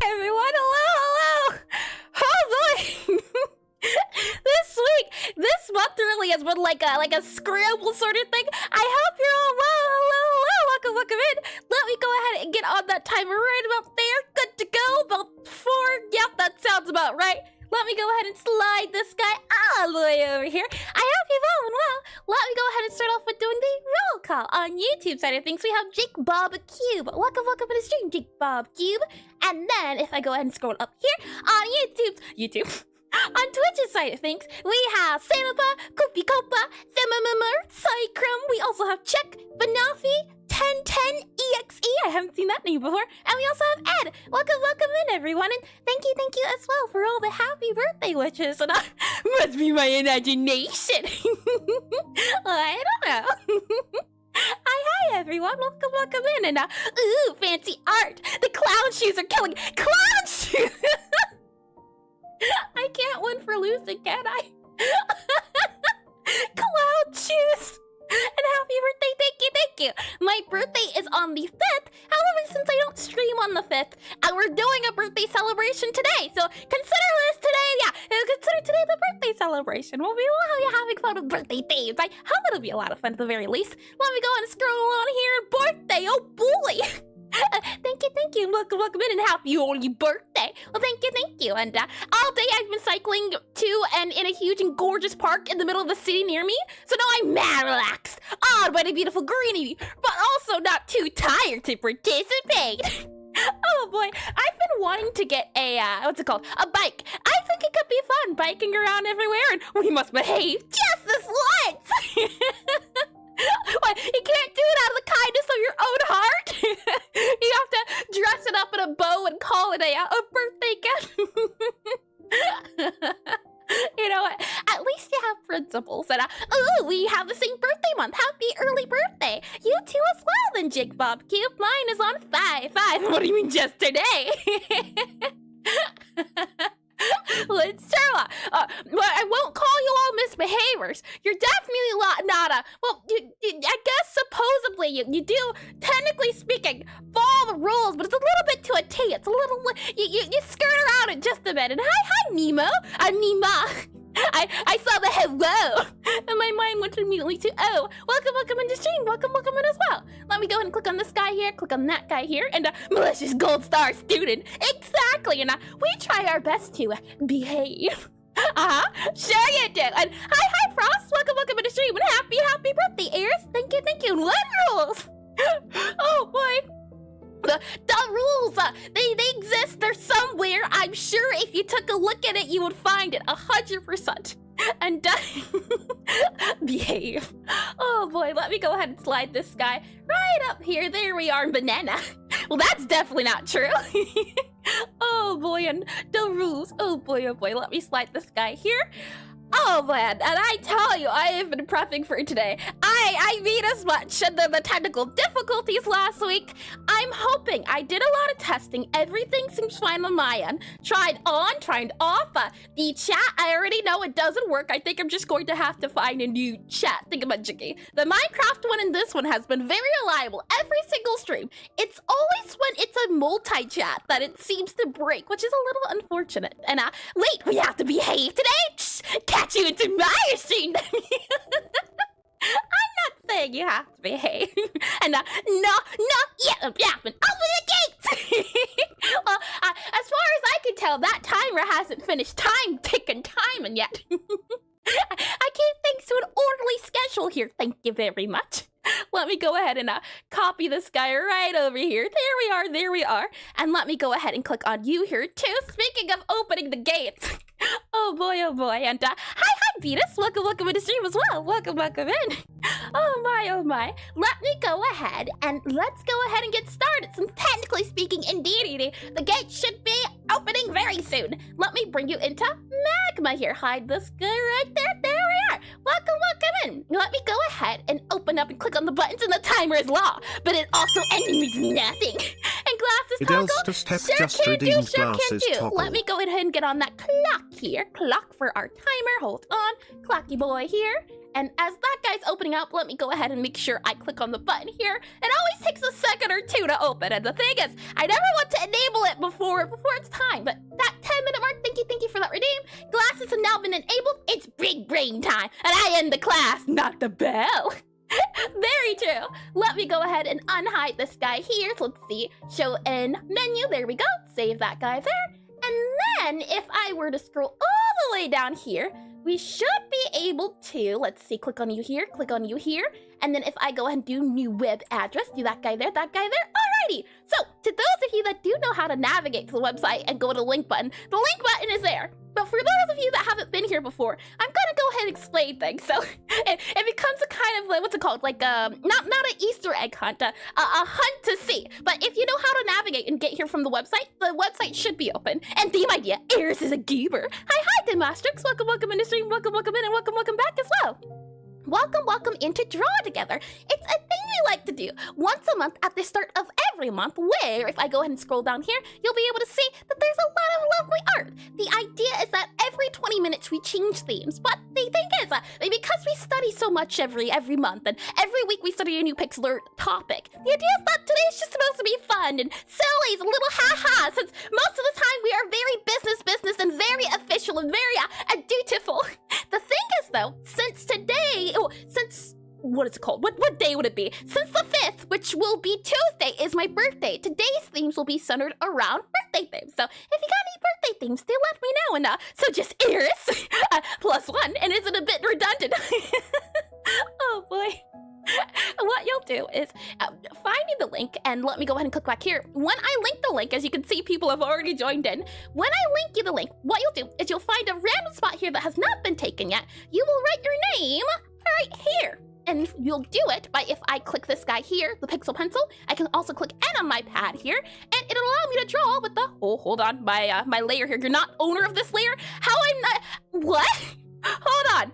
Everyone, hello! Oh boy! this month really has been like a scramble sort of thing. I hope you're all well. Hello, welcome in. Let me go ahead and get on that timer right about there. Good to go, about 4. Yep, that sounds about right. Let me go ahead and slide this guy all the way over here. I hope you're all well. Let me go ahead and start off with doing the roll call. On YouTube side of things, we have Jake Bob Cube. Welcome to the stream, Jake Bob Cube. And then, if I go ahead and scroll up here, on YouTube. On Twitch's side of things, we have Samapa, Kopi Kopa, Femamamur, Cycrum. We also have Check, Banafi, 1010 EXE. I haven't seen that name before. And we also have Ed. Welcome in, everyone. And thank you as well for all the happy birthday wishes. And must be my imagination. I don't know. Hi, everyone. Welcome in. And ooh, fancy art. The clown shoes are killing. Clown shoes! I can't win for losing, can I? Clown shoes! And happy birthday, thank you! My birthday is on the 5th, however, since I don't stream on the 5th, we're doing a birthday celebration today, so consider this today, consider today the birthday celebration. We'll be having fun with birthday themes. I hope it'll be a lot of fun at the very least. Let me go and scroll on here. Birthday, oh boy! Thank you. Welcome in and happy early birthday. Well, thank you. And all day I've been cycling to and in a huge and gorgeous park in the middle of the city near me. So now I'm mad relaxed, awed by the beautiful greenery, but also not too tired to participate. Oh boy, I've been wanting to get a, what's it called? A bike. I think it could be fun biking around everywhere, and we must behave just this once. What, you can't do it out of the kindness of your own heart? You have to dress it up in a bow and call it a birthday gift. You know what? At least you have principles. And ooh, we have the same birthday month. Happy early birthday. You too as well then, Jake Bob Cube. Mine is on 5/5. What do you mean just today? Let's start. I won't call you all misbehaviors. You're definitely not a. Well, I guess supposedly you do, technically speaking, follow the rules, but it's a little bit to a T. It's a little. You skirt around it just a bit. And hi, Nemo. I'm Nima. I saw the hello, and my mind went immediately to welcome into stream. Welcome in as well. Let me go ahead and click on this guy here, click on that guy here, and malicious gold star student. Exactly, and we try our best to behave. Sure you do. And hi, Frost. Welcome into stream, and happy birthday, Eris. Thank you. What rules? Oh boy. The rules, they exist. They're somewhere. I'm sure if you took a look at it, you would find it 100%. And behave. Oh boy, let me go ahead and slide this guy right up here. There we are, banana. Well, that's definitely not true. Oh boy, and the rules. Oh boy, let me slide this guy here. Oh man, and I tell you, I have been prepping for today. I mean as much. And the technical difficulties last week, I'm hoping. I did a lot of testing. Everything seems fine on my end. Tried on, tried off. The chat, I already know it doesn't work. I think I'm just going to have to find a new chat thingamajiggy. The Minecraft one and this one has been very reliable every single stream. It's always when it's a multi-chat that it seems to break, which is a little unfortunate. And wait, we have to behave today? Catch you into my machine. I'm not saying you have to behave. And no, yeah, open the gates. Well, as far as I can tell, that timer hasn't finished timing yet. I keep things to an orderly schedule here. Thank you very much. Let me go ahead and copy this guy right over here. There we are. And let me go ahead and click on you here too. Speaking of opening the gates. Oh boy. And hi, Venus. Welcome into stream as well. Welcome in. Oh my. Let me go ahead and let's go ahead and get started. Since technically speaking, indeed, the gate should be opening very soon. Let me bring you into Magma here. Hide this guy right there. There we are. Welcome in. Let me go ahead and open up and click on the buttons, and the timer is low, but it also means nothing. And glasses toggle. Sure can do. Let me go ahead and get on that clock here. Clock for our timer. Hold on. Clocky boy here. And as that guy's opening up, let me go ahead and make sure I click on the button here. It always takes a second or two to open. And the thing is, I never want to enable it before it's time. But that 10-minute mark, thank you for that redeem. Glasses have now been enabled. It's big brain time. And I end the class, not the bell. Very true. Let me go ahead and unhide this guy here. So let's see. Show in menu. There we go. Save that guy there. And then if I were to scroll all the way down here, we should be able to, let's see, click on you here, and then if I go ahead and do new web address, do that guy there, alrighty. So, to those of you that do know how to navigate to the website and go to the link button is there. But for those of you that haven't been here before, I'm gonna go ahead and explain things. So, it becomes a kind of, what's it called, like, not an Easter egg hunt, a hunt to see. But if you know how to navigate and get here from the website should be open. And theme idea, Eris is a goober. Hi, Demastrix. Welcome into stream, welcome in, and welcome back as well. Welcome into Draw Together. It's a thing we like to do once a month at the start of every month, where if I go ahead and scroll down here, you'll be able to see that there's a lot of lovely art. The idea is that every 20 minutes we change themes, but the thing is, because we study so much every month, and every week we study a new Pixelart topic, the idea is that today is just supposed to be fun and silly, it's a little ha-ha, since most of the time we are very business and very official and very dutiful. The thing is though, since today, what is it called? What day would it be? Since the 5th, which will be Tuesday, is my birthday, today's themes will be centered around birthday themes. So if you got any birthday themes, do let me know. And so just Eris, +1, and is it a bit redundant? Oh boy. What you'll do is find me the link and let me go ahead and click back here. When I link the link, as you can see, people have already joined in. When I link you the link, what you'll do is you'll find a random spot here that has not been taken yet. You will write your name right here. And you'll do it by, if I click this guy here, the pixel pencil, I can also click N on my pad here, and it'll allow me to draw with the, hold on, my layer here. You're not owner of this layer? How I'm not, what? Hold on,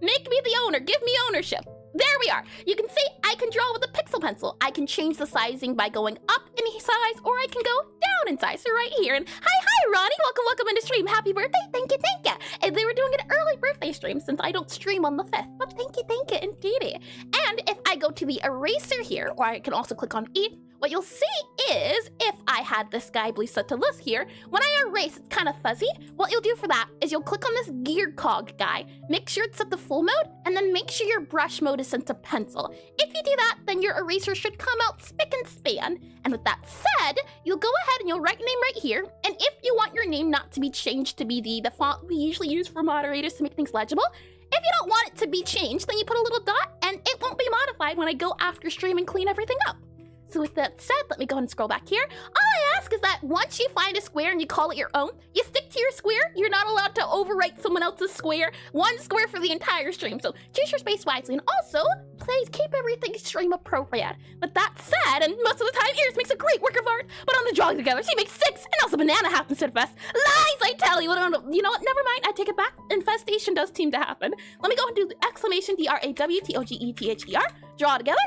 make me the owner, give me ownership. There we are. You can see I can draw with a pixel pencil. I can change the sizing by going up in size, or I can go down in size. So right here. And hi, Ronnie. Welcome into stream. Happy birthday. Thank you. And they were doing an early birthday stream since I don't stream on the 5th. But thank you, indeed. And if I go to the eraser here, or I can also click on E, what you'll see is, if I had this guy blue set to this here, when I erase, it's kind of fuzzy. What you'll do for that is you'll click on this gear cog guy, make sure it's set to full mode, and then make sure your brush mode is set to pencil. If you do that, then your eraser should come out spick and span. And with that said, you'll go ahead and you'll write your name right here. And if you want your name not to be changed to be the font we usually use for moderators to make things legible, if you don't want it to be changed, then you put a little dot and it won't be modified when I go after stream and clean everything up. So with that said, let me go ahead and scroll back here. All I ask is that once you find a square and you call it your own, you stick to your square. You're not allowed to overwrite someone else's square. One square for the entire stream. So choose your space wisely. And also, please keep everything stream appropriate. With that said, and most of the time, Iris makes a great work of art, but on the Draw Together, she makes 6, and also Banana happens to infest. Lies, I tell you. You know what? Never mind. I take it back. Infestation does seem to happen. Let me go and do the exclamation DRAWTOGETHER. Draw Together.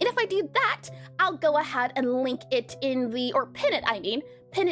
And if I do that, I'll go ahead and link it in the, or pin it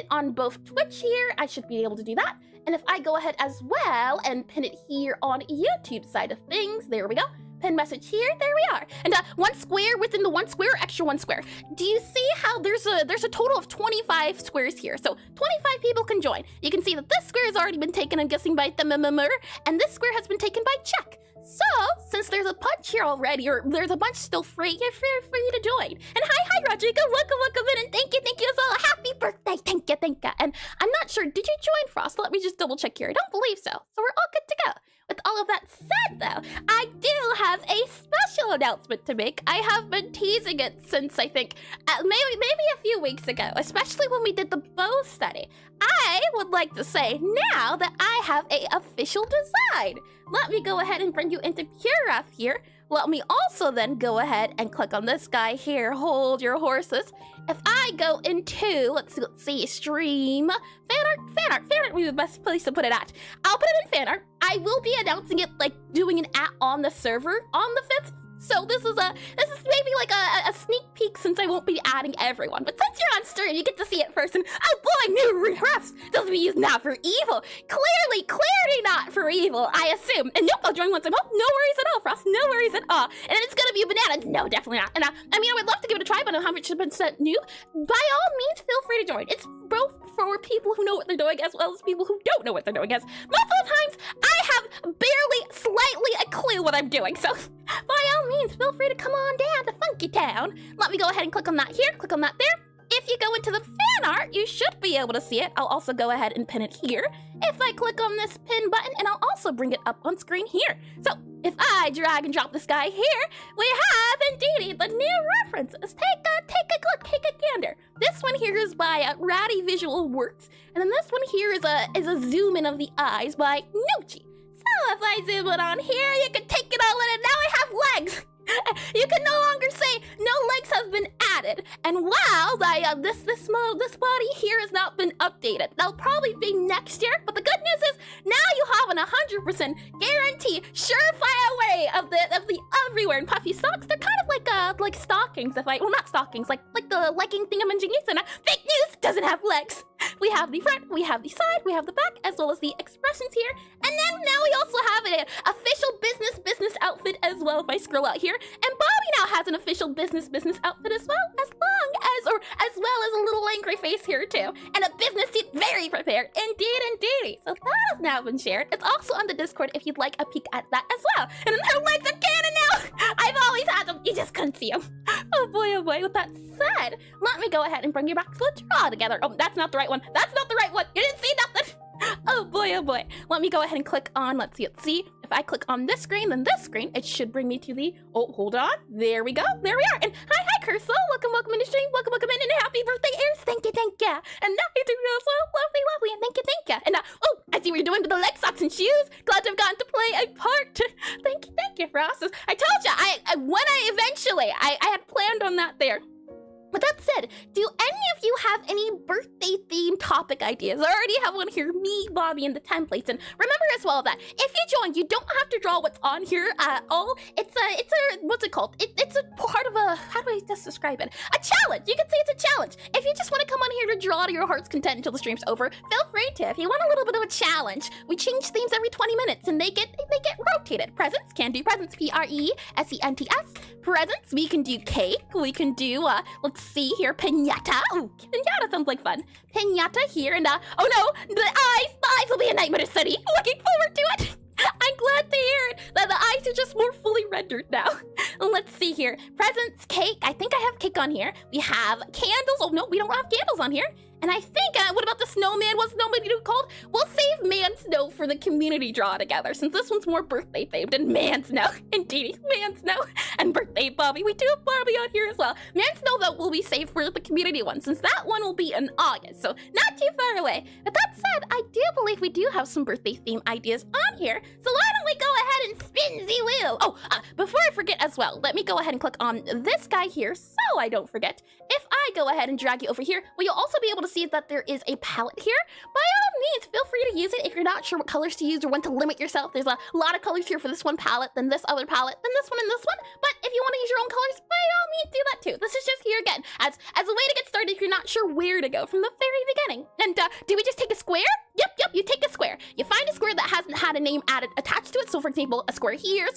on both Twitch here. I should be able to do that. And if I go ahead as well and pin it here on YouTube side of things, there we go. Pin message here, there we are. And one square within the one square, extra one square. Do you see how there's a total of 25 squares here? So 25 people can join. You can see that this square has already been taken, I'm guessing, by Themmer, and this square has been taken by Check. So, since there's a bunch here already, or there's a bunch still free, you're free to join. And hi, Rodrigo, welcome in, and thank you as well. Happy birthday, thank you. And I'm not sure, did you join Frost? Let me just double check here. I don't believe so. So we're all good to go. With all of that said, though, I do have a special announcement to make. I have been teasing it since, I think, maybe a few weeks ago, especially when we did the bow study. I would like to say now that I have a official design. Let me go ahead and bring you into Pure here. Let me also then go ahead and click on this guy here. Hold your horses. If I go into, let's see, stream, fan art would be the best place to put it at. I'll put it in fan art. I will be announcing it, like doing an on the server on the 5th. So this is maybe like a sneak peek since I won't be adding everyone. But since you're on stream, you get to see it first. And oh boy, new refs doesn't be used not for evil. Clearly not for evil, I assume. And nope, I'll join once I'm home. No worries at all, Frost. No worries at all. And it's gonna be a banana. No, definitely not. And I mean, I would love to give it a try, but I don't know how much has been sent new. By all means, feel free to join. It's both for people who know what they're doing as well as people who don't know what they're doing. As most of the times, I have barely, slightly a clue what I'm doing. So by all means, feel free to come on down to Funky Town. Let me go ahead and click on that here, click on that there. If you go into the fan art, you should be able to see it. I'll also go ahead and pin it here. If I click on this pin button, and I'll also bring it up on screen here. So if I drag and drop this guy here, we have indeed the new references. Take a look, take a gander. This one here is by Ratty Visual Works, and then this one here is a zoom in of the eyes by Nochi. So if I zoom it on here, you can take it all in, and now I have legs. You can no longer say no legs have been added. And wow, this body here has not been updated. That'll probably be next year. But the good news is now you have an 100% guarantee, surefire way of the everywhere and puffy socks. They're kind of like stockings. Well, not stockings, like the legging thingamajiggies. And fake news doesn't have legs. We have the front, we have the side, we have the back, as well as the expressions here. And then now we also have an official business outfit as well. If I scroll out here, and Bobby now has an official business outfit as well, as well as a little angry face here too, and a business suit, very prepared, indeed. So that has now been shared. It's also on the Discord if you'd like a peek at that as well. And then her legs are canon now. I've always had them, you just couldn't see them. Oh boy. With that said, let me go ahead and bring you back to a draw together. Oh, that's not the right one. That's not the right one. You didn't see nothing. Oh boy. Let me go ahead and click on, let's see. If I click on this screen, then this screen, it should bring me to the, oh, hold on. There we go. There we are. And hi, Cursor. Welcome into stream. Welcome in, and happy birthday, Airs. Thank you. And now you do so lovely, and thank you. And oh, I see what you're doing with the leg socks and shoes. Glad to have gotten to play a part. Thank you, Frost. I told you, I had planned on that there. With that said, do any of you have any birthday themed topic ideas? I already have one here, me, Bobby, and the templates. And remember as well that if you join, you don't have to draw what's on here at all. It's a what's it called? It's a part of a, how do I just describe it? A challenge. You can say it's a challenge. If you just want to come on here to draw to your heart's content until the stream's over, feel free to. If you want a little bit of a challenge, we change themes every 20 minutes and they get rotated. Presents, can do presents, Presents. Presents, we can do cake. We can do let's see here, pinata. Ooh, pinata sounds like fun. Pinata here, and oh no, the eyes will be a nightmare city. Looking forward to it. I'm glad to hear it, that the eyes are just more fully rendered now. Let's see here. Presents, cake. I think I have cake on here. We have candles. Oh no, we don't have candles on here. And I think, what about the snowman? What's snowman called? We'll save Man Snow for the community draw together, since this one's more birthday themed. And Man Snow, indeed, Man Snow, and birthday Bobby. We do have Bobby on here as well. Man Snow, though, will be saved for the community one, since that one will be in August, so not too far away. But that said, I do believe we do have some birthday theme ideas on here, so why don't we go ahead and spin the wheel? Oh, before I forget as well, let me go ahead and click on this guy here, so I don't forget. If I go ahead and drag you over here, well, you'll also be able to see that there is a palette here. By all means, feel free to use it if you're not sure what colors to use or want to limit yourself. There's a lot of colors here for this one palette, then this other palette, then this one and this one. But if you want to use your own colors, by all means, do that too. This is just here again as a way to get started if you're not sure where to go from the very beginning. And do we just take a square? Yep, you take a square. You find a square that hasn't had a name attached to it. So for example, a square here,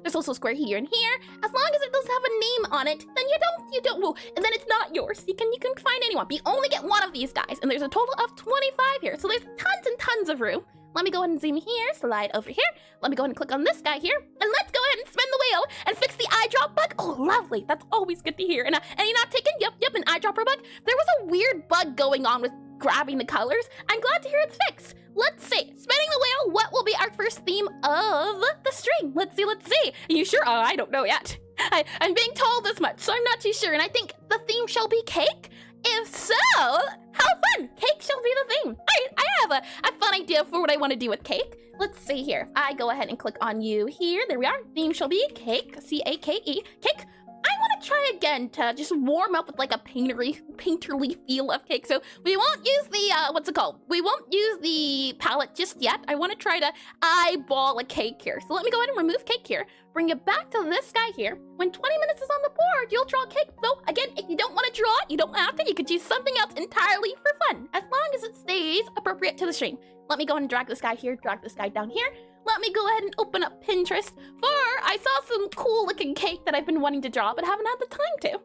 there's also a square here and here. As long as it doesn't have a name on it, then you don't, well, and then it's not yours. You can find anyone. But you only get one of these guys, and there's a total of 25 here. So there's tons and tons of room. Let me go ahead and zoom here, slide over here. Let me go ahead and click on this guy here. And let's go ahead and spin the wheel and fix the eye drop bug. Oh, lovely. That's always good to hear. And you're not taking, yep, an eye dropper bug. There was a weird bug going on with grabbing the colors. I'm glad to hear it's fixed. let's see. Spinning the wheel, what will be our first theme of the stream? Let's see. Are you sure? I don't know yet. I'm being told as much, so I'm not too sure. And I think the theme shall be cake. If so, how fun! Cake shall be the theme. I have a fun idea for what I want to do with cake. Let's see here. I go ahead and click on you here. There we are. Theme shall be cake. C-A-K-E. Cake. I want to try again to just warm up with like a painterly feel of cake. So we won't use the, what's it called? We won't use the palette just yet. I want to try to eyeball a cake here. So let me go ahead and remove cake here. Bring it back to this guy here. When 20 minutes is on the board, you'll draw cake. Though, again, if you don't want to draw it, you don't have to. You could choose something else entirely for fun, as long as it stays appropriate to the stream. Let me go ahead and drag this guy here, drag this guy down here. Let me go ahead and open up Pinterest, for I saw some cool looking cake that I've been wanting to draw, but haven't had the time to.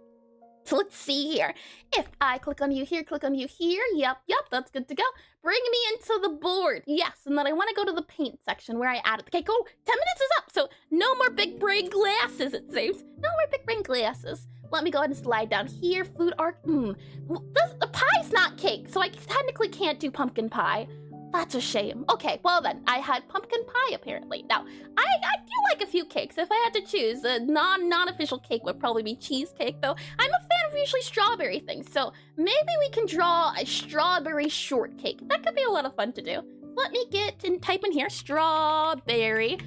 So let's see here. If I click on you here, click on you here. Yep, that's good to go. Bring me into the board. Yes, and then I want to go to the paint section where I added the cake. Oh, 10 minutes is up, so no more big brain glasses, it seems. No more big brain glasses. Let me go ahead and slide down here. Food art. The pie's not cake, so I technically can't do pumpkin pie. That's a shame. Okay, well then, I had pumpkin pie apparently. Now, I do like a few cakes. If I had to choose, a non-official cake would probably be cheesecake, though I'm a fan of usually strawberry things, so maybe we can draw a strawberry shortcake. That could be a lot of fun to do. Let me get and type in here, strawberry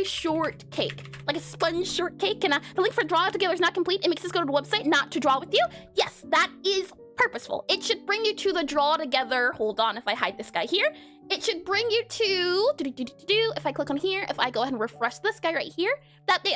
shortcake, like a sponge shortcake. And the link for draw together is not complete. It makes us go to the website not to draw with you. Yes, that is purposeful. It should bring you to the draw together. Hold on, if I hide this guy here, it should bring you to if I click on here, if I go ahead and refresh this guy right here,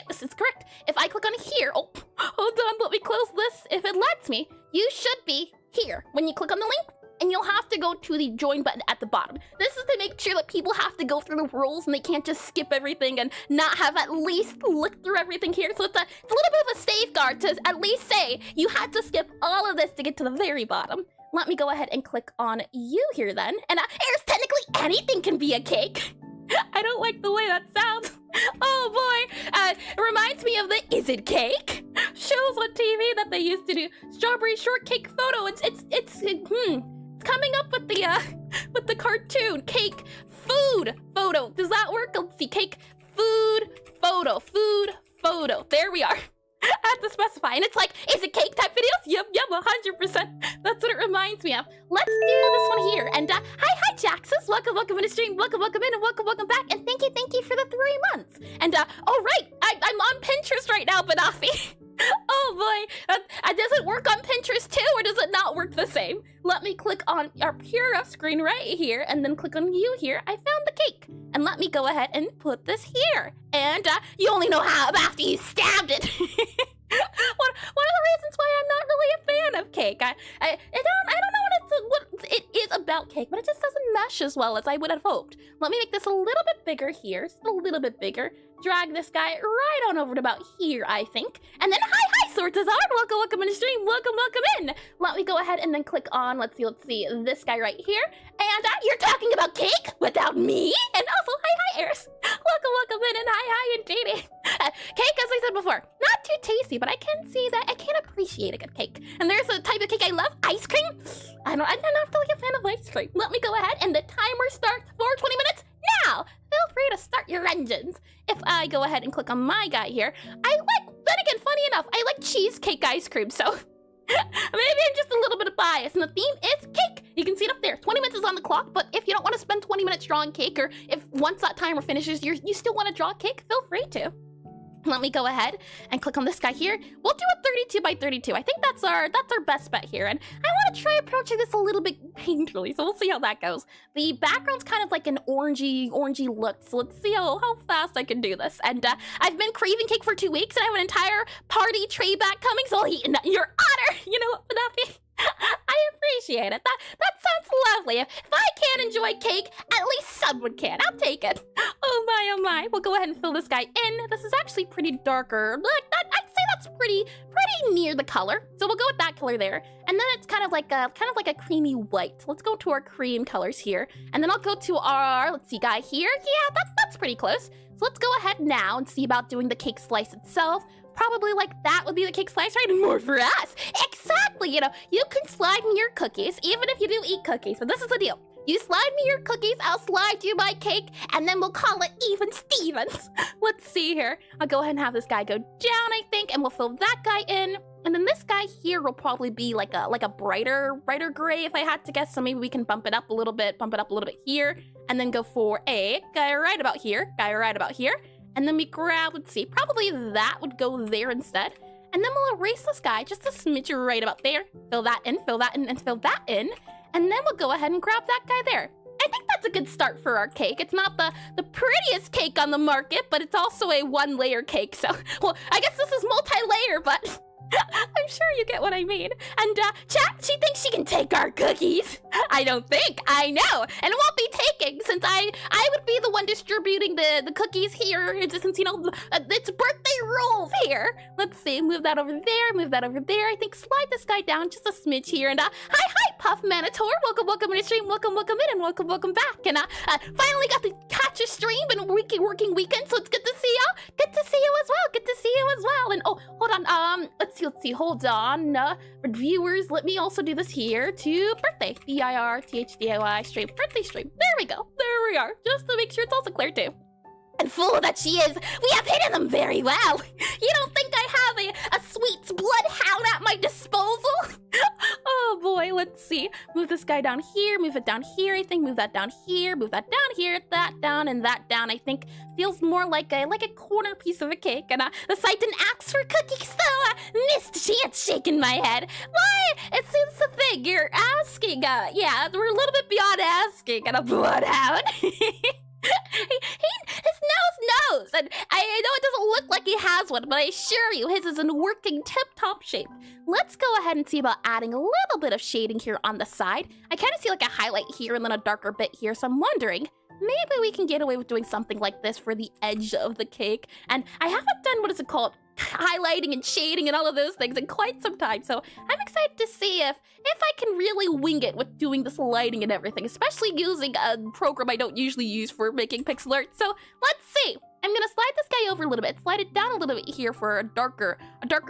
this is correct. If I click on here, oh, hold on, let me close this. If it lets me, you should be here when you click on the link, and you'll have to go to the join button at the bottom. This is to make sure that people have to go through the rules and they can't just skip everything and not have at least looked through everything here. So it's a little bit of a safeguard to at least say you had to skip all of this to get to the very bottom. Let me go ahead and click on you here then. And here's technically anything can be a cake. I don't like the way that sounds. Oh boy, it reminds me of the Is It Cake shows on TV that they used to do. Strawberry shortcake photo. It's coming up with the cartoon. Cake food photo. Does that work? Let's see. Cake food photo. There we are. I have to specify, and it's like, is it cake type videos? Yep, 100%. That's what it reminds me of. Let's do this one here. And hi, Jaxus. Welcome in the stream. Welcome in, and welcome back. And thank you for the 3 months. And oh right, I'm on Pinterest right now, Banafi. Oh boy, does it work on Pinterest too, or does it not work the same? Let me click on our Pura screen right here, and then click on you here. I found the cake, and let me go ahead and put this here. And you only know how after you stabbed it. One of the reasons why I'm not really a fan of cake. I don't know what it is about cake, but it just doesn't mesh as well as I would have hoped. Let me make this a little bit bigger here, just a little bit bigger. Drag this guy right on over to about here, I think. And then hi, Swords is hard. Welcome in the stream. Welcome in. Let me go ahead and then click on, let's see, this guy right here. And you're talking about cake without me? And also, hi, Eris. Welcome in, and hi, indeed. Cake, as I said before, not too tasty, but I can see that I can appreciate a good cake. And there's a type of cake I love, ice cream. I'm not really a fan of ice cream. Let me go ahead, and the timer starts for 20 minutes now. Feel free to start your engines. If I go ahead and click on my guy here, then again, funny enough, I like cheesecake ice cream, so maybe I'm just a little bit biased. And the theme is cake. You can see it up there. 20 minutes is on the clock, but if you don't want to spend 20 minutes drawing cake, or if once that timer finishes, you still want to draw cake, feel free to. Let me go ahead and click on this guy here. We'll do a 32 by 32. I think that's our best bet here. And I want to try approaching this a little bit painterly, so we'll see how that goes. The background's kind of like an orangey look, so let's see how fast I can do this. And I've been craving cake for 2 weeks, and I have an entire party tray back coming, so I'll eat in your honor. You know what, Panafi? I appreciate it. That sounds lovely. If I can't enjoy cake, at least someone can. I'll take it. Oh my. We'll go ahead and fill this guy in. This is actually pretty darker. Look, I'd say that's pretty near the color. So we'll go with that color there. And then it's kind of like a creamy white. Let's go to our cream colors here. And then I'll go to our, let's see, guy here. Yeah, that's pretty close. So let's go ahead now and see about doing the cake slice itself. Probably like that would be the cake slice, right? And more for us. Exactly, you know, you can slide in your cookies, even if you do eat cookies. But this is the deal. You slide me your cookies, I'll slide you my cake, and then we'll call it even Stevens. Let's see here. I'll go ahead and have this guy go down, I think, and we'll fill that guy in. And then this guy here will probably be like a brighter gray if I had to guess. So maybe we can bump it up a little bit here, and then go for a guy right about here, and then we grab, let's see, probably that would go there instead. And then we'll erase this guy just a smidge right about there. Fill that in, and fill that in. And then we'll go ahead and grab that guy there. I think that's a good start for our cake. It's not the prettiest cake on the market, but it's also a one-layer cake. So, well, I guess this is multi-layer, but I'm sure you get what I mean. And chat, she thinks she can take our cookies. I don't think. I know. And it won't be taking, since I would be the one distributing the cookies here, since, you know, it's birthday rules here. Let's see. Move that over there. Move that over there. I think slide this guy down just a smidge here. And hi, Puff Manitor. Welcome to the stream. Welcome in, and welcome back. And finally got to catch a stream and working weekend, so it's good to see y'all. Good to see you as well. And oh, hold on. Let's see. Hold on. For viewers, let me also do this here to birthday. BIRTHDIY stream. Birthday stream. There we go. There we are. Just to make sure it's also clear too. And fool that she is, we have hidden them very well. You don't think I have a sweet bloodhound at my disposal? Oh boy, let's see. Move this guy down here, move it down here, I think. Move that down here, move that down here, that down, and that down, I think. Feels more like a corner piece of a cake. And the site didn't ask for cookies, so missed chance shaking my head. Why? It's the thing, you're asking. Yeah, we're a little bit beyond asking at a bloodhound. His nose knows, and I know it doesn't look like he has one, but I assure you his is in working tip-top shape. Let's go ahead and see about adding a little bit of shading here on the side. I kind of see like a highlight here and then a darker bit here, so I'm wondering, maybe we can get away with doing something like this for the edge of the cake. And I haven't done, what is it called, highlighting and shading and all of those things in quite some time, so I'm excited to see if I can really wing it with doing this lighting and everything, especially using a program I don't usually use for making Pixelart. So let's see. I'm gonna slide this guy over a little bit, slide it down a little bit here for a darker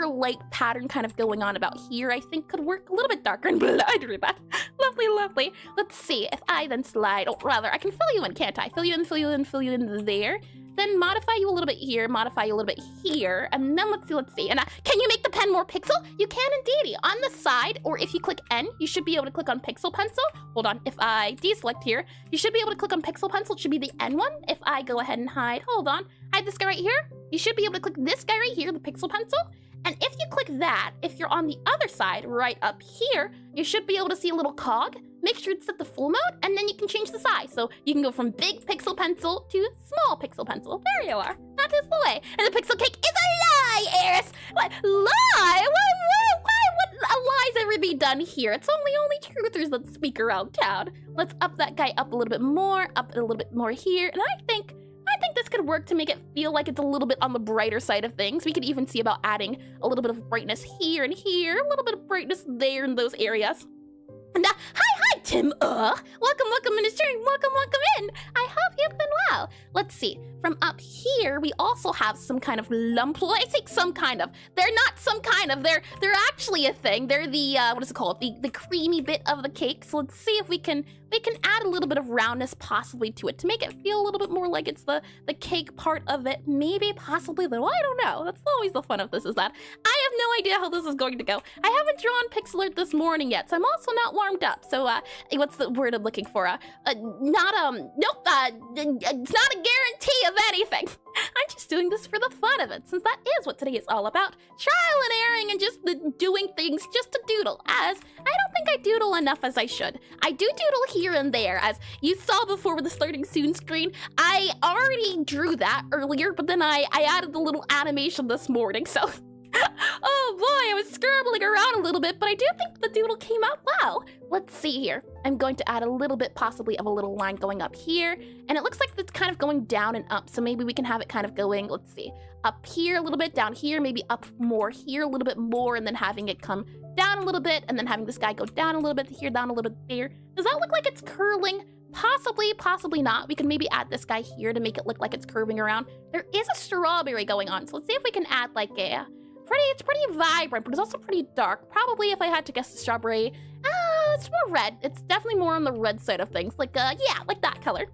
light pattern kind of going on about here. I think could work a little bit darker and lighter. That lovely. Let's see if I then slide, or rather I can fill you in, can't I? Fill you in there. Then modify you a little bit here, modify you a little bit here, and then let's see. And can you make the pen more pixel? You can indeed. On the side, or if you click N, you should be able to click on Pixel Pencil. Hold on, if I deselect here, you should be able to click on Pixel Pencil. It should be the N one. If I go ahead and hide this guy right here, you should be able to click this guy right here, the Pixel Pencil. And if you click that, if you're on the other side, right up here, you should be able to see a little cog. Make sure it's set to full mode, and then you can change the size. So you can go from big pixel pencil to small pixel pencil. There you are. That is the way. And the pixel cake is a lie, Eris! What? Lie? Why would lies ever be done here? It's only truthers that speak around town. Let's up that guy up a little bit more, up it a little bit more here, and I think this could work to make it feel like it's a little bit on the brighter side of things. We could even see about adding a little bit of brightness here and here, a little bit of brightness there in those areas. And hi, Tim. Welcome in the stream. Welcome in. I hope you've been well. Let's see. From up here, we also have some kind of lump. Well, I think some kind of. They're not some kind of. They're actually a thing. They're the what is it called? The creamy bit of the cake. So let's see if we can add a little bit of roundness possibly to it to make it feel a little bit more like it's the cake part of it. Maybe, possibly, though. I don't know. That's always the fun of this, is that I have no idea how this is going to go. I haven't drawn Pixelart this morning yet, so I'm also not warmed up. So what's the word I'm looking for? Nope. It's not a guarantee of anything. I'm just doing this for the fun of it, since that is what today is all about. Trial and erroring and just doing things just to doodle, as I don't think I doodle enough as I should. I do doodle here and there, as you saw before with the starting soon screen. I already drew that earlier, but then I added the little animation this morning, so oh boy, I was scrambling around a little bit, but I do think the doodle came out well. Let's see here. I'm going to add a little bit possibly of a little line going up here, and it looks like it's kind of going down and up, so maybe we can have it kind of going, let's see, up here a little bit, down here, maybe up more here a little bit more, and then having it come down a little bit, and then having this guy go down a little bit here, down a little bit there. Does that look like it's curling? Possibly not. We can maybe add this guy here to make it look like it's curving around. There is a strawberry going on, so let's see if we can add like it's pretty vibrant, but it's also pretty dark. Probably, if I had to guess, the strawberry, it's more red. It's definitely more on the red side of things. Like, yeah, like that color.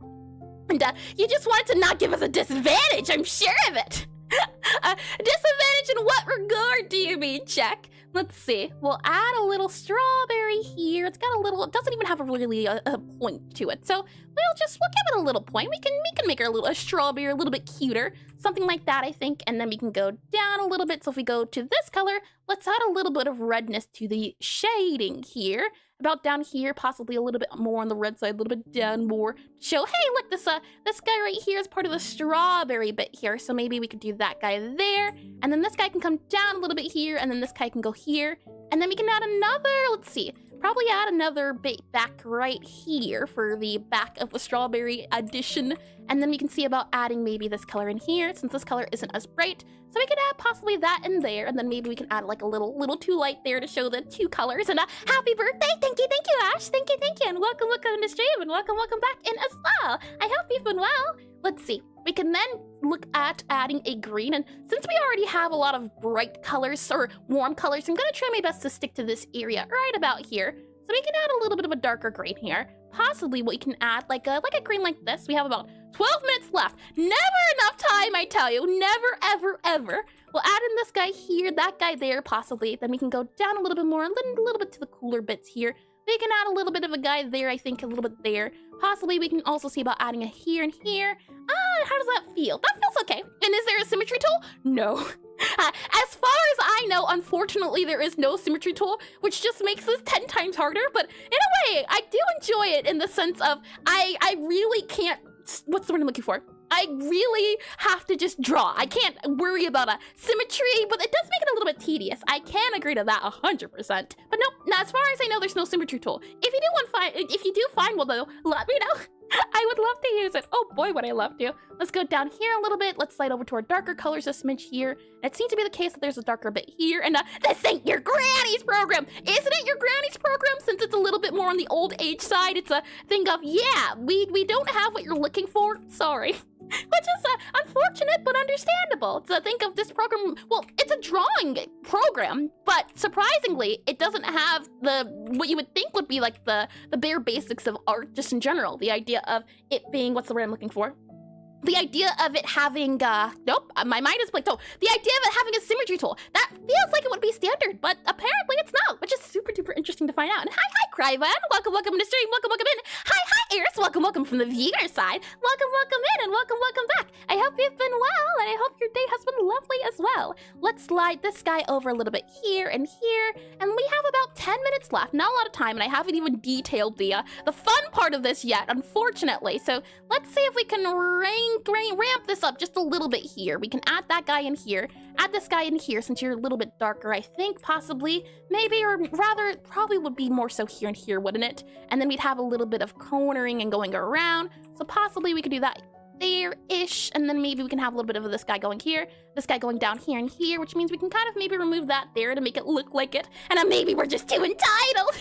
And, you just wanted to not give us a disadvantage, I'm sure of it. Disadvantage in what regard do you mean, Check? Let's see. We'll add a little strawberry here. It's got a little, it doesn't even have a point to it. So we'll give it a little point. We can make a strawberry a little bit cuter. Something like that, I think. And then we can go down a little bit. So if we go to this color, let's add a little bit of redness to the shading here. About down here, possibly a little bit more on the red side, a little bit down more. Show, hey, look, this guy right here is part of the strawberry bit here. So maybe we could do that guy there. And then this guy can come down a little bit here. And then this guy can go here. And then we can add another, let's see, probably add another bit back right here for the back of the strawberry addition. And then we can see about adding maybe this color in here, since this color isn't as bright. So we could add possibly that in there, and then maybe we can add like a little too light there to show the two colors. And happy birthday! Thank you, Ash! Thank you, and welcome to stream, and welcome back in as well. I hope you've been well. Let's see. We can then look at adding a green, and since we already have a lot of bright colors or warm colors, I'm gonna try my best to stick to this area right about here. So we can add a little bit of a darker green here. Possibly we can add like a green like this. We have about 12 minutes left. Never enough time, I tell you. Never, ever. We'll add in this guy here, that guy there, possibly. Then we can go down a little bit more, a little bit to the cooler bits here. We can add a little bit of a guy there, I think, a little bit there. Possibly we can also see about adding a here and here. How does that feel? That feels okay. And is there a symmetry tool? No. As far as I know, unfortunately, there is no symmetry tool, which just makes this 10 times harder. But in a way, I do enjoy it in the sense of I really can't, what's the word I'm looking for? I really have to just draw. I can't worry about a symmetry, but it does make it a little bit tedious. I can agree to that 100%. But no, as far as I know, there's no symmetry tool. If you do find one though, let me know. I would love to use it. Oh boy, would I love to. Let's go down here a little bit. Let's slide over to our darker colors a smidge here. It seems to be the case that there's a darker bit here. And this ain't your granny's program. Isn't it your granny's program? Since it's a little bit more on the old age side, it's a thing of, yeah, we don't have what you're looking for. Sorry. Which is unfortunate, but understandable. So think of this program, well, it's a drawing program, but surprisingly, it doesn't have what you would think would be like the bare basics of art just in general. The idea of it being, what's the word I'm looking for? The idea of it having, nope, my mind is blank. So the idea of it having a symmetry tool, that feels like it would be standard, but apparently it's not, which is super duper interesting to find out. And hi, Cryvan, welcome to stream, welcome in. Hi, Eris, welcome from the viewer side. Welcome in, and welcome back. I hope you've been well, and I hope your day has been lovely as well. Let's slide this guy over a little bit here and here, and we have about 10 minutes left. Not a lot of time, and I haven't even detailed the fun part of this yet, unfortunately. So let's see if we can ramp this up just a little bit here. We can add that guy in here, add this guy in here since you're a little bit darker, I think, possibly, maybe, or rather, probably would be more so here and here, wouldn't it? And then we'd have a little bit of cornering and going around, so possibly we could do that there-ish, and then maybe we can have a little bit of this guy going here, this guy going down here and here, which means we can kind of maybe remove that there to make it look like it, and then maybe we're just too entitled.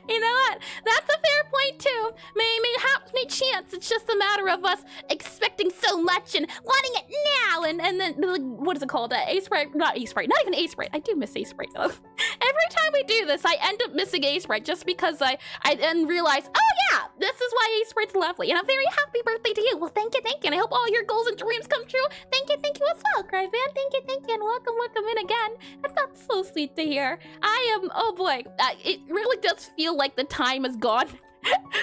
You know what? That's a fair point too. May chance. It's just a matter of us expecting so much and wanting it now, and then what is it called? Aseprite? Not Aseprite. Not even Aseprite. I do miss Aseprite though. Every time we do this, I end up missing Aseprite just because I then realize, oh yeah, this is why Aseprite's lovely, and a very happy birthday to you. Well, thank you, and I hope all your goals and dreams come true. Thank you as well, Cryvan. Thank you, and welcome in again. That's so sweet to hear. Oh boy, it really does feel like the time is gone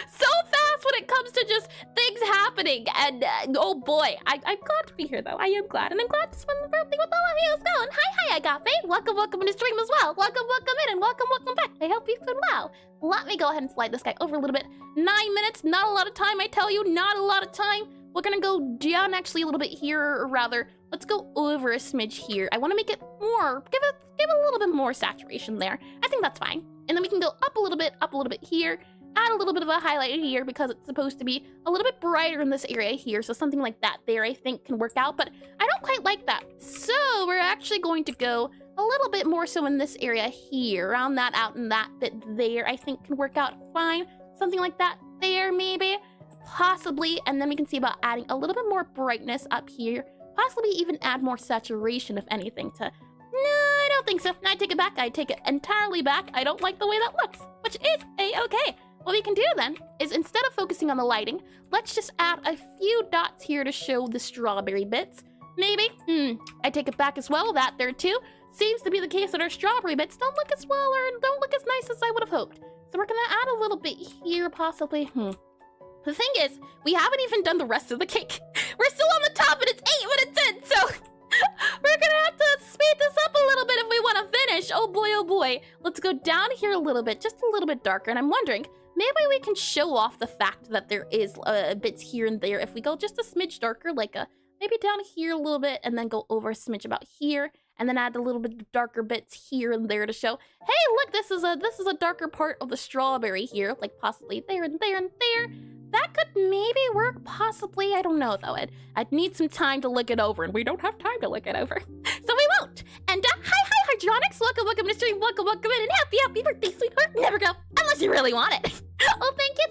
so fast when it comes to just things happening, and oh boy, I'm glad to be here though. I am glad, and I'm glad to spend the birthday with all of you as well. And hi, Agape. Welcome in the stream as well. Welcome in, and welcome back. I hope you've been well. Let me go ahead and slide this guy over a little bit. 9 minutes, not a lot of time, I tell you, not a lot of time. We're gonna go down actually a little bit here, or rather, let's go over a smidge here. I want to make it more, give it a little bit more saturation there. I think that's fine. And then we can go up a little bit here. Add a little bit of a highlight here because it's supposed to be a little bit brighter in this area here. So something like that there I think can work out, but I don't quite like that. So we're actually going to go a little bit more so in this area here, round that out, and that bit there I think can work out fine. Something like that there maybe, possibly. And then we can see about adding a little bit more brightness up here, possibly even add more saturation if anything to, no, I don't think so. I take it back. I take it entirely back. I don't like the way that looks, which which is a-okay. What we can do then is instead of focusing on the lighting, let's just add a few dots here to show the strawberry bits. Maybe, I take it back as well, that there too. Seems to be the case that our strawberry bits don't look as well or don't look as nice as I would have hoped. So we're gonna add a little bit here, possibly. The thing is, we haven't even done the rest of the cake. We're still on the top and it's 8 minutes in, so we're gonna have to speed this up a little bit if we want to finish. Oh boy, oh boy. Let's go down here a little bit, just a little bit darker. And I'm wondering, maybe we can show off the fact that there is bits here and there. If we go just a smidge darker, like maybe down here a little bit, and then go over a smidge about here, and then add a little bit of darker bits here and there to show, hey, look, this is a darker part of the strawberry here, like possibly there and there and there. That could maybe work, possibly. I don't know, though. I'd need some time to look it over, and we don't have time to look it over. So we won't. And hi, Hydronics. Welcome to stream. Welcome in, and happy birthday, sweetheart. Never go, unless you really want it. Oh, thank you,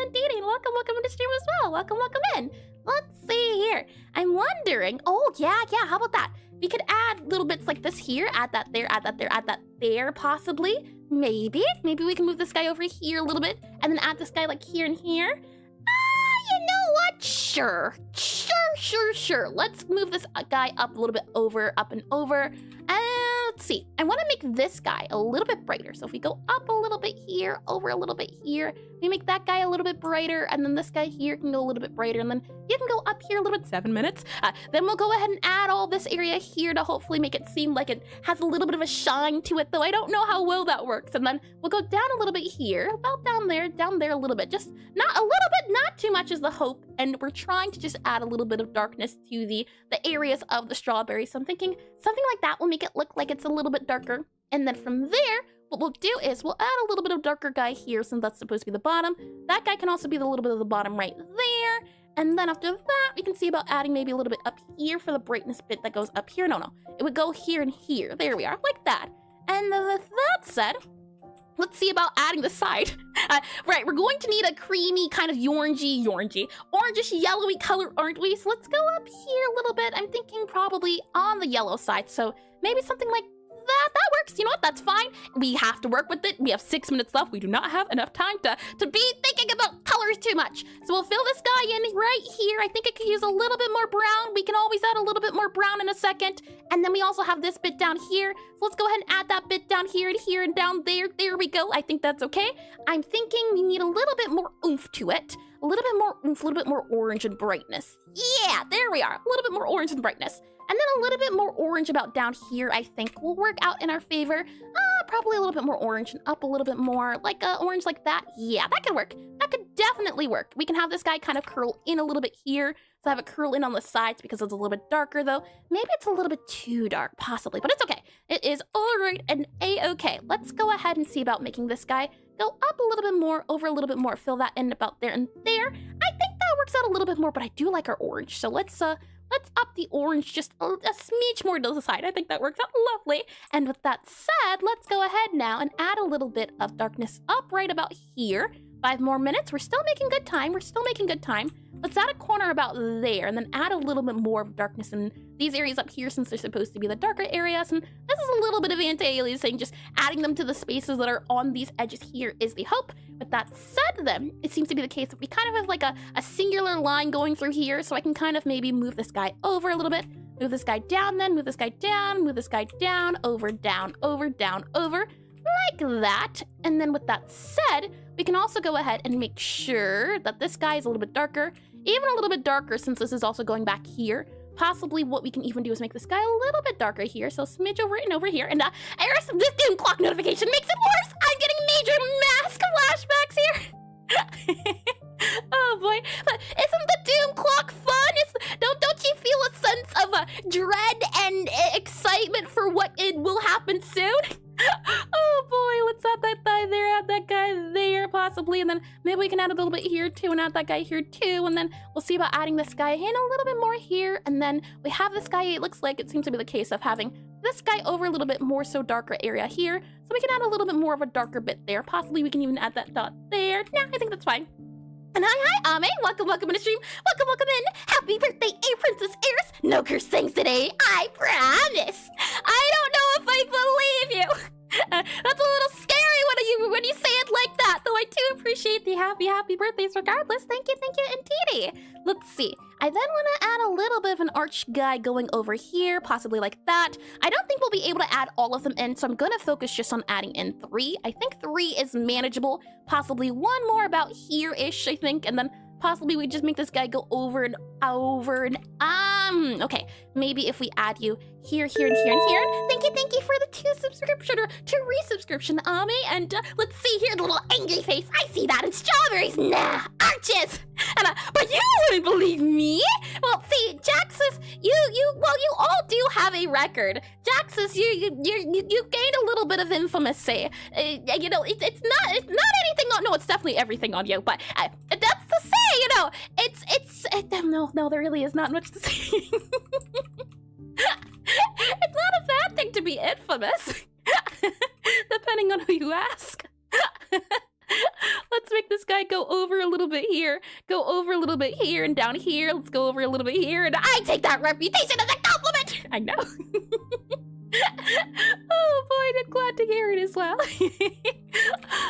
indeed. And welcome to stream as well. Welcome in. Let's see here. I'm wondering, oh, yeah, how about that? We could add little bits like this here, add that there, add that there, possibly. Maybe we can move this guy over here a little bit, and then add this guy like here and here. You know what? Sure. Let's move this guy up a little bit up and over. Let's see. I want to make this guy a little bit brighter. So if we go up a little bit here, over a little bit here, we make that guy a little bit brighter, and then this guy here can go a little bit brighter, and then you can go up here a little bit, 7 minutes. Then we'll go ahead and add all this area here to hopefully make it seem like it has a little bit of a shine to it, though I don't know how well that works. And then we'll go down a little bit here, about down there a little bit, just not a little bit, not too much is the hope, and we're trying to just add a little bit of darkness to the areas of the strawberry. So I'm thinking something like that will make it look like it's a little bit darker. And then from there, what we'll do is we'll add a little bit of darker guy here, since that's supposed to be the bottom. That guy can also be the little bit of the bottom right there. And then after that, we can see about adding maybe a little bit up here for the brightness bit that goes up here. No. It would go here and here. There we are, like that. And with that said, let's see about adding the side. Right, we're going to need a creamy kind of orangish yellowy color, aren't we? So let's go up here a little bit. I'm thinking probably on the yellow side. So maybe something like that works. You know what? That's fine. We have to work with it. We have 6 minutes left. We do not have enough time to be thinking about colors too much. So we'll fill this guy in right here. I think I could use a little bit more brown. We can always add a little bit more brown in a second. And then we also have this bit down here. So let's go ahead and add that bit down here and down there. There we go. I think that's okay. I'm thinking we need a little bit more oomph to it. A little bit more oomph, a little bit more orange and brightness. Yeah, there we are. A little bit more orange and brightness. And then a little bit more orange about down here, I think, will work out in our favor. Probably a little bit more orange and up a little bit more, like orange like that. Yeah, that could work. That could definitely work. We can have this guy kind of curl in a little bit here. So have it curl in on the sides because it's a little bit darker, though. Maybe it's a little bit too dark, possibly, but it's okay. It is all right and a-okay. Let's go ahead and see about making this guy go up a little bit more, over a little bit more, fill that in about there and there. I think that works out a little bit more, but I do like our orange. So let's up the orange just a smidge more to the side. I think that works out lovely. And with that said, let's go ahead now and add a little bit of darkness up right about here. 5 more minutes. We're still making good time. Let's add a corner about there, and then add a little bit more of darkness in these areas up here, since they're supposed to be the darker areas. And this is a little bit of anti-aliasing, just adding them to the spaces that are on these edges here is the hope. With that said, then, it seems to be the case that we kind of have like a singular line going through here, so I can kind of maybe move this guy over a little bit, move this guy down, then move this guy down, move this guy down, over, down, over, like that. And then with that said, we can also go ahead and make sure that this guy is a little bit darker, even a little bit darker, since this is also going back here. Possibly what we can even do is make this guy a little bit darker here, so smidge over and over here. And Eris, this doom clock notification makes it worse. I'm getting major mask flashbacks here. Oh boy, isn't the doom clock fun? Don't you feel a sense of dread and excitement for what it will happen soon? Oh boy, let's add that guy there, add that guy there, possibly, and then maybe we can add a little bit here too, and add that guy here too, and then we'll see about adding this guy in a little bit more here, and then we have this guy. It looks like it seems to be the case of having this guy over a little bit more so darker area here, so we can add a little bit more of a darker bit there. Possibly we can even add that dot there. Nah, I think that's fine. And hi, Ame. Welcome in the stream. Welcome in. Happy birthday, Princess Eris. No curse things today, I promise. I don't know if I believe you. That's a little scary when you happy birthdays regardless. Thank you, indeedy. Let's see. I then want to add a little bit of an arch guy going over here, possibly like that. I don't think we'll be able to add all of them in, so I'm going to focus just on adding in 3. I think 3 is manageable. Possibly one more about here-ish, I think, and then possibly we just make this guy go over and over and okay, maybe if we add you here, and here, and here. Thank you for the 2 subscription or 2 resubscription, Ami. And let's see here, the little angry face. I see that. And strawberries, nah, arches. And but you wouldn't believe me. Well, see, Jaxus, you all do have a record. Jaxus, you gained a little bit of infamy. You know, it's not anything on. No, it's definitely everything on you. But that's to say, you know, no, there really is not much to say. It's not a bad thing to be infamous, depending on who you ask. Let's make this guy go over a little bit here, go over a little bit here, and down here. Let's go over a little bit here, and I take that reputation as a compliment! I know. Oh boy, I'm glad to hear it as well.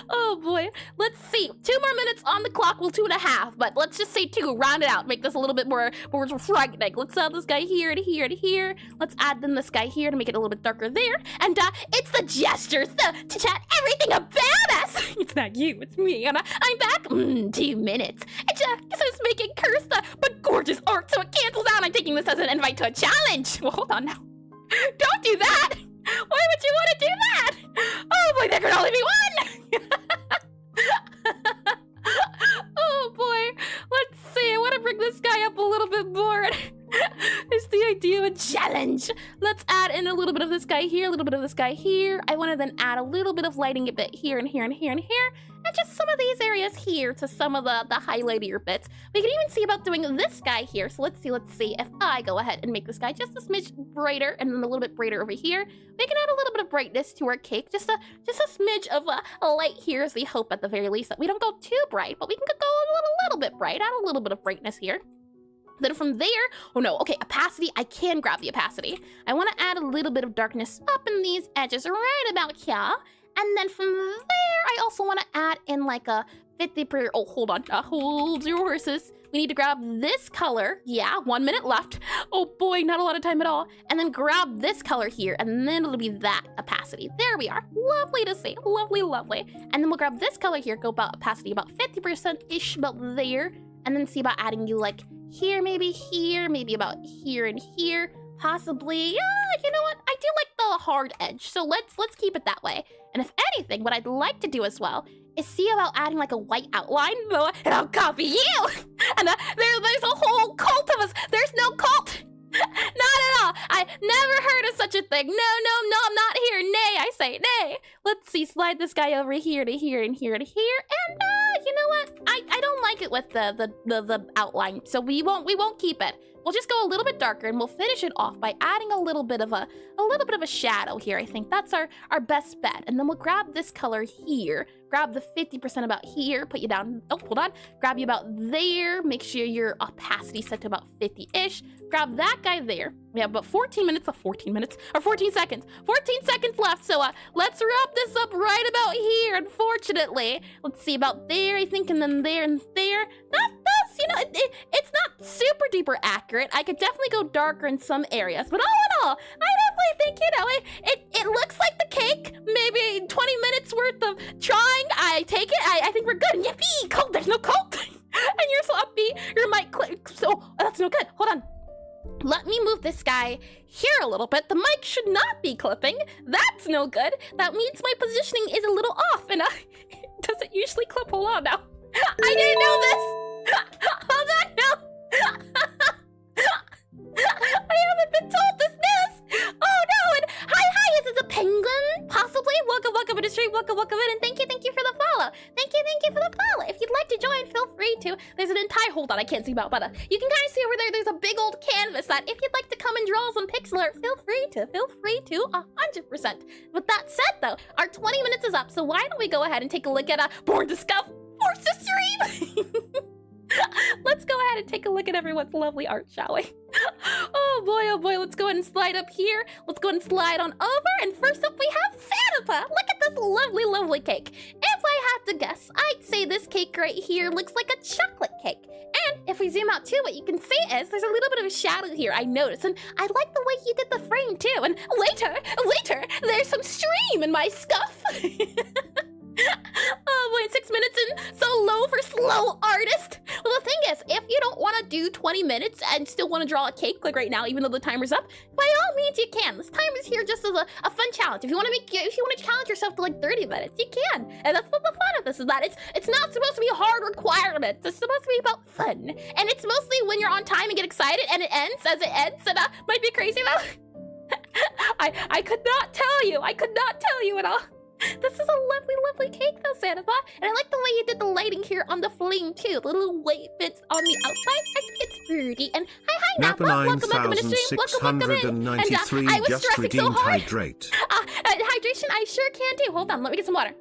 Oh boy, let's see. 2 more minutes on the clock. Well, 2.5, but let's just say 2. Round it out. Make this a little bit more frightening. Let's add this guy here and here and here. Let's add then this guy here to make it a little bit darker there. And it's the gestures to chat everything about us. It's not you, it's me. And I'm back. 2 minutes. And just making cursed but gorgeous art, so it cancels out. I'm taking this as an invite to a challenge. Well, hold on now. Don't do that! Why would you want to do that? Oh boy, there can only be one! Oh boy, let's see. I want to bring this guy up a little bit more. It's the idea of a challenge. Let's add in a little bit of this guy here, a little bit of this guy here. I want to then add a little bit of lighting a bit here and here and here and here. And just some of these areas here to some of the highlightier bits. We can even see about doing this guy here. So let's see if I go ahead and make this guy just a smidge brighter and then a little bit brighter over here. We can add a little bit of brightness to our cake. Just a smidge of a light here as we hope at the very least that we don't go too bright, but we can go a little bit bright, add a little bit of brightness here. Then from there, oh no, okay, opacity, I can grab the opacity. I want to add a little bit of darkness up in these edges right about here. And then from there, I also want to add in like a 50%, oh, hold on, hold your horses. We need to grab this color, yeah, 1 minute left. Oh boy, not a lot of time at all. And then grab this color here, and then it'll be that opacity. There we are, lovely to see, lovely. And then we'll grab this color here, go about opacity about 50%-ish, about there. And then see about adding you like here, maybe about here and here, possibly. You know what? I do like the hard edge, so let's keep it that way. And if anything, what I'd like to do as well is see about adding like a white outline, and I'll copy you. And there's a whole cult of us. There's no cult. Not at all. I never heard of such a thing. No, I'm not here. Nay, I say nay. Let's see, slide this guy over here to here and here to here. And you know what? I don't like it with the outline, so we won't keep it. We'll just go a little bit darker and we'll finish it off by adding a little bit of a shadow here. I think that's our best bet. And then we'll grab this color here. Grab the 50% about here, put you down. Oh, hold on. Grab you about there. Make sure your opacity set to about 50-ish. Grab that guy there. We have about 14 seconds. 14 seconds left. So let's wrap this up right about here, unfortunately. Let's see about there, I think, and then there and there. That's, you know, it's not super duper accurate. I could definitely go darker in some areas, but all in all, I definitely think, you know, it looks like the cake. Maybe 20 minutes worth of trying. I take it. I think we're good. And yippee! Cold. There's no cold. And you're so upbeat. Your mic click. So that's no good. Hold on. Let me move this guy here a little bit. The mic should not be clipping. That's no good. That means my positioning is a little off. And does it usually clip? Hold on now. I didn't know this. Hold on now. I haven't been told this news. Oh no, and hi, is this a penguin? Possibly. Welcome to the stream, welcome in, and thank you for the follow. Thank you for the follow. If you'd like to join, feel free to. There's an entire, hold on, I can't see about, but you can kind of see over there, there's a big old canvas that if you'd like to come and draw some pixel art, feel free to, 100%. With that said though, our 20 minutes is up, so why don't we go ahead and take a look at Born to Scuff Force to Stream. Let's go ahead and take a look at everyone's lovely art, shall we? Oh boy, let's go ahead and slide up here. Let's go ahead and slide on over, and first up we have Santa. Look at this lovely cake. If I had to guess, I'd say this cake right here looks like a chocolate cake. And if we zoom out too, what you can see is there's a little bit of a shadow here, I noticed. And I like the way you did the frame too. And later, there's some stream in my scuff. Oh boy, 6 minutes in, so low for slow artist. Well, the thing is, if you don't want to do 20 minutes and still want to draw a cake like right now, even though the timer's up, by all means you can. This timer's here just as a fun challenge. If you want to challenge yourself to like 30 minutes, you can. And that's what the fun of this is, that it's not supposed to be hard requirements. It's supposed to be about fun. And it's mostly when you're on time and get excited and it ends as it ends, and might be crazy though. I could not tell you. I could not tell you at all. This is a lovely, lovely cake though, Santabot. And I like the way you did the lighting here on the flame too. The little white bits on the outside. I think it's pretty. And hi, Napa Napa. Welcome in the stream. Welcome in. And I was just stressing so redeemed hard. hydrate. Hydration, I sure can do. Hold on, let me get some water.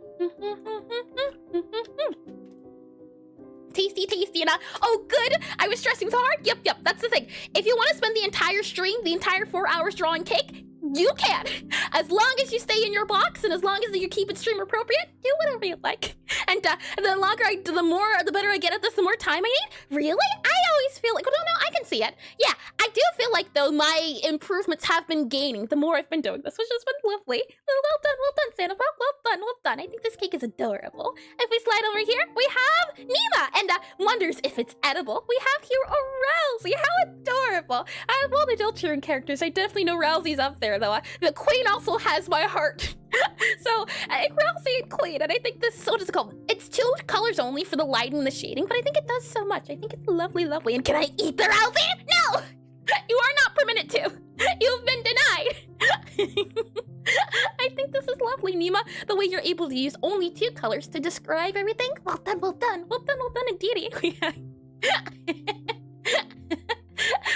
Tasty, tasty, and oh good, I was stressing so hard. Yep, that's the thing. If you want to spend the entire stream, the entire 4 hours drawing cake, you can. As long as you stay in your box and as long as you keep it stream appropriate, do whatever you like. And the longer the better I get at this, the more time I need. Really? I always feel like, well, no, I can see it. Yeah, I do feel like though my improvements have been gaining the more I've been doing this, which has been lovely. Well done, Santa. Well done. I think this cake is adorable. If we slide over here, we have Nima, and wonders if it's edible. We have here a Rousey. How adorable. Out of all the Delturan characters, I definitely know Rousey's up there, though. The Queen also has my heart. So, Rousey and Queen, and I think this, what is it called? It's 2 colors only for the lighting and the shading, but I think it does so much. I think it's lovely, lovely. And can I eat the Rousey? No! You are not permitted to. You've been denied. I think this is lovely, Nima. The way you're able to use only 2 colors to describe everything. Well done indeed.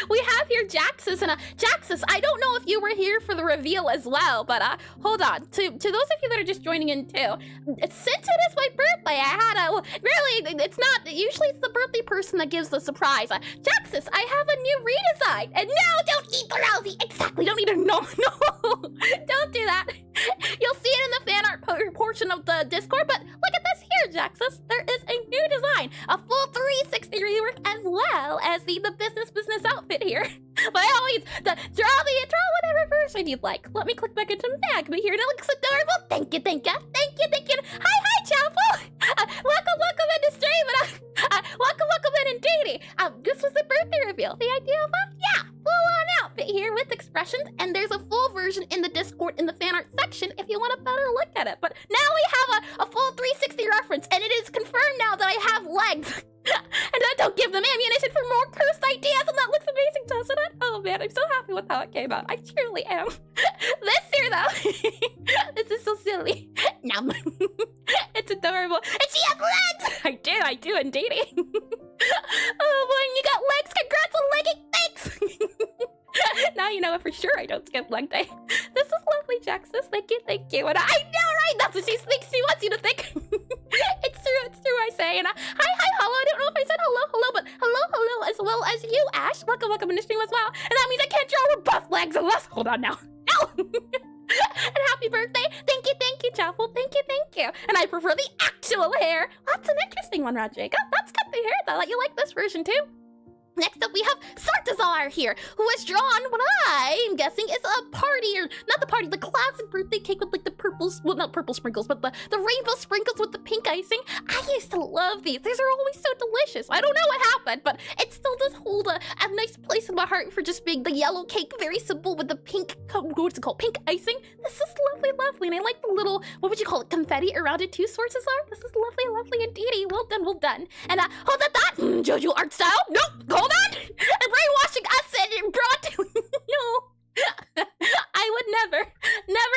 We have here Jaxus, and Jaxus, I don't know if you were here for the reveal as well, but hold on. To those of you that are just joining in too, since it is my birthday, I had really, it's not, usually it's the birthday person that gives the surprise. Jaxus, I have a new redesign, and no, don't eat the Rousey. Exactly, don't eat her, no, don't do that. You'll see it in the fan art portion of the Discord, but look at this here, Jaxus. There is a new design, a full 360 rework, as well as the business outfit here. But I always draw whatever version you'd like. Let me click back into Magma here, and it looks adorable. Thank you. Hi, Chapel. Welcome into stream, and welcome in indeed. This was the birthday reveal. The idea of full-on outfit here with expressions, and there's a full version in the Discord in the fan art section if you want a better look at it. But now we have a full 360 reference, and it is confirmed now that I have legs. And I don't give them ammunition for more cursed ideas, and that looks amazing, doesn't it? Oh man, I'm so happy with how it came out. I truly am. This here, though, this is so silly. Nom. It's adorable. And she has legs! I do indeed. Oh boy, you got legs. Congrats on legging. Thanks. Now you know it for sure I don't skip leg day. This is lovely, Jaxus. Thank you. And I know, right? That's what she thinks she wants you to think. It's true, I say. And hi, hello. I don't know if I said hello, but hello, as well as you, Ash. Welcome in the stream as well. And that means I can't draw with buff legs unless, hold on now. No! And happy birthday. Thank you, Chaffel. Thank you. And I prefer the actual hair. That's an interesting one, Rodrigo. That's good to hear, though. You like this version, too? Next up, we have Sartazar here, who has drawn what I'm guessing is a party, or not the party, the classic birthday cake with like the purples, well, not purple sprinkles, but the rainbow sprinkles with the pink icing. I used to love these. These are always so delicious. I don't know what happened, but it still does hold a nice place in my heart for just being the yellow cake, very simple with the pink, what's it called, pink icing. This is lovely, and I like the little, what would you call it, confetti around it too, Sartazar. This is lovely indeed. Well done. And hold that thought, JoJo art style. Nope. Hold on! And brainwashing us and brought to no. I would never, not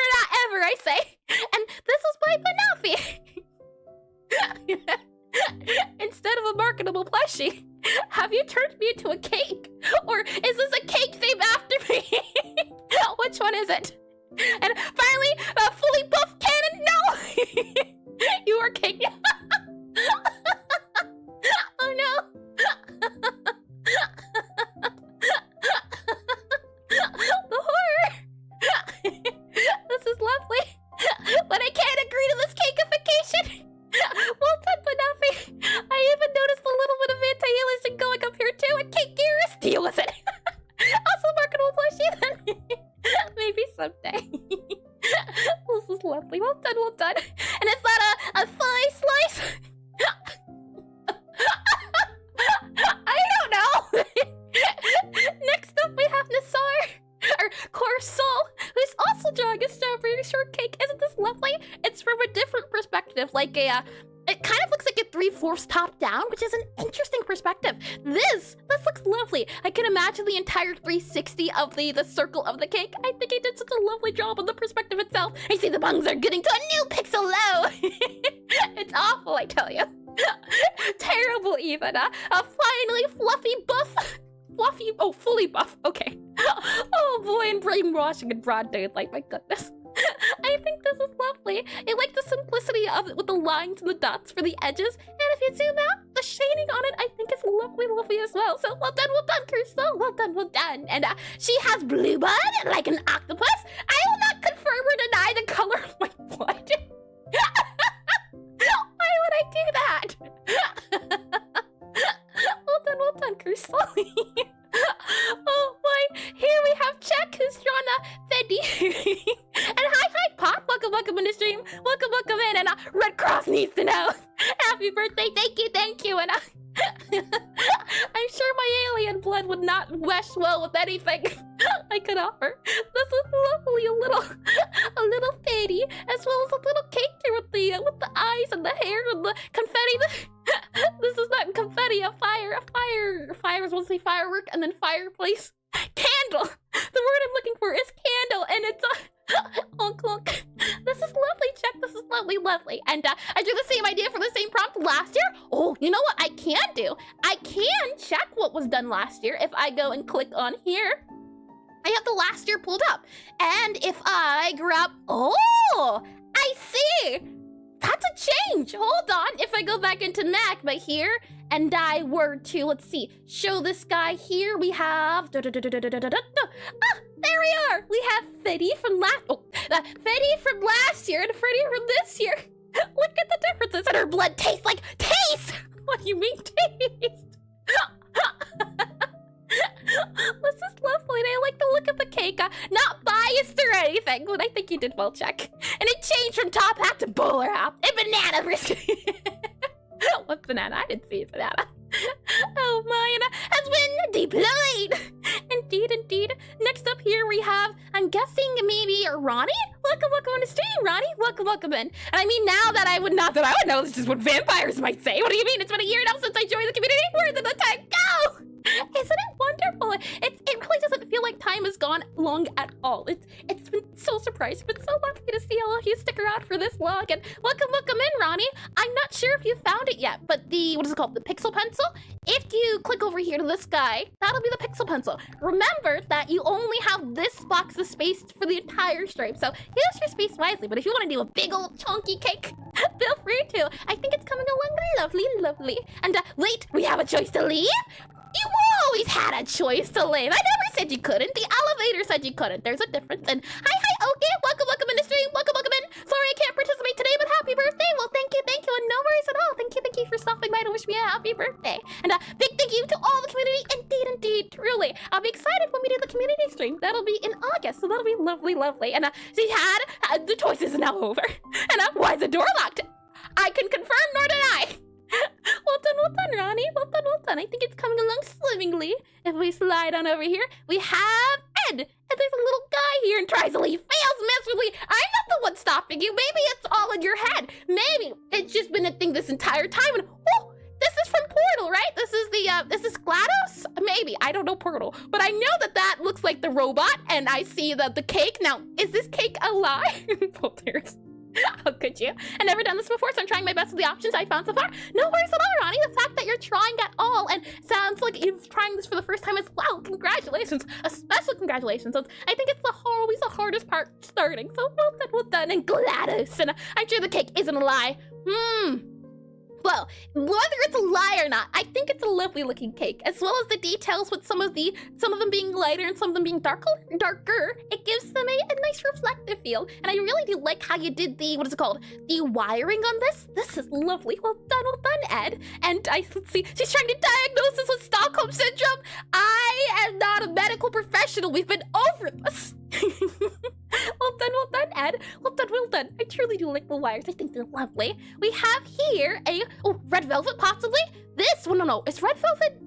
ever, I say. And this is my Penelope. Instead of a marketable plushie, have you turned me into a cake? Or is this a cake theme after me? Which one is it? And finally, a fully buffed cannon? No! You are cake. Oh no. The horror! This is lovely, but I can't agree to this cakeification. Well, And is that a thigh slice? I don't know. Next up, we have Nassar, or Corsol, who's also drawing a strawberry shortcake. Isn't this lovely? It's from a different perspective, like it kind of looks like a 3/4 top down, which is an interesting perspective. This looks lovely. I can imagine the entire 360 of the circle of the cake. I think he did such a lovely job on the perspective itself. I see the bungs are getting to a new pixel low. It's awful, I tell you. Terrible even. Finally, fluffy buff. Fluffy, oh, fully buff, okay. Oh boy, and brainwashing in broad daylight, my goodness. I think this is lovely. I like the simplicity of it with the lines and the dots for the edges. And if you zoom out, the shading on it, I think is lovely as well. So well done, Curso. Well done. And she has blue blood like an octopus. I will not confirm or deny the color of my blood. Why would I do that? Well done, Curso. Oh boy, here we have Check, who's drawn a Feddy. And hi, Pop. Welcome in the stream. Welcome in. And Red Cross needs to know. Happy birthday. Thank you. And I'm sure my alien blood would not mesh well with anything I could offer. This is lovely, a little Feddy, as well as a little cake here with the eyes and the hair and the confetti. This is not confetti, a fire is supposed to say firework, and then fireplace. Candle! The word I'm looking for is candle, and it's clunk. This is lovely, Check. This is lovely. And I drew the same idea for the same prompt last year. Oh, you know what I can do? I can check what was done last year if I go and click on here. I have the last year pulled up. And if I grab, oh, I see. That's a change. Hold on. If I go back into Magma here and I were to, let's see, show this guy here, we have, there we are. We have Freddy from Freddy from last year and Freddy from this year. Look at the differences, and her blood tastes like taste. What do you mean taste? This is lovely, and I like the look of the cake. Not biased or anything, but I think you did well, Check. And it changed from top hat to bowler hat. And banana wrist. What banana? I didn't see a banana. Oh my, and has been deployed. Indeed. Next up here we have, I'm guessing maybe Ronnie? Welcome on the stream, Ronnie. Welcome in. And I mean, now that I would know, this is just what vampires might say. What do you mean? It's been a year now since I joined the community. Where did the time go? Isn't it wonderful? It really doesn't feel like time has gone long at all. It's been so surprising, but so lucky to see all of you stick around for this long. And welcome in, Ronnie. I'm not sure if you found it yet, but what is it called? The pixel pencil? If you click over here to this guy, that'll be the pixel pencil. Remember that you only have this box of space for the entire stripe, so use your space wisely. But if you want to do a big old chunky cake, feel free to. I think it's coming along lovely. And wait, we have a choice to leave? You always had a choice to leave. I never said you couldn't. The elevator said you couldn't. There's a difference. And hi, okay. Welcome in the stream. Welcome in. Sorry I can't participate today, but happy birthday. Well, thank you. And no worries at all. Thank you for stopping by to wish me a happy birthday. And big thank you to all the community. Indeed, truly. I'll be excited when we do the community stream. That'll be in August, so that'll be lovely. And she had the choice is now over. And why is the door locked? I can confirm nor deny. Well done, Ronnie. Well done. I think it's coming along swimmingly. If we slide on over here, we have Ed. And there's a little guy here and tries to leave. Fails miserably. I'm not the one stopping you. Maybe it's all in your head. Maybe it's just been a thing this entire time. And oh, this is from Portal, right? This is GLaDOS? Maybe. I don't know Portal. But I know that looks like the robot. And I see the cake. Now, is this cake alive? Voltaire's. How could you? I've never done this before, so I'm trying my best with the options I found so far. No worries at all, Ronnie. The fact that you're trying at all and sounds like you're trying this for the first time as well. Congratulations. A special congratulations. I think it's always the hardest part starting. So well done. And GLaDOS. And I'm sure the cake isn't a lie. Well, whether it's a lie or not, I think it's a lovely looking cake, as well as the details with some of them being lighter and some of them being darker. It gives them a nice reflective feel. And I really do like how you did the wiring on this. This is lovely. Well done, Ed. And let's see, she's trying to diagnose this with Stockholm Syndrome. I am not a medical professional. We've been over this. Well done, Ed. Well done. I truly do like the wires. I think they're lovely. We have here a red velvet, possibly. This one, no, it's red velvet.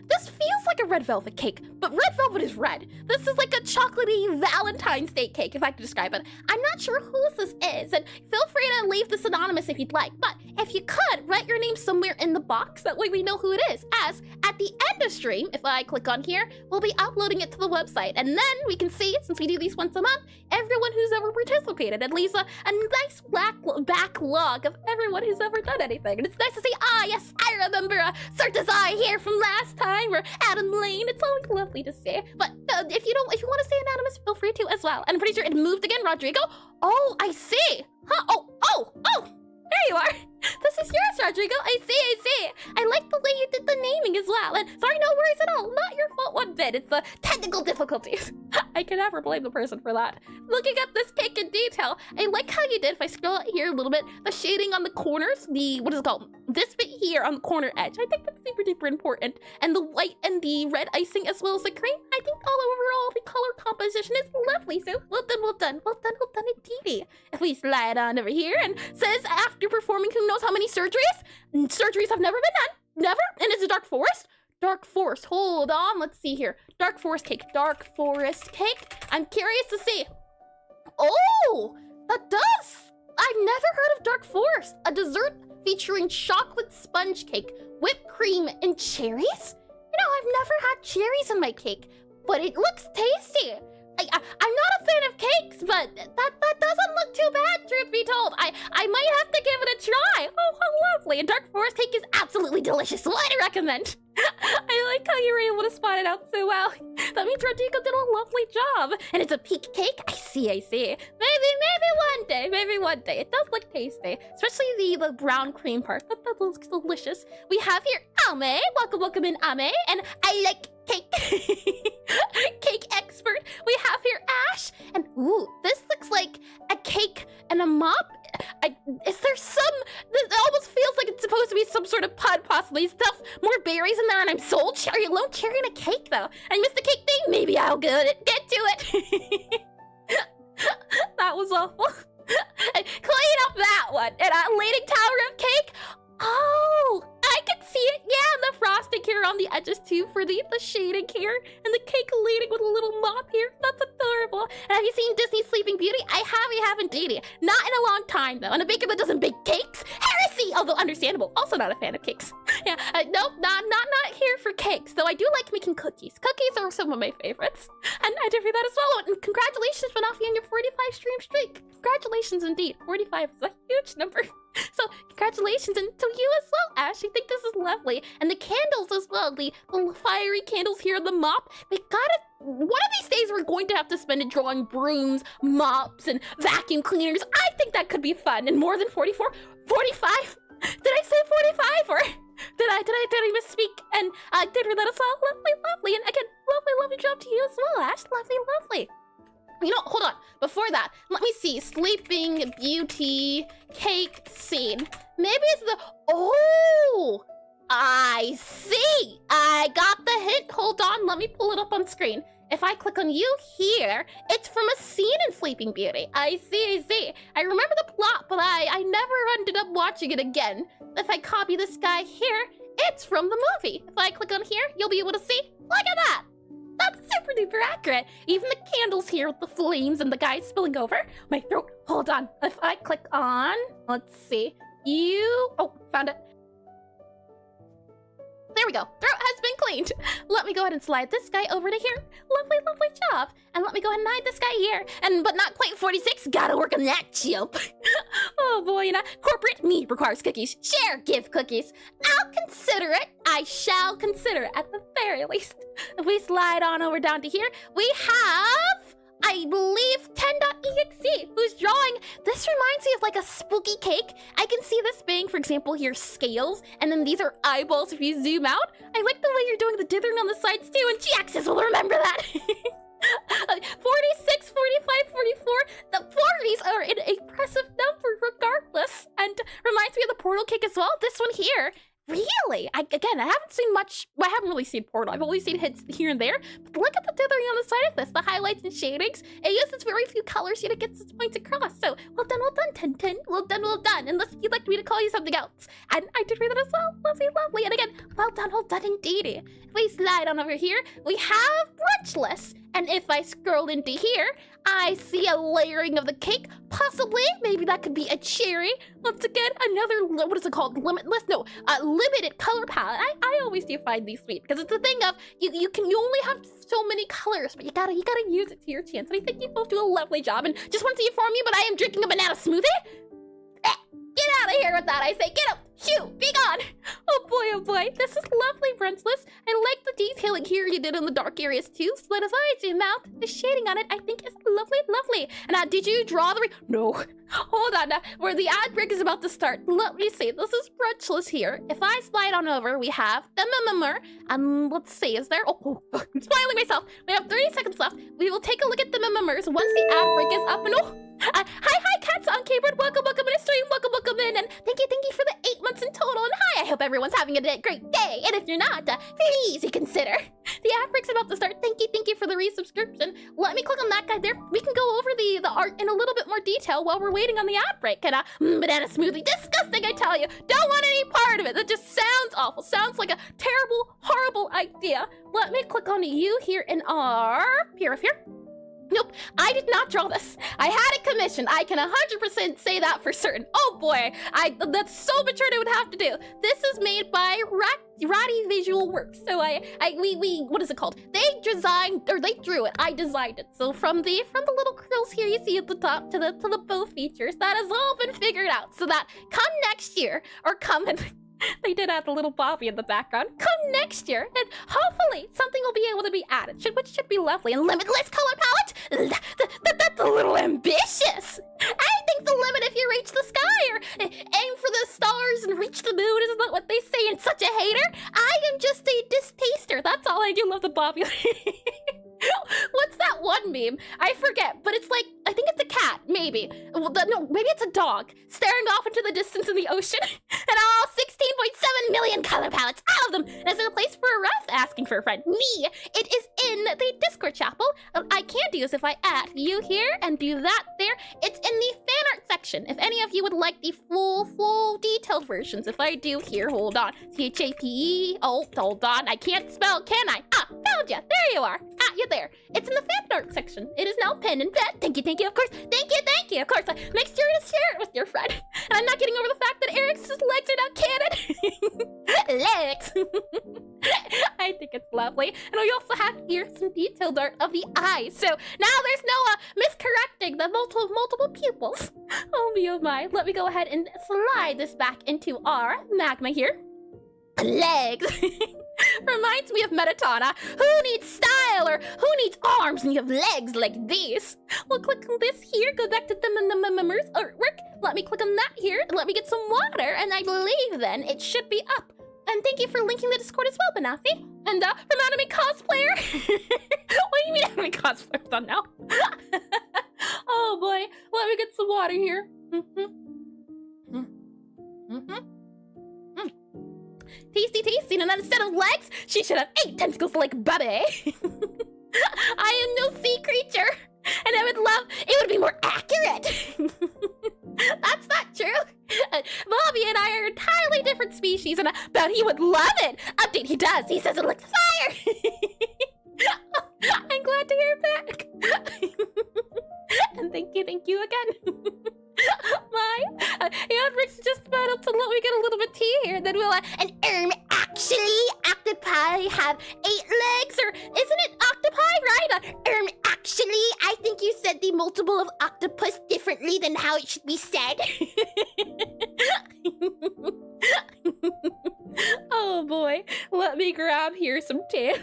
This feels like a red velvet cake, but red velvet is red. This is like a chocolatey Valentine's Day cake, if I could describe it. I'm not sure whose this is, and feel free to leave this anonymous if you'd like, but if you could, write your name somewhere in the box, that way we know who it is, as at the end of stream, if I click on here, we'll be uploading it to the website, and then we can see, since we do these once a month, everyone who's ever participated. It leaves a nice backlog of everyone who's ever done anything, and it's nice to see, yes, I remember Sarta's Eye here from last time, or Adam Lane. It's always lovely to see. But if you want to stay anonymous, feel free to as well. And I'm pretty sure it moved again, Rodrigo. Oh, I see. Huh? Oh, there you are. This is yours, Rodrigo. I see. I like the way you did the naming as well. And sorry, no worries at all. Not your fault one bit. It's the technical difficulties. I can never blame the person for that. Looking at this cake in detail, I like how you did, if I scroll out here a little bit, the shading on the corners, what is it called? This bit here on the corner edge. I think that's super duper important. And the white and the red icing as well as the cream. I think overall the color composition is lovely. So well done indeed. If we slide on over here and says after performing who knows how many surgeries? Surgeries have never been done. Never. And it's a dark forest. Dark forest. Hold on. Let's see here. Dark forest cake. Dark forest cake. I'm curious to see. Oh, that does. I've never heard of dark forest. A dessert featuring chocolate sponge cake, whipped cream, and cherries? You know, I've never had cherries in my cake, but it looks tasty. I'm not a fan of cakes, but that doesn't look too bad, truth be told. I might have to give it a try. Oh, how lovely. A dark forest cake is absolutely delicious, so I'd recommend. I like how you were able to spot it out so well. That means Rodrigo did a lovely job. And it's a peak cake? I see. Maybe one day. It does look tasty, especially the brown cream part. That looks delicious. We have here Ame. Welcome in, Ame. And I like cake. Cake expert. We have here Ash. And ooh, this looks like a cake and a mop. Is there it almost feels like it's supposed to be some sort of pun, possibly. Stuff more berries in there, and I'm sold. Cherry alone, cherry and a cake, though. I missed the cake thing. Maybe I'll get to it. That was awful. Clean up that one. And a leaning tower of cake. Oh, I can see it. Yeah, and the frosting here on the edges too for the shading here, and the cake leading with a little mop here. That's adorable. And have you seen Disney's Sleeping Beauty? I have indeed. Not in a long time though. And a baker that doesn't bake cakes? Heresy! Although understandable. Also not a fan of cakes. Yeah, nope, not here for cakes. Though I do like making cookies. Cookies are some of my favorites. And I did read that as well. And congratulations, Fanafi, on your 45 stream streak. Congratulations indeed. 45 is a huge number. So congratulations, and to you as well, Ash. I think this is lovely. And the candles as well, the fiery candles here, the mop. They gotta, one of these days we're going to have to spend it drawing brooms, mops, and vacuum cleaners. I think that could be fun. And more than 44, 45? Did I say 45 or did I misspeak? And I did read that as well. Lovely. And again, lovely job to you as well, Ash. Lovely. You know, hold on. Before that, let me see. Sleeping Beauty cake scene. Maybe it's the... Oh! I see! I got the hint. Hold on. Let me pull it up on screen. If I click on you here, it's from a scene in Sleeping Beauty. I see. I remember the plot, but I never ended up watching it again. If I copy this guy here, it's from the movie. If I click on here, you'll be able to see. Look at that! That's super duper accurate. Even the candles here with the flames and the guy spilling over my throat. Hold on. If I click on, let's see. Oh, found it. There we go. Throat has been cleaned. Let me go ahead and slide this guy over to here. Lovely job. And let me go ahead and hide this guy here. But not quite 46. Gotta work on that chip. Oh boy, you know, corporate me requires cookies. Share, give cookies. I'll consider it. I shall consider it at the very least. If we slide on over down to here, we have, I believe, 10.exe, who's drawing. This reminds me of like a spooky cake. I can see this being, for example, here, scales, and then these are eyeballs if you zoom out. I like the way you're doing the dithering on the sides too, and G-axis will remember that. 46, 45, 44. The 40s are an impressive number regardless. And reminds me of the portal cake as well. This one here Really? I haven't seen much. Well, I haven't really seen Portal. I've only seen hits here and there. But look at the dithering on the side of this, the highlights and shadings. It uses very few colors, yet it gets its points across. So, well done, Tintin. Well done. Unless you'd like me to call you something else. And I did read that as well. Lovely. And again, well done indeed. If we slide on over here, we have Brunchless. And if I scroll into here, I see a layering of the cake. Possibly, maybe that could be a cherry. Once again, another, what is it called? Limited color palette. I always do find these sweet because it's a thing of you only have so many colors, but you gotta use it to your chance. And I think you both do a lovely job. And just want to inform you, but I am drinking a banana smoothie. Get out of here with that, I say. Get up. Shoot. Be gone. Oh boy. This is lovely, Brunchless. I like the detailing here you did in the dark areas too. So that if I zoom out, the shading on it, I think is lovely. And did you draw the No. Hold on. Where the ad break is about to start. Let me see. This is Brunchless here. If I slide on over, we have the mimmer. Let's see. Is there? Oh, I'm spoiling myself. We have 30 seconds left. We will take a look at the mimmers once the ad break is up. And hi, Cats on Keyboard. Welcome in a stream. Welcome in. And thank you for the 8 months in total. And hi, I hope everyone's having a great day. And if you're not, please consider. The ad break's about to start. Thank you for the resubscription. Let me click on that guy there. We can go over the art in a little bit more detail while we're waiting on the ad break. And banana smoothie, disgusting, I tell you. Don't want any part of it. That just sounds awful. Sounds like a terrible, horrible idea. Let me click on you here in our here. Nope, I did not draw this. I had it commissioned. I can 100% say that for certain. Oh boy, that's so mature I would have to do. This is made by Ratty Visual Works. So we what is it called? They drew it. I designed it. So from the little curls here you see at the top to the bow features, that has all been figured out. So that come next year or come in. They did add the little Bobby in the background. Come next year, and hopefully something will be able to be added, which should be lovely. And limitless color palette? That's a little ambitious. I think the limit if you reach the sky or aim for the stars and reach the moon. Isn't that what they say in Such a Hater? I am just a distaster. That's all I do. Love the Bobby. What's that one meme? I forget, but it's like, I think it's a cat, maybe. Well, no, maybe it's a dog staring off into the distance in the ocean. And all 16.7 million color palettes, all of them. And is there a place for a ref? Asking for a friend. Me. It is in the Discord chapel. I can do is if I add you here and do that there. It's in the fan art section. If any of you would like the full detailed versions, if I do here, hold on. CHAPE. Oh, hold on. I can't spell, can I? Found ya. There you are. You there. It's in the fan art section. It is now pinned and bet. Thank you, of course. Thank you. Of course, make sure to share it with your friend. And I'm not getting over the fact that Eric's legs are now canon. Legs. I think it's lovely. And we also have here some detailed art of the eyes. So now there's no miscorrecting the multiple pupils. Oh my. Let me go ahead and slide this back into our magma here. Legs. Reminds me of Metatana. Who needs style or who needs arms and you have legs like these? We'll click on this here, go back to the members artwork. Let me click on that here and let me get some water and I believe then it should be up. And thank you for linking the Discord as well, Banafi. And from Anime Cosplayer. What do you mean Anime Cosplayer's done now? Oh boy, let me get some water here. Tasty, and instead of legs, she should have 8 tentacles like Bubby. I am no sea creature, and I would love, it would be more accurate. That's not true. Bobby and I are entirely different species, and I bet he would love it. Update, he does. He says it looks fire. I'm glad to hear back. And thank you again. My Rick's just about up to let me get a little bit tea here. Then we'll actually octopi have 8 legs, or isn't it octopi, right? Actually, I think you said the multiple of octopus differently than how it should be said. Oh boy, let me grab here some tea.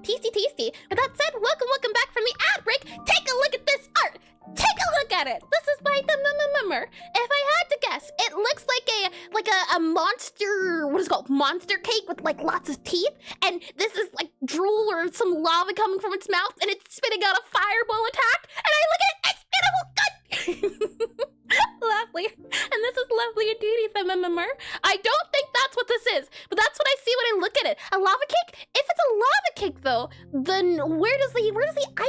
Tasty. With that said, welcome back from the ad break. Take a look at this art. Take a look at it. This is by the Mimmer. If I had to guess, it looks like a monster, what is it called? Monster cake with like lots of teeth. And this is like drool or some lava coming from its mouth and it's spitting out a fireball attack. And I look at it, it's beautiful. Good. Lovely. And this is lovely indeed, Femimmer. I don't think that's what this is, but that's what I see when I look at it. A lava cake? If it's a lava cake, though, then where does the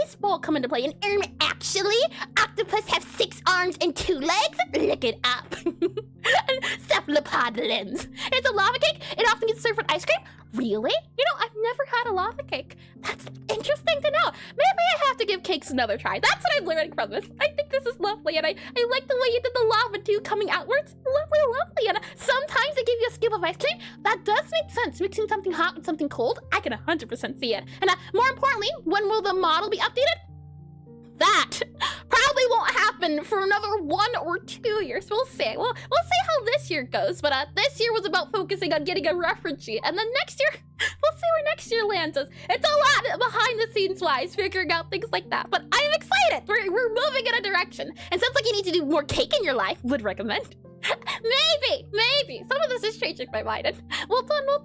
ice ball come into play? And actually, octopus have 6 arms and 2 legs. Look it up. And cephalopod limbs. It's a lava cake. It often gets served with ice cream. Really? You know, I've never had a lava cake. That's interesting to know. Maybe I have to give cakes another try. That's what I'm learning from this. I think this is lovely, and I like the way you did the lava too, coming outwards. Lovely. And sometimes they give you a scoop of ice cream. That does make sense. Mixing something hot with something cold, I can 100% see it. And more importantly, when will the model be updated? That probably won't happen for another 1 or 2 years. We'll see. We'll see how this year goes. But this year was about focusing on getting a reference sheet, and then next year, we'll see where next year lands us. It's a lot behind the scenes wise, figuring out things like that. But I'm excited. We're moving in a direction. And sounds like you need to do more cake in your life. Would recommend. Maybe. Some of this is changing my mind. And well done, well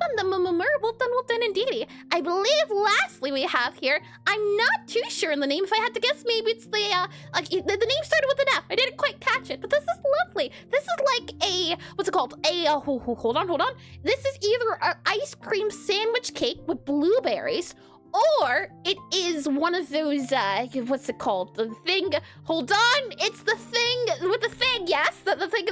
done indeed. I believe lastly we have here, I'm not too sure in the name. If I had to guess, maybe it's the name started with an F. I didn't quite catch it, but this is lovely. This is like a, what's it called? Hold on. This is either an ice cream sandwich cake with blueberries, or it is one of those, what's it called? The thing, hold on, it's the thing with the thing, yes, the thing.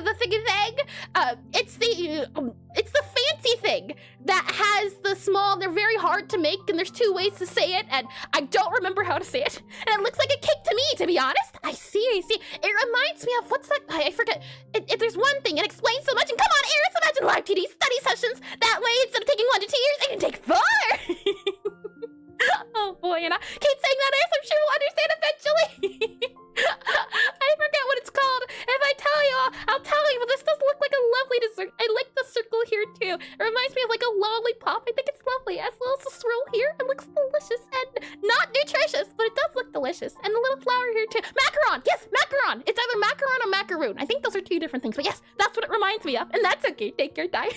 It's the fancy thing that has the small, they're very hard to make, and there's 2 ways to say it, and I don't remember how to say it. And it looks like a cake to me, to be honest. I see. It reminds me of, what's that, I forget. There's one thing, it explains so much, and come on, Eris, imagine live TD study sessions. That way, instead of taking 1 to 2 years, it can take 4. Oh boy, and I keep saying that, Iris, I'm sure we'll understand eventually. I forget what it's called. If I tell you, I'll tell you, but this does look like a lovely dessert. I like the circle here too. It reminds me of like a lollipop. I think it's lovely. As well as the swirl here, it looks delicious and not nutritious, but it does look delicious. And the little flower here too. Macaron, yes, macaron. It's either macaron or macaroon. I think those are 2 different things, but yes, that's what it reminds me of. And that's okay, take your time.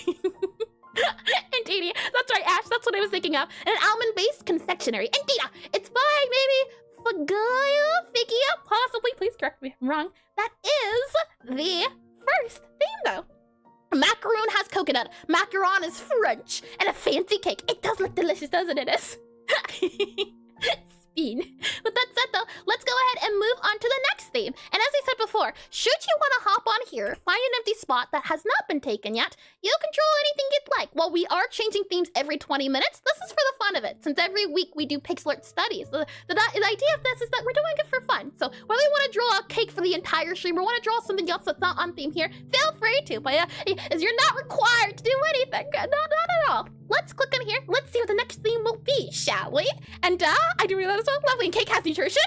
Indeed, that's right, Ash, that's what I was thinking of. An almond-based confectionery. Indeed, it's by maybe Figia, possibly, please correct me if I'm wrong. That is the first theme, though. Macaroon has coconut, macaron is French, and a fancy cake. It does look delicious, doesn't it? Spin. With that said, though, let's go ahead and move on to the next theme. And as I said before, should you want to hop on here, find an empty spot that has not been taken yet, you control anything you'd like. While we are changing themes every 20 minutes, this is for the fun of it, since every week we do Pixelart studies. The idea of this is that we're doing it for fun. So whether we want to draw a cake for the entire stream or want to draw something else that's not on theme here, feel free to. But as you're not required to do anything. Not at all. Let's click on here. Let's see what the next theme will be, shall we? And I do realize it's lovely. And cake has nutrition.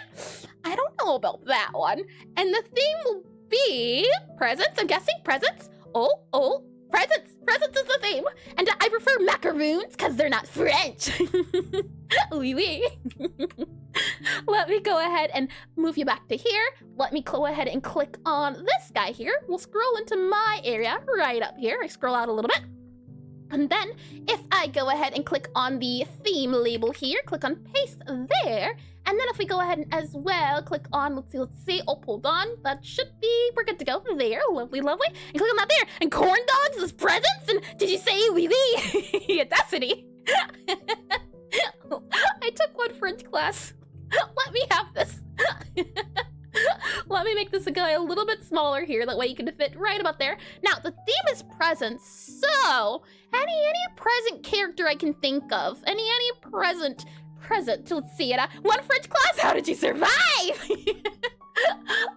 I don't know about that one. And the theme will be presents. I'm guessing presents. Oh, presents. Presents is the theme. And I prefer macaroons because they're not French. Oui. Let me go ahead and move you back to here. Let me go ahead and click on this guy here. We'll scroll into my area right up here. I scroll out a little bit. And then if I go ahead and click on the theme label here, click on paste there. And then if we go ahead and as well click on, let's see, oh, hold on. That should be, we're good to go there. Lovely. And click on that there. And corn dogs as presents. And did you say oui? Destiny. I took 1 French class. Let me have this. Let me make this guy a little bit smaller here. That way you can fit right about there. Now, the theme is presents. So, any present character I can think of. Any present. Let's see it. 1 French class. How did you survive?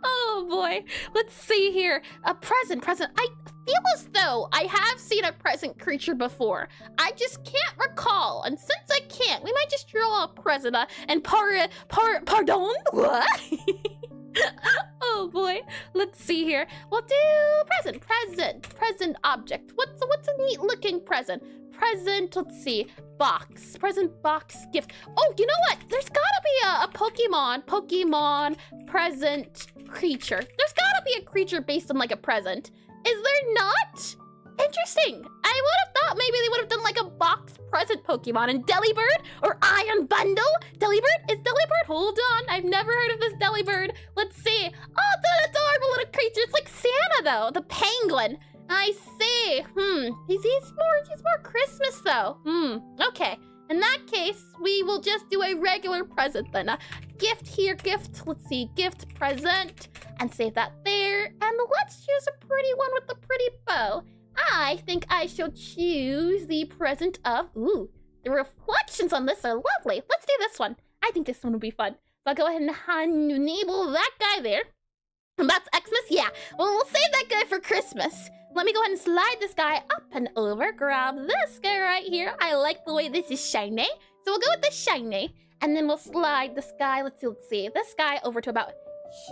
Oh boy. Let's see here. A present. I feel as though I have seen a present creature before. I just can't recall. And since I can't, we might just draw a present. And pardon? What? Oh boy. Let's see here. We'll do present object. What's a neat looking present? Present, let's see, box. Present box gift. Oh, you know what? There's gotta be a Pokemon present creature. There's gotta be a creature based on like a present. Is there not? Interesting. I would have thought maybe they would have done like a box present Pokemon. And Delibird or Iron Bundle. Delibird? Is Delibird? Hold on. I've never heard of this Delibird. Let's see. Oh, it's an adorable little creature. It's like Santa though. The penguin. I see. He's more Christmas though. Okay. In that case, we will just do a regular present then. Gift here, gift. Let's see, gift, present, and save that there. And let's choose a pretty one with the pretty bow. I think I shall choose the present of, ooh, the reflections on this are lovely. Let's do this one. I think this one will be fun. So I'll go ahead and enable that guy there. And that's Xmas? Yeah. Well, we'll save that guy for Christmas. Let me go ahead and slide this guy up and over. Grab this guy right here. I like the way this is shiny. So we'll go with the shiny. And then we'll slide this guy, let's see, this guy over to about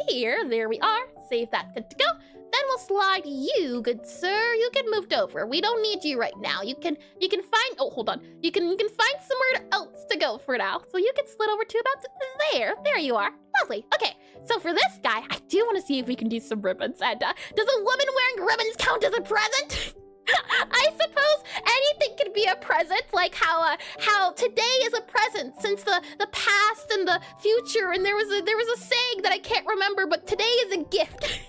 here. There we are. Save that, good to go. Then we'll slide you, good sir. You get moved over. We don't need you right now. You can find, oh, hold on. You can find somewhere else to go for now. So you can slid over to about there. There you are. Lovely. Okay, so for this guy, I do want to see if we can do some ribbons. And does a woman wearing ribbons count as a present? I suppose anything could be a present, like how today is a present since the past and the future, and there was a saying that I can't remember, but today is a gift.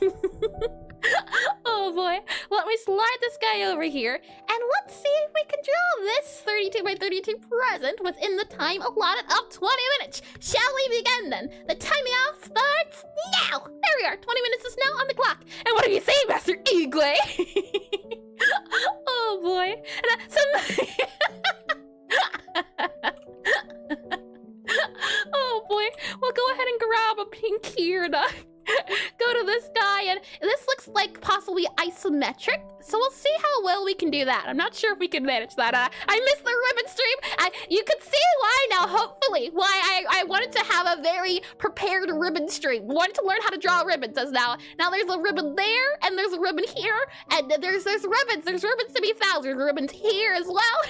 Oh boy, let me slide this guy over here, and let's see if we can draw this 32 by 32 present within the time allotted of 20 minutes. Shall we begin then? The timing out starts now. There we are, 20 minutes is now on the clock. And what do you say, Master Igwe? Oh boy, and oh boy, we'll go ahead and grab a pink here and go to this guy, and this looks like possibly isometric, so we'll see how well we can do that. I'm not sure if we can manage that. I missed the ribbon stream. You can see why now, hopefully, why I wanted to have a very prepared ribbon stream. Wanted to learn how to draw ribbons, as now there's a ribbon there, and there's a ribbon here, and there's ribbons to be found. There's ribbons here as well.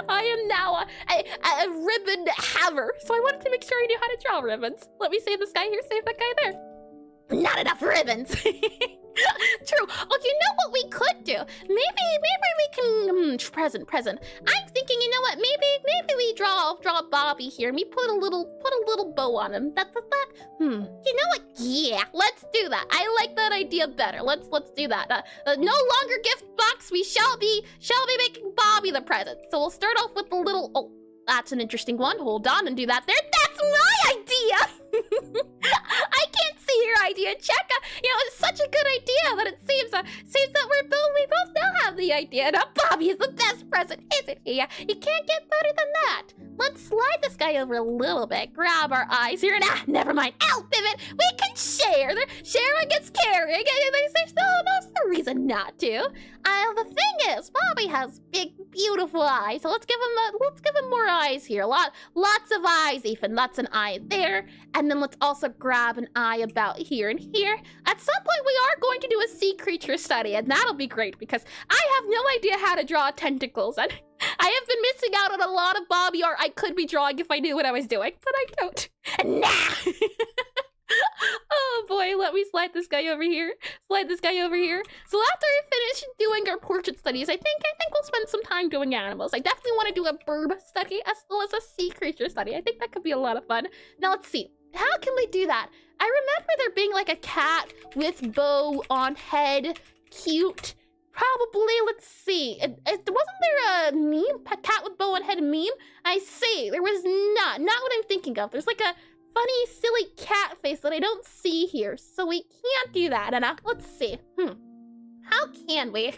I am now a ribbon haver, so I wanted to make sure I knew how to draw ribbons. Let me save this guy here, save that guy there. Not enough ribbons. True. Oh, you know what we could do? Maybe we can present. I'm thinking, you know what? Maybe we draw Bobby here. And we put a little bow on him. That. You know what? Yeah, let's do that. I like that idea better. Let's do that. No longer gift box. We shall be making Bobby the present. So we'll start off with the little. Oh, that's an interesting one. Hold on and do that there. That's my idea. I can't see your idea, Check. You know, it's such a good idea that it seems that we both now have the idea. Now Bobby is the best present, isn't he? You can't get better than that. Let's slide this guy over a little bit. Grab our eyes here, and never mind. I'll pivot. We can share. Sharing gets caring. There's no reason not to. The thing is, Bobby has big, beautiful eyes. So let's give him more eyes here. Lots of eyes, Ethan. Lots an eye there, and then let's also grab an eye about here and here. At some point, we are going to do a sea creature study, and that'll be great because I have no idea how to draw tentacles, and I have been missing out on a lot of Bobby art I could be drawing if I knew what I was doing, but I don't. And nah. Oh boy, let me slide this guy over here. So after we finish doing our portrait studies, I think we'll spend some time doing animals. I definitely want to do a bird study as well as a sea creature study. I think that could be a lot of fun. Now let's see. How can we do that? I remember there being like a cat with bow on head. Cute. Probably, let's see. Wasn't there a meme? A cat with bow on head meme? I see. There was not what I'm thinking of. There's like a funny, silly cat face that I don't see here, so we can't do that. And let's see. How can we?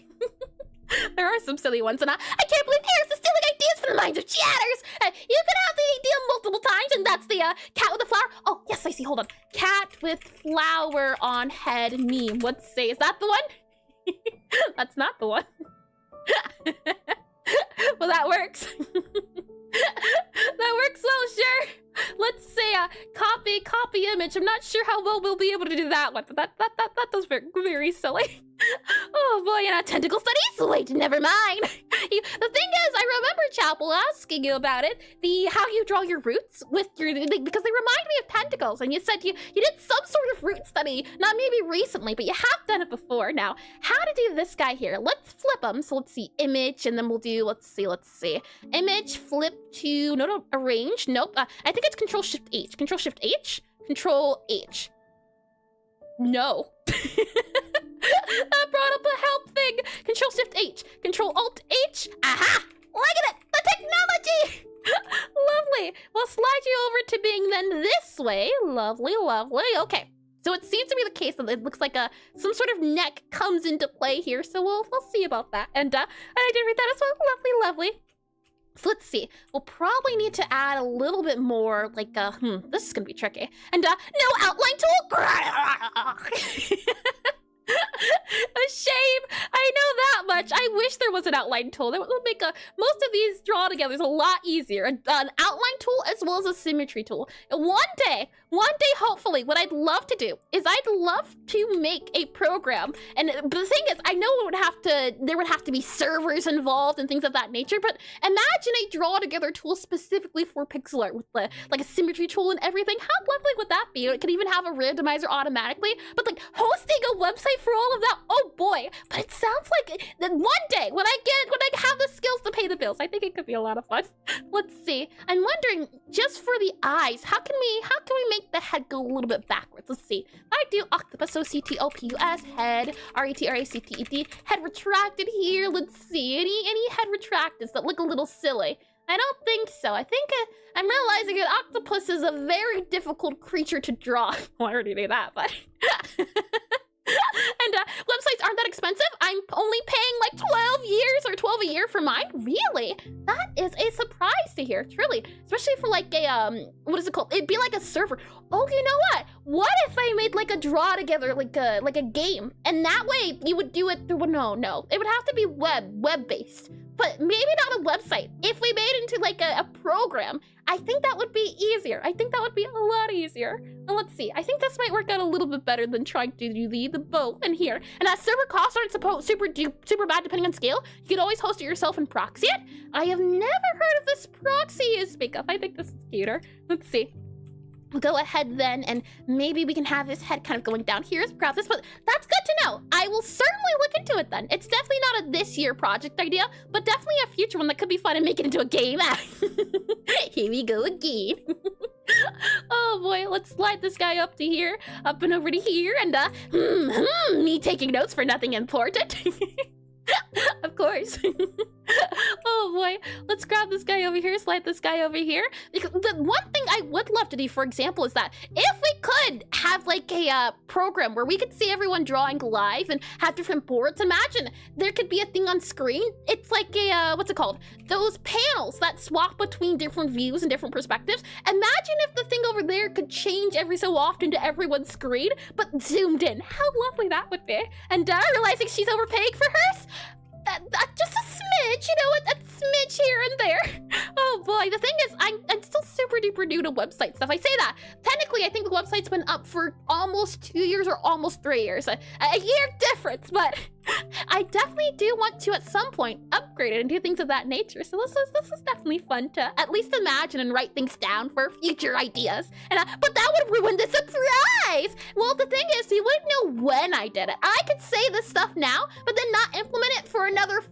There are some silly ones, and I can't believe Eric's stealing ideas from the minds of chatters. You can have the idea multiple times, and that's the cat with the flower. Oh, yes, I see. Hold on. Cat with flower on head meme. Let's see. Is that the one? That's not the one. Well, that works. That works well, sure. Let's say copy image. I'm not sure how well we'll be able to do that one, but that does very, very silly. Oh boy, and tentacle studies? Wait, never mind. The thing is, I remember Chapel asking you about it, how you draw your roots with your, because they remind me of tentacles, and you said you did some sort of root study, not maybe recently, but you have done it before. Now, how to do this guy here? Let's flip them. So let's see, image, and then we'll do, let's see. Image, flip to, no, arrange, nope. I think it's Control-Shift-H. Control-Shift-H? Control-H. No. That brought up a help thing. Control-Alt-H. Aha! Look at it! The technology! Lovely. We'll slide you over to being then this way. Lovely, lovely. Okay. So it seems to be the case that it looks like some sort of neck comes into play here. So we'll see about that. And I did read that as well. Lovely, lovely. So let's see. We'll probably need to add a little bit more, like, this is gonna be tricky. And, no outline tool! A shame. I know that much. I wish there was an outline tool. That would make most of these draw together a lot easier. An outline tool as well as a symmetry tool. One day, hopefully, what I'd love to do is I'd love to make a program. And the thing is, I know there would have to be servers involved and things of that nature. But imagine a draw together tool specifically for pixel art with like a symmetry tool and everything. How lovely would that be? It could even have a randomizer automatically. But like hosting a website for all of that, oh boy. But it sounds like that one day when I have the skills to pay the bills, I think it could be a lot of fun. Let's see. I'm wondering, just for the eyes, how can we make the head go a little bit backwards? Let's see. I do octopus, OCTOPUS, head, RETRACTED, head retracted here. Let's see. Any head retracteds that look a little silly? I don't think so. I think I'm realizing an octopus is a very difficult creature to draw. Well, I already knew that, but and websites aren't that expensive. I'm only paying like 12 years or 12 a year for mine. Really? That is a surprise to hear, truly. Especially for like a, what is it called? It'd be like a server. Oh, you know what? What if I made like a draw together, like a game? And that way you would do it through, no. It would have to be web-based. But maybe not a website. If we made it into like a program, I think that would be easier. I think that would be a lot easier. Well, let's see. I think this might work out a little bit better than trying to do the bow in here. And as server costs aren't super bad depending on scale, you can always host it yourself and proxy it. I have never heard of this proxy speak up. I think this is cuter. Let's see. We'll go ahead then, and maybe we can have his head kind of going down here. Grab this, but that's good to know. I will certainly look into it then. It's definitely not a this year project idea, but definitely a future one that could be fun and make it into a game. Here we go again. Oh boy, let's slide this guy up to here, up and over to here, and me taking notes for nothing important. Of course. Oh boy, let's grab this guy over here, slide this guy over here. Because the one thing I would love to do, for example, is that if we could have like a program where we could see everyone drawing live and have different boards. Imagine there could be a thing on screen. It's like a, what's it called? Those panels that swap between different views and different perspectives. Imagine if the thing over there could change every so often to everyone's screen, but zoomed in. How lovely that would be. And realizing she's overpaying for hers? Just a smidge, you know, a smidge here and there. Oh boy, the thing is, I'm still super duper new to website stuff. I say that. Technically, I think the website's been up for almost 2 years or almost 3 years. A year difference, but I definitely do want to, at some point, upgrade it and do things of that nature. So this is definitely fun to at least imagine and write things down for future ideas. And but that would ruin the surprise! Well, the thing is, you wouldn't know when I did it. I could say this stuff now, but then not implement it for another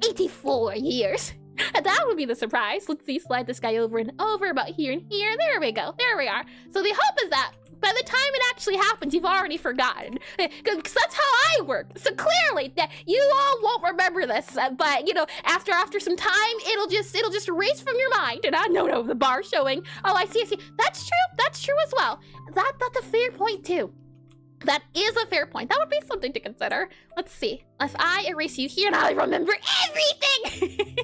84 years. And that would be the surprise. Let's see, slide this guy over and over, about here and here. There we go. There we are. So the hope is that by the time it actually happens, you've already forgotten. Because that's how I work. So clearly, that you all won't remember this. But, you know, after some time, it'll just erase from your mind. And no, the bar showing. Oh, I see. That's true. That's true as well. That's a fair point, too. That is a fair point. That would be something to consider. Let's see. If I erase you here, now I remember everything!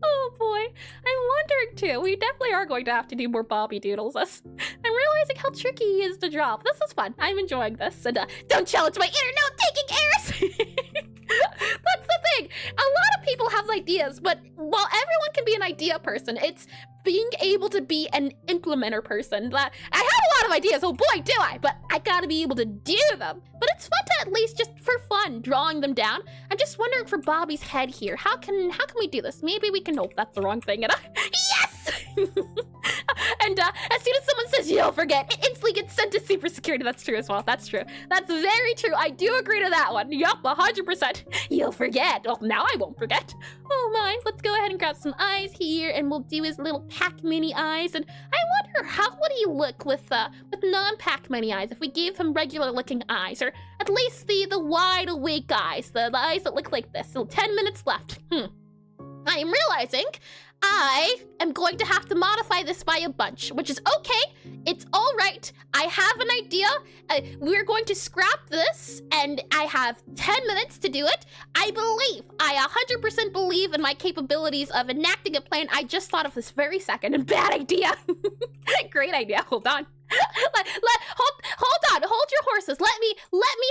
Oh boy. I'm wondering too. We definitely are going to have to do more Bobby Doodles. I'm realizing how tricky he is to draw. This is fun. I'm enjoying this. And don't challenge my inner note-taking errors! That's the thing. A lot of people have ideas, but while everyone can be an idea person, it's being able to be an implementer person. I have a lot of ideas, oh boy do I, but I gotta be able to do them. But it's fun to at least just for fun drawing them down. I'm just wondering for Bobby's head here, how can we do this? Maybe we can, nope, that's the wrong thing. Yes! yes. And as soon as someone says you'll forget, it instantly gets sent to super security. That's true as well. That's true. That's very true. I do agree to that one. Yup, 100%. You'll forget. Well, now I won't forget. Oh my, let's go ahead and grab some eyes here, and we'll do his little Pac-Mini eyes. And I wonder, how would he look with non-Pac-Mini eyes if we gave him regular-looking eyes, or at least the wide-awake eyes, the eyes that look like this. So 10 minutes left. I am realizing I am going to have to modify this by a bunch, which is okay. It's all right. I have an idea. We're going to scrap this, and I have 10 minutes to do it. I 100% believe in my capabilities of enacting a plan. I just thought of this very second, and bad idea. Great idea. Hold on. Hold on. Hold your horses. Let me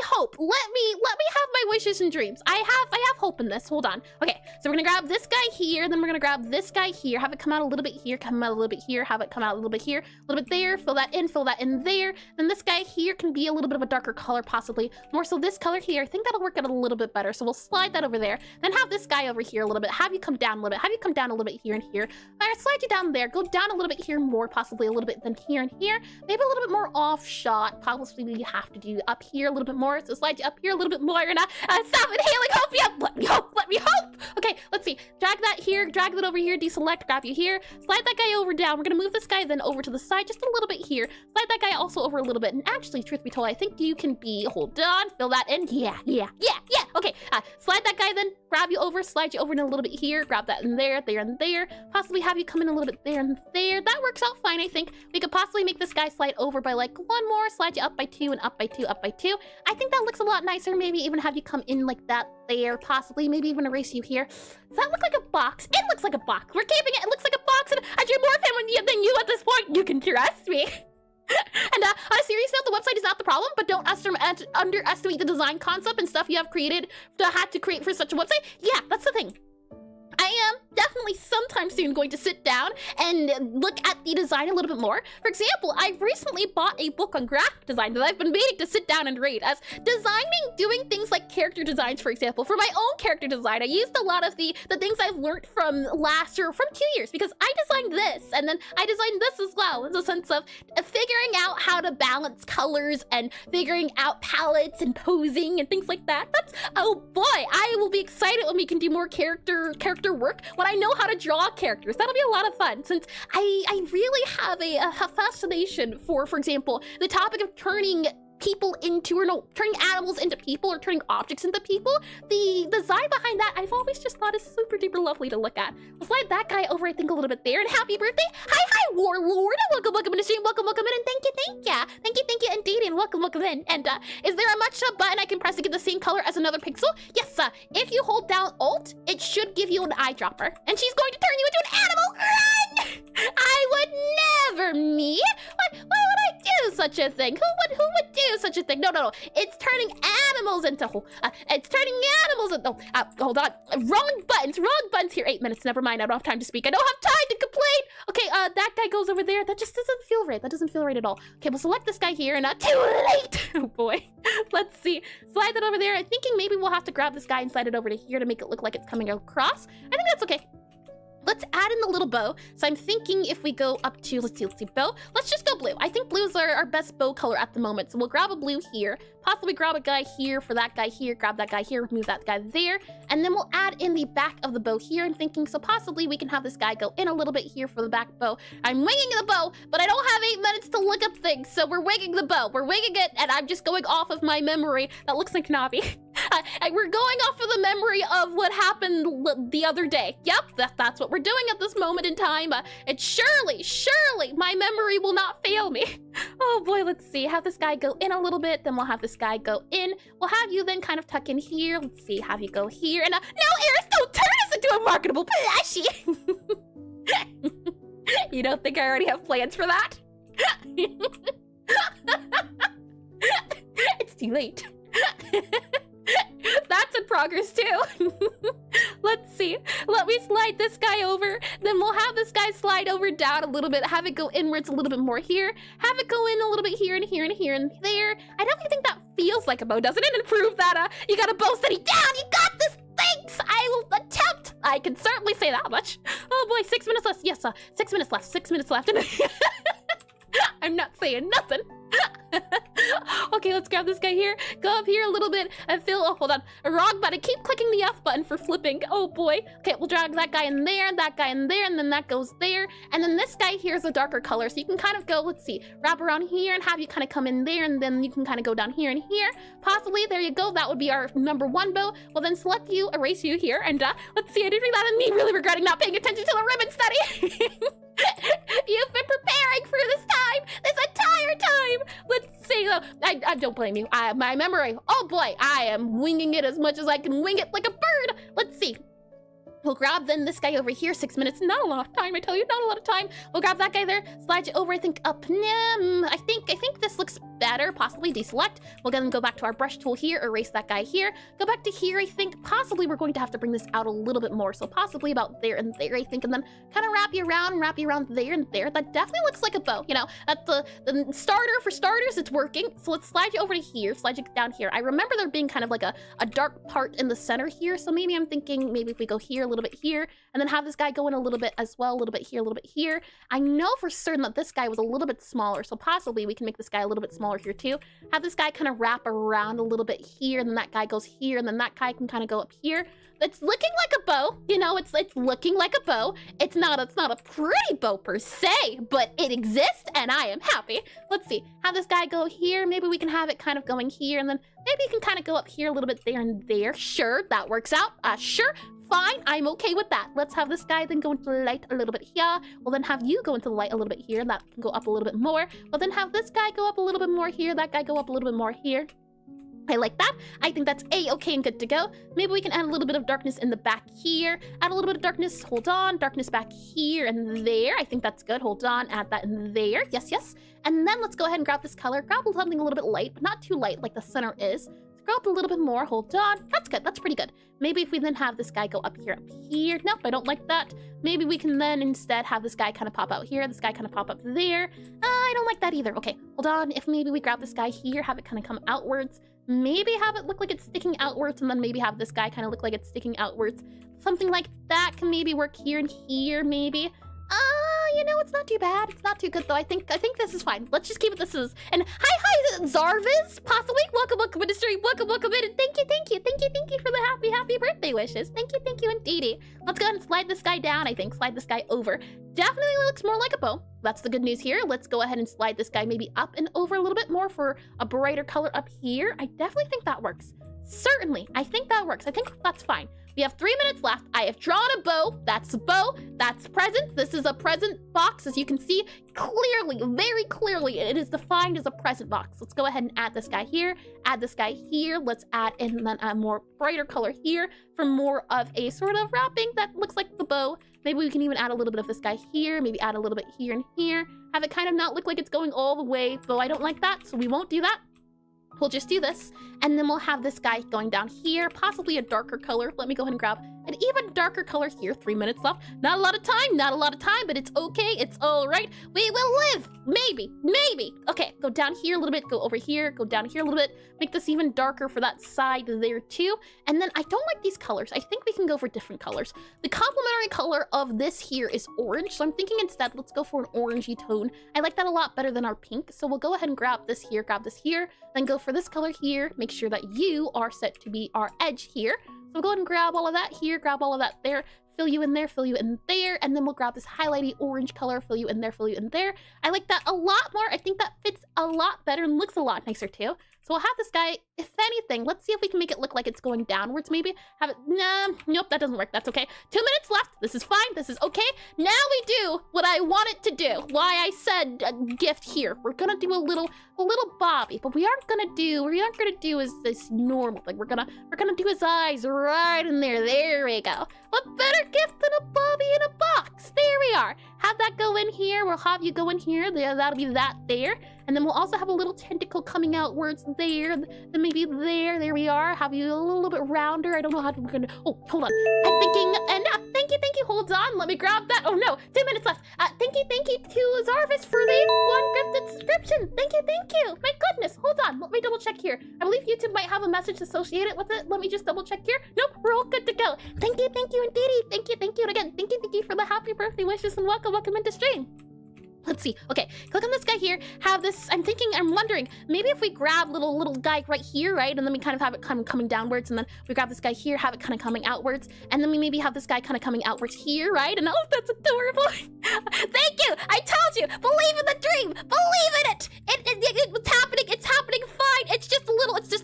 hope. Let me have my wishes and dreams. I have hope in this. Hold on. Okay, so we're gonna grab this guy here, then we're gonna grab this guy here, have it come out a little bit here, come out a little bit here, have it come out a little bit here, a little bit there, fill that in there. Then this guy here can be a little bit of a darker color, possibly. More so this color here. I think that'll work out a little bit better. So we'll slide that over there. Then have this guy over here a little bit. Have you come down a little bit. Have you come down a little bit here and here. All right, slide you down there. Go down a little bit here more, possibly a little bit than here and here. Maybe a little bit more off shot. Possibly we have to do up here a little bit more. So slide you up here a little bit more. And stop inhaling. Hope you up. Let me hope. Let me hope. Okay, let's see. Drag that here. Drag that over here. Deselect. Grab you here. Slide that guy over down. We're gonna move this guy then over to the side just a little bit here. Slide that guy also over a little bit. And actually, truth be told, I think you can be. Hold on. Fill that in. Yeah. Okay. Slide that guy then. Grab you over. Slide you over in a little bit here. Grab that in there, and there. Possibly have you come in a little bit there and there. That works out fine, I think. We could possibly make this guy slide over by like one more. Slide you up by 2 and up by 2, up by 2. I think that looks a lot nicer. Maybe even have you come in like that there, possibly. Maybe even erase you here. Does that look like a box? It looks like a box. We're keeping it. It looks like a box, and I drew more of him than you at this point. You can trust me. And on a serious note, the website is not the problem, but don't underestimate the design concept and stuff you have created had to create for such a website. Yeah, that's the thing. I am definitely sometime soon going to sit down and look at the design a little bit more. For example, I recently bought a book on graphic design that I've been waiting to sit down and read, as doing things like character designs, for example. For my own character design, I used a lot of the things I've learned from from 2 years, because I designed this, and then I designed this as well, in the sense of figuring out how to balance colors and figuring out palettes and posing and things like that. Oh boy, I will be excited when we can do more character work, when I know how to draw characters. That'll be a lot of fun, since I really have a fascination for example, the topic of turning turning animals into people, or turning objects into people. The design behind that, I've always just thought is super duper lovely to look at. I'll slide that guy over, I think, a little bit there. And happy birthday! Hi, Warlord! Welcome in the stream. Welcome in, and thank you, indeed, and welcome in. And is there a match button I can press to get the same color as another pixel? Yes, if you hold down Alt, it should give you an eyedropper, and she's going to turn you into an animal. Run! I would never, me. Why would I do such a thing? Who would do such a thing? No. It's turning animals into. Hold on. Wrong buttons here. 8 minutes. Never mind. I don't have time to speak. I don't have time to complain. Okay. That guy goes over there. That just doesn't feel right. That doesn't feel right at all. Okay. We'll select this guy here, and too late. Oh boy. Let's see. Slide that over there. I'm thinking maybe we'll have to grab this guy and slide it over to here to make it look like it's coming across. I think that's okay. Let's add in the little bow. So I'm thinking if we go up to, let's see, bow. Let's just go blue. I think blue is our best bow color at the moment. So we'll grab a blue here, possibly grab a guy here for that guy here, grab that guy here, remove that guy there. And then we'll add in the back of the bow here. I'm thinking, so possibly we can have this guy go in a little bit here for the back bow. I'm winging the bow, but I don't have 8 minutes to look up things. So we're winging the bow. We're winging it, and I'm just going off of my memory. That looks like Navi. We're going off of the memory of what happened the other day. Yep, that's what we're doing at this moment in time. And surely, my memory will not fail me. Oh boy, let's see. Have this guy go in a little bit, then we'll have this guy go in. We'll have you then kind of tuck in here. Let's see, have you go here. And no, Eris, don't turn us into a marketable plushie. You don't think I already have plans for that? It's too late. That's in progress too. Let's see. Let me slide this guy over. Then we'll have this guy slide over down a little bit. Have it go inwards a little bit more here. Have it go in a little bit here and here and here and there. I definitely think that feels like a bow, doesn't it? And prove that you got a bow steady down. You got this. Thanks. I will attempt. I can certainly say that much. Oh boy, 6 minutes left. Yes, 6 minutes left. 6 minutes left. I'm not saying nothing. Okay, let's grab this guy here. Go up here a little bit and fill. Oh, hold on. Wrong button. Keep clicking the F button for flipping. Oh boy. Okay, we'll drag that guy in there, that guy in there, and then that goes there. And then this guy here is a darker color. So you can kind of go, let's see, wrap around here and have you kind of come in there, and then you can kind of go down here and here. Possibly, there you go. That would be our number 1 bow. We'll then select you, erase you here, and let's see, I didn't read that, and me really regretting not paying attention to the ribbon study. You've been preparing for this time, this entire time. Let's see, though. I don't blame you. My memory, oh boy, I am winging it as much as I can wing it like a bird. Let's see. We'll grab then this guy over here. 6 minutes, not a lot of time, I tell you, not a lot of time. We'll grab that guy there, slide you over, I think up. I think this looks better. Possibly deselect. We'll then go back to our brush tool here, erase that guy here. Go back to here, I think. Possibly we're going to have to bring this out a little bit more. So possibly about there and there, I think. And then kind of wrap you around there and there. That definitely looks like a bow, you know. That's the starter for starters, it's working. So let's slide you over to here, slide you down here. I remember there being kind of like a dark part in the center here. So maybe I'm thinking maybe if we go here, a little bit here, and then have this guy go in a little bit as well, a little bit here, a little bit here. I know for certain that this guy was a little bit smaller, so possibly we can make this guy a little bit smaller here too. Have this guy kind of wrap around a little bit here, and then that guy goes here, and then that guy can kind of go up here. It's looking like a bow, you know, it's looking like a bow. It's not a pretty bow per se, but it exists, and I am happy. Let's see, have this guy go here. Maybe we can have it kind of going here, and then maybe you can kind of go up here a little bit there and there. Sure, that works out. Sure. Fine, I'm okay with that. Let's have this guy then go into the light a little bit here. We'll then have you go into the light a little bit here, and that can go up a little bit more. We'll then have this guy go up a little bit more here, that guy go up a little bit more here. I like that. I think that's A-okay and good to go. Maybe we can add a little bit of darkness in the back here. Add a little bit of darkness, hold on, darkness back here and there. I think that's good, hold on, add that in there. Yes, yes. And then let's go ahead and grab this color. Grab something a little bit light, but not too light like the center is. Go up a little bit more, hold on. That's good, that's pretty good. Maybe if we then have this guy go up here. Nope, I don't like that. Maybe we can then instead have this guy kind of pop out here, this guy kind of pop up there. I don't like that either. Okay, hold on. If maybe we grab this guy here, have it kind of come outwards. Maybe have it look like it's sticking outwards, and then maybe have this guy kind of look like it's sticking outwards. Something like that can maybe work here and here, maybe. You know, it's not too bad. It's not too good, though. I think this is fine. Let's just keep it this is. And hi, Zarvis, possibly. Welcome, industry. Welcome in. And thank you for the happy birthday wishes. Thank you, indeedy. Let's go ahead and slide this guy down, I think. Slide this guy over. Definitely looks more like a bow. That's the good news here. Let's go ahead and slide this guy maybe up and over a little bit more for a brighter color up here. I definitely think that works. Certainly, I think that works. I think that's fine. We have 3 minutes left. I have drawn a bow. That's a bow. That's present. This is a present box. As you can see, clearly, very clearly, it is defined as a present box. Let's go ahead and add this guy here. Add this guy here. Let's add in then a more brighter color here for more of a sort of wrapping that looks like the bow. Maybe we can even add a little bit of this guy here. Maybe add a little bit here and here. Have it kind of not look like it's going all the way, though I don't like that, so we won't do that. We'll just do this, and then we'll have this guy going down here, possibly a darker color. Let me go ahead and grab an even darker color here. 3 minutes left. Not a lot of time, but it's okay. It's all right. We will live. Maybe. Okay, go down here a little bit, go over here, go down here a little bit. Make this even darker for that side there too. And then I don't like these colors. I think we can go for different colors. The complementary color of this here is orange, so I'm thinking instead let's go for an orangey tone. I like that a lot better than our pink, so we'll go ahead and grab this here, then go for this color here. Make sure that you are set to be our edge here. So we'll go ahead and grab all of that here, grab all of that there, fill you in there, fill you in there, and then we'll grab this highlighty orange color, fill you in there, fill you in there. I like that a lot more. I think that fits a lot better and looks a lot nicer too. So we'll have this guy, if anything, let's see if we can make it look like it's going downwards maybe. Have it, nope, that doesn't work, that's okay. 2 minutes left, this is fine, this is okay. Now we do what I want it to do. Why I said gift here. We're gonna do a little Bobby, but we aren't gonna do is this normal thing. We're gonna do his eyes right in there. There we go. What better gift than a Bobby in a box? There we are. Have that go in here. We'll have you go in here. That'll be that there. And then we'll also have a little tentacle coming outwards there. Then maybe there we are. Have you a little bit rounder. I don't know how we're gonna, oh, hold on. I'm thinking, and thank you you. Hold on, let me grab that. Oh no, 2 minutes left. Thank you to Zarvis for the 1 gifted subscription. Thank you. My goodness, hold on, let me double check here. I believe YouTube might have a message associated with it. Let me just double check here. Nope, we're all good to go. Thank you indeed. Thank you, and again, thank you for the happy birthday wishes and welcome into stream. Let's see. Okay, click on this guy here. Have this. I'm wondering, maybe if we grab little guy right here, right, and then we kind of have it coming downwards, and then we grab this guy here, have it kind of coming outwards, and then we maybe have this guy kind of coming outwards here, right? And oh, that's adorable. Thank you. I told you. Believe in the dream. Believe in it. It's happening. It's happening fine. It's just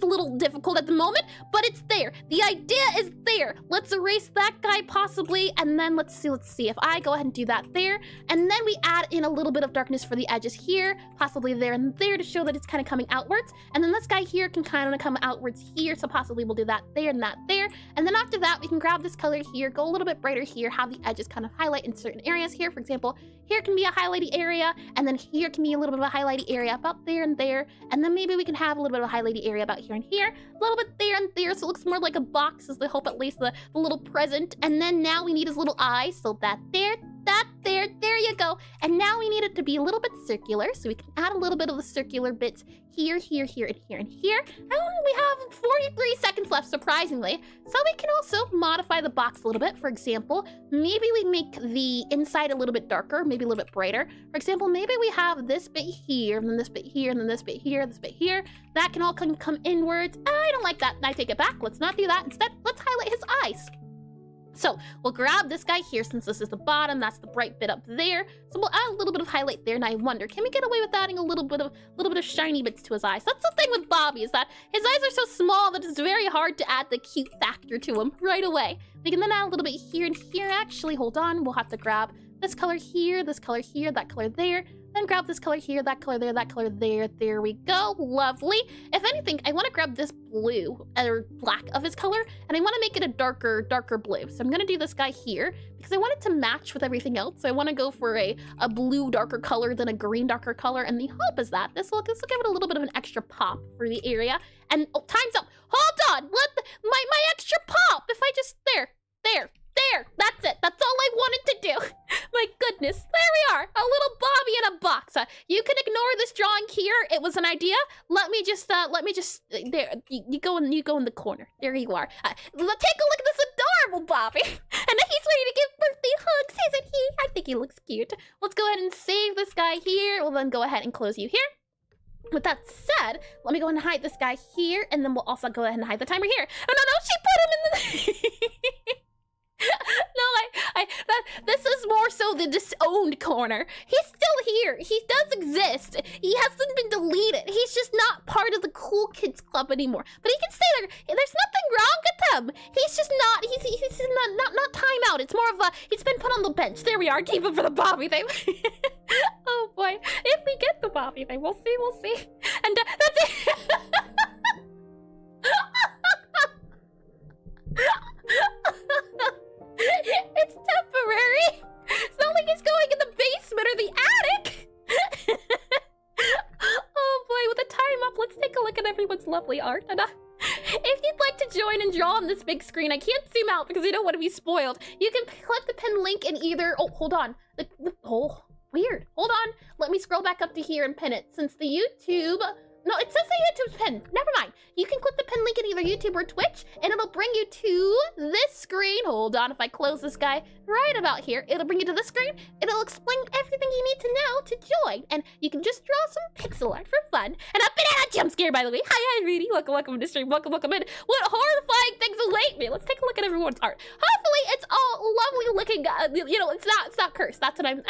a little difficult at the moment, but it's there. The idea is there. Let's erase that guy possibly, and then let's see if I go ahead and do that there, and then we add in a little bit of darkness for the edges here, possibly there and there to show that it's kind of coming outwards, and then this guy here can kind of come outwards here, so possibly we'll do that there and that there, and then after that we can grab this color here, go a little bit brighter here, have the edges kind of highlight in certain areas here. For example, here can be a highlighty area, and then here can be a little bit of a highlighty area about there and there, and then maybe we can have a little bit of a highlighty area about here and here, a little bit there and there, so it looks more like a box is the hope, at least the little present. And then now we need his little eyes, so that there you go. And now we need it to be a little bit circular, so we can add a little bit of the circular bits here, and here, and here. And we have 43 seconds left, surprisingly. So we can also modify the box a little bit. For example, maybe we make the inside a little bit darker, maybe a little bit brighter. For example, maybe we have this bit here, and then this bit here, and then this bit here, this bit here. That can all come inwards. I don't like that, and I take it back. Let's not do that. Instead, let's highlight his eyes. So we'll grab this guy here, since this is the bottom, that's the bright bit up there. So we'll add a little bit of highlight there, and I wonder, can we get away with adding a little bit of shiny bits to his eyes? That's the thing with Bobby, is that his eyes are so small that it's very hard to add the cute factor to him right away. We can then add a little bit here and here. Actually, hold on, we'll have to grab this color here, that color there. Then grab this color here, that color there, that color there. There we go. Lovely. If anything, I want to grab this blue or black of his color, and I want to make it a darker blue. So I'm going to do this guy here because I want it to match with everything else. So I want to go for a blue darker color than a green darker color. And the hope is that this will give it a little bit of an extra pop for the area. And oh, time's up. Hold on. My extra pop. If I just there. That's it. That's all I wanted to do. My goodness. There we are. A little Bobby in a box. You can ignore this drawing here. It was an idea. Let me just there. You go in the corner. There you are. Take a look at this adorable Bobby. And he's ready to give birthday hugs, isn't he? I think he looks cute. Let's go ahead and save this guy here. We'll then go ahead and close you here. With that said, let me go ahead and hide this guy here, and then we'll also go ahead and hide the timer here. Oh no, she put him in the this is more so the disowned corner. He's still here. He does exist. He hasn't been deleted. He's just not part of the cool kids club anymore. But he can stay there. There's nothing wrong with him. He's just not. He's not time out. It's more of a. He's been put on the bench. There we are. Keep him for the Bobby thing. Oh boy. If we get the Bobby thing, we'll see. And that's it. It's temporary. It's not like it's going in the basement or the attic. Oh boy, with the time up, let's take a look at everyone's lovely art. And if you'd like to join and draw on this big screen, I can't zoom out because I don't want to be spoiled. You can click the pin link in either. Oh, hold on. Oh, weird. Hold on. Let me scroll back up to here and pin it. Since the YouTube. No, it says the YouTube's pin. Never mind. You can click the pin link in either YouTube or Twitch, and it'll bring you to this screen. Hold on, if I close this guy right about here, it'll bring you to this screen. It'll explain everything you need to know to join, and you can just draw some pixel art for fun. And a banana jump scare, by the way. Hi, Rudy. Welcome to stream. Welcome in. What horrifying things await me. Let's take a look at everyone's art. Hopefully, it's all lovely looking. It's not cursed. That's what I'm.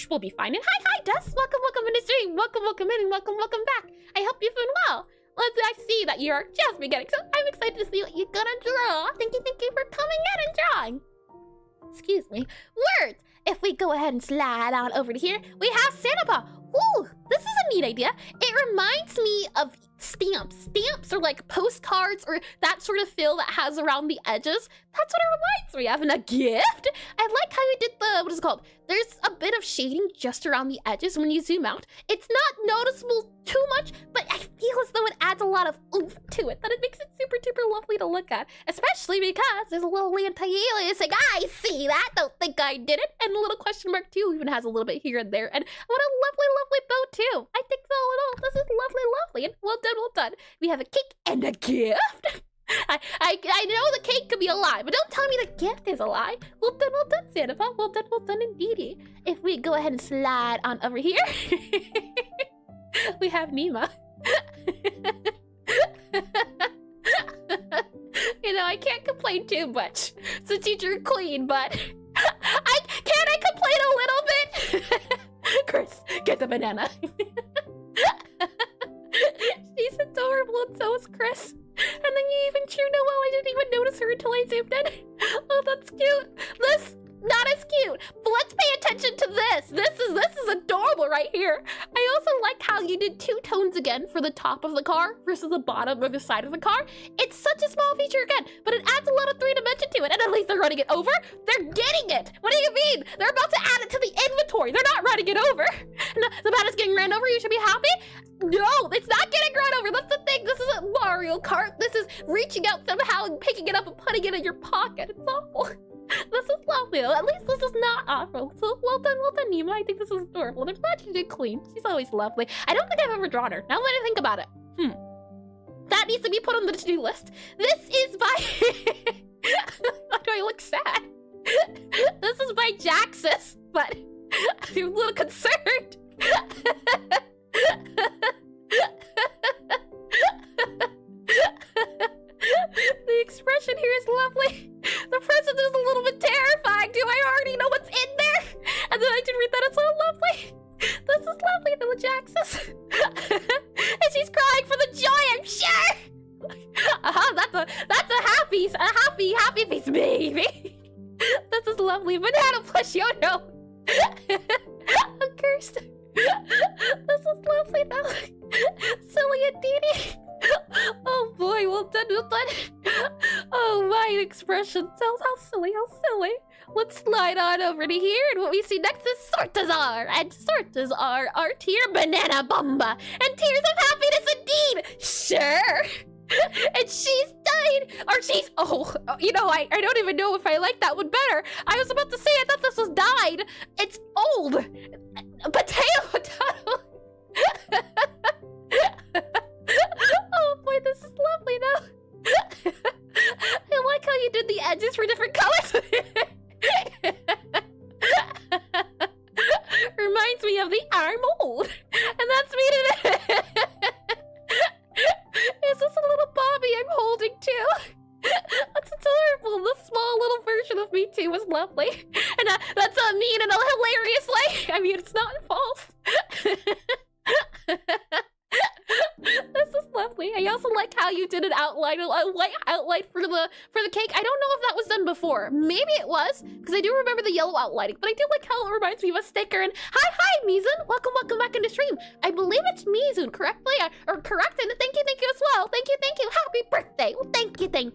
We'll be fine. And hi, Dust. Welcome into stream. Welcome in, and welcome back. I hope you're doing well. I see that you're just beginning, so I'm excited to see what you're gonna draw. Thank you for coming in and drawing. Excuse me. Words. If we go ahead and slide on over to here, we have Santa Paw. Ooh, this is a neat idea. It reminds me of stamps. Stamps are like postcards or that sort of feel that has around the edges. That's what it reminds me of. And a gift? I like how you did what is it called? There's a bit of shading just around the edges when you zoom out. It's not noticeable too much, but I feel as though it adds a lot of oomph to it, that it makes it super duper lovely to look at, especially because there's a little anti-alias saying, I see that, don't think I did it, and a little question mark too even has a little bit here and there, and what a lovely, lovely bow too. I think all in all, this is lovely, lovely, and well done, well done. We have a cake and a gift. I know the cake could be a lie, but don't tell me the gift is a lie. Well done, Santa Paw. Well done indeedy. If we go ahead and slide on over here, we have Nima. You know, I can't complain too much since you drew clean, but I complain a little bit? Chris, get the banana. She's adorable, and so is Chris. And then you even drew Noelle. I didn't even notice her until I zoomed in. Oh, that's cute. This, not as cute. But let's pay attention to this. This is adorable right here. I also like how you did two tones again for the top of the car versus the bottom or the side of the car. It's such a small feature again, but it adds a lot of three-dimension to it. And at least they're running it over. They're getting it. What do you mean? They're about to add it to the inventory. They're not running it over. No, the bananas getting ran over. You should be happy. No, it's not getting run over. That's the thing. This isn't Mario Kart. This is reaching out somehow and picking it up and putting it in your pocket. It's awful. This is lovely though. At least this is not awful. So well done, Nima. I think this is adorable. And I'm glad you did clean. She's always lovely. I don't think I've ever drawn her. Now that I think about it. That needs to be put on the to-do list. This is by... Why do I look sad? This is by Jaxus, but I'm a little concerned. The expression here is lovely. The present is a little bit terrifying. Do I already know what's in there? And then I can read that it's so lovely. This is lovely, little Jaxus. And she's crying for the joy, I'm sure. That's a happy face, baby. This is lovely. Banana plush, yo no. I'm cursed. This is lovely though. Silly indeed. Oh boy, well done. Oh, my expression tells how silly. Let's slide on over to here, and what we see next is Sortazar. And Sortazar, our tier banana bomba. And tears of happiness indeed. Sure. And she's died. Or she's, you know, I don't even know if I like that one better. I was about to say I thought this was died. It's old. Potato. Oh boy, this is lovely though. I like how you did the edges for different colors. Reminds me of the arm mold. And that's me today. Is this a little Bobby I'm holding too? That's adorable. This small little version of me too was lovely. And that's mean in a hilarious way. I mean, it's not false. This is lovely. I also like how you did an outline, a white outline for the cake. I don't know if that was done before. Maybe it was, because I do remember the yellow outlining. But I do like how it reminds me of a sticker. And hi, Mizun. Welcome back into stream. I believe it's Mizun, correctly or correct. And thank you as well. Thank you. Happy birthday. Well, thank you. And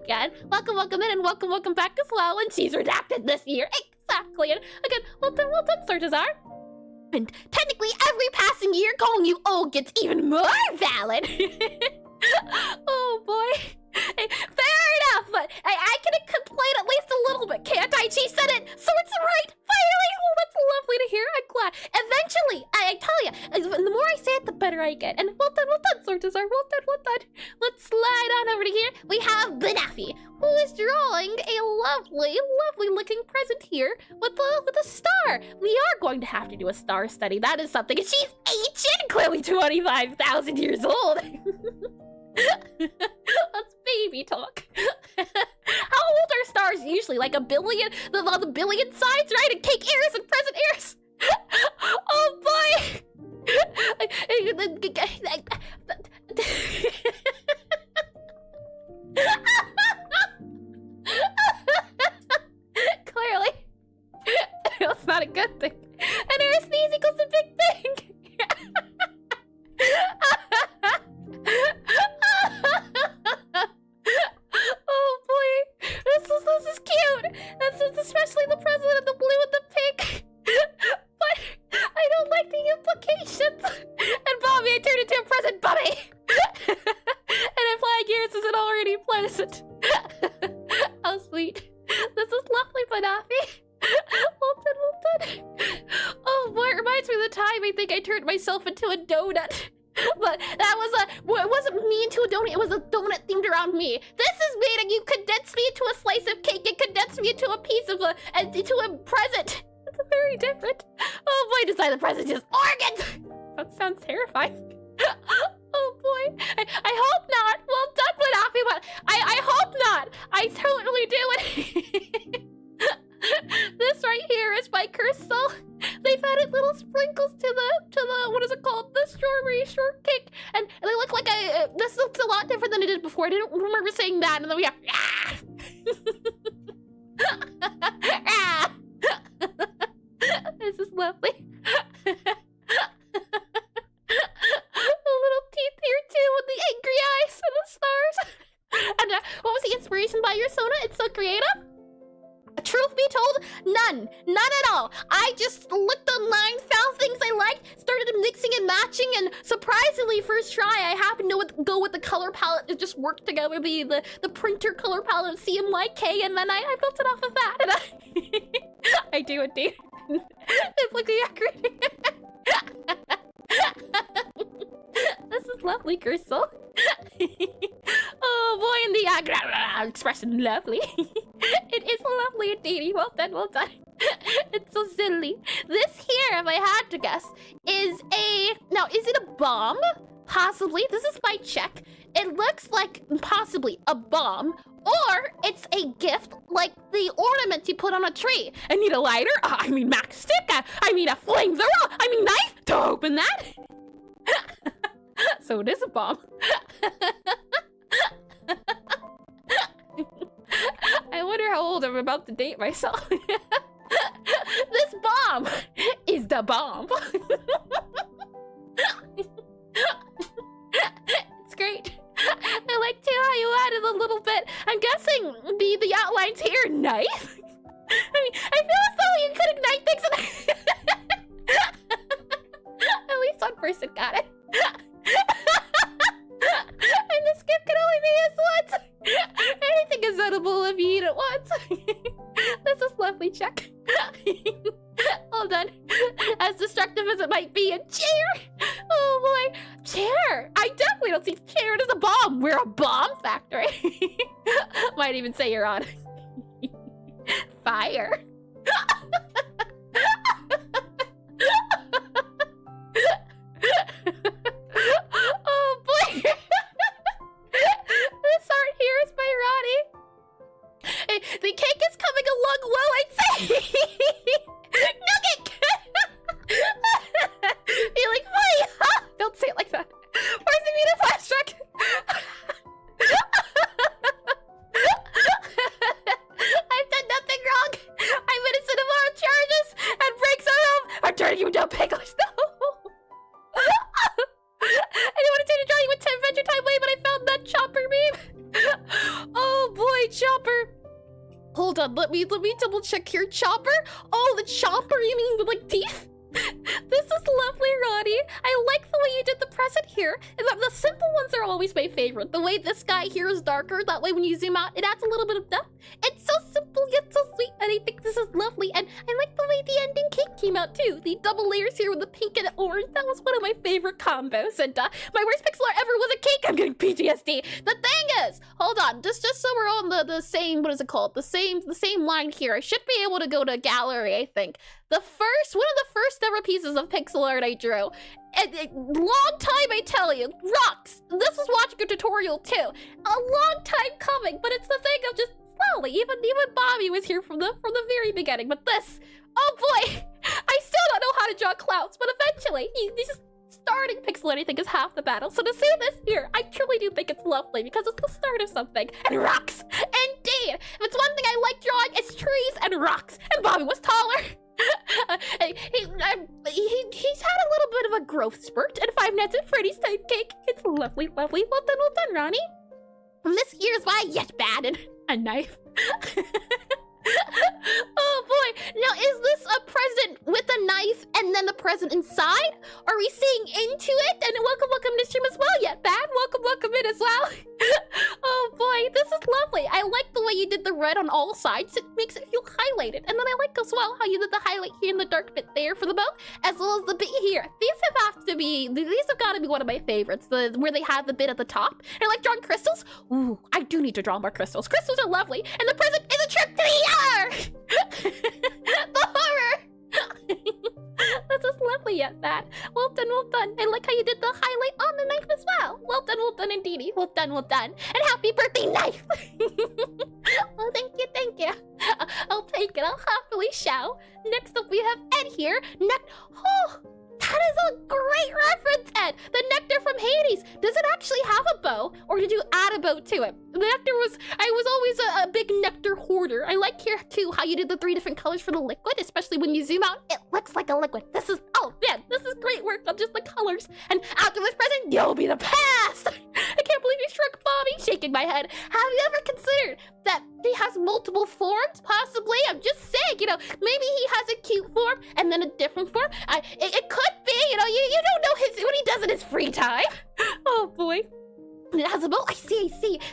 welcome in and welcome back as well. And she's redacted this year. Exactly. And again, well done, Sortazar. And technically, every passing year calling you old gets even more valid. Oh boy. Hey, fair enough, but I can complain at least a little bit, can't I? She said it, so it's right. Finally. Oh, that's lovely to hear. I'm glad. Eventually, I tell you, the more I say it, the better I get. And well done, Sortazar. Well done. Let's slide on over to here. We have Banafi, who is drawing a lovely looking present here with a star. We are going to have to do a star study. That is something. And she's ancient, clearly 25,000 years old. That's baby talk. How old are stars usually? Like a billion? The billion sides, right? And cake ears and present ears. Oh boy. Clearly. That's not a good thing. And air sneeze equals a big thing. Oh boy, this is cute. This is especially the president of the blue and the pink. But I don't like the implications. And Bobby, I turned into a present Bobby. And if flying gears isn't already pleasant. present. How sweet. This is lovely, Banafi. Well done. Oh boy, it reminds me of the time I think I turned myself into a donut. But that was it wasn't me into a donut, it was a donut themed around me. This is meaning you condensed me into a slice of cake and condensed me into a piece of into a present. It's very different. Oh boy, decide the present is organs! That sounds terrifying. Oh boy, I hope not. Well done, Banafi, but I hope not. I totally do it. This right here is by Crystal. They've added little sprinkles to the what is it called? The strawberry shortcake, and they look like this looks a lot different than it did before. I didn't remember saying that, and then we have This is lovely. The little teeth here too, with the angry eyes and the stars. And what was the inspiration by your Sona? It's so creative. Truth be told, none at all. I just looked online, found things I liked, started mixing and matching, and surprisingly, first try, I happened to go with the color palette that just worked together, the printer color palette of CMYK, and then I built it off of that. And I do indeed. It's looking accurate. This is lovely, Crystal. Oh boy, and the expression lovely. It is lovely indeed. Well done, well done. It's so silly. This here, if I had to guess, is now, is it a bomb? Possibly. This is my check. It looks like possibly a bomb, or it's a gift like the ornaments you put on a tree. I need a lighter. I mean matchstick. I mean a flamethrower. I mean knife to open that. So it is a bomb. I wonder how old I'm about to date myself. This bomb is the bomb. It's great. I like too how you added a little bit. I'm guessing the outlines here, knife. I mean, I feel as though you could ignite things. At least one person got it. And this gift can only be used once. Anything is edible if you eat it once. This is lovely, check. Well done. As destructive as it might be, a chair. Oh boy, chair. I definitely don't see chair as a bomb. We're a bomb factory. Might even say you're on fire. Oh boy. This art here is by Ronnie. The cake is coming along well, I'd say. Nugget. Be like, wait, huh? Don't say it like that. Forcing me to flashback. I've done nothing wrong. I'm innocent of all charges and breaks of. I'm turning you into a pickles. No. I didn't want to draw you with Adventure Time way, but I found that chopper meme. Oh boy, chopper. Hold on, let me double check here. Chopper? Oh, the chopper, you mean with like teeth? This is lovely, Ronnie. I like the way you did the present here. The simple ones are always my favorite. The way this guy here is darker, that way when you zoom out, it adds a little bit of depth. It's so simple yet so sweet, and I think this is lovely. And I like the way the ending cake came out too. The double layers here with the pink and orange, that was one of my favorite combos. And my worst pixel art ever was a cake. I'm getting PTSD. The thing is, hold on, just so we're on the same, what is it called? The same line here. I should be able to go to gallery, I think. One of the first ever pieces of pixel art I drew. Long time, I tell you. Rocks. This was watching a tutorial too. A long time coming, but it's the thing of just slowly. Even Bobby was here from the very beginning. But this, oh boy, I still don't know how to draw clouds. But eventually, just starting pixel art, I think, is half the battle. So to see this here, I truly do think it's lovely because it's the start of something. And rocks, indeed. If it's one thing I like drawing, it's trees and rocks. And Bobby was taller. He's had a little bit of a growth spurt, and Five Nights at Freddy's type cake. It's lovely, lovely. Well done, Ronnie. And this here's why yet bad and a knife. Oh boy. Now, is this a present with a knife and then the present inside? Are we seeing into it? And welcome to stream as well. Yeah, Bad, welcome in as well. Oh boy, this is lovely. I like the way you did the red on all sides. It makes it feel highlighted. And then I like as well how you did the highlight here in the dark bit there for the bow, as well as the bit here. These have got to be one of my favorites. Where they have the bit at the top. And I like drawing crystals. Ooh, I do need to draw more crystals. Crystals are lovely. And the present is a trip to the ER. The horror. That's just lovely, yet that. Well done, well done. I like how you did the highlight on the knife as well. Well done indeedy. Well done. And happy birthday, knife! Well, thank you. I'll take it, I'll happily show. Next up we have Ed here. Oh, that is a great reference, Ed! The nectar from Hades! Does it actually have a bow, or did you add a bow to it? The nectar I was always a big nectar hoarder. I like here, too, how you did the 3 different colors for the liquid, especially when you zoom out, it looks like a liquid. This is great work on just the colors. And after this present, you'll be the past! I can't believe you shrunk Bobby, shaking my head. Have you ever considered that he has multiple forms, possibly? I'm just saying, maybe he has a cute form and then a different form. It could be, you don't know what he does in his free time. Oh boy. It has a bow. I see.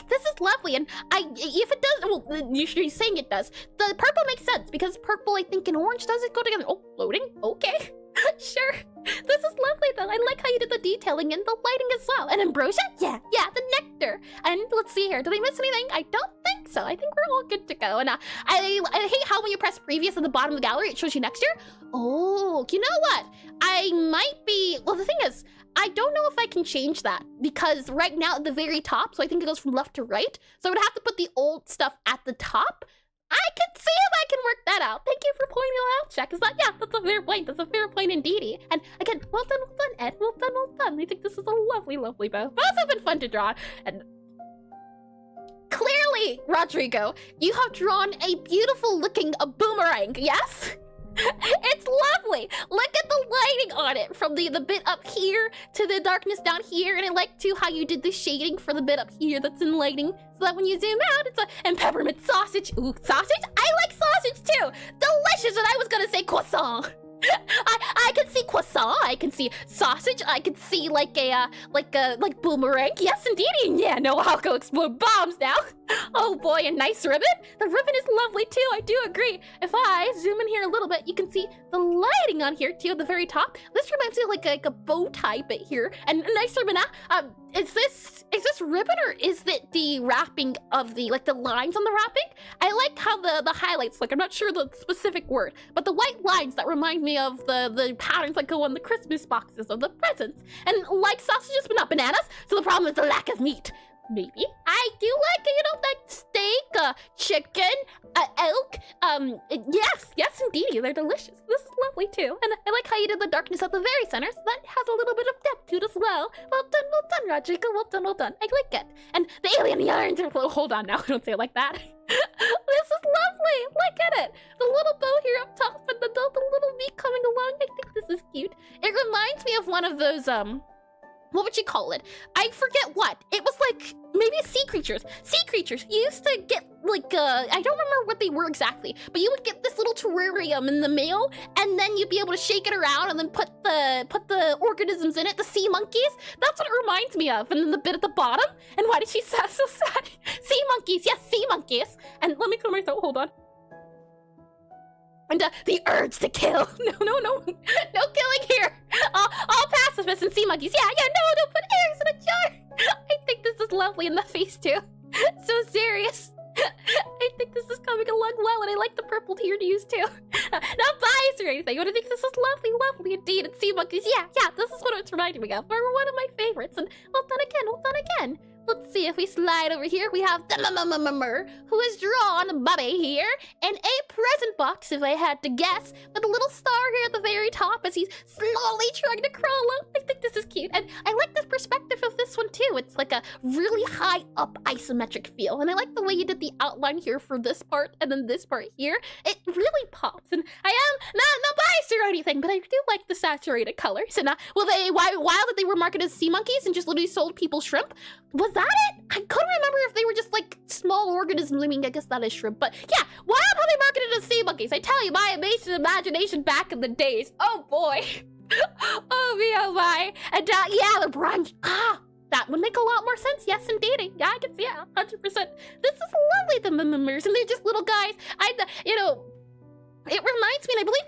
This is lovely, and if it does, well, you're saying it does. The purple makes sense because purple, I think, and orange doesn't go together. Oh, loading. Okay, sure. This is lovely, though. I like how you did the detailing and the lighting as well. And ambrosia, yeah, the nectar. And let's see here. Did I miss anything? I don't think so. I think we're all good to go. And I hate how when you press previous at the bottom of the gallery, it shows you next year. Oh, you know what? I might be. Well, the thing is, I don't know if I can change that because right now at the very top, so I think it goes from left to right. So I would have to put the old stuff at the top. I can see if I can work that out. Thank you for pointing it out, Jack. Is that, yeah, that's a fair point. That's a fair point indeedy. And again, well done, Ed. Well done. I think this is a lovely bow. Bows have been fun to draw. And clearly, Rodrigo, you have drawn a beautiful looking boomerang, yes? It's lovely. Look at the lighting on it from the bit up here to the darkness down here, and I like too how you did the shading for the bit up here that's in lighting, so that when you zoom out, it's and peppermint sausage. Ooh, sausage? I like sausage too. Delicious, and I was gonna say croissant. I can see croissant, I can see sausage, I can see like boomerang. Yes, indeed. Yeah, no, I'll go explode bombs now. Oh boy, a nice ribbon. The ribbon is lovely too, I do agree. If I zoom in here a little bit, you can see the lighting on here too at the very top. This reminds me of like a bow tie bit here. And a nice ribbon. Is this ribbon, or is it the wrapping of the lines on the wrapping? I like how the highlights look. I'm not sure the specific word, but the white lines that remind me of the patterns that go on the Christmas boxes of the presents. And like sausages, but not bananas. So the problem is the lack of meat. Maybe. I do like, that steak, chicken, elk. Yes, indeed. They're delicious. This is lovely, too. And I like how you did the darkness at the very center, so that has a little bit of depth to it as well. Well done, Rodrigo. Well done. I like it. And the alien yarns are... Oh, hold on now. Don't say it like that. This is lovely. Look at it. The little bow here up top and the little meat coming along. I think this is cute. It reminds me of one of those, what would you call it? I forget what. It was like, maybe sea creatures. Sea creatures. You used to get like, I don't remember what they were exactly, but you would get this little terrarium in the mail, and then you'd be able to shake it around and then put the organisms in it, the sea monkeys. That's what it reminds me of. And then the bit at the bottom. And why did she sound so sad? Sea monkeys. Yes, sea monkeys. And let me clear my throat. Hold on. And the urge to kill. No killing here. All pacifists and sea monkeys. Yeah, no, don't put eggs in a jar. I think this is lovely in the face too. So serious. I think this is coming along well, and I like the purple here to use too. Not biased or anything, but I think this is lovely indeed. And sea monkeys, yeah, this is what it's reminding me of. They're one of my favorites. And well done again. Let's see if we slide over here. We have the who has drawn Bubby here in a present box, if I had to guess, with a little star here at the very top as he's slowly trying to crawl up. I think this is cute. And I like the perspective of this one too. It's like a really high up isometric feel. And I like the way you did the outline here for this part and then this part here. It really pops. And I am not biased or anything, but I do like the saturated colors. And while they were marketed as sea monkeys and just literally sold people shrimp, was that it? I couldn't remember if they were just like small organisms. I mean, I guess that is shrimp, but yeah, wild how they marketed as sea monkeys. I tell you, my amazing imagination back in the days. Oh boy. Oh me, oh my. And yeah, the brunch. That would make a lot more sense. Yes, indeed. Yeah, I can see it, 100%. This is lovely, the members, and they're just little guys. It reminds me, and I believe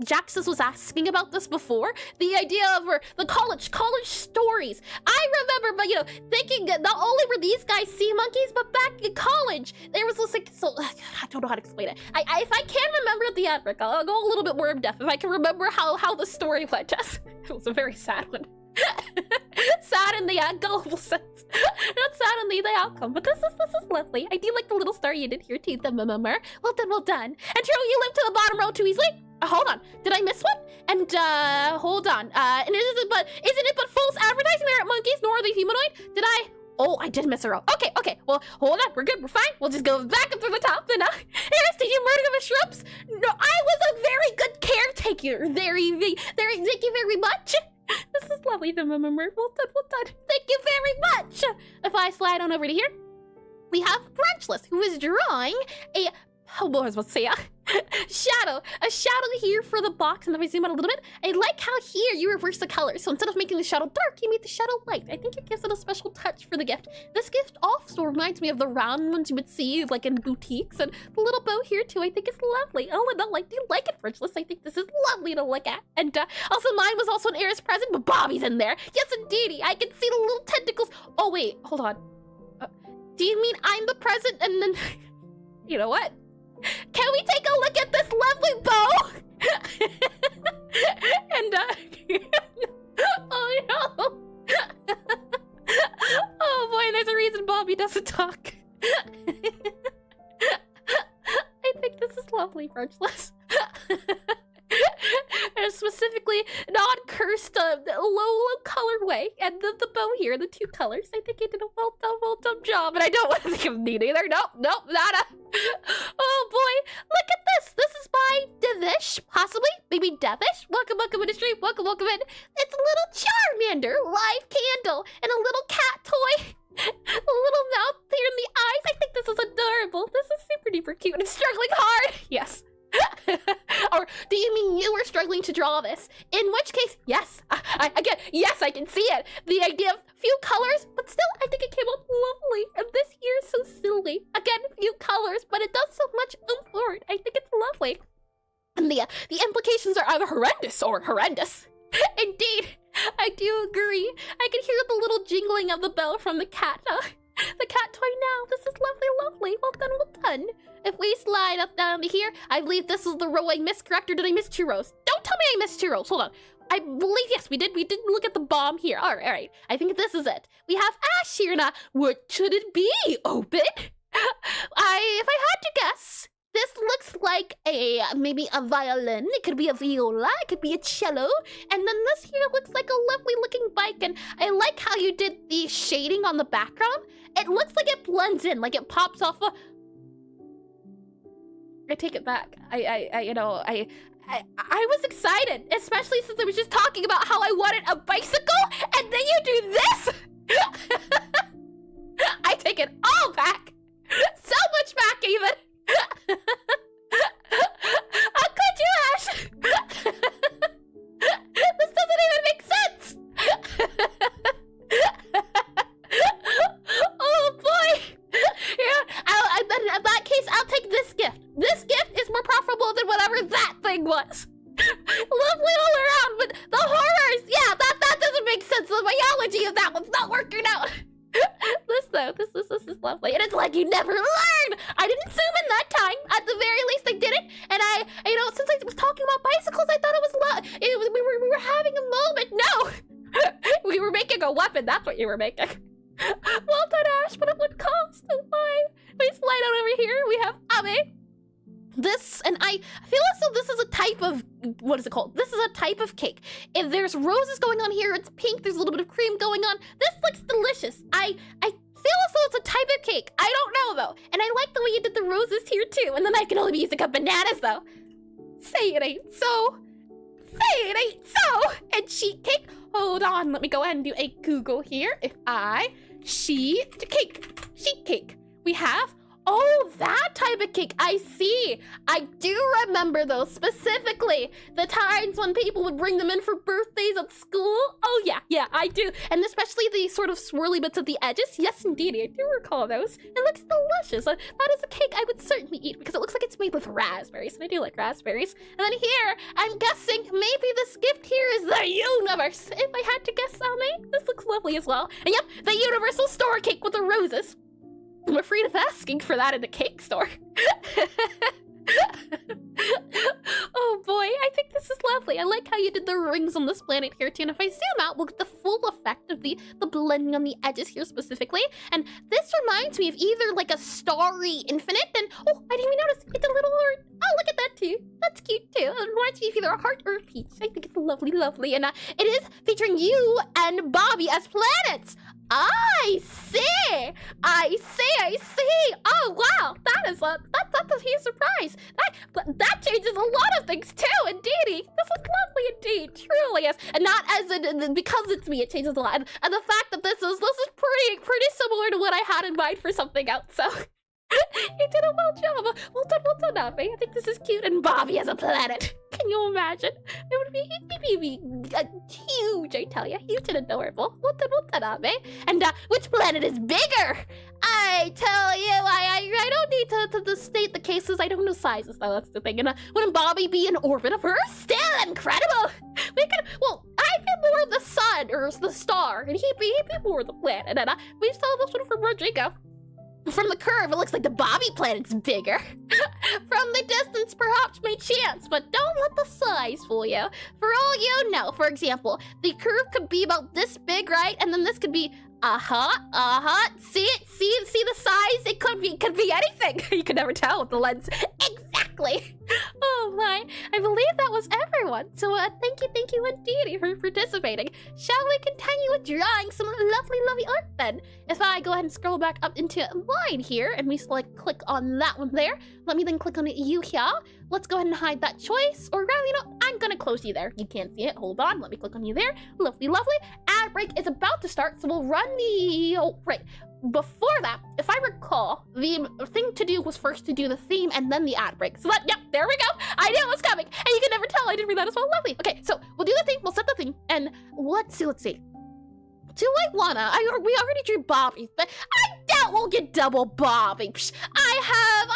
Jaxus was asking about this before, the idea of the college stories. I remember, but thinking that not only were these guys sea monkeys, but back in college, there was this I don't know how to explain it. If I can remember the ad, I'll go a little bit more in depth. If I can remember how the story went, it was a very sad one. Sad in the gullible sense. Not sad in the outcome, but this is lovely. I do like the little star you did here too, the murmur. Well done, well done. And True, you live to the bottom row too easily. Hold on, did I miss one? And hold on. And isn't it but false advertising? They're monkeys, nor are they humanoid? Did I? Oh, I did miss a row. Okay. Well, hold on, we're good, we're fine. We'll just go back up through the top. And Harris, did you murder the shrubs? No, I was a very good caretaker. Thank you very much. This is lovely, the murmur. Well done. Thank you very much. If I slide on over to here, we have Branchless, who is drawing a shadow here for the box. And if I zoom out a little bit, I like how here you reverse the colors. So instead of making the shadow dark, you made the shadow light. I think it gives it a special touch for the gift. This gift also reminds me of the round ones you would see like in boutiques, and the little bow here too, I think is lovely. Oh, and I do like it, Branchless. I think this is lovely to look at. And also mine was also an heiress present, but Bobby's in there. Yes, indeedy. I can see the little tentacles. Oh, wait, hold on. Do you mean I'm the present and then... You know what? Can we take a look at this lovely bow? And oh no. Oh boy, there's a reason Bobby doesn't talk. I think this is lovely, Branchless. And specifically non-cursed low colorway, and the bow here, the two colors. I think you did a well done job, and I don't want to think of need either. Nope, nada. Oh boy, look at this. This is by Devish, possibly, maybe Devish. Welcome in the stream. Welcome in. It's a little Charmander live candle and a little cat toy. A little mouth here in the eyes. I think this is adorable. This is super duper cute and struggling hard. Yes. Or do you mean you were struggling to draw this? In which case, yes. Yes, I can see it. The idea of few colors, but still, I think it came out lovely. And this here is so silly. Again, few colors, but it does so much for it. I think it's lovely. And the implications are either horrendous or horrendous. Indeed, I do agree. I can hear the little jingling of the bell from the cat. The cat toy now. This is lovely. Well done. If we slide up down to here, I believe this is the row I miscorrected. Did I miss 2 rows? Don't tell me I missed 2 rows. Hold on. I believe, yes, we did. We did look at the bomb here. All right. I think this is it. We have Ash here now. What should it be? Open? If I had to guess, this looks like maybe a violin. It could be a viola. It could be a cello. And then this here looks like a lovely looking bike. And I like how you did the shading on the background. It looks like it blends in, like it pops off a... I take it back. I was excited, especially since I was just talking about how I wanted a bicycle, and then you do this. I take it all back. So much back, even. How could you, Ash? This doesn't even make sense. Oh boy. Yeah, in that case, I'll take this gift. This gift is more profitable than whatever that thing was. Lovely all around, but the horrors, yeah, that doesn't make sense. The biology of that one's not working out. This is lovely. And it's like you never learn. I didn't zoom in that time. At the very least, I did it. And since I was talking about bicycles, I thought we were having a moment. No, we were making a weapon. That's what you were making. Well done, Ash, but at what cost? Oh my. We slide on over here. We have Abe. This, and I feel as though this is a type of, what is it called? This is a type of cake. If there's roses going on here, it's pink, there's a little bit of cream going on. This looks delicious. I feel as though it's a type of cake. I don't know though. And I like the way you did the roses here too. And then I can only be using up bananas though. Say it ain't so. Say it ain't so. And sheet cake. Hold on, let me go ahead and do a Google here. Sheet cake. We have, oh, that type type of cake. I see. I do remember those, specifically the times when people would bring them in for birthdays at school. Oh yeah, I do. And especially the sort of swirly bits at the edges. Yes, indeed, I do recall those. It looks delicious. That is a cake I would certainly eat because it looks like it's made with raspberries, and I do like raspberries. And then here, I'm guessing maybe this gift here is the universe. If I had to guess, Salme, this looks lovely as well. And yep, the universal store cake with the roses. I'm afraid of asking for that in a cake store. Oh boy, I think this is lovely. I like how you did the rings on this planet here too. And if I zoom out, we'll get the full effect of the blending on the edges here specifically. And this reminds me of either like a starry infinite and, oh, I didn't even notice, it's a little heart. Oh, look at that too. That's cute too. It reminds me of either a heart or a peach. I think it's lovely, lovely. And it is featuring you and Bobby as planets. I see. Oh wow, that's a huge surprise. That changes a lot of things too. Indeedy, this looks lovely indeed, truly is, and not as in because it's me. It changes a lot, and the fact that this is pretty similar to what I had in mind for something else. So. You did a well job. Well done, Abby. I think this is cute. And Bobby as a planet. Can you imagine? It would be huge, I tell you. Huge and adorable. Well done, Abby. And which planet is bigger? I tell you, I don't need to state the cases. I don't know sizes, though. That's the thing. And wouldn't Bobby be in orbit of Earth? Still incredible. I'd be more the sun or the star, and he'd be more the planet. And we saw this one from Rodrigo. From the curve, it looks like the Bobby planet's bigger. From the distance, perhaps by chance, but don't let the size fool you. For all you know, for example, the curve could be about this big, right? And then this could be, see it? See the size? It could be anything. You can never tell with the lens. Exactly. Oh my, I believe that was everyone. So thank you indeed for participating. Shall we continue with drawing some lovely art then? If I go ahead and scroll back up into mine here and we select click on that one there, let me then click on you here. Let's go ahead and hide that choice, or rather, you know, I'm gonna close you there. You can't see it. Hold on, let me click on you there. Lovely. Ad break is about to start, so we'll run the, oh, right. Before that, if I recall, the thing to do was first to do the theme and then the ad break. So that, yep, there we go. I knew it was coming. And you can never tell I did read that as well. Lovely. Okay, so we'll do the theme, we'll set the theme, and let's see. Do I wanna? We already drew Bobby, but I doubt we'll get double Bobby. Psh, I have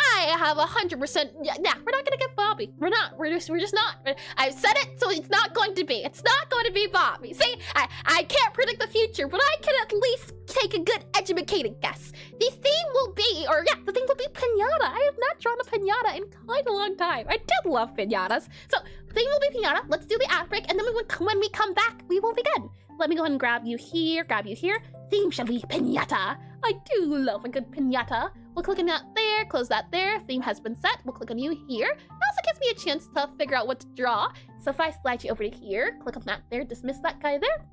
100%. Nah, we're not gonna get Bobby. We're not. We're just not. I've said it, so it's not going to be. It's not going to be Bobby. See, I can't predict the future, but I can at least take a good educated guess. The theme will be, the theme will be Pinata. I have not drawn a Pinata in quite a long time. I did love Pinatas. So, the theme will be Pinata. Let's do the ad break, and then when we come back, we will begin. Let me go ahead and grab you here. Theme shall be Pinata. I do love a good Pinata. We'll click on that there, close that there. Theme has been set. We'll click on you here. It also gives me a chance to figure out what to draw. So if I slide you over to here, click on that there, dismiss that guy there.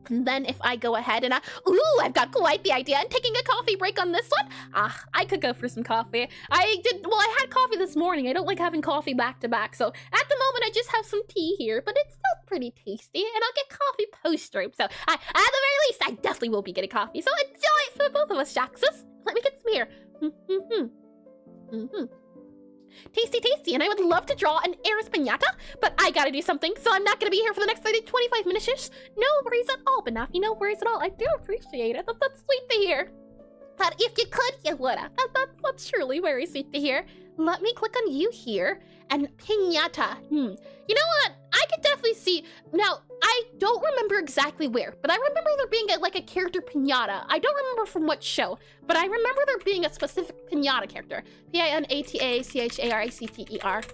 And then if I go ahead and I've got quite the idea. I'm taking a coffee break on this one. I could go for some coffee. I had coffee this morning. I don't like having coffee back to back. So at the moment, I just have some tea here, but it's still pretty tasty. And I'll get coffee post-stream. So at the very least, I definitely will be getting coffee. So enjoy it for both of us, Jaxus. Let me get some here. Tasty, and I would love to draw an Eris Pinata, but I gotta do something, so I'm not gonna be here for the next 25 minutes. No worries at all, Banafi, no worries at all. I do appreciate it. That's sweet to hear. But if you could, you woulda. That's truly very sweet to hear. Let me click on you here, and Pinata. You know what? I could definitely see. Now, I don't remember exactly where, but I remember there being a character Pinata. I don't remember from what show, but I remember there being a specific Pinata character. Pinatacharacter.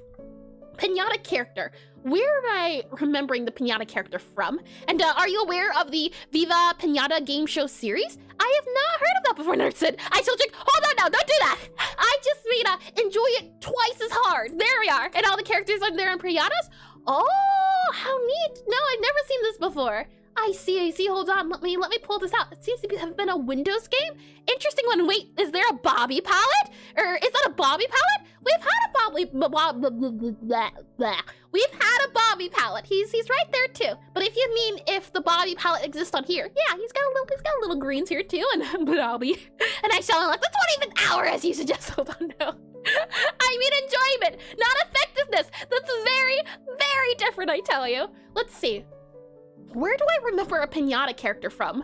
Pinata character. Where am I remembering the Pinata character from? And are you aware of the Viva Pinata game show series? I have not heard of that before, Nerdson. I shall drink. Hold on now, don't do that. I just mean enjoy it twice as hard. There we are. And all the characters are there in Pinatas. Oh, how neat. No, I've never seen this before. I see. Hold on. Let me pull this out. It seems to have been a Windows game. Interesting one. Wait, is there a Bobby palette? Or is that a Bobby palette? We've had a Bobby palette. He's right there too. But if you mean if the Bobby palette exists on here, yeah, he's got a little greens here too, and Bobby. And I shall unlock the 25th hour as you suggest. Hold on now. I mean enjoyment, not effectiveness. That's very, very different, I tell you. Let's see. Where do I remember a Pinata character from?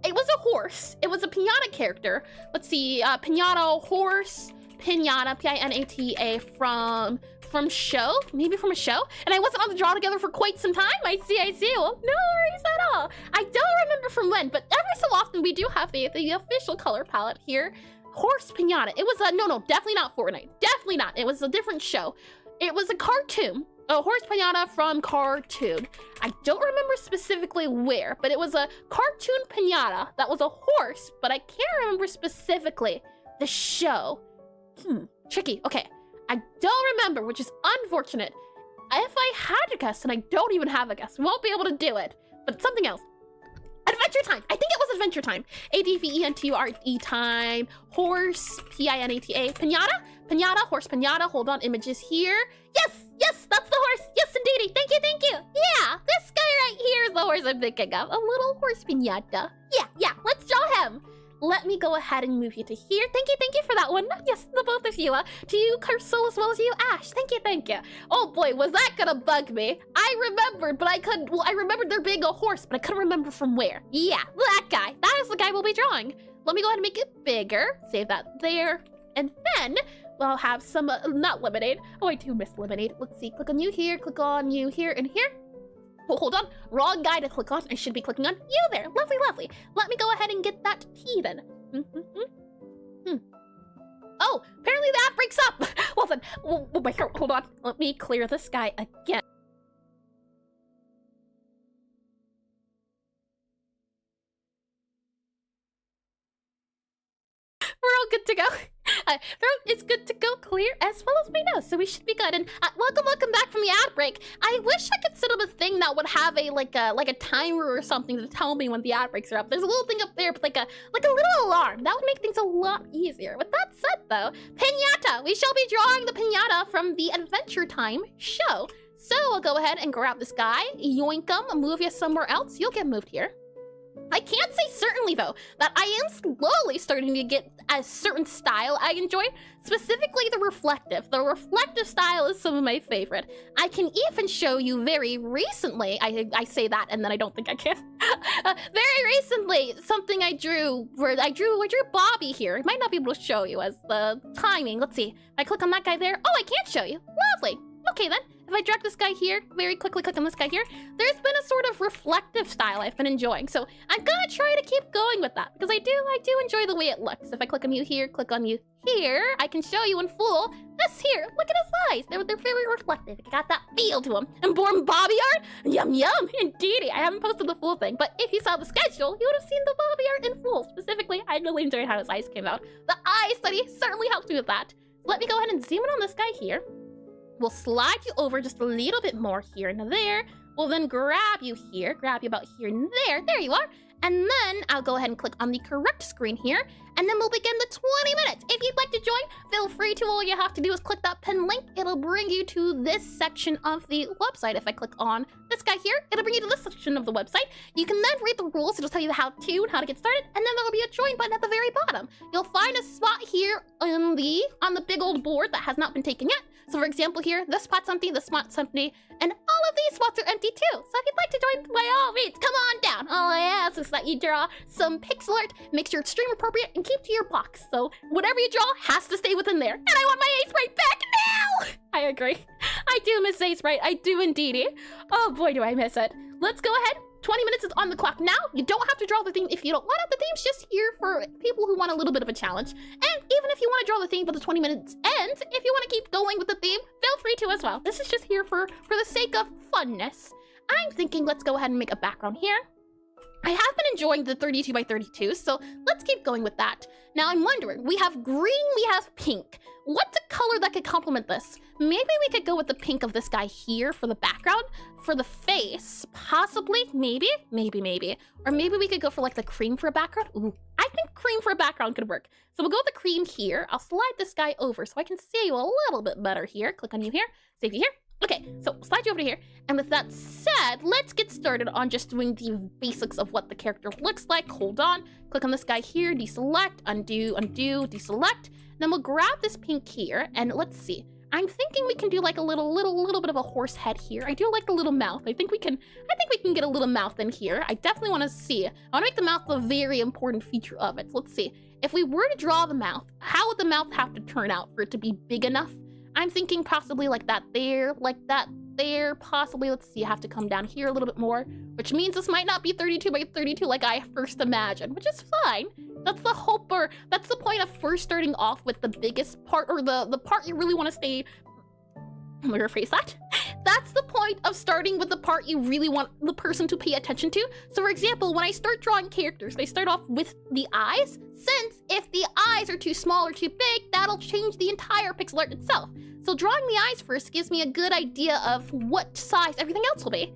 It was a horse. It was a Pinata character. Let's see, Pinata, horse, Pinata, P-I-N-A-T-A from show? Maybe from a show? And I wasn't on the draw together for quite some time. I see. Well, no worries at all. I don't remember from when, but every so often we do have the official color palette here. Horse Pinata. It was no, definitely not Fortnite. Definitely not. It was a different show. It was a cartoon. A horse Pinata from cartoon. I don't remember specifically where, but it was a cartoon Pinata that was a horse, but I can't remember specifically the show. Tricky. Okay. I don't remember, which is unfortunate. If I had to guess, and I don't even have a guess, won't be able to do it, but it's something else. Adventure Time. I think it was Adventure Time. A-D-V-E-N-T-U-R-E time. Horse, P-I-N-A-T-A. Pinata? Pinata, horse Pinata. Hold on, images here. Yes, that's the horse. Yes, indeedy. Thank you. Yeah, this guy right here is the horse I'm thinking of. A little horse Pinata. Yeah, let's draw him. Let me go ahead and move you to here. Thank you for that one. Yes, the both of you. To you, Carso, as well as you, Ash. Thank you. Oh boy, was that gonna bug me. I remembered, but I remembered there being a horse, but I couldn't remember from where. Yeah, that guy. That is the guy we'll be drawing. Let me go ahead and make it bigger. Save that there. And then we'll have some, not lemonade. Oh, I do miss lemonade. Let's see, click on you here, click on you here, and here. Oh, hold on, wrong guy to click on. I should be clicking on you there. Lovely. Let me go ahead and get that tea then. Oh, apparently the app breaks up. Well then, oh my throat, hold on. Let me clear this guy again. We're all good to go. Throat is good to go, clear as well as my nose, so we should be good. And welcome back from the ad break. I wish I could set up a thing that would have a like a timer or something to tell me when the ad breaks are up. There's a little thing up there, but like a little alarm. That would make things a lot easier. With that said, though, Pinata. We shall be drawing the Pinata from the Adventure Time show. So I'll go ahead and grab this guy, yoink him, move you somewhere else. You'll get moved here. I can't say certainly, though, that I am slowly starting to get a certain style I enjoy, specifically the reflective. The reflective style is some of my favorite. I can even show you very recently, I say that and then I don't think I can. Very recently, something I drew, where I drew Bobby here. I might not be able to show you as the timing. Let's see. If I click on that guy there. Oh, I can't show you. Lovely. Okay, then. If I drag this guy here, very quickly click on this guy here, there's been a sort of reflective style I've been enjoying. So I'm gonna try to keep going with that because I do enjoy the way it looks. If I click on you here, click on you here, I can show you in full. This here, look at his eyes. They're very reflective. They got that feel to them. And born Bobby art, yum. Indeedy, I haven't posted the full thing, but if you saw the schedule, you would have seen the Bobby art in full. Specifically, I really enjoyed how his eyes came out. The eye study certainly helped me with that. Let me go ahead and zoom in on this guy here. We'll slide you over just a little bit more here and there. We'll then grab you here, grab you about here and there. There you are. And then I'll go ahead and click on the correct screen here. And then we'll begin the 20 minutes. If you'd like to join, feel free to. All you have to do is click that pin link. It'll bring you to this section of the website. If I click on this guy here, it'll bring you to this section of the website. You can then read the rules. It'll tell you how to and how to get started. And then there'll be a join button at the very bottom. You'll find a spot here on the big old board that has not been taken yet. So for example here, this spot's empty, this spot's empty, and all of these spots are empty too. So if you'd like to join, by all means, come on down. All I ask is that you draw some pixel art, make sure it's stream appropriate, and keep to your box. So whatever you draw has to stay within there. And I want my Aseprite back now! I agree. I do miss Aseprite. I do indeedy. Oh boy, do I miss it. Let's go ahead. 20 minutes is on the clock now. You don't have to draw the theme if you don't want it. The theme's just here for people who want a little bit of a challenge. And even if you want to draw the theme but the 20 minutes ends, if you want to keep going with the theme, feel free to as well. This is just here for the sake of funness. I'm thinking let's go ahead and make a background here. I have been enjoying the 32 by 32, so let's keep going with that. Now I'm wondering, we have green, we have pink. What's a color that could complement this? Maybe we could go with the pink of this guy here for the background. For the face, possibly, maybe. Or maybe we could go for like the cream for a background. Ooh, I think cream for a background could work. So we'll go with the cream here. I'll slide this guy over so I can see you a little bit better here. Click on you here, save you here. Okay, so slide you over to here. And with that said, let's get started on just doing the basics of what the character looks like. Hold on. Click on this guy here, deselect, undo, undo, deselect. Then we'll grab this pink here, and let's see. I'm thinking we can do like a little bit of a horse head here. I do like the little mouth. I think we can get a little mouth in here. I definitely want to see. I want to make the mouth a very important feature of it. So let's see. If we were to draw the mouth, how would the mouth have to turn out for it to be big enough? I'm thinking possibly like that there, possibly. Let's see, I have to come down here a little bit more, which means this might not be 32 by 32 like I first imagined, which is fine. That's the hope, or that's the point of first starting off with the biggest part, or the part you really want to stay. Let me rephrase that. That's the point of starting with the part you really want the person to pay attention to. So for example, when I start drawing characters, they start off with the eyes, since if the eyes are too small or too big, that'll change the entire pixel art itself. So drawing the eyes first gives me a good idea of what size everything else will be.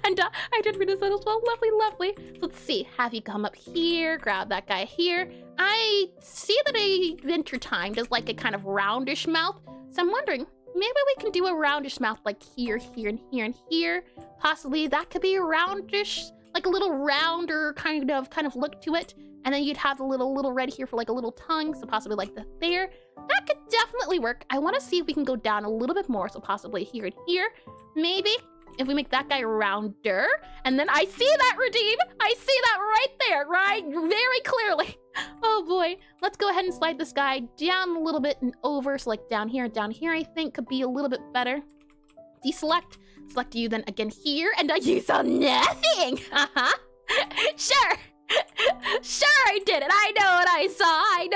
And I did read this as well. Lovely, lovely. So let's see. Have you come up here, grab that guy here. I see that Adventure Time does like a kind of roundish mouth. So I'm wondering, maybe we can do a roundish mouth like here, here, and here, and here. Possibly that could be a roundish, like a little rounder kind of look to it. And then you'd have the little red here for like a little tongue, so possibly like that there. That could definitely work. I want to see if we can go down a little bit more, so possibly here and here. Maybe if we make that guy rounder, and then I see that, Redeem. I see that right there, right? Very clearly. Oh boy. Let's go ahead and slide this guy down a little bit and over. So like down here, I think could be a little bit better. Deselect. Select you then again here, and you saw nothing. Sure. Sure I did it. I know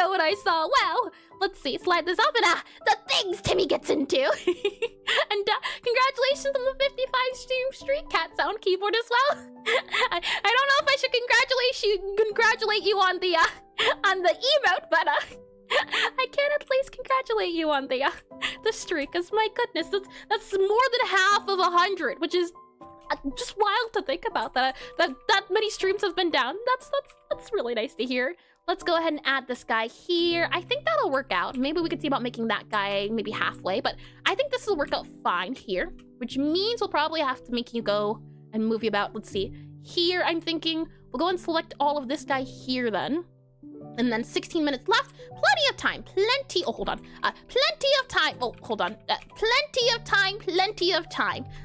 what I saw. Well, let's see. Slide this up, and the things Timmy gets into. And congratulations on the 55 stream cat sound keyboard as well. I don't know if I should congratulate you on the emote, but I can at least congratulate you on the streak, because my goodness, that's more than half of 100, which is just wild to think about that many streams have been down. That's really nice to hear. Let's go ahead and add this guy here. I think that'll work out. Maybe we could see about making that guy maybe halfway, but I think this will work out fine here, which means we'll probably have to make you go and move you about. Let's see. Here, I'm thinking we'll go and select all of this guy here then. And then 16 minutes left. Plenty of time. Plenty of time. Oh, hold on. Plenty of time.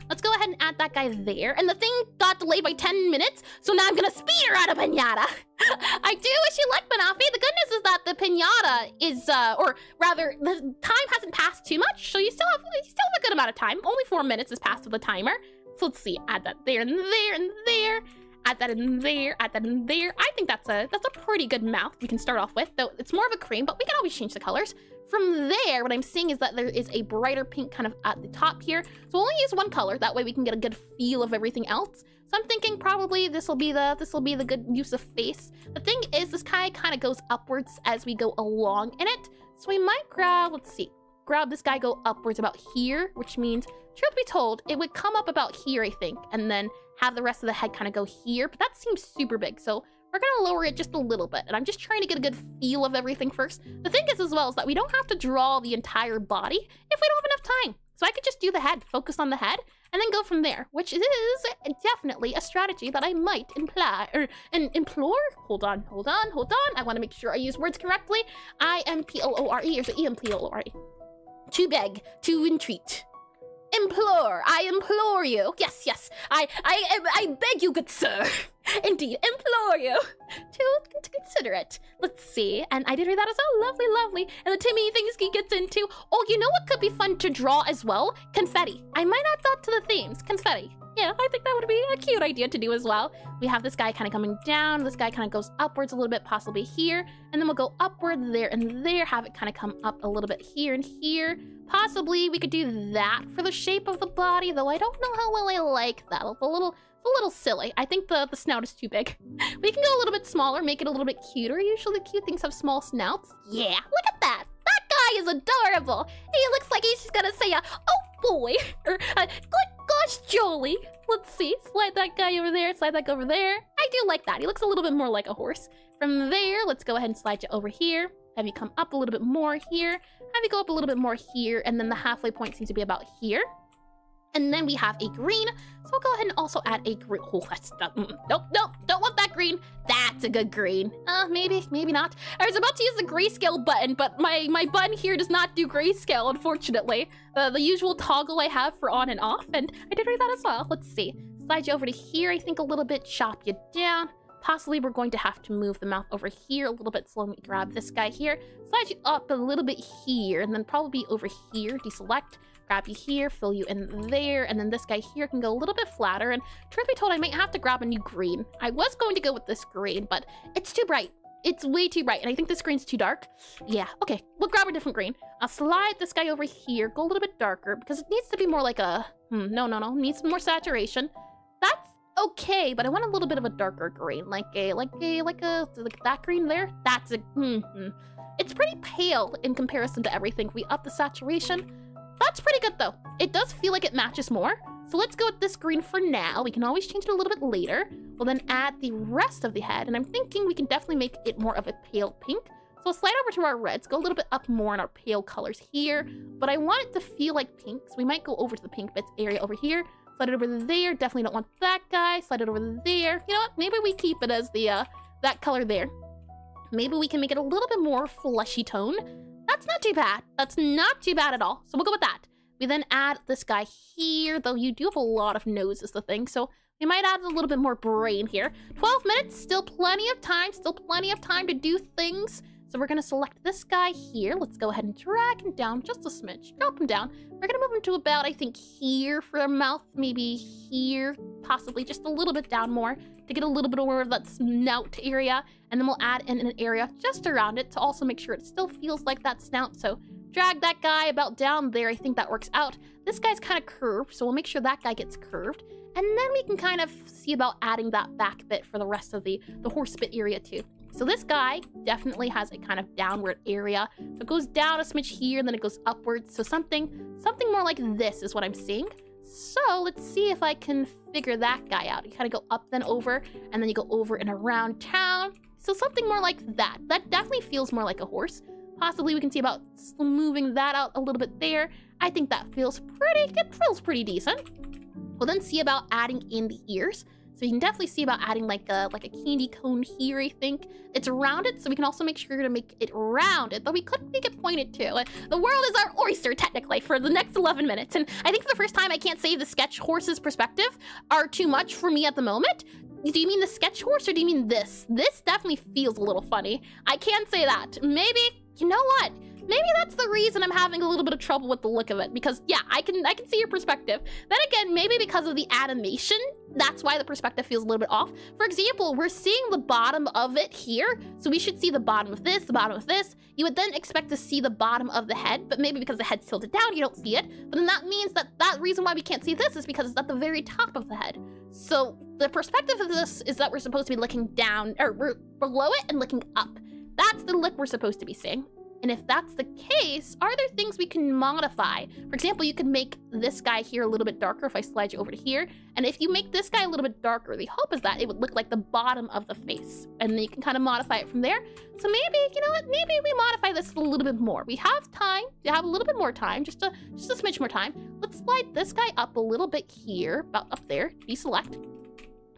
Let's go ahead and add that guy there. And the thing got delayed by 10 minutes, so now I'm gonna speed her out of Pinata. I do wish you luck, Banafi. The good news is that the Pinata is, or rather, the time hasn't passed too much, so you still have a good amount of time. Only 4 minutes has passed with the timer. So let's see. Add that there and there and there. Add that in there, add that in there. I think that's a pretty good mouth we can start off with, though it's more of a cream, but we can always change the colors. From there, what I'm seeing is that there is a brighter pink kind of at the top here. So we'll only use one color, that way we can get a good feel of everything else. So I'm thinking probably this will be the good use of face. The thing is, this guy kind of goes upwards as we go along in it. So we might grab, let's see, grab this guy, go upwards about here, which means, truth be told, it would come up about here, I think, and then have the rest of the head kind of go here, but that seems super big, so we're gonna lower it just a little bit, and I'm just trying to get a good feel of everything first. The thing is, as well, is that we don't have to draw the entire body if we don't have enough time. So I could just do the head, focus on the head, and then go from there, which is definitely a strategy that I might implore. Hold on. I want to make sure I use words correctly. I-M-P-L-O-R-E, or is it E-M-P-L-O-R-E? To beg, to entreat. Implore, I implore you. Yes, I beg you, good sir. Indeed, implore you to consider it. Let's see, and I did read that as well. Lovely. And the Timmy things he gets into. Oh, you know what could be fun to draw as well? Confetti. I might add that to the themes. Confetti. Yeah, I think that would be a cute idea to do as well. We have this guy kind of coming down. This guy kind of goes upwards a little bit, possibly here. And then we'll go upward there and there. Have it kind of come up a little bit here and here. Possibly we could do that for the shape of the body, though I don't know how well I like that. It's a little silly. I think the snout is too big. We can go a little bit smaller, make it a little bit cuter. Usually cute things have small snouts. Yeah, look at that. That guy is adorable. He looks like he's just gonna say oh boy, or good gosh, Jolie. Let's see, slide that guy over there, slide that guy over there. I do like that. He looks a little bit more like a horse. From there, let's go ahead and slide you over here. Have you come up a little bit more here. Have you go up a little bit more here, and then the halfway point seems to be about here. And then we have a green, so I'll go ahead and also add a green. Oh, that's nope, don't want that green. That's a good green. Maybe not. I was about to use the grayscale button, but my button here does not do grayscale, unfortunately. The usual toggle I have for on and off, and I did read that as well. Let's see. Slide you over to here, I think a little bit, chop you down. Possibly we're going to have to move the mouth over here a little bit. So let me grab this guy here, slide you up a little bit here, and then probably over here, deselect. Grab you here, fill you in there, and then this guy here can go a little bit flatter. And truth be told, I might have to grab a new green. I was going to go with this green, but it's too bright. It's way too bright, and I think this green's too dark. Yeah, okay, we'll grab a different green. I'll slide this guy over here, go a little bit darker, because it needs to be more like a... no, needs more saturation. That's okay, but I want a little bit of a darker green, like that green there. That's a... It's pretty pale in comparison to everything. If we up the saturation, that's pretty good though. It does feel like it matches more. So let's go with this green for now. We can always change it a little bit later. We'll then add the rest of the head, and I'm thinking we can definitely make it more of a pale pink. So we'll slide over to our reds, go a little bit up more in our pale colors here, but I want it to feel like pink, so we might go over to the pink bits area over here. Slide it over there, definitely don't want that guy. Slide it over there. You know what, maybe we keep it as the that color there. Maybe we can make it a little bit more fleshy tone. That's not too bad. That's not too bad at all. So we'll go with that. We then add this guy here, though you do have a lot of noses to think, so we might add a little bit more brain here. 12 minutes, still plenty of time to do things. So we're gonna select this guy here. Let's go ahead and drag him down just a smidge. Drop him down. We're gonna move him to about, I think, here for a mouth, maybe here, possibly just a little bit down more to get a little bit more of that snout area. And then we'll add in an area just around it to also make sure it still feels like that snout. So drag that guy about down there. I think that works out. This guy's kind of curved, so we'll make sure that guy gets curved. And then we can kind of see about adding that back bit for the rest of the horse bit area too. So this guy definitely has a kind of downward area. So it goes down a smidge here, and then it goes upwards. So something more like this is what I'm seeing. So let's see if I can figure that guy out. You kind of go up then over, and then you go over and around town. So something more like that. That definitely feels more like a horse. Possibly we can see about moving that out a little bit there. I think that feels pretty decent. We'll then see about adding in the ears. So you can definitely see about adding like a candy cone here, I think. It's rounded, so we can also make sure to make it rounded, but we could make it pointed too. The world is our oyster, technically, for the next 11 minutes. And I think for the first time, I can't say the sketch horse's perspective are too much for me at the moment. Do you mean the sketch horse, or do you mean this? This definitely feels a little funny. I can't say that. Maybe, you know what? Maybe that's the reason I'm having a little bit of trouble with the look of it, because yeah, I can see your perspective. Then again, maybe because of the animation, that's why the perspective feels a little bit off. For example, we're seeing the bottom of it here, so we should see the bottom of this, the bottom of this. You would then expect to see the bottom of the head, but maybe because the head's tilted down, you don't see it. But then that means that reason why we can't see this is because it's at the very top of the head. So the perspective of this is that we're supposed to be looking down, or we're below it and looking up. That's the look we're supposed to be seeing. And if that's the case, are there things we can modify? For example, you could make this guy here a little bit darker if I slide you over to here. And if you make this guy a little bit darker, the hope is that it would look like the bottom of the face. And then you can kind of modify it from there. So maybe, you know what, maybe we modify this a little bit more. We have time, we have a little bit more time, just a smidge more time. Let's slide this guy up a little bit here, about up there, deselect.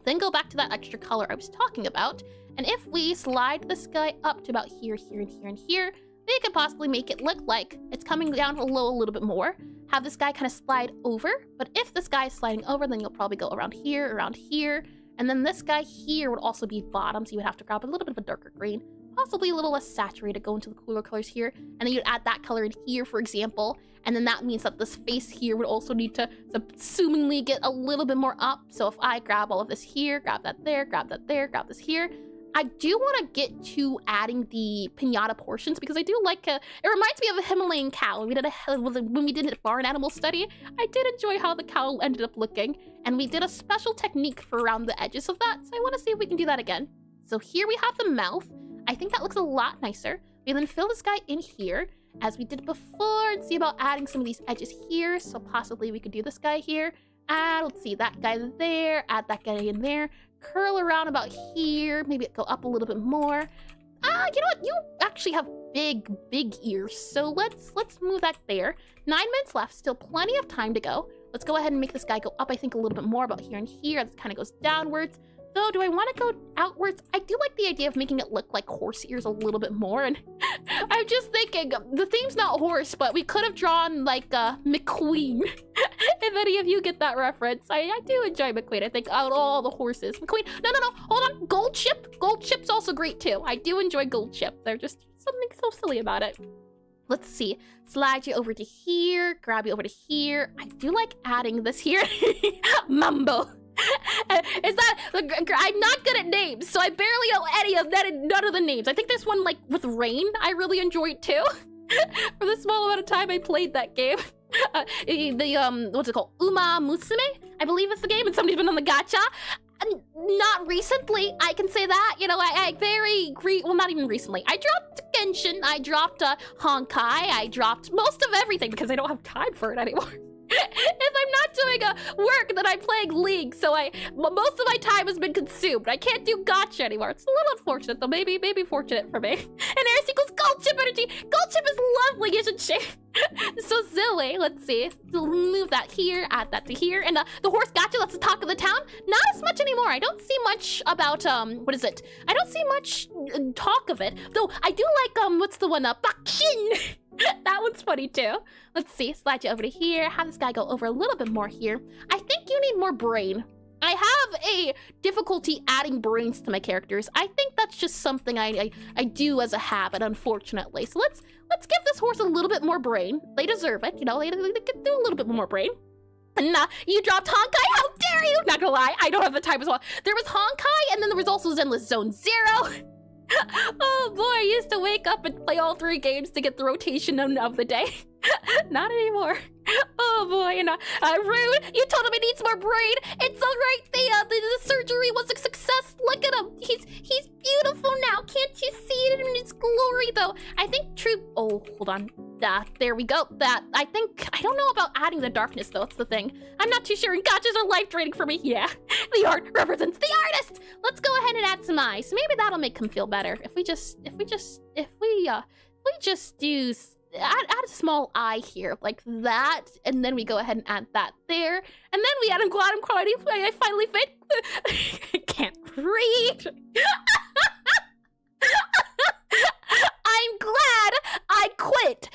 Then go back to that extra color I was talking about. And if we slide this guy up to about here, here, and here, and here, we could possibly make it look like it's coming down low a little bit more. Have this guy kind of slide over. But if this guy is sliding over, then you'll probably go around here, and then this guy here would also be bottom, so you would have to grab a little bit of a darker green, possibly a little less saturated, go into the cooler colors here, and then you'd add that color in here, for example, and then that means that this face here would also need to assumingly get a little bit more up. So if I grab all of this here, grab that there, grab that there, grab this here, I do want to get to adding the Pinata portions, because I do like it reminds me of a Himalayan cow. When we did a barn animal study, I did enjoy how the cow ended up looking, and we did a special technique for around the edges of that, so I want to see if we can do that again. So here we have the mouth. I think that looks a lot nicer. We then fill this guy in here as we did before, and see about adding some of these edges here. So possibly we could do this guy here. Add, let's see, that guy there, add that guy in there. Curl around about here, maybe go up a little bit more. You know what? You actually have big ears. So let's move that there. 9 minutes left. Still plenty of time to go. Let's go ahead and make this guy go up, I think, a little bit more about here and here. It kind of goes downwards. Though, do I want to go outwards? I do like the idea of making it look like horse ears a little bit more. And I'm just thinking, the theme's not horse, but we could have drawn like McQueen. If any of you get that reference. I do enjoy McQueen. I think out of all the horses. McQueen, no, hold on. Gold Chip. Gold Chip's also great too. I do enjoy Gold Chip. They're just something so silly about it. Let's see. Slide you over to here. Grab you over to here. I do like adding this here. Mumbo. Is that I'm not good at names, so I barely know none of the names. I think there's one like with rain I really enjoyed too. For the small amount of time I played that game. What's it called? Uma Musume, I believe it's the game, and somebody's been on the gacha. Not recently, I can say that. You know, well, not even recently. I dropped Genshin, I dropped Honkai, I dropped most of everything because I don't have time for it anymore. If I'm not doing work, then I'm playing League, so most of my time has been consumed. I can't do gacha anymore. It's a little unfortunate, though. Maybe fortunate for me. And Eris equals Gold Chip energy. Gold Chip is lovely, isn't she? So silly. Let's see. So move that here, add that to here. And the horse gacha, that's the talk of the town. Not as much anymore. I don't see much about, what is it? I don't see much talk of it. Though, I do like, what's the one? Bakshin! That one's funny too. Let's see, slide you over to here, have this guy go over a little bit more here. I think you need more brain. I have a difficulty adding brains to my characters. I think that's just something I do as a habit, unfortunately. So let's give this horse a little bit more brain. They deserve it, you know, they could do a little bit more brain. And you dropped Honkai, how dare you! Not gonna lie, I don't have the time as well. There was Honkai, and then there was also Zenless Zone Zero. Oh boy, I used to wake up and play all 3 games to get the rotation of the day. Not anymore. Oh boy, and Rude, you told him he needs more brain. It's alright, the surgery was a success. Look at him, he's beautiful now. Can't you see it in its glory though? I think oh, hold on. There we go. I don't know about adding the darkness though, that's the thing. I'm not too sure, and gotchas are life draining for me. Yeah, the art represents the artist. Let's go ahead and add some eyes. Maybe that'll make him feel better. If we just do add a small eye here like that, and then we go ahead and add that there, and then we add glad I'm crying. I finally fit. I can't read. I'm glad I quit.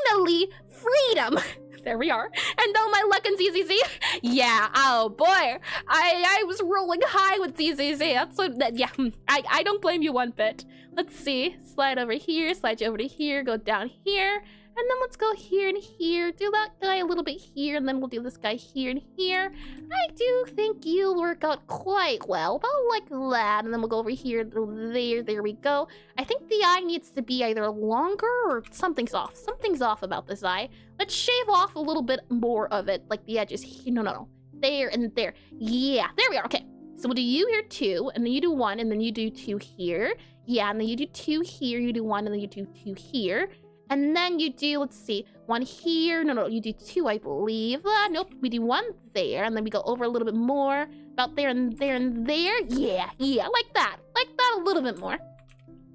Finally, freedom. There we are. And though my luck in ZZZ, yeah, oh boy, I was rolling high with ZZZ. That's what, yeah, I don't blame you one bit. Let's see, slide over here, slide you over to here, go down here, and then let's go here and here, do that guy a little bit here, and then we'll do this guy here and here. I do think you'll work out quite well, about like that, and then we'll go over here, there we go. I think the eye needs to be either longer or something's off. Something's off about this eye. Let's shave off a little bit more of it, like the edges here. No. There and there. Yeah, there we are. Okay, so we'll do you here 2, and then you do 1, and then you do 2 here. Yeah, and then you do 2 here, you do 1, and then you do 2 here. And then you do, let's see, 1 here. No, you do 2, I believe. Nope, we do 1 there, and then we go over a little bit more. About there and there and there. Yeah, like that. Like that a little bit more.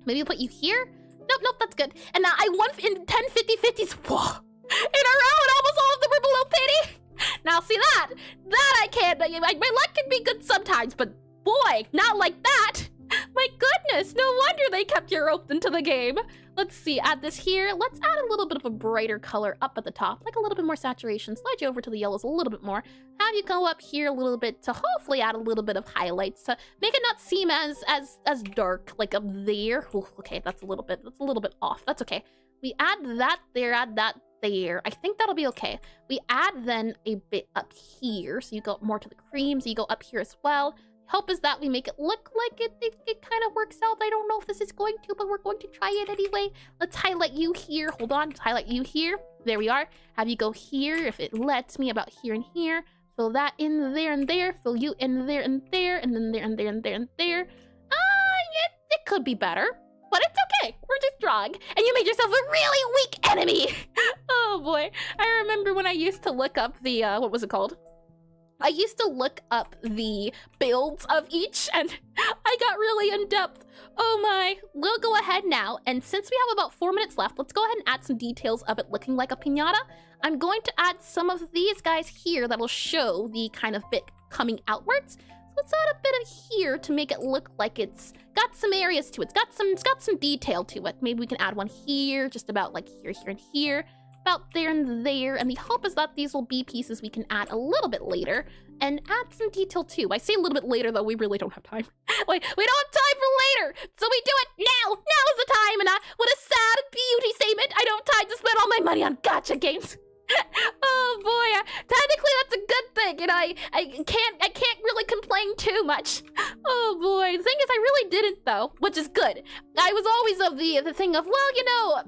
Maybe we'll put you here. Nope, that's good. And now I won in 10 50-50s. Whoa. In a row, and almost all of them were below pity. Now see that I can't. My luck can be good sometimes, but boy, not like that. My goodness, no wonder they kept you roped into the game. Let's see, add this here. Let's add a little bit of a brighter color up at the top, like a little bit more saturation. Slide you over to the yellows a little bit more. Have you go up here a little bit to hopefully add a little bit of highlights to make it not seem as dark, like up there. Ooh, okay, that's a little bit off. That's okay. We add that there, add that there. I think that'll be okay. We add then a bit up here, so you go more to the cream, so you go up here as well. Hope is that we make it look like it kind of works out. I don't know if this is going to, but we're going to try it anyway. Let's highlight you here. Hold on, let's highlight you here. There we are. Have you go here if it lets me, about here and here. Fill that in there and there. Fill you in there and there, and then there and there and there and there. It could be better, but it's okay. We're just drawing. And you made yourself a really weak enemy. Oh boy. I remember when I used to look up the, what was it called? I used to look up the builds of each, and I got really in-depth. Oh my. We'll go ahead now, and since we have about 4 minutes left, let's go ahead and add some details of it looking like a piñata. I'm going to add some of these guys here that will show the kind of bit coming outwards. So let's add a bit of here to make it look like it's got some areas to it. It's got some detail to it. Maybe we can add one here, just about like here, here, and here. About there and there, and the hope is that these will be pieces we can add a little bit later and add some detail too. I say a little bit later, though we really don't have time. Like, we don't have time for later, so we do it now. Now is the time, and what a sad beauty statement. I don't have time to spend all my money on gacha games. Oh boy, technically that's a good thing, and I can't really complain too much. Oh boy, the thing is I really didn't though, which is good. I was always of the thing of, well, you know,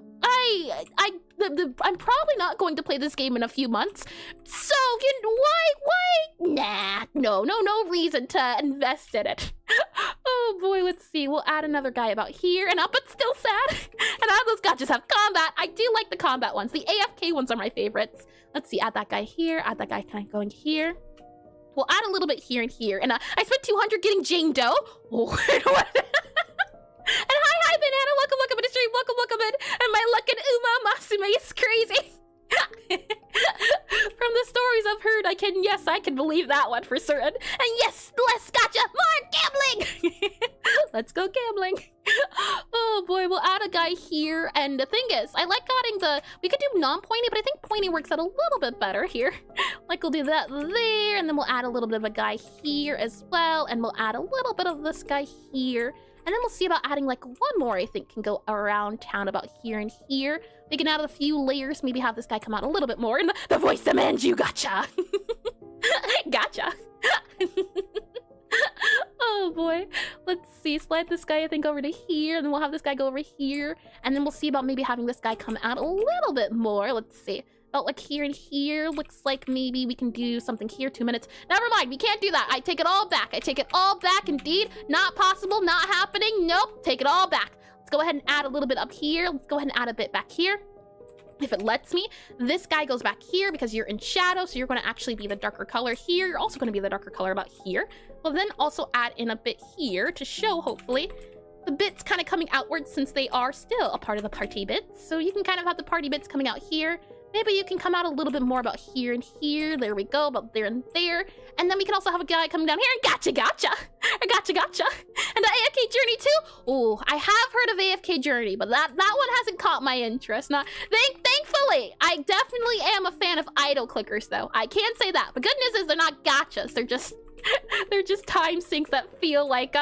I'm probably not going to play this game in a few months, so you know, why? Nah, no reason to invest in it. Oh boy, let's see. We'll add another guy about here and up. It's still sad. And all those gachas have combat. I do like the combat ones. The AFK ones are my favorites. Let's see. Add that guy here. Add that guy kind of going here. We'll add a little bit here and here. And I spent 200 getting Jane Doe. Oh, and hi, Banana. Welcome to the stream. Welcome in. And my luck in Uma Masume is crazy. From the stories I've heard, I can believe that one for certain. And yes, less gotcha, more gambling. Let's go gambling. Oh boy, we'll add a guy here. And the thing is, I like adding we could do non-pointy, but I think pointy works out a little bit better here. Like we'll do that there, and then we'll add a little bit of a guy here as well, and we'll add a little bit of this guy here. And then we'll see about adding like one more, I think, can go around town about here and here. We can add a few layers, maybe have this guy come out a little bit more. And the voice demands you, gotcha. Gotcha. Oh boy. Let's see, slide this guy, I think, over to here. And then we'll have this guy go over here. And then we'll see about maybe having this guy come out a little bit more. Let's see. About like here and here. Looks like maybe we can do something here. 2 minutes. Never mind, we can't do that. I take it all back. I take it all back indeed. Not possible, not happening. Nope, take it all back. Let's go ahead and add a little bit up here. Let's go ahead and add a bit back here. If it lets me. This guy goes back here because you're in shadow, so you're going to actually be the darker color here. You're also going to be the darker color about here. We'll then also add in a bit here to show, hopefully, the bits kind of coming outwards since they are still a part of the party bits. So you can kind of have the party bits coming out here. Maybe you can come out a little bit more about here and here. There we go, about there and there. And then we can also have a guy coming down here and gotcha. Gotcha. And the AFK Journey too? Oh, I have heard of AFK Journey, but that one hasn't caught my interest. Now, thankfully, I definitely am a fan of idle clickers though. I can say that. The good news is they're not gotchas. They're just time sinks that feel like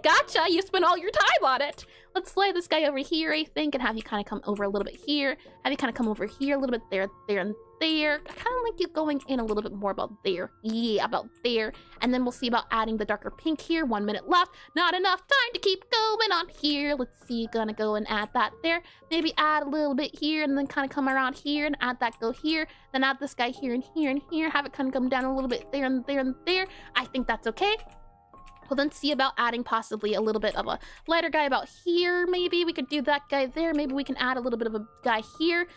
gotcha. You spent all your time on it. Let's slide this guy over here, I think, and have you kind of come over a little bit here. Have you kind of come over here a little bit there, and there. I kind of like you going in a little bit more about there. Yeah, about there. And then we'll see about adding the darker pink here. 1 minute left. Not enough time to keep going on here. Let's see, gonna go and add that there. Maybe add a little bit here and then kind of come around here and add that go here. Then add this guy here and here and here. Have it kind of come down a little bit there and there and there. I think that's okay. We'll then see about adding possibly a little bit of a lighter guy about here. Maybe we could do that guy there. Maybe we can add a little bit of a guy here.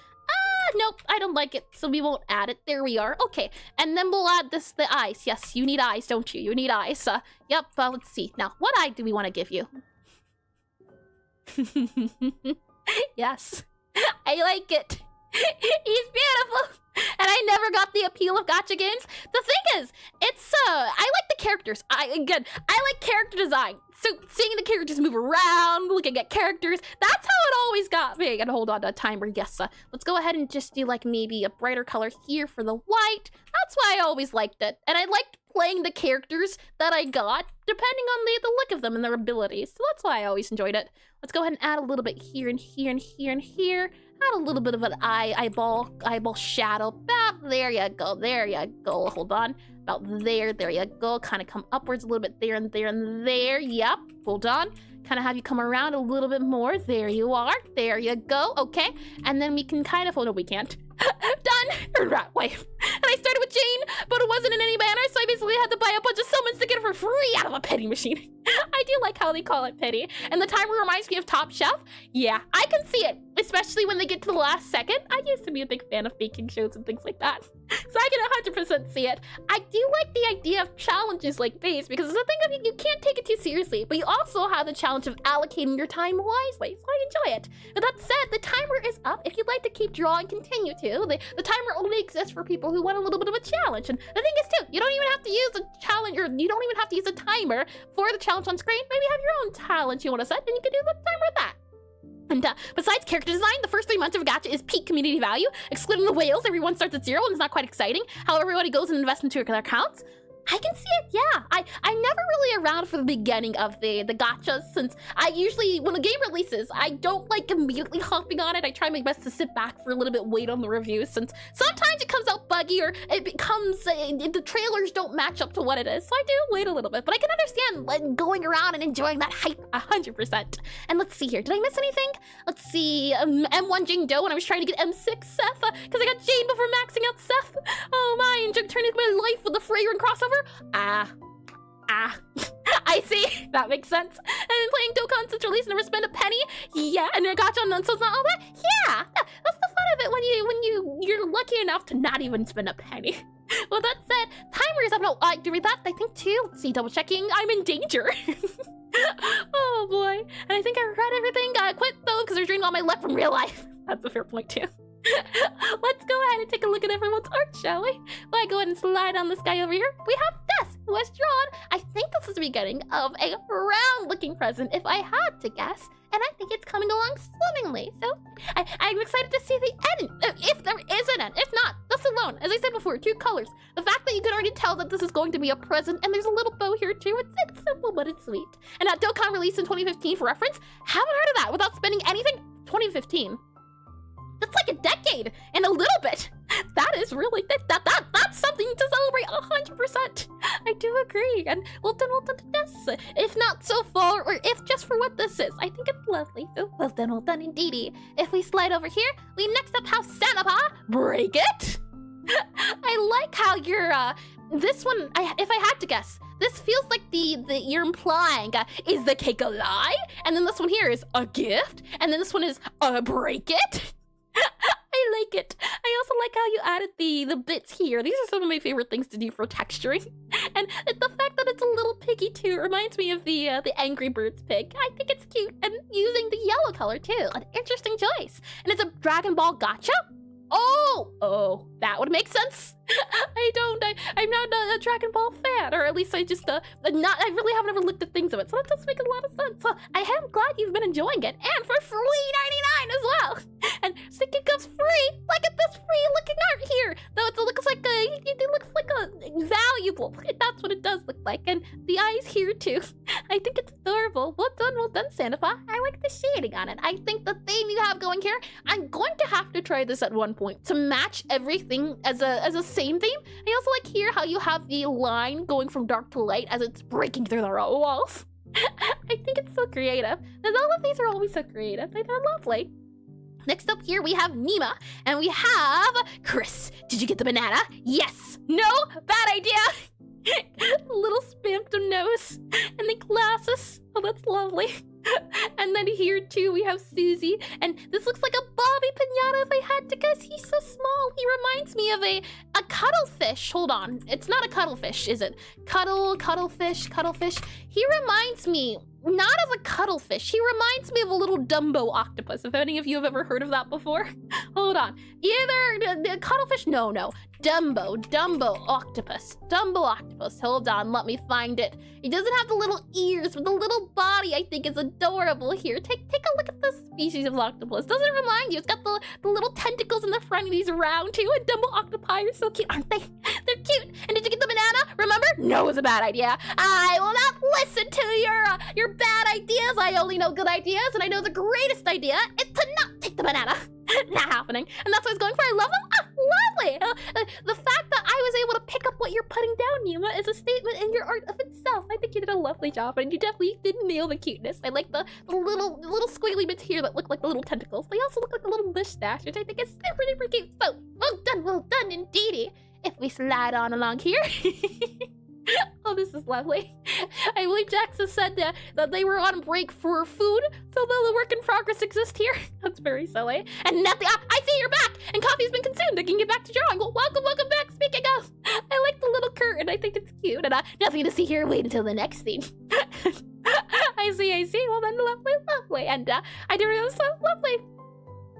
Nope, I don't like it, so we won't add it. There we are. Okay, and then we'll add the eyes. Yes, you need eyes, don't you? You need eyes. Yep, let's see. Now, what eye do we want to give you? Yes, I like it. He's beautiful. And I never got the appeal of gacha games. The thing is, I like the characters. I like character design. So seeing the characters move around, looking at characters, that's how it always got me. And hold on to a timer, yes. Let's go ahead and just do like maybe a brighter color here for the white. That's why I always liked it. And I liked playing the characters that I got, depending on the look of them and their abilities. So that's why I always enjoyed it. Let's go ahead and add a little bit here and here and here and here. Add a little bit of an eyeball shadow. About there you go. There you go. Hold on. About there you go. Kind of come upwards a little bit there and there and there. Yep. Hold on. Kind of have you come around a little bit more. There you are. There you go. Okay. And then we can kind of... Oh, no, we can't. Done. Right, wait. And I started with Jane, but it wasn't in any banner, so I basically had to buy a bunch of summons to get it for free out of a penny machine. I do like how they call it penny. And the timer reminds me of Top Chef. Yeah, I can see it, especially when they get to the last second. I used to be a big fan of baking shows and things like that. So I can 100% see it. I do like the idea of challenges like these because it's the thing of you can't take it too seriously, but you also have the challenge of allocating your time wisely. So I enjoy it. But that said, the timer is up. If you'd like to keep drawing, continue to. The timer only exists for people who want a little bit of a challenge. And the thing is too, you don't even have to use a challenge, or you don't even have to use a timer for the challenge on screen. Maybe have your own challenge you want to set, and you can do the timer with that. And besides character design, the first 3 months of a gacha is peak community value. Excluding the whales, everyone starts at 0 and it's not quite exciting. How everybody goes and invests into their accounts. I can see it, yeah. I'm never really around for the beginning of the gachas, since I usually, when a game releases, I don't like immediately hopping on it. I try my best to sit back for a little bit, wait on the reviews, since sometimes it comes out buggy or it becomes, the trailers don't match up to what it is. So I do wait a little bit, but I can understand like, going around and enjoying that hype 100%. And let's see here, did I miss anything? Let's see, M1 Jane Doe when I was trying to get M6 Seth, because I got Jane before maxing out Seth. Oh my, and turning my life with a fragrant crossover. I see. That makes sense. And playing Dokkan since release, never spent a penny. Yeah, and I got you on none, so it's not all that. Yeah, that's the fun of it when you're lucky enough to not even spend a penny. Well, that said, timer is up. No, did you read that? I think too. Let's see, double checking. I'm in danger. Oh boy. And I think I read everything. Quit though, because they're draining all my luck from real life. That's a fair point too. Let's go ahead and take a look at everyone's art, shall we? Well, I go ahead and slide on this guy over here. We have this, who was drawn. I think this is the beginning of a round-looking present, if I had to guess. And I think it's coming along swimmingly. So I'm excited to see the end, if there is an end. If not, this alone, as I said before, 2 colors. The fact that you can already tell that this is going to be a present, and there's a little bow here too. It's simple, but it's sweet. And Dokkan released in 2015 for reference. Haven't heard of that without spending anything. 2015. That's like a decade and a little bit. That is really, that's something to celebrate 100%. I do agree. And well done to this. If not so far, or if just for what this is, I think it's lovely. So well done indeedy. If we slide over here, we next up have Sanapa. Break it. I like how you're, this one, if I had to guess, this feels like the you're implying, is the cake a lie? And then this one here is a gift. And then this one is break it. I like it. I also like how you added the bits here. These are some of my favorite things to do for texturing. And the fact that it's a little piggy too reminds me of the Angry Birds pig. I think it's cute, and using the yellow color too. An interesting choice. And it's a Dragon Ball gacha. Oh, that would make sense. I'm not a Dragon Ball fan, or at least I just, I really haven't ever looked at things of it, so that does make a lot of sense. So I am glad you've been enjoying it, and for free $99 as well. And speaking of free, look at this free looking art here. Though it looks like a valuable. That's what it does look like, and the eyes here too. I think it's adorable. Well done, Sanapa. I like the shading on it. I think the theme you have going here, I'm going to have to try this at one point to match everything as a same theme. I also like here how you have the line going from dark to light as it's breaking through the walls. I think it's so creative. And all of these are always so creative. They're lovely. Next up here, we have Nima, and we have Chris. Did you get the banana? Yes. No? Bad idea. Little spammed nose and the glasses. Oh, that's lovely. And then here too we have Susie, and this looks like a Bobby Pinata if I had to guess. He's so small. He reminds me of a cuttlefish. Hold on, it's not a cuttlefish, is it? Cuttlefish. He reminds me not of a cuttlefish. He reminds me of a little Dumbo octopus. If any of you have ever heard of that before, hold on. Either the cuttlefish. No. Dumbo octopus. Hold on, let me find it. He doesn't have the little ears, but the little body I think is adorable here. Take a look at this species of octopus. Doesn't it remind you? It's got the little tentacles in the front, and he's round too. And Dumbo octopi are so cute, aren't they? They're cute. And did you get the banana? Remember? No, it was a bad idea. I will not listen to your bad ideas. I only know good ideas, and I know the greatest idea is to not take the banana. Not happening. And that's what I was going for. I love them. Lovely. The fact that I was able to pick up what you're putting down, Nima, is a statement in your art of itself. I think you did a lovely job, and you definitely did nail the cuteness. I like the little squiggly bits here that look like the little tentacles. They also look like a little mustache, which I think is super cute. So, well done indeedy. If we slide on along here. Oh, this is lovely. I believe Jax said that they were on break for food, so the work in progress exists here. That's very silly. And nothing. I see you're back, and coffee's been consumed. I can get back to drawing. Well, welcome back. Speaking like it goes. I like the little curtain. I think it's cute. And nothing to see here. Wait until the next scene. I see. Well then, lovely. And I do really so lovely.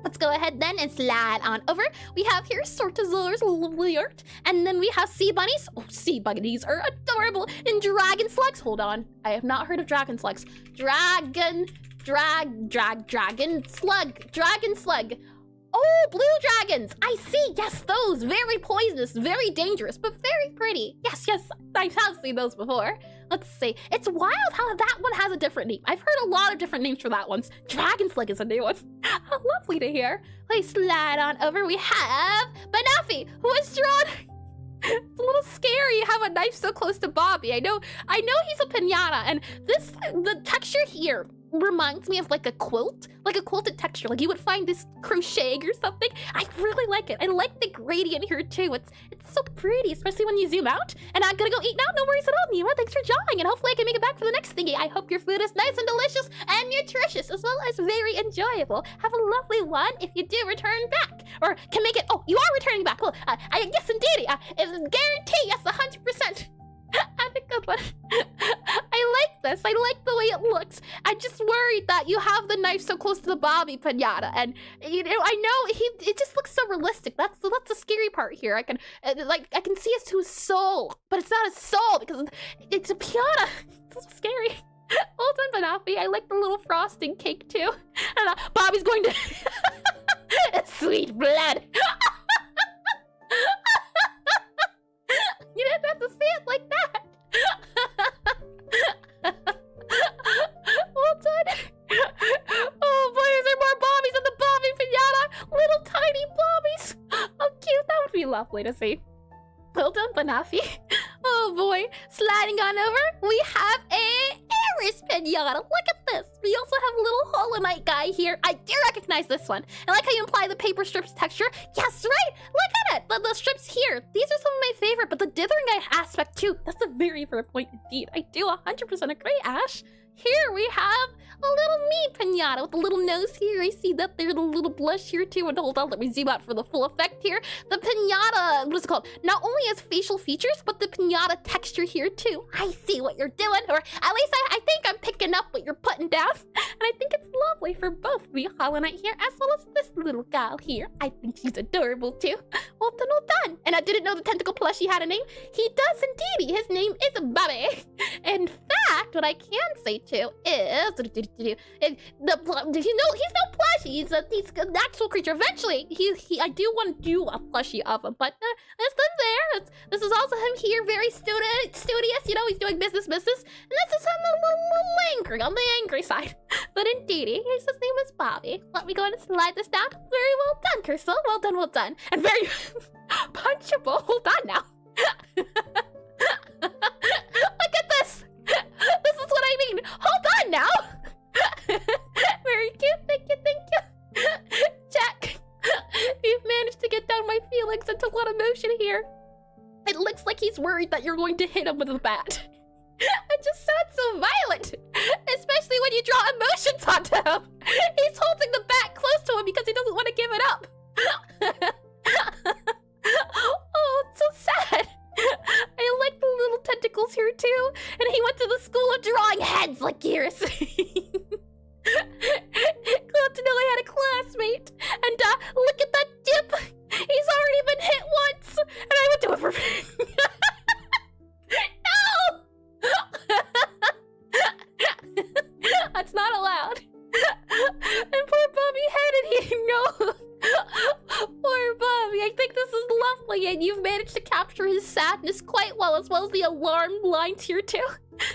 Let's go ahead then and slide on over. We have here Sortazor's lovely art. And then we have sea bunnies. Oh, sea bunnies are adorable. And dragon slugs. Hold on. I have not heard of dragon slugs. Dragon slug. Oh, blue dragons. I see. Yes, those. Very poisonous, very dangerous, but very pretty. Yes, I have seen those before. Let's see. It's wild how that one has a different name. I've heard a lot of different names for that one. Dragon slug is a new one. How lovely to hear. Let's slide on over. We have Banafi, who is drawn. It's a little scary. You have a knife so close to Bobby. I know he's a pinata, and the texture here reminds me of like a quilt, like a quilted texture. Like you would find this crocheting or something. I really like it. I like the gradient here too. It's so pretty, especially when you zoom out. And I'm gonna go eat now. No worries at all, Nima. Thanks for drawing, and hopefully I can make it back for the next thingy. I hope your food is nice and delicious and nutritious, as well as very enjoyable. Have a lovely one if you do return back, or can make it. Oh, you are returning back. Well, I guess indeed. It's a guarantee. Yes, 100%. Have a good one. I like this. I like the way it looks. I'm just worried that you have the knife so close to the Bobby pinata, and I know it just looks so realistic. That's the scary part here. I can see it to his soul, but it's not his soul because it's a pinata. It's so scary. Well done, Banafi. I like the little frosting cake too. And Bobby's going to sweet blood. You didn't have to say it like that. Well done. Oh boy, is there more Bobbies in the Bobby pinata? Little tiny Bobbies. How cute. That would be lovely to see. Well done, Banafi. Oh boy. Sliding on over, we have a Aris pinata. Look at this. We also have a little Hollow Knight guy here. I do recognize this one. I like how you imply the paper strips texture. Yes, right? Look at it. The strips here. These are some of my favorite, but the dithering aspect too. That's a very fair point indeed. I do 100% agree, Ash. Here we have a little me pinata with a little nose here. I see that there's a little blush here too. And hold on, let me zoom out for the full effect here. The pinata, what is it called? Not only has facial features, but the pinata texture here too. I see what you're doing, or at least I think I'm picking up what you're putting down. And I think it's lovely for both the Hollow Knight here as well as this little gal here. I think she's adorable too. Well done, well done. And I didn't know the tentacle plushie had a name. He does indeed. His name is Bobby. In fact, what I can say too is he's no plushie. He's an actual creature. Eventually, I do want to do a plushie of him, but it's done there. This is also him here, very studious. You know, he's doing business, and this is him a little angry on the angry side. But indeed, his name is Bobby. Let me go ahead and slide this down. Very well done, Crystal. Well done, and very punchable. Hold on now. Look at this. This is what I mean. Hold on now. Very cute. Thank you. Jack, you've managed to get down my feelings into one emotion here. It looks like he's worried that you're going to hit him with a bat. It just sounds so violent, especially when you draw emotions onto him. He's holding the bat close to him because he doesn't want to give it up. Oh, it's so sad. I like the little tentacles here too, and he went to the school of drawing heads like Gears. Glad to know I had a classmate. And look at that dip. He's already been hit once, and I would do it for free. No! That's not allowed. And poor Bobby headed here. No. Poor Bobby. I think this is lovely, and you've managed to capture his sadness quite well, as well as the alarm lines here too.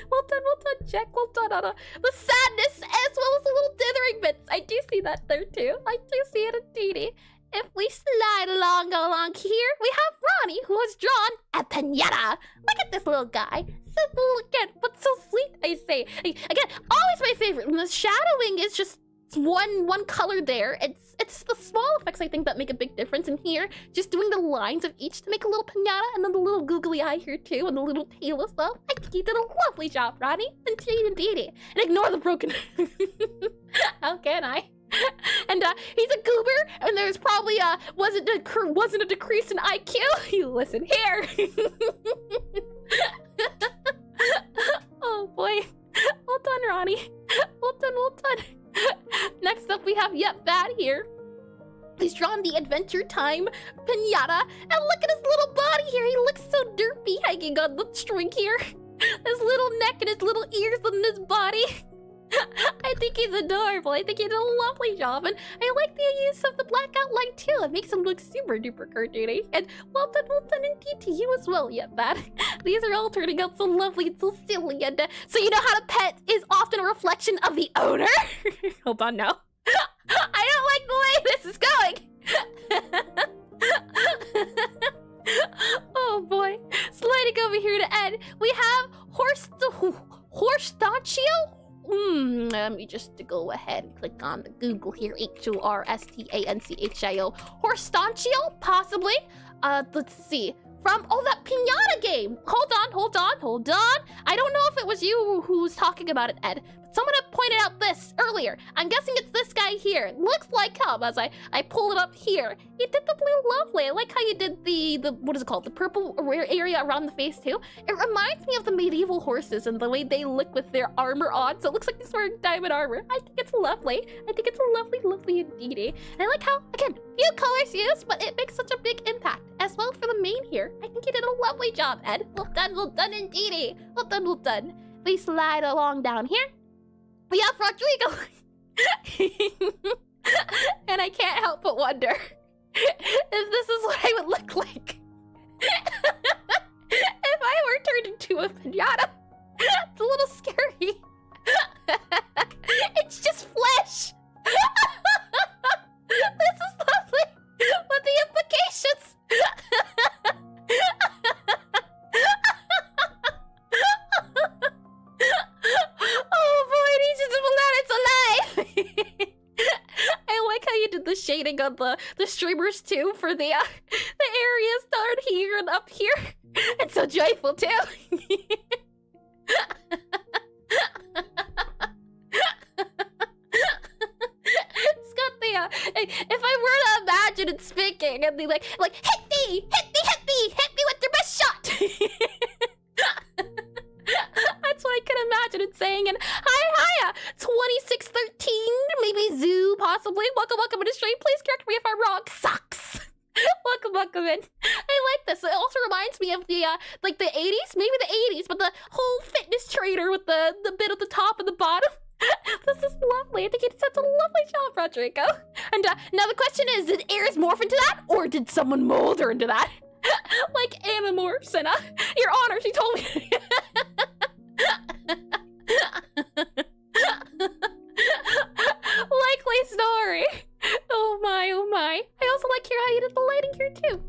Well done, Jack. Well done on the sadness as well as the little dithering bits. I do see that there too. I do see it indeed. If we slide along here, we have Ronnie, who has drawn a pinata. Look at this little guy. Simple again, but so sweet, I say. Again, always my favorite. And the shadowing is just one color there. It's the small effects, I think, that make a big difference in here. Just doing the lines of each to make a little pinata, and then the little googly eye here too, and the little tail as well. I think you did a lovely job, Ronnie. Indeed. And ignore the broken. How can I? And he's a goober, and there's probably wasn't a decrease in IQ. You listen here. Oh boy. Well done, Ronnie. Well done, well done. Next up we have that here. He's drawn the Adventure Time Pinata, and look at his little body here. He looks so derpy hanging on the string here. His little neck and his little ears and his body. I think he's adorable. I think he did a lovely job, and I like the use of the black outline too. It makes him look super duper cartoony. And well done indeed to you as well, These are all turning out so lovely and so silly. And so you know how to pet is often a reflection of the owner. Hold on now. I don't like the way this is going. Oh boy. Sliding over here to Ed, we have Horstachio. Let me just go ahead and click on the Google here. Horstanchio. Horstachio, possibly. Let's see. From that Pinata game. Hold on. I don't know if it was you who was talking about it, Ed. But someone had pointed out this earlier. I'm guessing it's this guy here. It looks like him as I pull it up here. You did the blue lovely. I like how you did the what is it called? The purple area around the face too. It reminds me of the medieval horses and the way they look with their armor on. So it looks like he's wearing diamond armor. I think it's lovely. I think it's lovely indeed. And I like how, again, few colors used, but it makes such a big impact. As well for the mane here. I think you did a lovely job, Ed. Well done indeed. Well done. We slide along down here. We have Rodrigo. And I can't help but wonder if this is what I would look like if I were turned into a pinata. It's a little scary. It's just flesh. This is lovely, but the implications. Oh boy, these are the planets alive. I like how you did the shading on the streamers too for the areas down here and up here. It's so joyful too. It's got the if I were to imagine it speaking and be like hit me with your best shot. That's what I can imagine it saying. And hiya 2613, maybe Zoo possibly. Welcome to stream. Please correct me if I'm wrong. Sucks. Welcome in. I like this. It also reminds me of the like the 80s, maybe the 80s, but the whole fitness trainer with the bit at the top and the bottom. This is lovely. I think you did such a lovely job, Rodrigo. And now the question is, did Ares morph into that, or did someone mold her into that? Like Animorphs, and Your Honor, she told me. Likely story. Oh my. I also like how you did the lighting here too.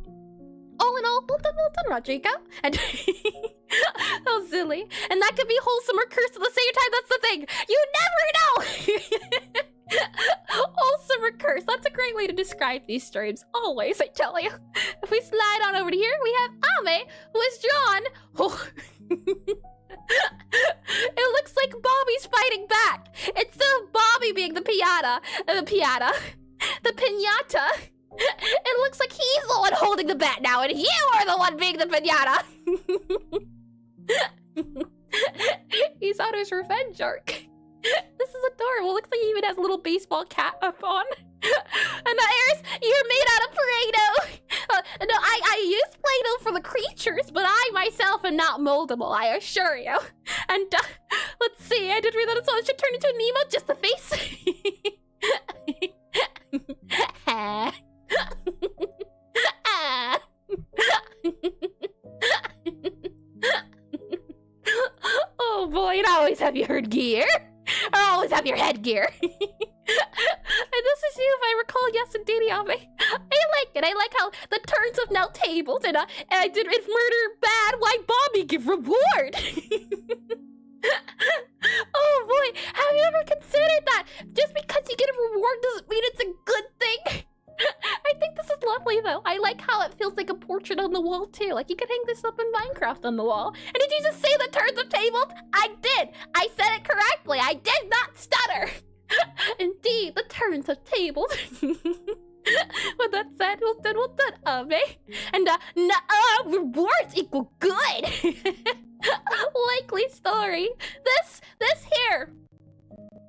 All in all, well done, Rodrigo. And oh, silly. And that could be wholesome or cursed at the same time. That's the thing. You never know. Wholesome or cursed. That's a great way to describe these streams. Always, I tell you. If we slide on over to here, we have Ame, who is drawn. Oh. It looks like Bobby's fighting back. Instead of Bobby being the pinata. It looks like he's the one holding the bat now, and you are the one being the pinata. He's on his revenge arc. This is adorable. Looks like he even has a little baseball cap up on. And Ares, you're made out of Play-Doh. No, I use Play-Doh for the creatures, but I myself am not moldable, I assure you. And let's see, I did read that it should turn into an emote, just the face. Oh boy, and always have your headgear. Or always have your headgear. And this is you, if I recall. Yes, indeed, Ame. I like it. I like how the turns have now tabled, and I did if murder bad, why Bobby give reward? Oh boy, have you ever considered that? Just because you get a reward doesn't mean it's a good thing. I think this is lovely though. I like how it feels like a portrait on the wall too. Like you could hang this up in Minecraft on the wall. And did you just say the turns have tabled? I did. I said it correctly. I did not stutter. Indeed, the turns of tables. With that said, well done, Ave. And, rewards equal good. Likely story. This here.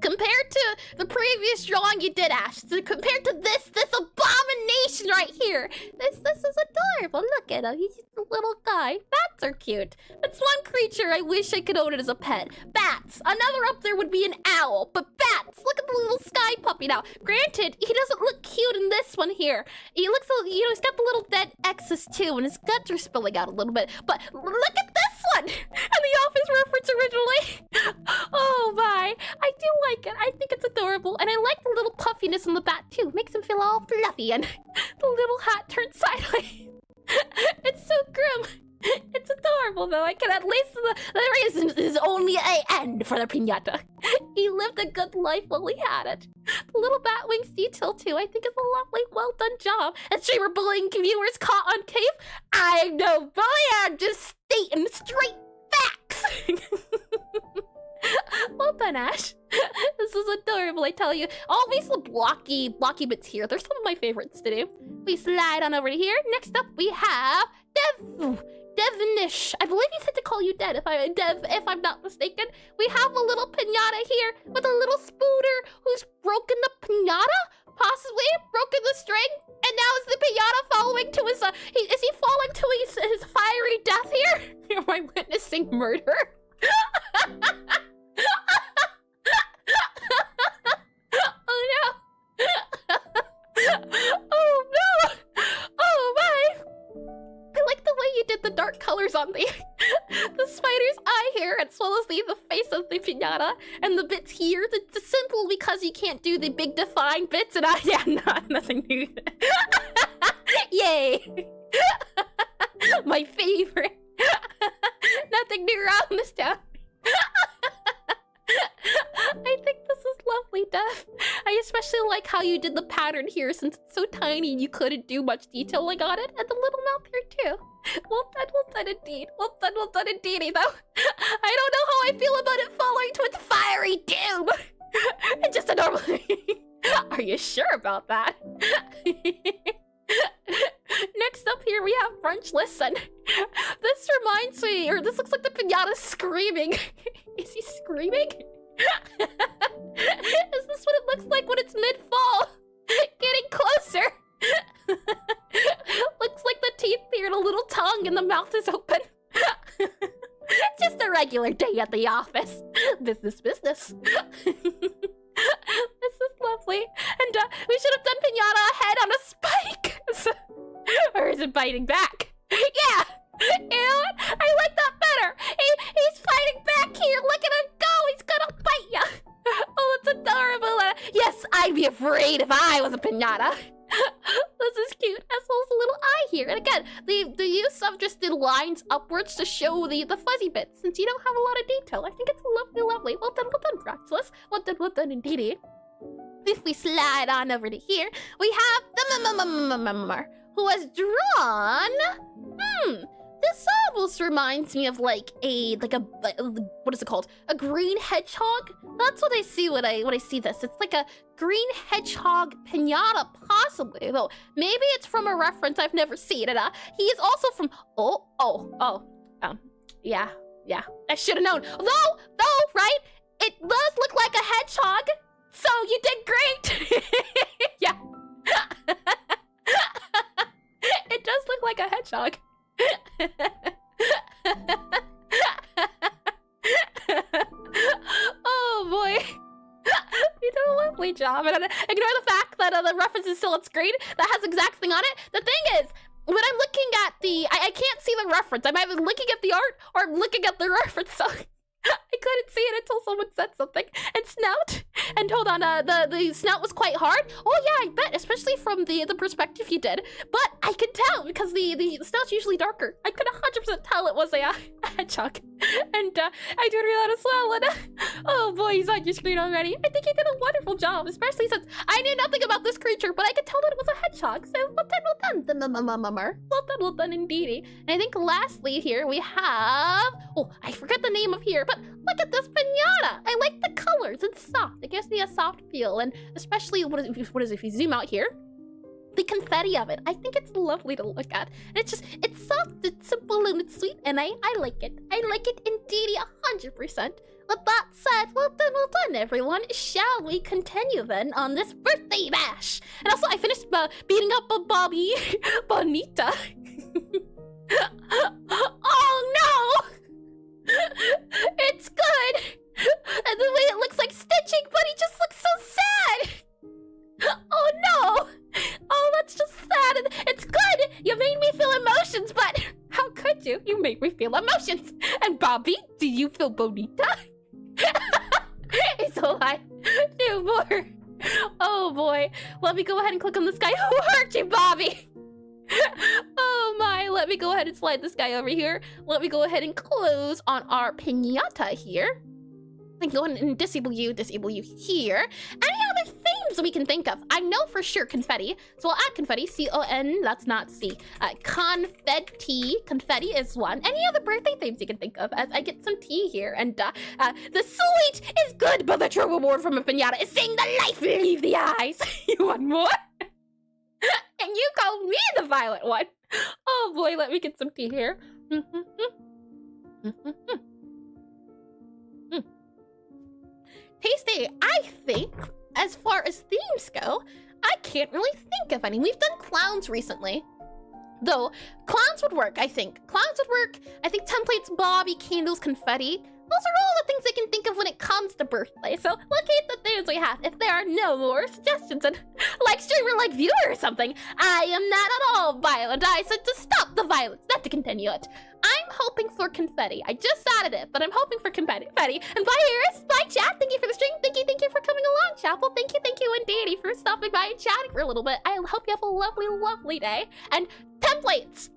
Compared to the previous drawing you did, Ash, compared to this abomination right here, this is adorable. Look at him. He's just a little guy. Bats are cute. That's one creature I wish I could own it as a pet. Bats. Another up there would be an owl, but bats. Look at the little sky puppy now. Granted, he doesn't look cute in this one here. He looks, he's got the little dead X's too, and his guts are spilling out a little bit. But look at this one! And the Office reference originally. Oh my. I do like it. I think it's adorable. And I like the little puffiness in the bat too. Makes him feel all fluffy and the little hat turned sideways. It's so grim. It's adorable though. I can at least the reason is only an end for the pinata. He lived a good life while he had it. The little bat wings detail too, I think is a lovely, well done job. And streamer bullying viewers caught on tape. I'm no bully, I'm just stating straight facts. Well done, Ash. This is adorable, I tell you. Always the blocky bits here. They're some of my favorites to do. We slide on over to here. Next up, we have Devinish. I believe he said to call you Dev, if I'm not mistaken. We have a little pinata here with a little spooter who's broken the pinata, possibly broken the string, and now is the pinata following to his, is he falling to his fiery death here? Am I witnessing murder? Oh no! Oh no! Oh my! I like the way you did the dark colors on the spider's eye here, as well as the face of the pinata and the bits here. It's simple because you can't do the big defined bits, and nothing new. Yay! My favorite. Nothing new around this town. I think this is lovely, Dev. I especially like how you did the pattern here since it's so tiny and you couldn't do much detailing on it. And the little mouth here too. Well done indeed. Well done indeed, though. I don't know how I feel about it falling to its fiery doom. It's just a normal... Are you sure about that? Next up here we have Brunch Listen. This reminds me, or this looks like the pinata screaming. Is he screaming? Is this what it looks like when it's mid-fall? Getting closer. Looks like the teeth here and a little tongue and the mouth is open. Just a regular day at the office. Business. This is lovely. And we should have done pinata head on a spike. Or is it biting back? Yeah! You know what? I like that better. He's fighting back here. Look at him go. He's gonna bite ya. Oh, it's adorable. Yes, I'd be afraid if I was a pinata. This is cute. As well as a little eye here. And again, the use of just the lines upwards to show the fuzzy bits, since you don't have a lot of detail. I think it's lovely. Well done, Braxless. Well done indeed. If we slide on over to here, we have the who has drawn. This almost reminds me of like a what is it called? A green hedgehog? That's what I see when I see this. It's like a green hedgehog pinata, possibly. Though maybe it's from a reference I've never seen. And he is also from yeah. I should have known. Though, right? It does look like a hedgehog. So you did great. Yeah. It does look like a hedgehog. Oh boy. You did a lovely job. And ignore the fact that the reference is still on screen. That has the exact thing on it. The thing is, when I'm looking at the... I can't see the reference. I'm either looking at the art or I'm looking at the reference. So I couldn't see it until someone said something. And snout. And hold on, the snout was quite hard. Oh yeah, I bet, especially from the perspective you did. But I could tell because the snout's usually darker. I could 100% tell it was a hedgehog. And I did that as well. And oh boy, he's on your screen already. I think you did a wonderful job, especially since I knew nothing about this creature, but I could tell that it was a hedgehog. So well done, well done indeedy. And I think lastly here we have, oh, I forget the name of here, but look at this pinata. I like the colors. It's soft. It gives me a soft feel, and especially what is if you zoom out here. The confetti of it. I think it's lovely to look at. And it's soft, it's simple, and it's sweet, and I like it. I like it indeed 100%. With that said, well done, everyone. Shall we continue then on this birthday bash? And also, I finished beating up a Bobby Bonita. Oh no! It's good! And the way it looks like stitching, but he just looks so sad! Oh no! Oh, that's just sad, and it's good! You made me feel emotions, but how could you? You made me feel emotions! And Bobby, do you feel bonita? It's a lie. Do more. Oh boy. Let me go ahead and click on this guy. Who hurt you, Bobby? Oh my, let me go ahead and slide this guy over here. Let me go ahead and close on our pinata here. And go ahead and disable you here. Any other themes we can think of? I know for sure confetti, so I'll add confetti, C-O-N, that's not C. Confetti is one. Any other birthday themes you can think of as I get some tea here? And the sweet is good, but the true reward from a pinata is seeing the life leave the eyes. You want more? And you call me the violent one. Oh boy, let me get some tea here. Tasty. I think, as far as themes go, I can't really think of any. We've done clowns recently. Though, clowns would work, I think. Clowns would work. I think templates, Bobby, candles, confetti. Those are all the things I can think of when it comes to birthday. So, look at the things we have. If there are no more suggestions, and like streamer, like viewer or something, I am not at all violent. I said to stop the violence, not to continue it. I'm hoping for confetti. I just added it, but I'm hoping for confetti. And bye, Iris. Bye, chat. Thank you for the stream. Thank you for coming along, Chapel. Thank you, indeed, for stopping by and chatting for a little bit. I hope you have a lovely, lovely day. And templates.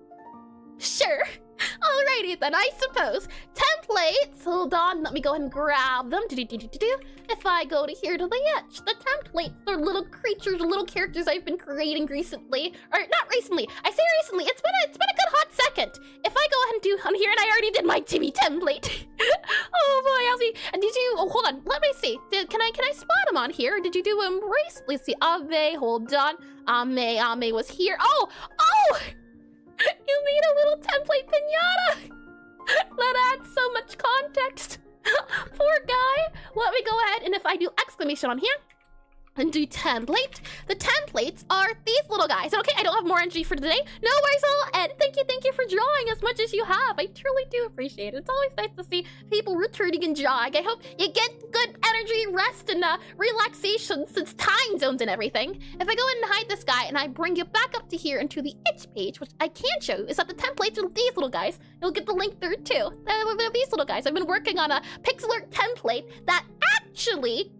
Sure. Alrighty then, I suppose. Templates. Hold on, let me go ahead and grab them. If I go to here to the edge, the templates, they're little creatures, little characters I've been creating recently. Or not recently. I say recently. It's been a good hot second. If I go ahead and do on here, and I already did my TV template. Oh boy, Elsie. And did you? Oh, hold on. Let me see. Can I spot him on here? Or did you do embrace? Let's see. Ave. Hold on. Ame was here. Oh. You made a little template pinata! That adds so much context. Poor guy. Let me go ahead, and if I do exclamation on here, and do template, the templates are these little guys. Okay, I don't have more energy for today. No worries at all, and thank you for drawing as much as you have. I truly do appreciate it. It's always nice to see people returning and drawing. I hope you get good energy, rest, and relaxation since time zones and everything. If I go in and hide this guy, and I bring you back up to here into the itch page, which I can show you, is that the templates are these little guys. You'll get the link there too. They're these little guys. I've been working on a Pixelart template that actually,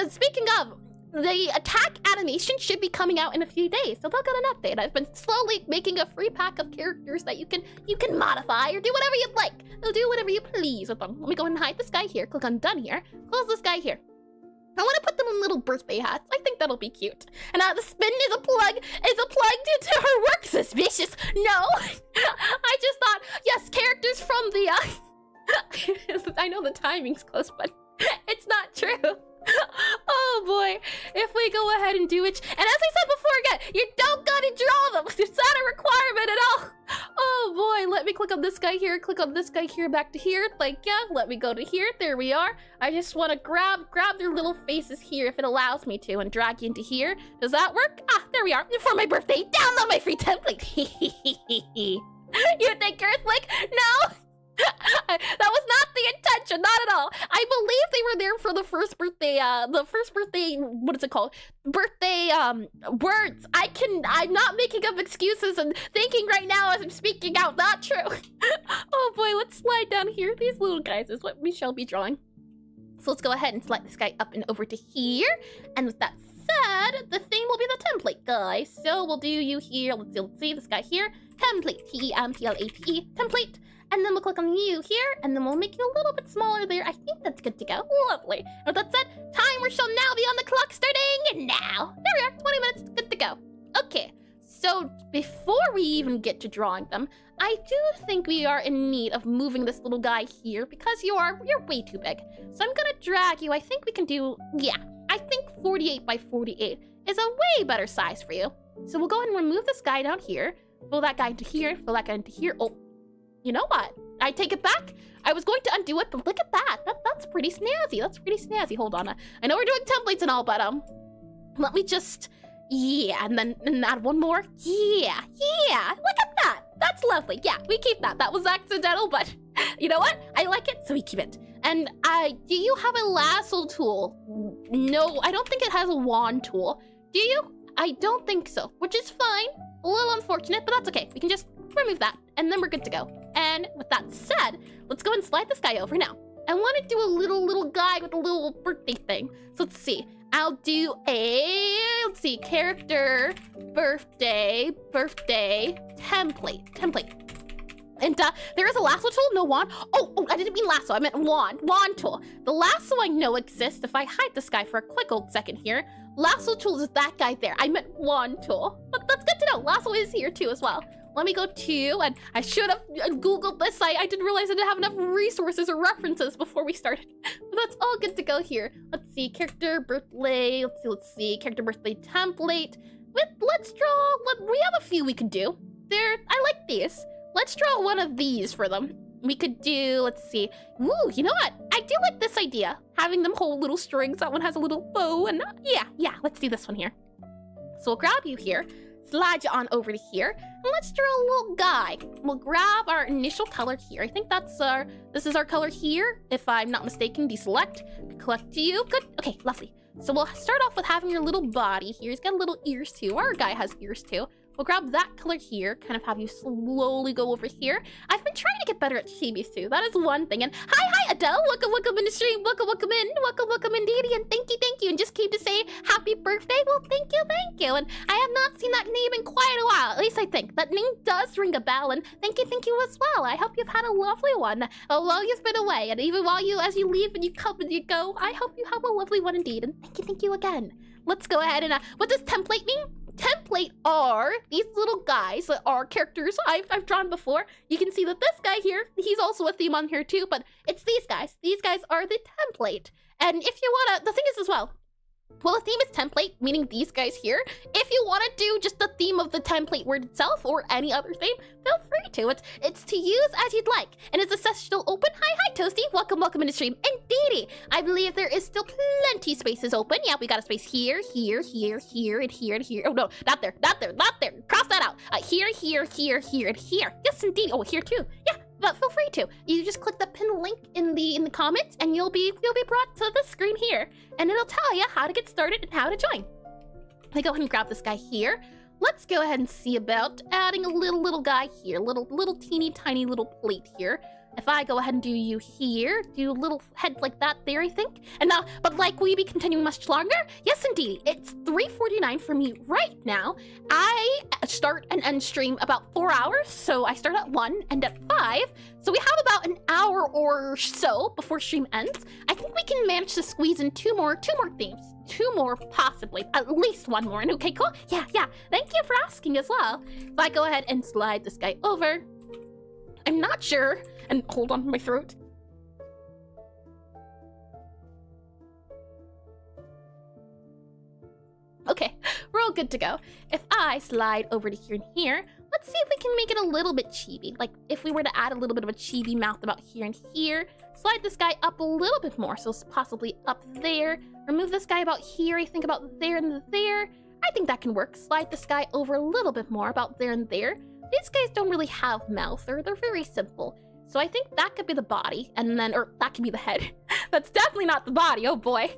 speaking of, the attack animation should be coming out in a few days, so they'll get an update. I've been slowly making a free pack of characters that you can modify or do whatever you'd like. They'll do whatever you please with them. Let me go ahead and hide this guy here. Click on done here. Close this guy here. I want to put them in little birthday hats. I think that'll be cute. And the spin is a plug into her work. Suspicious. No. I just thought, yes, characters from the I know the timing's close, but it's not true. Oh boy, if we go ahead and do it, and as I said before again, you don't gotta draw them. It's not a requirement at all. Oh boy, let me click on this guy here, click on this guy here, back to here. Like, yeah, let me go to here. There we are. I just want to grab their little faces here if it allows me to, and drag you into here. Does that work? Ah, there we are. For my birthday, download my free template. You think you're slick? No. That was not the intention, not at all. I believe they were there for the first birthday, what is it called? Birthday, words. I'm not making up excuses and thinking right now as I'm speaking out, not true. Oh boy, let's slide down here. These little guys is what we shall be drawing. So let's go ahead and slide this guy up and over to here. And with that said, the theme will be the template, guys. So we'll do you here. Let's see this guy here. template, T-E-M-P-L-A-T-E, template. And then we'll click on you here, and then we'll make you a little bit smaller there. I think that's good to go. Lovely. And with that said, timer shall now be on the clock starting now. There we are, 20 minutes, good to go. Okay, so before we even get to drawing them, I do think we are in need of moving this little guy here because you're way too big. So I'm gonna drag you. I think we can do, yeah, I think 48 by 48 is a way better size for you. So we'll go ahead and remove this guy down here, fill that guy into here, fill that guy into here. Oh, you know what? I take it back. I was going to undo it, but look at that. That's pretty snazzy. That's pretty snazzy. Hold on. I know we're doing templates and all, but let me just, yeah, and then add one more. Yeah. Look at that. That's lovely. Yeah, we keep that. That was accidental, but you know what? I like it, so we keep it. And do you have a lasso tool? No, I don't think it has a wand tool. Do you? I don't think so, which is fine. A little unfortunate, but that's okay. We can just remove that, and then we're good to go. And with that said, let's go and slide this guy over now. I want to do a little guy with a little birthday thing. So let's see. I'll do let's see, character, birthday, template. And there is a lasso tool, no wand. Oh, I didn't mean lasso, I meant wand tool. The lasso I know exists. If I hide this guy for a quick old second here, lasso tool is that guy there. I meant wand tool, but that's good to know. Lasso is here too as well. Let me go to, and I should have Googled this. I didn't realize I didn't have enough resources or references before we started. But that's all good to go here. Let's see, character, birthday, let's see, character, birthday, template. Let's draw, we have a few we could do. I like these. Let's draw one of these for them. We could do, let's see. Ooh, you know what? I do like this idea. Having them hold little strings. That one has a little bow and yeah, let's do this one here. So we'll grab you here, slide you on over to here, and let's draw a little guy. We'll grab our initial color here. I think this is our color here. If I'm not mistaken, deselect, collect you, good, okay, lovely. So we'll start off with having your little body here. He's got little ears too. Our guy has ears too. We'll grab that color here, kind of have you slowly go over here. I've been trying to get better at chibis too. That is one thing. And hi Adele, welcome in the stream, welcome in Didi, and thank you. And just came to say happy birthday. Well, thank you. And I have not seen that name in quite a while. At least I think that name does ring a bell. And thank you as well. I hope you've had a lovely one while you've been away, and even as you leave and you come and you go. I hope you have a lovely one indeed. And thank you again. Let's go ahead and what does template mean? Template are these little guys that are characters I've drawn before. You can see that this guy here, he's also a theme on here too, but it's these guys. These guys are the template. And if you wanna, the thing is as well, the theme is template, meaning these guys here. If you want to do just the theme of the template word itself or any other theme, feel free to. It's to use as you'd like. And is the session still open? Hi, Toasty. Welcome in the stream. And Didi, I believe there is still plenty spaces open. Yeah, we got a space here, and here, and here. Oh, no, not there. Cross that out. Here, and here. Yes, indeed. Oh, here too. Yeah. But feel free to. You just click the pinned link in the comments, and you'll be brought to the screen here, and it'll tell you how to get started and how to join. I go ahead and grab this guy here. Let's go ahead and see about adding a little guy here, little teeny tiny little plate here. If I go ahead and do you here, do a little head like that there, I think. And now, but like, will you be continuing much longer? Yes, indeed. It's 3:49 for me right now. I start and end stream about 4 hours. So I start at 1, end at 5. So we have about an hour or so before stream ends. I think we can manage to squeeze in two more themes. 2 more, possibly. At least 1 more. And okay, cool. Yeah. Thank you for asking as well. If I go ahead and slide this guy over, I'm not sure. And hold on, my throat. Okay, we're all good to go. If I slide over to here and here, let's see if we can make it a little bit chibi. Like if we were to add a little bit of a chibi mouth about here and here, slide this guy up a little bit more, so it's possibly up there. Remove this guy about here, I think about there and there. I think that can work. Slide this guy over a little bit more about there and there. These guys don't really have mouth, or they're very simple. So I think that could be the body, and then, or that could be the head. That's definitely not the body, oh boy.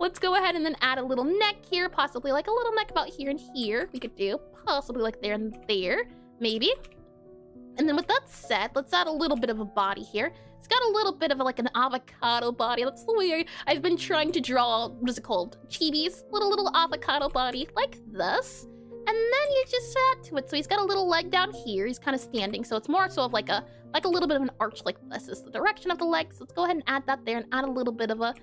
Let's go ahead and then add a little neck here, possibly like a little neck about here and here. We could do possibly like there and there, maybe. And then with that said, let's add a little bit of a body here. It's got a little bit of like an avocado body. That's the way I've been trying to draw, what is it called? Chibis, little avocado body like this. and then you just add to it. So he's got a little leg down here. He's kind of standing, so it's more sort of like a little bit of an arch like this is the direction of the leg. So let's go ahead and add that there and add a little bit of a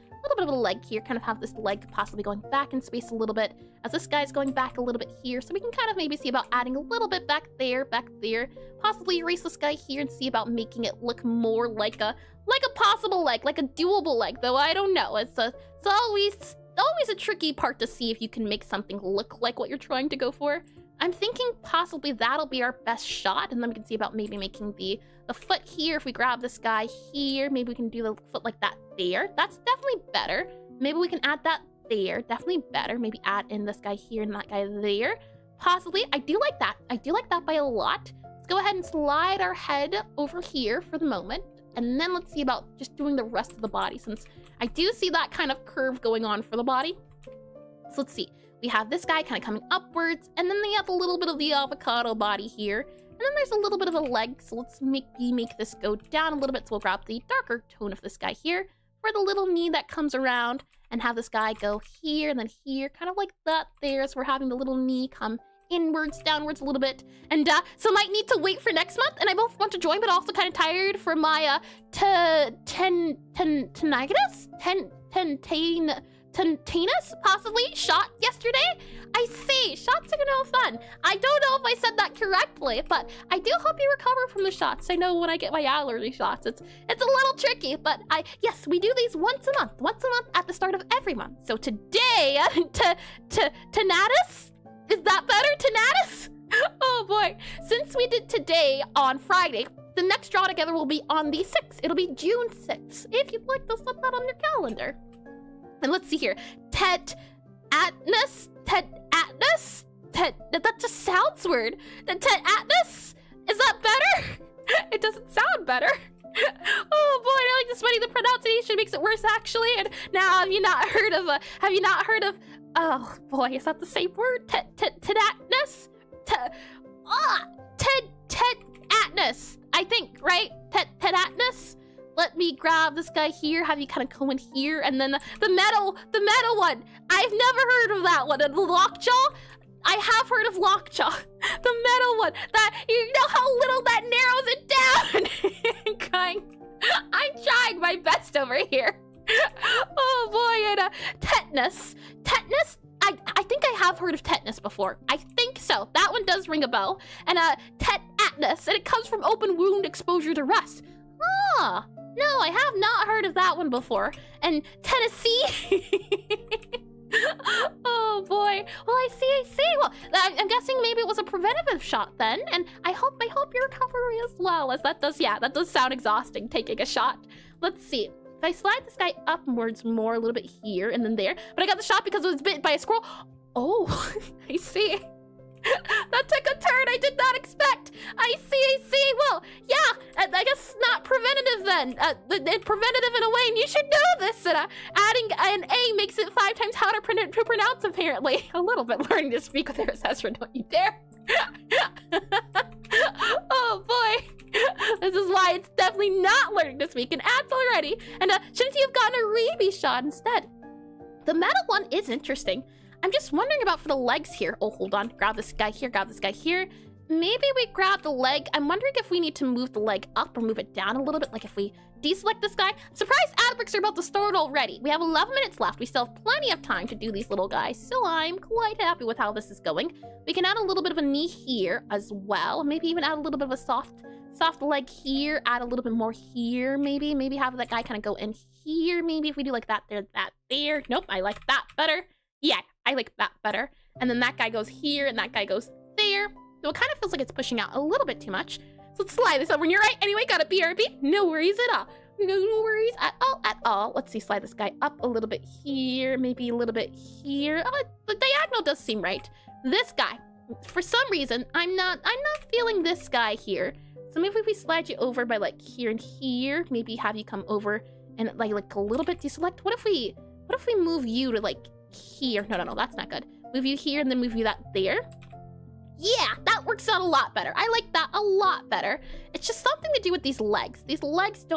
leg here. Kind of have this leg possibly going back in space a little bit as this guy's going back a little bit here. So we can kind of maybe see about adding a little bit back there, possibly erase this guy here and see about making it look more like a possible leg, like a doable leg, though I don't know. It's always a tricky part to see if you can make something look like what you're trying to go for. I'm thinking possibly that'll be our best shot, and then we can see about maybe making the foot here. If we grab this guy here, maybe we can do the foot like that there. That's definitely better. Maybe we can add that there. Definitely better. Maybe add in this guy here and that guy there. Possibly. I do like that. I do like that by a lot. Let's go ahead and slide our head over here for the moment. And then let's see about just doing the rest of the body, since I do see that kind of curve going on for the body. So let's see. We have this guy kind of coming upwards, and then they have a little bit of the avocado body here. And then there's a little bit of a leg, so let's make this go down a little bit. So we'll grab the darker tone of this guy here for the little knee that comes around, and have this guy go here and then here, kind of like that there. So we're having the little knee come inwards, downwards a little bit. And so might need to wait for next month, and I both want to join, but also kind of tired for my Tennis possibly shot yesterday. I see. Shots are no fun. I don't know if I said that correctly, but I do hope you recover from the shots. I know when I get my allergy shots, it's a little tricky, but yes, we do these once a month at the start of every month. So today, Tenatus? Is that better, Tenatus? Oh boy. Since we did today on Friday, the next draw together will be on the 6th. It'll be June 6th. If you'd like to slip that on your calendar. And let's see here. That just sounds weird. Atlas? Is that better? It doesn't sound better. Oh boy, I like this funny. The pronunciation makes it worse actually. And now have you not heard of oh boy, is that the same word? Tedatnus? Tedatnus, I think, right? Tedatnus? Let me grab this guy here, have you kind of go in here, and then the metal one. I've never heard of that one. The lockjaw? I have heard of lockjaw. The metal one. That, you know how little that narrows it down. I'm trying my best over here. Oh boy, and tetanus. Tetanus? I think I have heard of tetanus before. I think so. That one does ring a bell. And tetanus, and it comes from open wound exposure to rust. Ah. No, I have not heard of that one before. And Tennessee? Oh boy. Well, I see. Well, I'm guessing maybe it was a preventative shot then. And I hope your recovery as well, as that does sound exhausting, taking a shot. Let's see. If I slide this guy upwards more, a little bit here and then there. But I got the shot because it was bitten by a squirrel. Oh, I see. That took a turn I did not expect. I see. Well, yeah, I guess not preventative then. Preventative in a way, and you should know this. Adding an A makes it 5 times harder to pronounce, apparently. A little bit learning to speak with Aseprite, don't you dare. Oh boy. This is why it's definitely not learning to speak in ads already. And shouldn't you have gotten a rabies shot instead? The metal one is interesting. I'm just wondering about for the legs here. Oh, hold on. Grab this guy here. Maybe we grab the leg. I'm wondering if we need to move the leg up or move it down a little bit. Like if we deselect this guy. Surprise, ad breaks are about to start already. We have 11 minutes left. We still have plenty of time to do these little guys. So I'm quite happy with how this is going. We can add a little bit of a knee here as well. Maybe even add a little bit of a soft leg here. Add a little bit more here, maybe. Maybe have that guy kind of go in here. Maybe if we do like that there. Nope, I like that better. Yeah, I like that better. And then that guy goes here and that guy goes there. So it kind of feels like it's pushing out a little bit too much. So let's slide this over. And you're right. Anyway, got a BRB. No worries at all. No worries at all. Let's see, slide this guy up a little bit here. Maybe a little bit here. The diagonal does seem right. This guy, for some reason, I'm not feeling this guy here. So maybe if we slide you over by like here and here, maybe have you come over and like a little bit deselect. What if we move you to like here? No, that's not good. Move you here and then move you that there. Yeah, that works out a lot better. I like that a lot better. It's just something to do with these legs. These legs they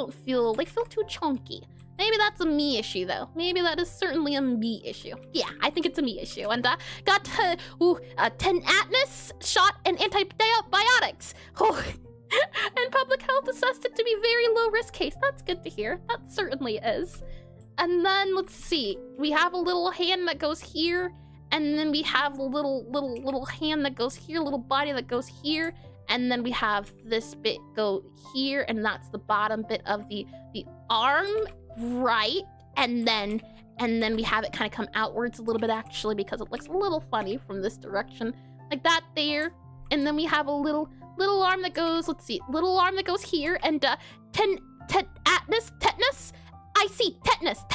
feel too chunky. Maybe that's a me issue, though. Maybe that is certainly a me issue. Yeah, I think it's a me issue. And got 10 atnus shot and antibiotics. Oh, and public health assessed it to be very low risk case. That's good to hear. That certainly is. And then let's see. We have a little hand that goes here, and then we have a little hand that goes here, little body that goes here, and then we have this bit go here, and that's the bottom bit of the arm, right? And then we have it kind of come outwards a little bit actually because it looks a little funny from this direction, like that there. And then we have a little arm that goes, let's see, little arm that goes here, and tetanus. I see, tetanus.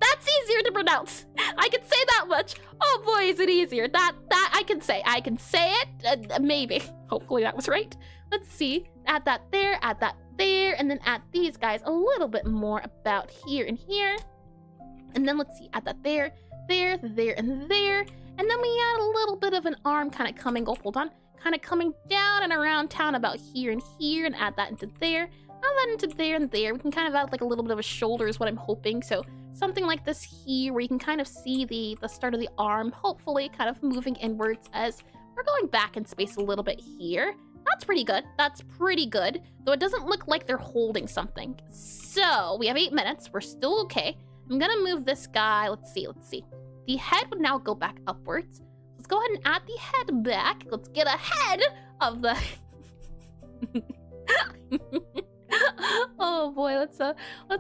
That's easier to pronounce. I can say that much. Oh boy, is it easier. That I can say. I can say it, maybe. Hopefully that was right. Let's see, add that there, and then add these guys a little bit more about here and here. And then let's see, add that there, and there. And then we add a little bit of an arm kind of coming, kind of coming down and around town about here and here, and add that into there. Add that into there and there. We can kind of add like a little bit of a shoulder is what I'm hoping. So something like this here where you can kind of see the start of the arm, hopefully kind of moving inwards as we're going back in space a little bit here. That's pretty good. Though it doesn't look like they're holding something. So we have 8 minutes. We're still okay. I'm gonna move this guy. Let's see. The head would now go back upwards. Let's go ahead and add the head back. Let's get ahead of the... Oh boy, let's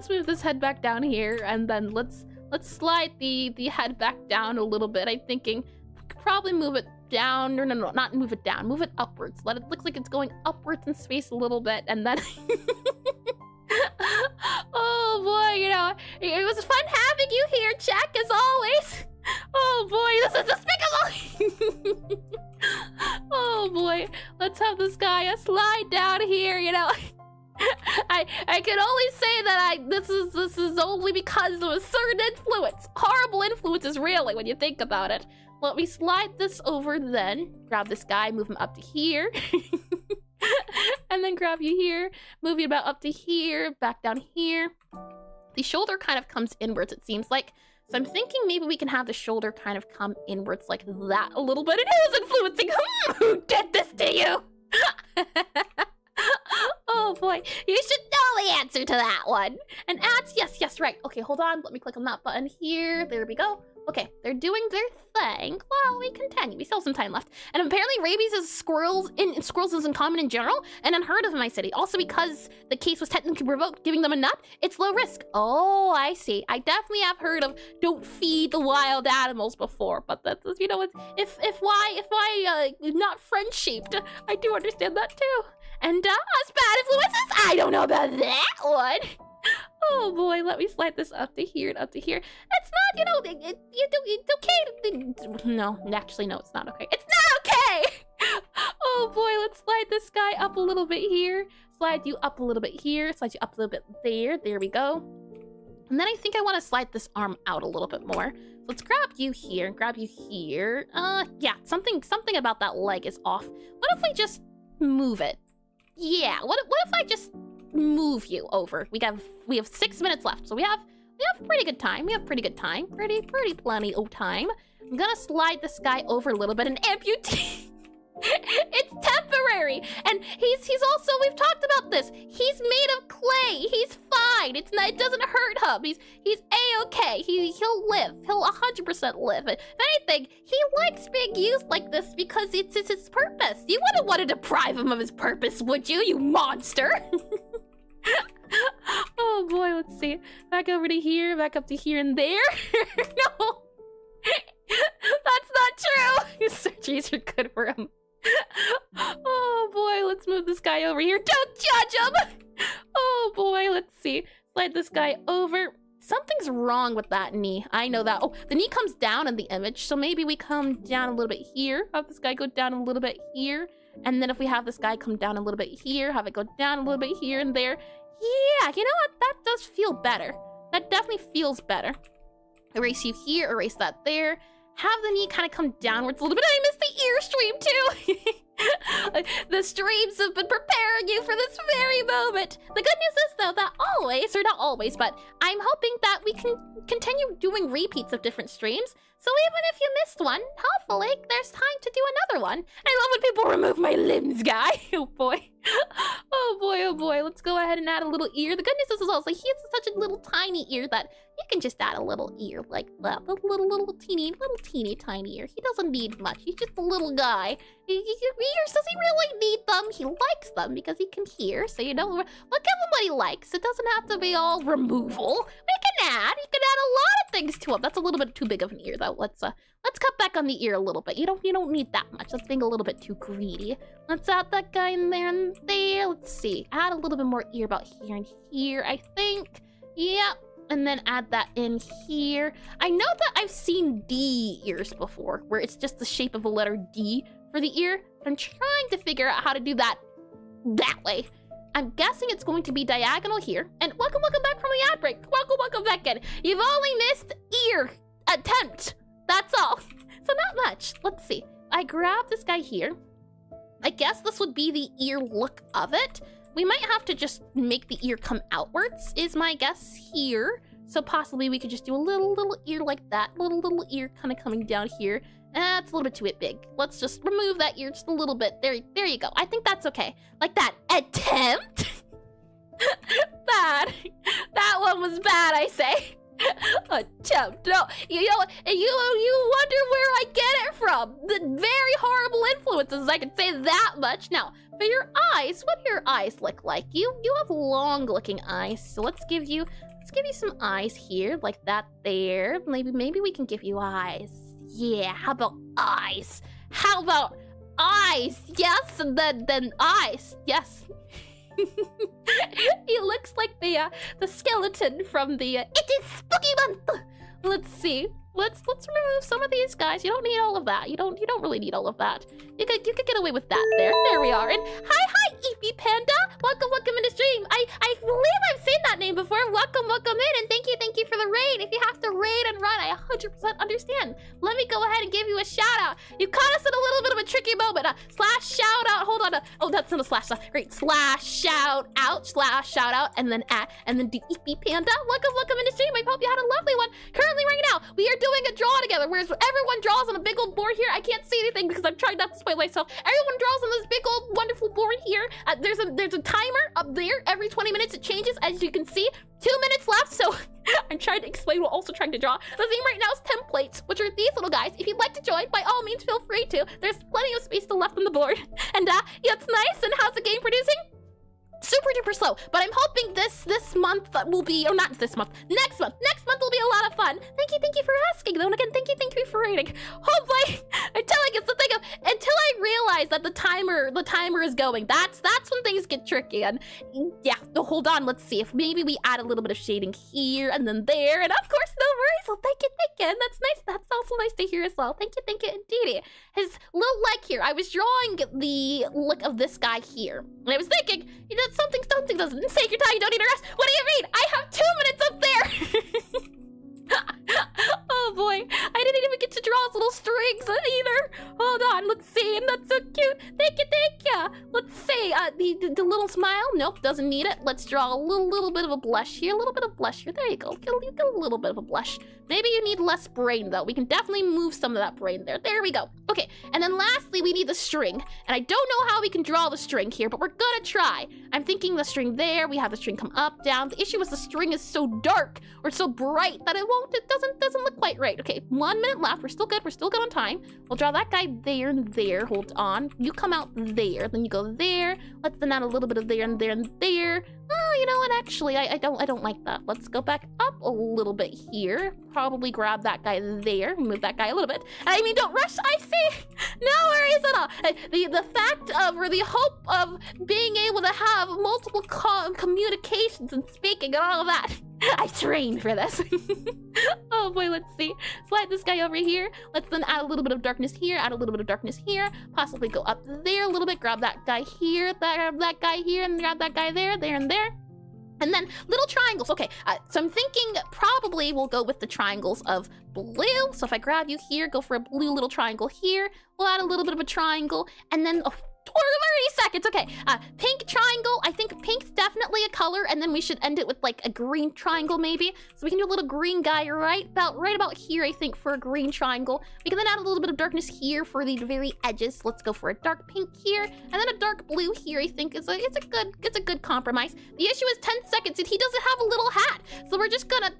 move this head back down here, and then let's slide the head back down a little bit. I'm thinking we could probably move it down, or no, not move it down, move it upwards. Let it look like it's going upwards in space a little bit, and then oh boy, you know, it was fun having you here, Jack, as always. Oh boy, this is despicable. Oh boy, let's have this guy slide down here, you know. I can only say that this is only because of a certain influence. Horrible influences, really, when you think about it. Let me slide this over then. Grab this guy, move him up to here. And then grab you here, move you about up to here, back down here. The shoulder kind of comes inwards, it seems like. So I'm thinking maybe we can have the shoulder kind of come inwards like that a little bit. And who's influencing whom? Who did this to you? Oh boy, you should know the answer to that one. And ads, yes, right. Okay, hold on. Let me click on that button here. There we go. Okay, they're doing their thing. Well, we continue. We still have some time left. And apparently rabies is squirrels isn't common in general and unheard of in my city. Also because the case was technically revoked, giving them a nut, it's low risk. Oh, I see. I definitely have heard of don't feed the wild animals before, but that's, you know, if why not friend-shaped, I do understand that too. And us bad influences? I don't know about that one. Oh boy, let me slide this up to here and up to here. It's not, you know, it's okay. No, actually, no, it's not okay. It's not okay! Oh boy, let's slide this guy up a little bit here. Slide you up a little bit here. Slide you up a little bit there. There we go. And then I think I want to slide this arm out a little bit more. So let's grab you here and grab you here. Yeah, something about that leg is off. What if we just move it? Yeah, what if I just move you over? We have 6 minutes left, so we have pretty good time. Pretty plenty of time. I'm gonna slide this guy over a little bit and amputee. It's temporary, and he's also, we've talked about this. He's made of clay. He's fine. It doesn't hurt him. He's a-okay. He'll live. He'll 100% live. If anything, he likes being used like this because it's his purpose. You wouldn't want to deprive him of his purpose, would you? You monster. Oh boy, let's see. Back over to here, back up to here and there. No, that's not true. Surgeries are good for him. Oh boy, let's move this guy over here. Don't judge him. Oh boy, let's see. Slide this guy over. Something's wrong with that knee. I know that. Oh, the knee comes down in the image, so maybe we come down a little bit here. Have this guy go down a little bit here. And then if we have this guy come down a little bit here, have it go down a little bit here and there. Yeah, you know what? That does feel better. That definitely feels better. Erase you here, erase that there. Have the knee kind of come downwards a little bit. I missed the ear stream too. The streams have been preparing you for this very moment. The good news is though that always, or not always, but I I'm hoping that we can continue doing repeats of different streams. So even if you missed one, hopefully there's time to do another one. I love when people remove my limbs, guy. Oh boy. Oh boy, oh boy. Let's go ahead and add a little ear. The good news is also, he has such a little tiny ear that you can just add a little ear like that. A little teeny tiny ear. He doesn't need much. He's just a little guy. Ears, does he really need them? He likes them because he can hear. So you know, look at what he likes. It doesn't have to be all removal. You can add a lot of things to him. That's a little bit too big of an ear though. Let's cut back on the ear a little bit. You don't need that much. That's being a little bit too greedy. Let's add that guy in there and there. Let's see. Add a little bit more ear about here and here, I think. Yep. And then add that in here. I know that I've seen D ears before, where it's just the shape of a letter D for the ear. But I'm trying to figure out how to do that way. I'm guessing it's going to be diagonal here. And welcome back from the ad break. Welcome back in. You've only missed ear attempt. That's all. So not much. Let's see. I grab this guy here. I guess this would be the ear look of it. We might have to just make the ear come outwards, is my guess here. So possibly we could just do a little ear like that. Little ear kind of coming down here. That's a little bit too big. Let's just remove that ear just a little bit. There you go. I think that's okay. Like that. Attempt? Bad. That one was bad, I say. Attempt. No, you wonder where I get it from. The very horrible influences, I can say that much. Now, for your eyes, what do your eyes look like? You have long-looking eyes, so let's give you some eyes here, like that there. Maybe we can give you eyes. Yeah, how about eyes? How about eyes? Yes, and then eyes. Yes. He looks like the skeleton from the It is Spooky Month. Let's see. Let's remove some of these guys. You don't need all of that. You don't really need all of that. You could get away with that there. There we are. And hi, Eepy Panda. Welcome in the stream. I believe I've seen that name before. Welcome in, and thank you for the raid. If you have to raid and run, I 100% understand. Let me go ahead and give you a shout out. You caught us in a little bit of a tricky moment. Slash shout out. Hold on. Oh, that's not a slash. Right. Slash shout out, and then do Eepy Panda. Welcome in the stream. I hope you had a lovely one. Currently, right now, we are doing a draw together, whereas everyone draws on a big old board here. I can't see anything because I'm trying not to spoil myself. Everyone draws on this big old wonderful board here. There's a timer up there. Every 20 minutes it changes, as you can see. 2 minutes left, so I'm trying to explain while also trying to draw. The theme right now is templates, which are these little guys. If you'd like to join, by all means, feel free to. There's plenty of space still left on the board. And yeah, it's nice. And how's the game producing? Super duper slow, but I'm hoping this month will be, or not this month, next month will be a lot of fun. Thank you for asking though, and again, thank you for rating. Hopefully, I'm telling you, it's the thing of, until I realize that the timer is going, that's when things get tricky. And yeah, hold on, let's see if maybe we add a little bit of shading here and then there, and of course, no worries. Well, thank you, and that's nice. That's also nice to hear as well. Thank you indeed. His little leg here, I was drawing the look of this guy here, and I was thinking, you know, something doesn't take your time, you don't need to rest. What do you mean? I have 2 minutes up there. Oh boy, I didn't even get to draw his little strings either. Hold on, let's see, and that's so cute. Thank you. Let's see, the little smile, nope, doesn't need it. Let's draw a little bit of a blush here, There you go, get a little bit of a blush. Maybe you need less brain though. We can definitely move some of that brain there. There we go. Okay, and then lastly, we need the string. And I don't know how we can draw the string here, but we're gonna try. I'm thinking the string there, we have the string come up, down. The issue is the string is so dark or so bright that it doesn't look quite right. Okay, 1 minute left. We're still good on time. We'll draw that guy there and there. Hold on. You come out there, then you go there. Let's then add a little bit of there and there and there. Oh, you know what? Actually, I don't like that. Let's go back up a little bit here. Probably grab that guy there. Move that guy a little bit. I mean, don't rush. I see. No worries at all. The fact of, or the hope of being able to have multiple communications and speaking and all of that. I trained for this. Oh boy, let's see. Slide this guy over here. Let's then add a little bit of darkness here, add a little bit of darkness here. Possibly go up there a little bit. Grab that guy here, grab that guy here, and grab that guy there, there, and there. And then little triangles. Okay, so I'm thinking probably we'll go with the triangles of blue. So if I grab you here, go for a blue little triangle here. We'll add a little bit of a triangle. And then, oh, 30 seconds. Okay, pink triangle. I think pink's definitely a color, and then we should end it with like a green triangle maybe. So we can do a little green guy right about here, I think, for a green triangle. We can then add a little bit of darkness here for the very edges. Let's go for a dark pink here, and then a dark blue here. I think it's a good compromise. The issue is 10 seconds, and he doesn't have a little hat, so we're just gonna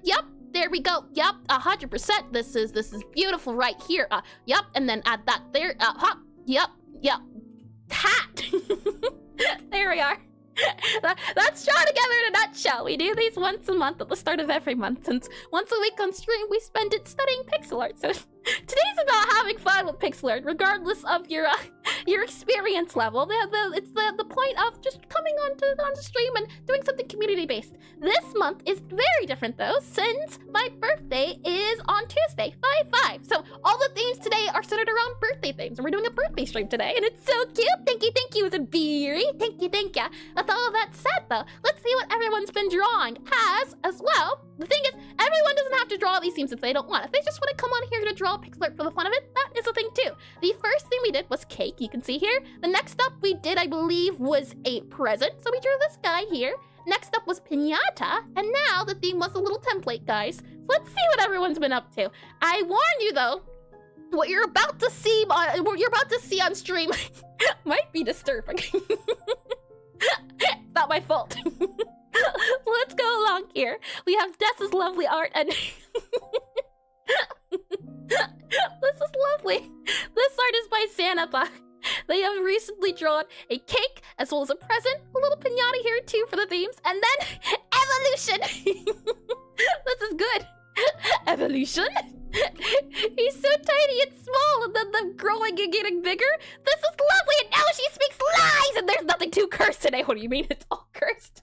there we go. Yep, 100%. This is beautiful right here. Yep, and then add that there. Yep. Hat. There we are. That's drawn together in a nutshell. We do these once a month at the start of every month, since once a week on stream we spend it studying pixel art. So today's about having fun with pixel art, regardless of your experience level. It's the point of just coming onto stream and doing something community based. This month is very different though, since my birthday is on Tuesday, 5/5. So all the themes today are centered around birthday themes, and we're doing a birthday stream today, and it's so cute. Thank you. It's a beery. Thank you. With all of that said though, let's see what everyone's been drawing as well. The thing is, everyone doesn't have to draw these themes if they don't want. If they just want to come on here to draw pixel art for the fun of it, that is a thing too. The first thing we did was cake, you can see here. The next up we did, I believe, was a present. So we drew this guy here. Next up was Pinata, and now the theme was a little template, guys. So let's see what everyone's been up to. I warn you though, what you're about to see on stream might be disturbing. It's not my fault. Let's go along here. We have Dessa's lovely art, and this is lovely. This art is by Sanapa. They have recently drawn a cake as well as a present, a little pinata here too for the themes, and then evolution. This is good. Evolution. He's so tiny and small, and then them growing and getting bigger. This is lovely, and now she speaks lies, and there's nothing too cursed today. What do you mean it's all cursed?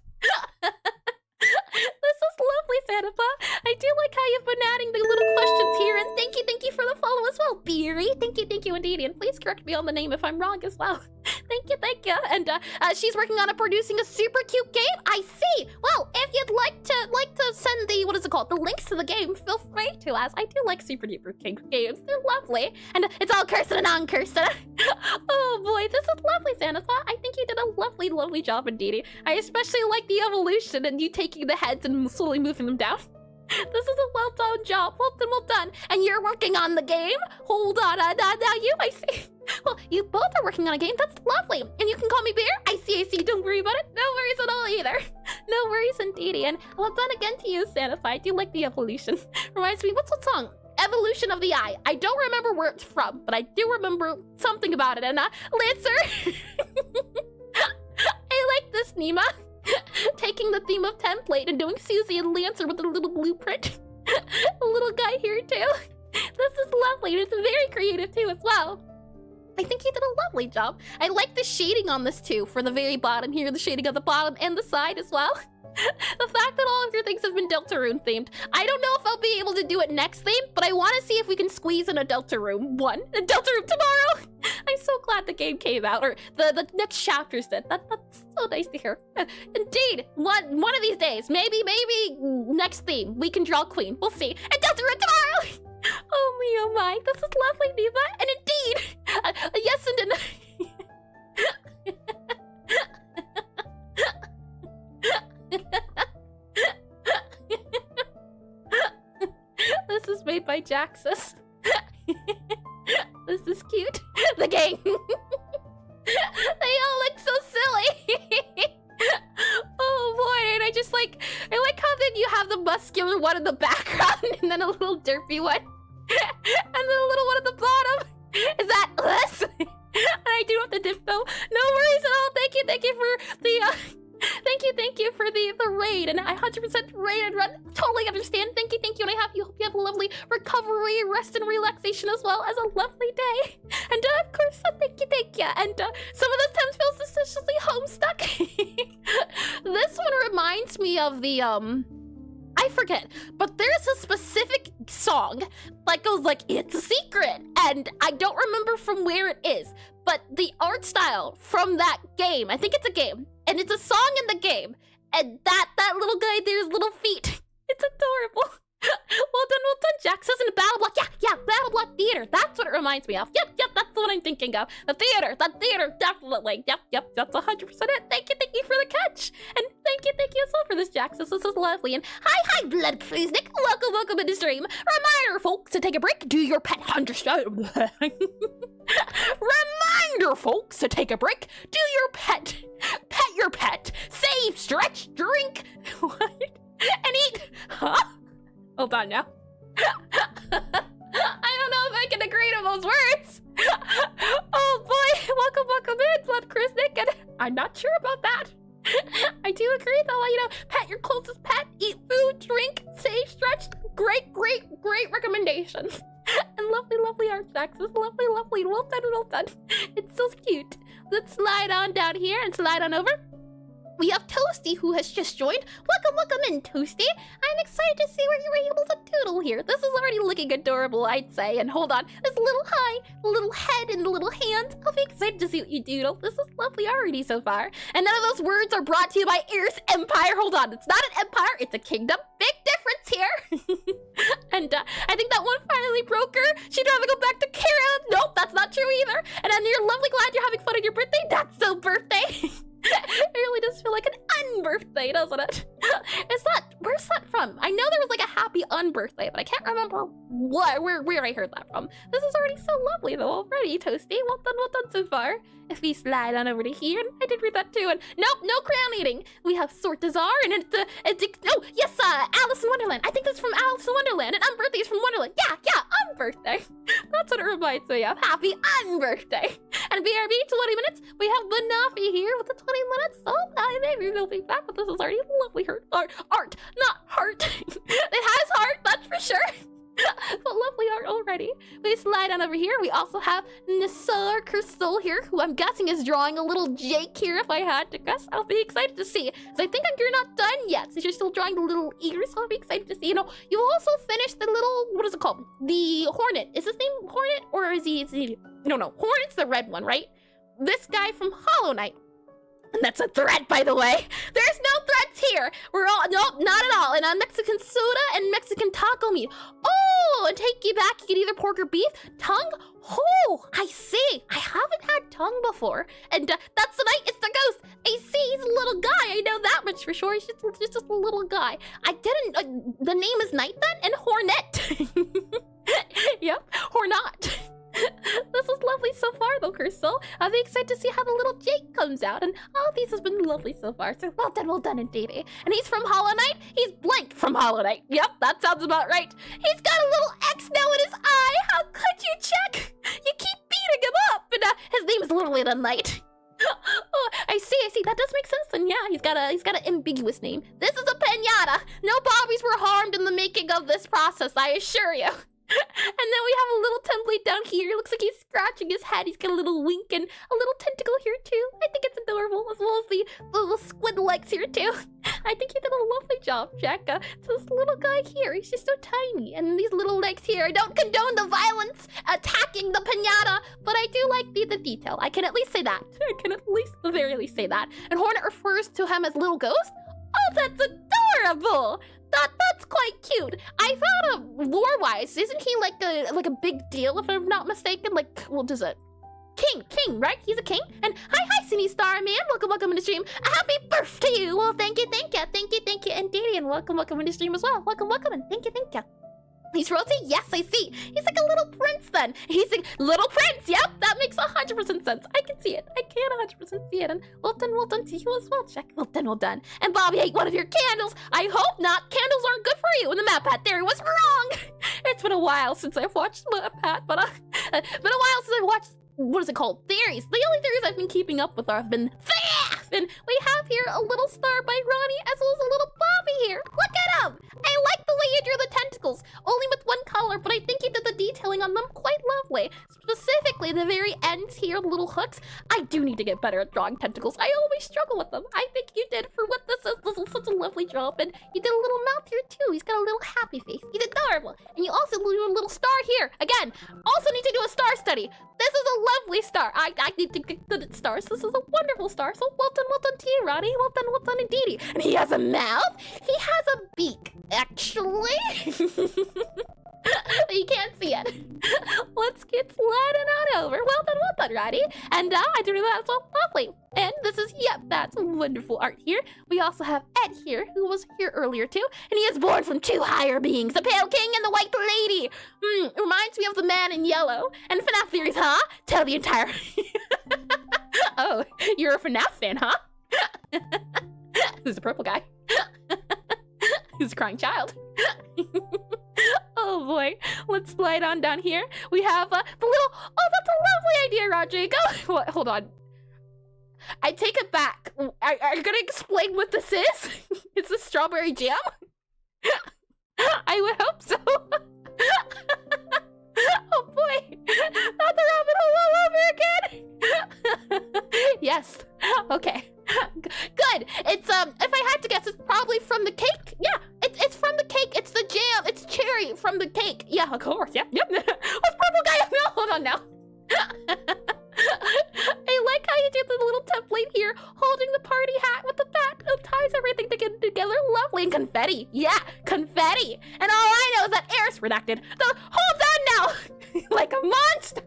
This is lovely, Sanapa. I do like how you've been adding the little questions here, and thank you for the follow as well, Beery. Thank you indeed, and please correct me on the name if I'm wrong as well. Thank you. And she's working on producing a super cute game. I see. Well, if you'd like to send the links to the game, feel free to, as I do like super duper cute games. They're lovely, and it's all cursed and non-cursed. Oh boy, this is lovely, Sanapa. I think you did a lovely job indeed. I especially like the evolution and you taking the heads and slowly moving them down. This is a well done job. Well done. And you're working on the game? Hold on. Now you, I see. Well, you both are working on a game. That's lovely. And you can call me Bear? I see. Don't worry about it. No worries at all either. No worries indeed. And well done again to you, Sanify. I do like the evolution. Reminds me, what's that song? Evolution of the Eye. I don't remember where it's from, but I do remember something about it. And Lancer. I like this, Nima. Taking the theme of template and doing Susie and Lancer with a little blueprint. A little guy here too. This is lovely, and it's very creative too as well. I think you did a lovely job. I like the shading on this too, for the very bottom here, the shading of the bottom and the side as well. The fact that all of your things have been Deltarune themed. I don't know if I'll be able to do it next theme, but I want to see if we can squeeze in a Deltarune tomorrow. I'm so glad the game came out, or the next chapters did. That's so nice to hear. Indeed, one of these days, maybe next theme, we can draw Queen. We'll see. And Deltarune tomorrow! Oh my, this is lovely, Neva. And indeed, yes and This is made by Jaxus. This is cute. The gang. They all look so silly. Oh boy, and I like how then you have the muscular one in the background and then a little derpy one. And then a little one at the bottom. Is that us? And I do have the dip though. No worries at all. Thank you for the Thank you for the raid, and I 100% raid and run. Totally understand. Thank you, and I hope you have a lovely recovery, rest, and relaxation as well as a lovely day. And of course, thank you. And some of the times feels suspiciously homestuck. This one reminds me of the I forget, but there's a specific song that goes like, "It's a secret," and I don't remember from where it is, but the art style from that game, I think it's a game, and it's a song in the game, and that little guy there's little feet. It's adorable. Well done, Jax. This isn't a battle block. Yeah, battle block theater. That's what it reminds me of. Yep, that's the one I'm thinking of. The theater, definitely. Yep, that's 100% it. Thank you for the catch. And thank you as well for this, Jax. This is lovely. And hi, Blood Cruisnick. Welcome to the stream. Reminder, folks, to take a break. Do your pet understand? Reminder, folks, to take a break. Do your pet. Pet your pet. Save, stretch, drink. What? And eat. Huh? Hold on now. I don't know if I can agree to those words. Oh boy, welcome in, Blood Cruisnick, and I'm not sure about that. I do agree though, pet your closest pet, eat food, drink, save, stretch. Great recommendations. And lovely art, Jax. It's lovely. Well done. It's so cute. Let's slide on down here and slide on over. We have Toasty, who has just joined. Welcome in, Toasty. I'm excited to see what you were able to doodle here. This is already looking adorable, I'd say. And hold on, this little little head and the little hands. I'll be excited to see what you doodle. This is lovely already so far. And none of those words are brought to you by Ear's Empire. Hold on, it's not an empire, it's a kingdom. Big difference here. And I think that one finally broke her. She'd rather go back to Kara. Nope, that's not true either. And then you're lovely glad you're having fun on your birthday. That's so birthday. It really does feel like an unbirthday, doesn't it? Where's that from? I know there was like a happy unbirthday, but I can't remember where I heard that from. This is already so lovely though already, Toasty. Well done so far. If we slide on over to here, and I did read that too, and nope, no crown eating. We have Sortazar, and Alice in Wonderland. I think that's from Alice in Wonderland, and unbirthday is from Wonderland. Yeah, unbirthday. That's what it reminds me of. Happy unbirthday. And BRB, 20 minutes. We have Banafi here with the 20 minutes. Oh, maybe we'll be back, but this is already lovely art, not heart. It has heart, that's for sure. But lovely art already. We slide on over here. We also have Nisar Crystal here, who I'm guessing is drawing a little Jake here, if I had to guess. I'll be excited to see. So I think you're not done yet, since you're still drawing the little ears. So I'll be excited to see. You also finished the little, what is it called? The Hornet. Is his name Hornet? Or is he... No. Hornet's the red one, right? This guy from Hollow Knight. And that's a threat, by the way. There's no threats here. Nope, not at all. And Mexican soda and Mexican taco meat. Oh, and take you back. You can either pork or beef. Tongue? Oh, I see. I haven't had tongue before. And that's the night. It's the ghost. I see. He's a little guy. I know that much for sure. He's just a little guy. I didn't. The name is Night then? And Hornet. Yep, Hornot. This is lovely so far though, Crystal. I'll be excited to see how the little Jake comes out, and all these has been lovely so far. So well done indeed. And he's from Hollow Knight. He's Blink from Hollow Knight. Yep, that sounds about right. He's got a little X now in his eye. How could you check? You keep beating him up, and his name is literally the Knight. Oh, I see. That does make sense. And yeah, he's got an ambiguous name. This is a pinata. No Bobbies were harmed in the making of this process, I assure you. And then we have a little template down here. It looks like he's scratching his head. He's got a little wink and a little tentacle here too. I think it's adorable, as well as the little squid legs here too. I think you did a lovely job, Jack. So this little guy here, he's just so tiny. And these little legs here, I don't condone the violence attacking the pinata, but I do like the detail. I can at least say that. I can at least, the very least say that. And Hornet refers to him as Little Ghost. Oh, that's adorable! That's quite cute. I thought lore-wise, isn't he like a big deal, if I'm not mistaken? Like, what is it? King, right? He's a king. And hi, Cine Star Man. Welcome in the stream. A happy birthday to you. Well, thank you. And Dadian, welcome in the stream as well. Welcome, and thank you. He's royalty? Yes, I see. He's like a little prince then. He's a little prince. Yep, that makes 100% sense. I can see it. I can 100% see it. And well done to you as well, Jack. Well done. And Bobby ate one of your candles. I hope not. Candles aren't good for you. And the Map Hat theory was wrong. It's been a while since I've watched Map Hat, but been a while since I've watched, what is it called? Theories. The only theories I've been keeping up with have been theft. And we have here a little star by Ronnie, as well as a little Bobby here. Look at him. I like the way you drew the tentacles, only with one color, but I think you did the detailing on them quite lovely. Specifically, the very ends here, the little hooks. I do need to get better at drawing tentacles. I always struggle with them. I think you did for what this is. This is such a lovely drop, and you did a little mouth here too. He's got a little happy face. He's adorable. And you also do a little star here. Again, also need to do a star study. This is a lovely star. I need to get good at stars. This is a wonderful star. So well done to you, Ronnie. Well done indeedy. And he has a mouth. He has a beak, actually. You can't see it. Let's get sliding on over. Well done, Roddy. And I do that so lovely. And this is, yep, that's wonderful art here. We also have Ed here, who was here earlier too. And he is born from two higher beings, the Pale King and the White Lady. Reminds me of the man in yellow. And FNAF theories, huh? Tell the entire... Oh, you're a FNAF fan, huh? Who's the purple guy? Who's a crying child? Oh boy, let's slide on down here. We have the little, oh, that's a lovely idea, Rodrigo. What, hold on. I take it back. Are you gonna explain what this is? It's a strawberry jam? I would hope so. Oh boy, not the rabbit hole all over again. Yes, okay. Good. It's if I had to guess, it's probably from the cake. Yeah, it's from the cake. It's the jam. It's cherry from the cake. Yeah, of course. Yep. What's purple guy? No, hold on now. I like how you did the little template here, holding the party hat with the bat. It ties everything together. Lovely. And confetti. Yeah, confetti. And all I know is that air's redacted. So hold on now, like a monster.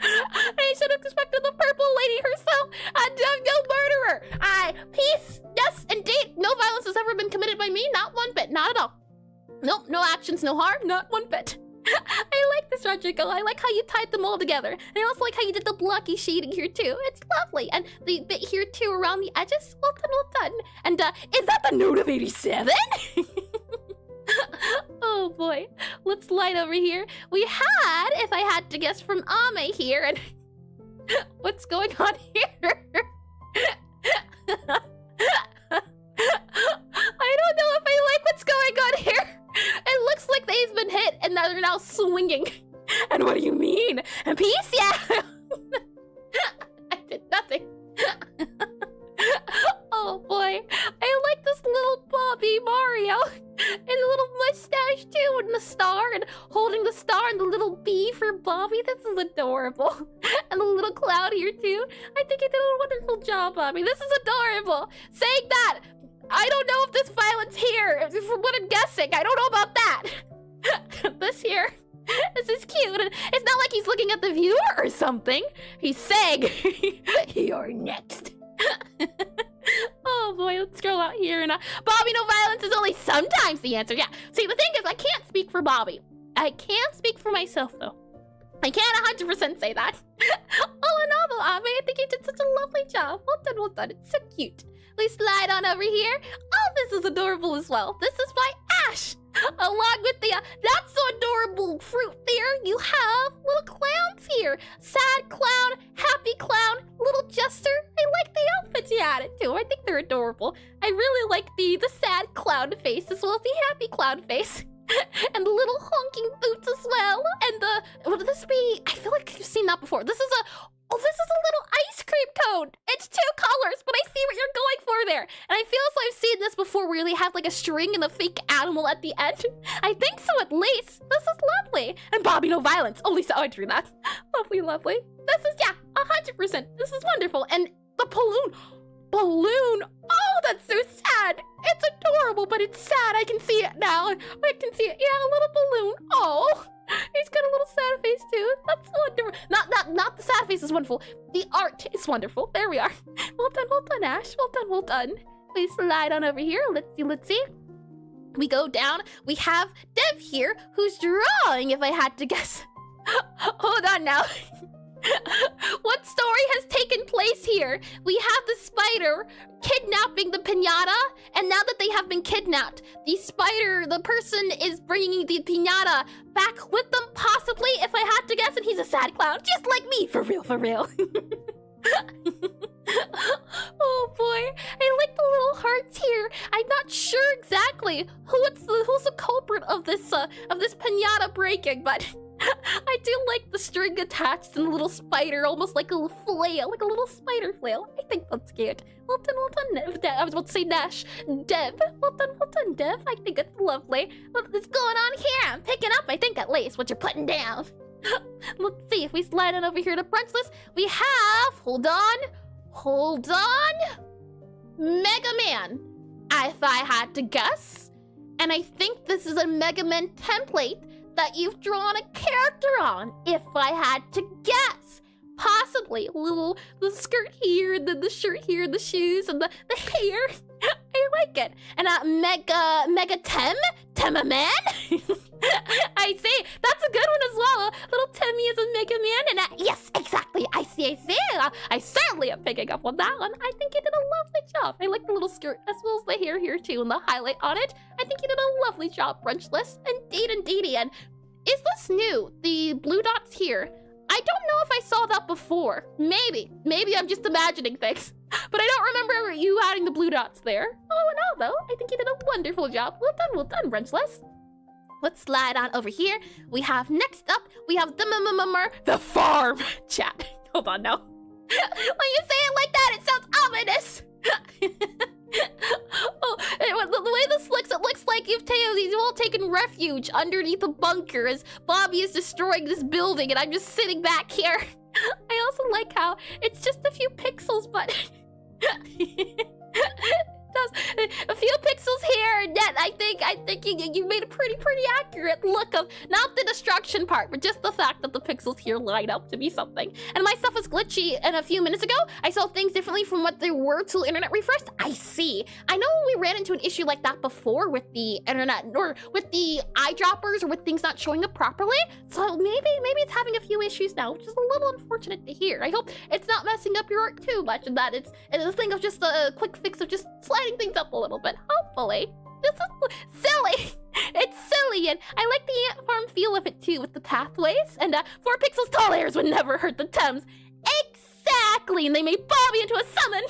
I should have expected the purple lady herself. No murderer. Peace. Yes, indeed. No violence has ever been committed by me. Not one bit. Not at all. Nope. No actions. No harm. Not one bit. I like this, Rodrigo. I like how you tied them all together. And I also like how you did the blocky shading here too. It's lovely. And the bit here too around the edges. Well done. And is that the note of 87? Oh boy. Let's slide over here. We had, if I had to guess, from Ame here. And what's going on here? I don't know if I like what's going on here. It looks like they've been hit and they're now swinging. And what do you mean? And peace? Yeah. I did nothing. Oh boy. I like this little Bobby Mario. And a little mustache too, and the star, and holding the star and the little bee for Bobby. This is adorable. And the little cloud here too. I think you did a wonderful job, Bobby. This is adorable. Saying that, I don't know if this violence here, from what I'm guessing, I don't know about that. This here, this is cute. And it's not like he's looking at the viewer or something. He's saying, you're next. Oh boy, let's scroll out here. And Bobby, no violence is only sometimes the answer. Yeah. See, the thing is, I can't speak for Bobby. I can speak for myself, though. I can't 100% say that. All in all, though, Ame, I think you did such a lovely job. Well done. It's so cute. We slide on over here. Oh, this is adorable as well. This is by Ash. Along with the not so adorable fruit there, you have little clowns here. Sad clown, happy clown, little jester. I like the outfits you added too. I think they're adorable. I really like the sad clown face as well as the happy clown face. And the little honking boots as well. And would this be, I feel like I've seen that before. This is a little ice cream cone. It's 2 colors, but I see what you're going for there. And I feel as though I've seen this before where they have like a string and a fake animal at the end. I think so at least. This is lovely. And Bobby, no violence. Oh, Lisa, I drew that. Lovely. This is, yeah, 100%. This is wonderful. And the balloon. Oh, that's so sad. It's adorable, but it's sad. I can see it now. I can see it. Yeah, a little balloon. Oh, he's got a little sad face too. That's wonderful. Not the sad face is wonderful. The art is wonderful. There we are. Well done, Ash. Well done. We slide on over here. Let's see. We go down. We have Dev here, who's drawing, if I had to guess. Hold on now. What story has taken place here? We have the spider kidnapping the pinata, and now that they have been kidnapped, the person is bringing the pinata back with them, possibly, if I had to guess, and he's a sad clown, just like me, for real. Oh boy, I like the little hearts here. I'm not sure exactly who's the culprit of this pinata breaking, but I do like the string attached and the little spider, almost like a little flail, like a little spider flail. I think that's cute. Well done, I was about to say Nash. Dev. Well done, Dev. I think it's lovely. What's going on here? I'm picking up, I think, at least, what you're putting down. Let's see, if we slide on over here to brunch list, we have, hold on, Mega Man. If I had to guess, and I think this is a Mega Man template that you've drawn a character on, if I had to guess. Possibly the skirt here, and then the shirt here, the shoes, and the hair. I like it. And Mega Temaman? I see. That's a good one as well. Little Timmy is a Mega Man, and yes, exactly. I see. I certainly am picking up on that one. I think you did a lovely job. I like the little skirt as well as the hair here too, and the highlight on it. I think you did a lovely job, brunch list. Indeed. And is this new? The blue dots here. I don't know if I saw that before. Maybe I'm just imagining things. But I don't remember you adding the blue dots there. Oh no, though. I think you did a wonderful job. Well done, Brunchless. Let's slide on over here. We have next up, we have the farm chat. Hold on now. When you say it like that, it sounds ominous. Oh, the way this looks, it looks like you've all taken refuge underneath a bunker as Bobby is destroying this building and I'm just sitting back here. I also like how it's just a few pixels, but a few pixels here, and yet I think you made a pretty accurate look of not the destruction part, but just the fact that the pixels here line up to be something. And my stuff was glitchy, and a few minutes ago I saw things differently from what they were till internet refreshed. I see. I know we ran into an issue like that before with the internet, or with the eyedroppers, or with things not showing up properly. So maybe it's having a few issues now, which is a little unfortunate to hear. I hope it's not messing up your art too much, and that it's a thing of just a quick fix of just sliding things up a little bit, hopefully. This is silly. It's silly, and I like the ant farm feel of it too, with the pathways, and 4 pixels tall airs would never hurt the Thames. Exactly, and they made Bobby into a summon.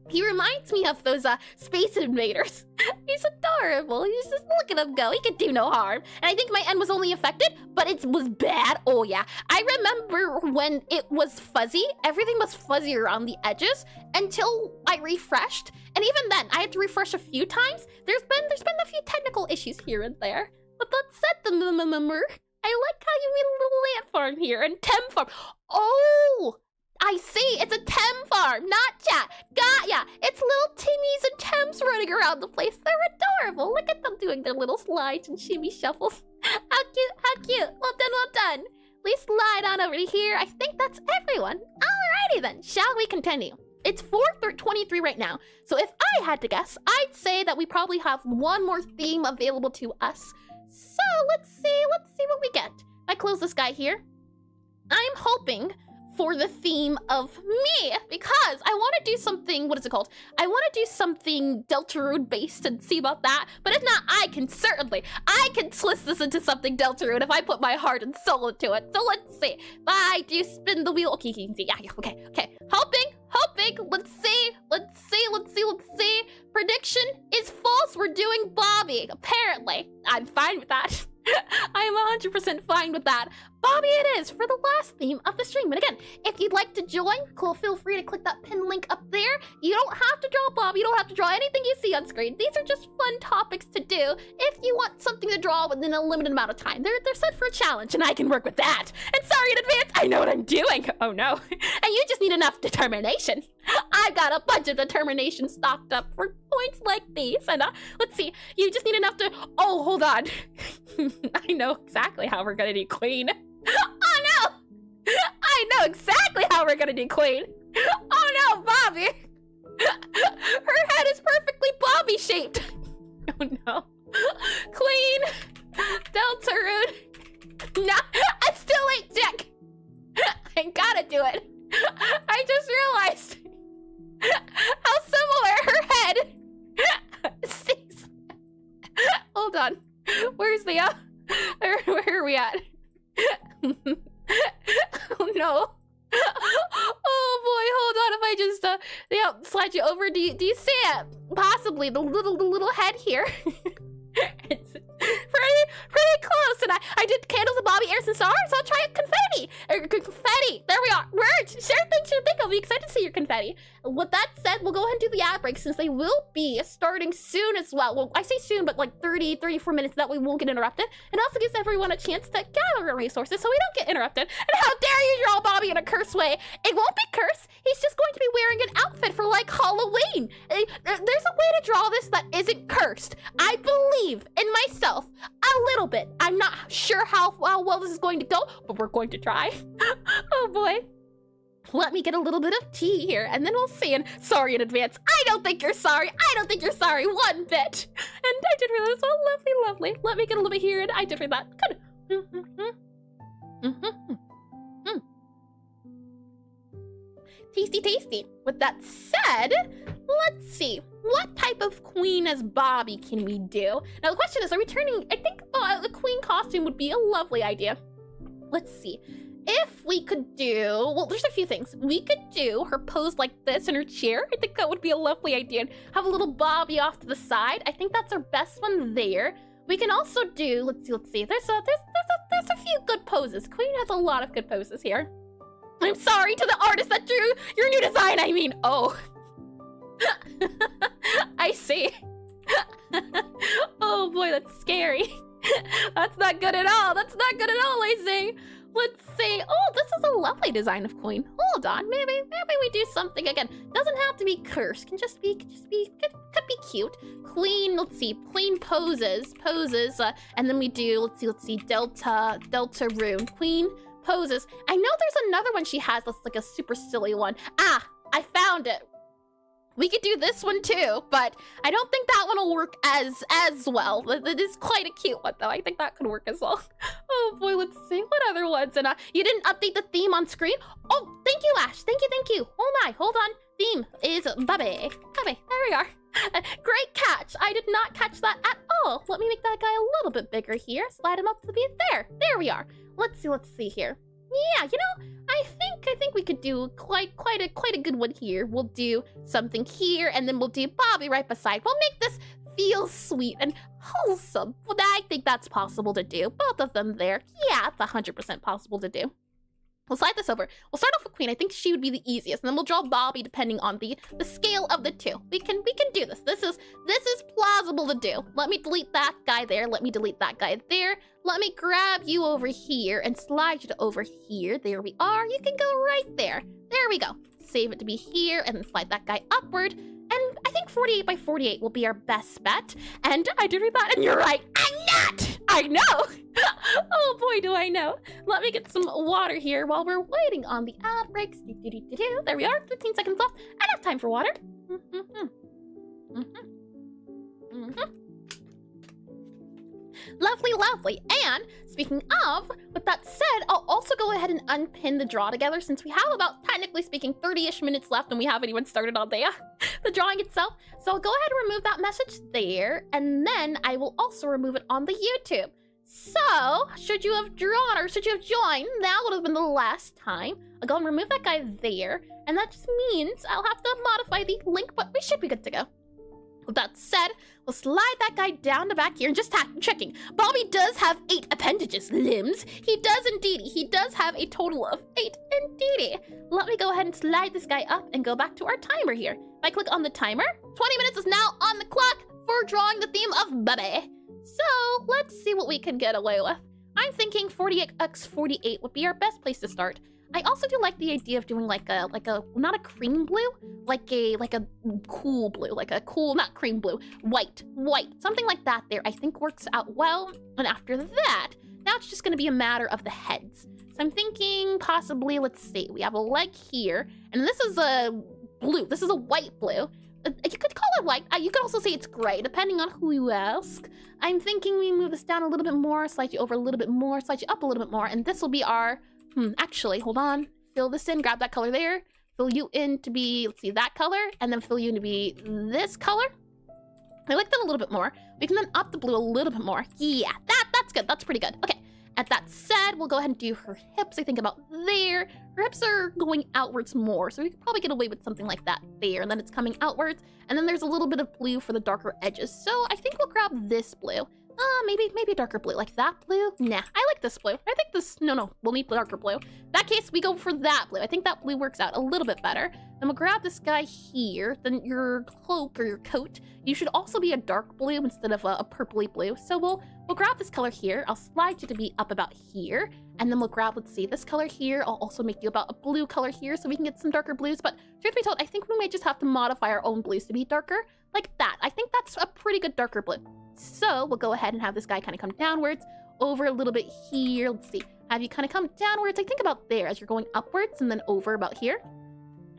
He reminds me of those Space Invaders. He's adorable. He's just, look at him go. He could do no harm. And I think my end was only affected, but it was bad. Oh yeah. I remember when it was fuzzy. Everything was fuzzy around the edges until I refreshed. And even then, I had to refresh a few times. There's been a few technical issues here and there. But that said, I like how you made a little ant farm here and Tem farm. Oh! I see, it's a Tem farm, not chat. Got ya. It's little Timmies and Tems running around the place. They're adorable. Look at them doing their little slides and shimmy shuffles. How cute. Well done. Please slide on over to here. I think that's everyone. Alrighty then, shall we continue? It's 4:23 right now, so if I had to guess, I'd say that we probably have one more theme available to us. So let's see what we get. I close this guy here. I'm hoping for the theme of me, because I want to do something, what is it called? I want to do something Deltarune based and see about that, but if not, I can twist this into something Deltarune if I put my heart and soul into it. So let's see. If I do spin the wheel, okay, you can see, yeah, okay. Hoping, let's see. Prediction is false, we're doing Bobby, apparently. I'm fine with that. I am 100% fine with that. Bobby it is for the last theme of the stream. And again, if you'd like to join, cool, feel free to click that pin link up there. You don't have to draw Bobby, you don't have to draw anything you see on screen. These are just fun topics to do if you want something to draw within a limited amount of time. They're set for a challenge, and I can work with that. And sorry in advance, I know what I'm doing. Oh no. And you just need enough determination. I've got a bunch of determination stocked up for points like these. And let's see, you just need enough to, oh, hold on. I know exactly how we're gonna do Queen. Oh no! I know exactly how we're gonna do Queen. Oh no, Bobby! Her head is perfectly Bobby shaped. Oh no. Queen! Deltarune! No, I still ain't Jack. I gotta do it. I just realized how similar her head seems. Hold on. Where's the where are we at? Oh no. Oh boy, hold on. If I just slide you over, do you see it? Possibly the little head here. It's pretty close, and I did candles of Bobby, airs, and stars, so I'll try confetti. Confetti. There we are. Words. Sure thing, sure thing. I'll be excited to see your confetti. With that said, we'll go ahead and do the ad break since they will be starting soon as well. Well, I say soon, but like 30, 34 minutes. That way we won't get interrupted. It also gives everyone a chance to gather resources so we don't get interrupted. And how dare you draw Bobby in a curse way? It won't be cursed. He's just going to be wearing an outfit for like Halloween. There's a way to draw this that isn't cursed. I believe in myself a little bit. I'm not sure how well this is going to go, but we're going to try. Oh boy. Let me get a little bit of tea here, and then we'll see. And sorry in advance. I don't think you're sorry. I don't think you're sorry one bit. And I did read that as well. Lovely, lovely. Let me get a little bit here, and I did read that. Good. Tasty, tasty. With that said, let's see. What type of queen as Bobby can we do? Now the question is, are we turning... I think the queen costume would be a lovely idea. Let's see. If we could do... Well, there's a few things. We could do her pose like this in her chair. I think that would be a lovely idea. And have a little Bobby off to the side. I think that's our best one there. We can also do... Let's see. There's a few good poses. Queen has a lot of good poses here. I'm sorry to the artist that drew your new design. I mean, oh. I see. Oh boy, that's scary. That's not good at all. That's not good at all, I say. Let's see. Oh, this is a lovely design of queen. Hold on. Maybe we do something again. Doesn't have to be cursed. Can just be, could be cute. Queen, let's see. Queen poses, and then we do, let's see, Delta rune. Queen poses. I know there's another one she has that's like a super silly one. Ah, I found it. We could do this one too, but I don't think that one will work as well. It is quite a cute one though. I think that could work as well. Oh boy, let's see. What other ones? And you didn't update the theme on screen? Oh, thank you, Ash. Thank you. Oh my, hold on. Theme is Bubby. There we are. Great catch. I did not catch that at all. Let me make that guy a little bit bigger here. Slide him up to be there. There we are. Let's see here. Yeah, you know, I think we could do quite a good one here. We'll do something here, and then we'll do Bobby right beside. We'll make this feel sweet and wholesome. Well, I think that's possible to do. Both of them there. Yeah, it's 100% possible to do. We'll slide this over. We'll start off with Queen. I think she would be the easiest, and then we'll draw Bobby depending on the scale of the two. We can do this. This is plausible to do. Let me delete that guy there. Let me delete that guy there. Let me grab you over here and slide you to over here. There we are. You can go right there. There we go. Save it to be here and then slide that guy upward. And I think 48 by 48 will be our best bet. And I did read that, and you're right. I'm not. I know. Oh boy, do I know. Let me get some water here while we're waiting on the ad breaks. There we are. 15 seconds left. Enough time for water. Lovely, lovely. And speaking of, with that said, I'll also go ahead and unpin the draw together since we have about, technically speaking, 30-ish minutes left and we haven't even started on the drawing itself. So I'll go ahead and remove that message there, and then I will also remove it on the YouTube. So, should you have drawn or should you have joined, that would have been the last time. I'll go and remove that guy there, and that just means I'll have to modify the link, but we should be good to go. With that said, we'll slide that guy down to back here and just checking. Bobby does have 8 appendages, limbs. He does indeed. He does have a total of 8 indeed. Let me go ahead and slide this guy up and go back to our timer here. If I click on the timer, 20 minutes is now on the clock for drawing the theme of Bobby. So let's see what we can get away with. I'm thinking 48x48 would be our best place to start. I also do like the idea of doing like a not a cream blue, like a cool blue, like a cool, not cream blue, white, something like that there I think works out well. And after that, now it's just gonna be a matter of the heads. So I'm thinking possibly, let's see, we have a leg here, and this is a blue, this is a white blue. You could call it white, you could also say it's gray, depending on who you ask. I'm thinking we move this down a little bit more, slide you over a little bit more, slide you up a little bit more, and this will be our actually, hold on. Fill this in, grab that color there. Fill you in to be, let's see, that color. And then fill you in to be this color. I like that a little bit more. We can then up the blue a little bit more. Yeah, that's good. That's pretty good. Okay. At that said, we'll go ahead and do her hips. I think about there. Her hips are going outwards more. So we could probably get away with something like that there. And then it's coming outwards. And then there's a little bit of blue for the darker edges. So I think we'll grab this blue. Maybe a darker blue, like that blue. Nah, I like this blue. I think this, no, we'll need darker blue. In that case, we go for that blue. I think that blue works out a little bit better. Then we'll grab this guy here. Then your cloak or your coat, you should also be a dark blue instead of a purpley blue. So we'll grab this color here. I'll slide you to be up about here. And then we'll grab, let's see, this color here. I'll also make you about a blue color here so we can get some darker blues. But truth be told, I think we might just have to modify our own blues to be darker, like that. I think that's a pretty good darker blue. So we'll go ahead and have this guy kind of come downwards, over a little bit here. Let's see, have you kind of come downwards, I think about there as you're going upwards, and then over about here.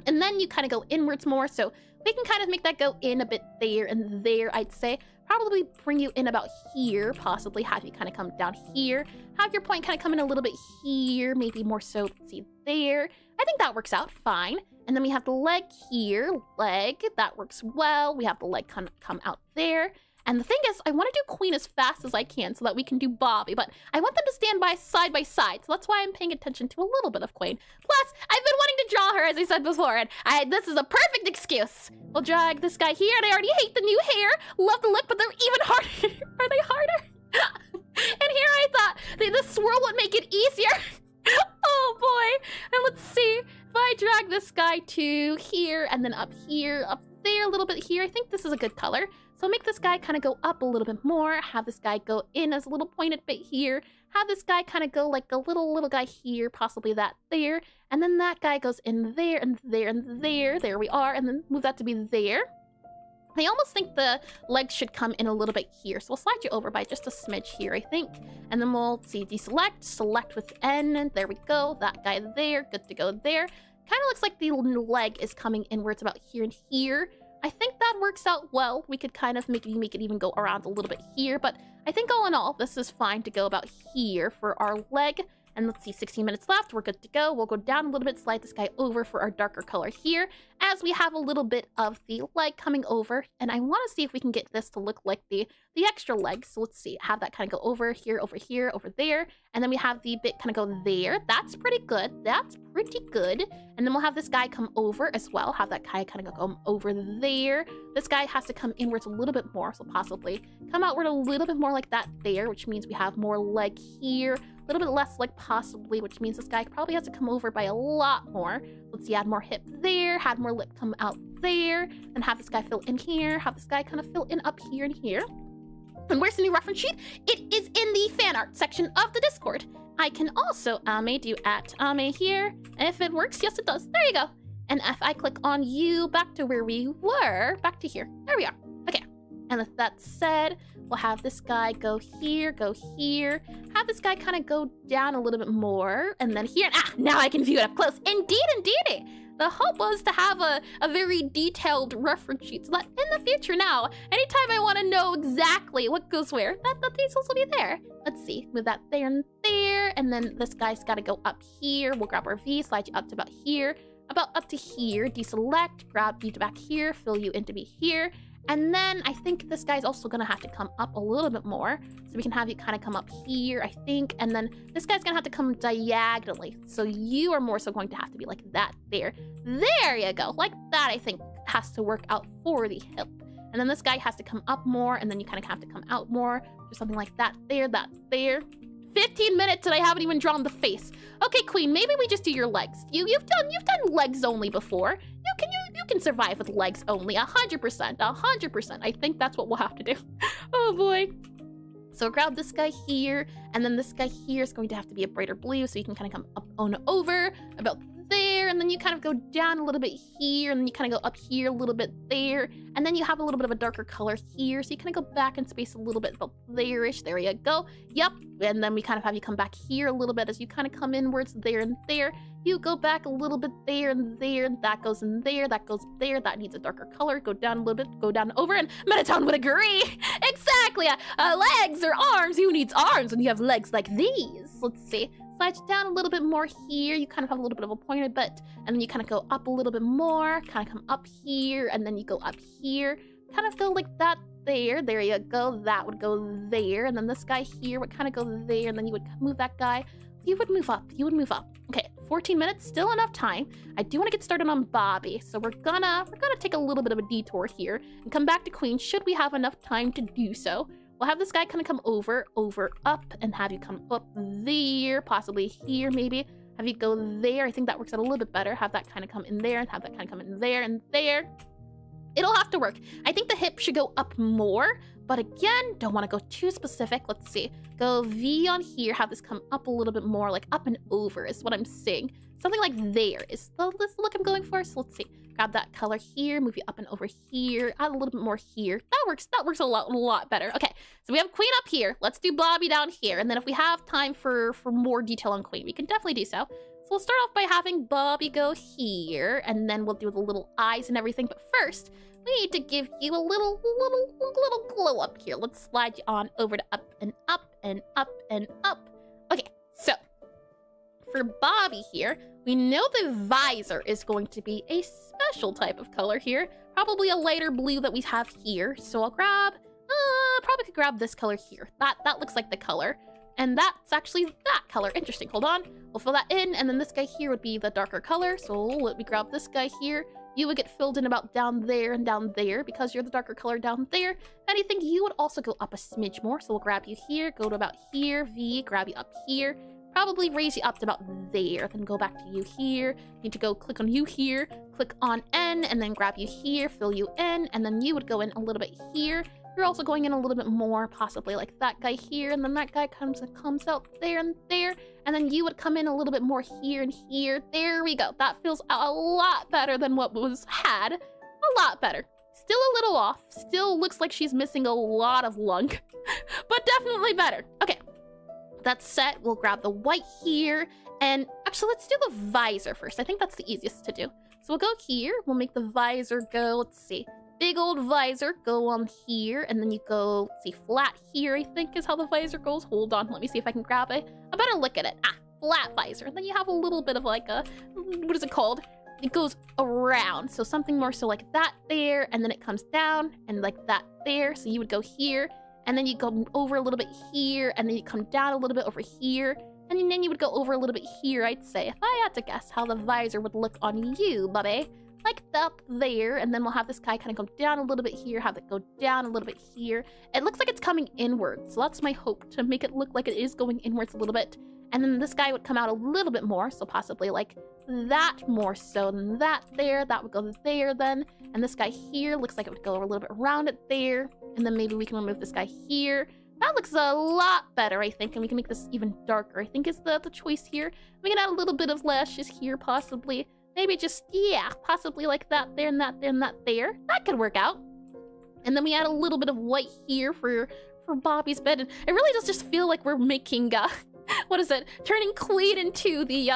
And then you kind of go inwards more, so we can kind of make that go in a bit there and there, I'd say. Probably bring you in about here, possibly have you kind of come down here. Have your point kind of come in a little bit here, maybe more so, let's see, there. I think that works out fine. And then we have the leg here, leg, that works well. We have the leg come out there. And the thing is, I want to do Queen as fast as I can so that we can do Bobby, but I want them to stand side by side, so that's why I'm paying attention to a little bit of Queen. Plus, I've been wanting to draw her, as I said before, and this is a perfect excuse. We'll drag this guy here, and I already hate the new hair. Love the look, but they're even harder. Are they harder? And here I thought the swirl would make it easier. Oh boy. And let's see, if I drag this guy to here, and then up here, up there a little bit here, I think this is a good color. So make this guy kind of go up a little bit more, have this guy go in as a little pointed bit here, have this guy kind of go like a little guy here, possibly that there, and then that guy goes in there and there and there we are, and then move that to be there. I almost think the legs should come in a little bit here, so we'll slide you over by just a smidge here, I think, and then we'll see, deselect, select with N, and there we go, that guy there, good to go there. Kind of looks like the leg is coming inwards about here and here. I think that works out well. We could kind of make it even go around a little bit here, but I think all in all, this is fine to go about here for our leg. And let's see, 16 minutes left. We're good to go. We'll go down a little bit, slide this guy over for our darker color here, as we have a little bit of the leg coming over. And I want to see if we can get this to look like the extra leg. So let's see, have that kind of go over here, over there. And then we have the bit kind of go there. That's pretty good. That's pretty good. And then we'll have this guy come over as well. Have that guy kind of go over there. This guy has to come inwards a little bit more. So possibly come outward a little bit more like that there, which means we have more leg here. A little bit less leg possibly, which means this guy probably has to come over by a lot more. Let's see, add more hip there, had more lip come out there, and have this guy fill in here, have this guy kind of fill in up here and here. And where's the new reference sheet? It is in the fan art section of the Discord. I can also do at here, and if it works, yes it does. There you go. And if I click on you back to where we were, back to here, there we are. Okay, and with that said, we'll have this guy go here, have this guy kind of go down a little bit more, and then here, now I can view it up close. Indeed. The hope was to have a very detailed reference sheet so that in the future now, anytime I want to know exactly what goes where, that these will be there. Let's see, move that there and there, and then this guy's got to go up here. We'll grab our V, slide you up to about here, up to here, deselect, grab you to back here, fill you in to be here. And then I think this guy's also gonna have to come up a little bit more. So we can have you kind of come up here, I think. And then this guy's gonna have to come diagonally. So you are more so going to have to be like that there. There you go. Like that, I think, has to work out for the hip. And then this guy has to come up more, and then you kind of have to come out more. Or something like that there, that there. 15 minutes and I haven't even drawn the face. Okay, Queen, maybe we just do your legs. You've done legs only before. You can survive with legs only, 100%. I think that's what we'll have to do. Oh boy. So grab this guy here, and then this guy here is going to have to be a brighter blue, so you can kind of come up on over about there, and then you kind of go down a little bit here, and then you kind of go up here a little bit there, and then you have a little bit of a darker color here, so you kind of go back in space a little bit about there-ish. There you go. Yep. And then we kind of have you come back here a little bit as you kind of come inwards there and there. You go back a little bit there and there, and that goes in there, that goes there, that needs a darker color, go down a little bit, go down over, and Metatone would agree! Exactly! Legs or arms, who needs arms when you have legs like these? Let's see, slide you down a little bit more here, you kind of have a little bit of a pointed bit, and then you kind of go up a little bit more, kind of come up here, and then you go up here, kind of go like that there you go, that would go there, and then this guy here would kind of go there, and then you would move that guy, you would move up. Okay, 14 minutes, still enough time. I do want to get started on Bobby, so we're gonna take a little bit of a detour here and come back to Queen should we have enough time to do so. We'll we'll have this guy kind of come over, up, and have you come up there, possibly here, maybe. Have you go there. I think that works out a little bit better. Have that kind of come in there, and have that kind of come in there and there. It'll have to work. I think the hip should go up more, but again, don't want to go too specific. Let's see. Go V on here, have this come up a little bit more, like up and over is what I'm seeing. Something like there is the look I'm going for. So let's see. Grab that color here, move you up and over here, add a little bit more here. That works a lot better. Okay, so we have Queen up here. Let's do Bobby down here. And then if we have time for more detail on Queen, we can definitely do so. So we'll start off by having Bobby go here, and then we'll do the little eyes and everything. But first, we need to give you a little glow up here. Let's slide you on over to up and up and up and up. Okay, so for Bobby here, we know the visor is going to be a special type of color here. Probably a lighter blue that we have here. So I'll grab, probably could grab this color here. That looks like the color. And that's actually that color. Interesting, hold on. We'll fill that in, and then this guy here would be the darker color. So let me grab this guy here. You would get filled in about down there and down there because you're the darker color down there. If anything, you would also go up a smidge more. So we'll grab you here, go to about here, V, grab you up here. Probably raise you up to about there, then go back to you here. Need to go click on you here, click on N, and then grab you here, fill you in, and then you would go in a little bit here. You're also going in a little bit more, possibly like that guy here, and then that guy comes out there and there, and then you would come in a little bit more here and here. There we go. That feels a lot better than what was had. A lot better. Still a little off. Still looks like she's missing a lot of lung, but definitely better. Okay. That's set. We'll grab the white here, and actually let's do the visor first. I think that's the easiest to do. So we'll go here, we'll make the visor go, let's see, big old visor, go on here, and then you go, let's see, flat here, I think is how the visor goes. Hold on, let me see if I can grab a better look at it. Flat visor, and then you have a little bit of like a, what is it called? It goes around, so something more so like that there, and then it comes down, and like that there, so you would go here, and then you go over a little bit here, and then you come down a little bit over here, and then you would go over a little bit here, I'd say, if I had to guess how the visor would look on you, Bubby. Like up there, and then we'll have this guy kind of come down a little bit here, have it go down a little bit here. It looks like it's coming inwards, so that's my hope, to make it look like it is going inwards a little bit. And then this guy would come out a little bit more, so possibly like that more so than that there. That would go there then. And this guy here looks like it would go a little bit around it there. And then maybe we can remove this guy here. That looks a lot better, I think, and we can make this even darker, I think is the choice here. We can add a little bit of lashes here, possibly. Maybe just, yeah, possibly like that there and that there and that there. That could work out. And then we add a little bit of white here for Bobby's bed. And it really does just feel like we're making, what is it? Turning Queen into the,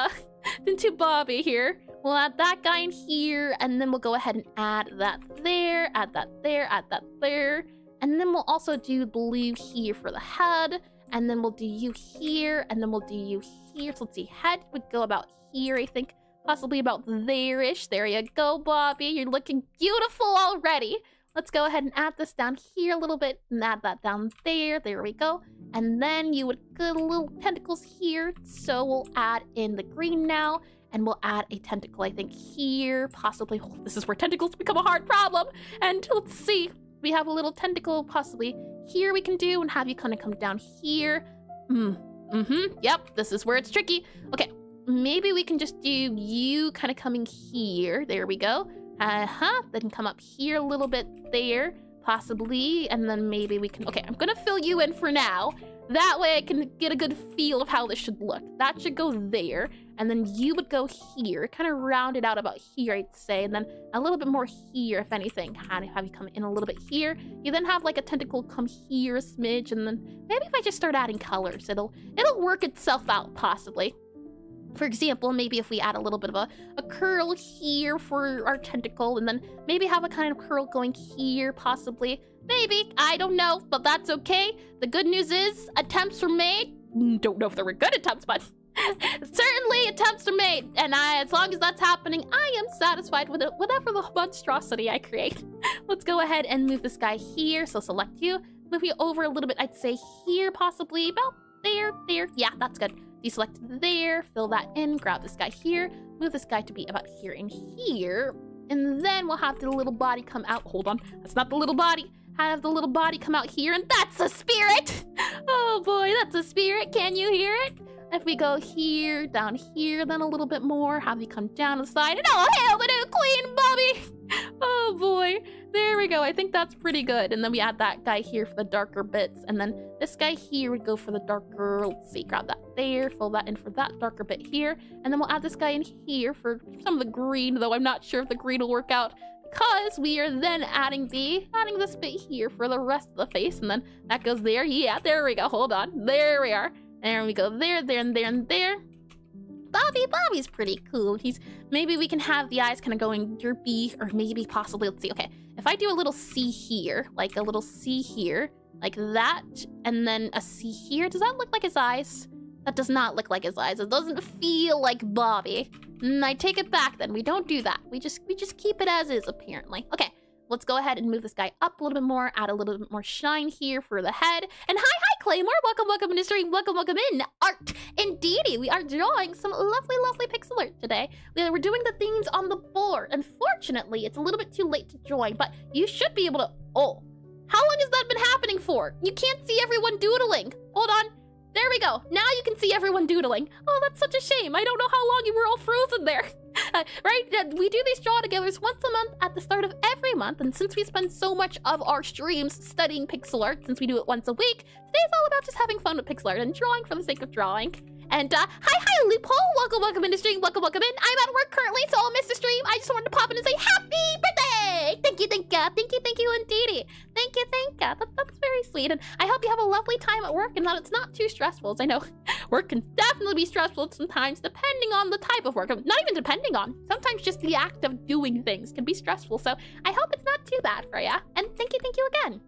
into Bobby here. We'll add that guy in here, and then we'll go ahead and add that there, add that there, add that there. And then we'll also do blue here for the head, and then we'll do you here, and then we'll do you here. So let's see, head would go about here, I think, possibly about there-ish. There you go, Bobby. You're looking beautiful already. Let's go ahead and add this down here a little bit, and add that down there. There we go. And then you would get little tentacles here, so we'll add in the green now, and we'll add a tentacle, I think, here, possibly. Oh, this is where tentacles become a hard problem. And let's see. We have a little tentacle possibly here we can do, and have you kind of come down here. Yep, this is where it's tricky. Okay, maybe we can just do you kind of coming here. There we go. Then come up here a little bit there, possibly, and then maybe we can, okay, I'm gonna fill you in for now. That way I can get a good feel of how this should look. That should go there, and then you would go here, kind of round it out about here, I'd say, and then a little bit more here, if anything. Have you come in a little bit here. You then have like a tentacle come here a smidge, and then maybe if I just start adding colors, it'll work itself out, possibly. For example, maybe if we add a little bit of a curl here for our tentacle, and then maybe have a kind of curl going here, possibly. Maybe, I don't know, but that's okay. The good news is attempts were made. Don't know if they were good attempts, but certainly attempts are made. And as long as that's happening, I am satisfied with it, whatever the monstrosity I create. Let's go ahead and move this guy here. So select you, move you over a little bit, I'd say here, possibly about there. Yeah, that's good. Deselect there, fill that in, grab this guy here, move this guy to be about here and here. And then we'll have the little body come out. Hold on, that's not the little body. have the little body come out here, and that's a spirit! Oh boy, that's a spirit. Can you hear it? If we go here, down here, then a little bit more, have you come down the side, and oh, hail the new queen, Bobby! Oh boy, there we go. I think that's pretty good. And then we add that guy here for the darker bits, and then this guy here would go for the darker, let's see, grab that there, fill that in for that darker bit here, and then we'll add this guy in here for some of the green, though I'm not sure if the green will work out, because we are then adding this bit here for the rest of the face, and then that goes there. Yeah, there we go. Hold on. There we are. There we go. There, and there. Bobby's pretty cool. Maybe we can have the eyes kind of going derpy, or maybe possibly, let's see. Okay, if I do a little C here, like a little C here, like that, and then a C here, does that look like his eyes? That does not look like his eyes. It doesn't feel like Bobby. I take it back then. We don't do that. We just keep it as is, apparently. Okay, let's go ahead and move this guy up a little bit more, add a little bit more shine here for the head. And hi, Claymore. Welcome in the stream. Welcome in. Art. Indeedy, we are drawing some lovely pixel art today. We're doing the themes on the board. Unfortunately, it's a little bit too late to join, but you should be able to... Oh, how long has that been happening for? You can't see everyone doodling. Hold on. There we go. Now you can see everyone doodling. Oh, that's such a shame. I don't know how long you were all frozen there. Right? We do these draw-togethers once a month at the start of every month, and since we spend so much of our streams studying pixel art, since we do it once a week, today's all about just having fun with pixel art and drawing for the sake of drawing. And hi, Loophole. Welcome in the stream. Welcome in. I'm at work currently, so I'll miss the stream. I just wanted to pop in and say happy birthday! Thank you, indeedy. Thank you. That's very sweet, and I hope you have a lovely time at work and that it's not too stressful. As I know, work can definitely be stressful sometimes, depending on the type of work. Not even depending on. Sometimes just the act of doing things can be stressful. So I hope it's not too bad for ya. And thank you again.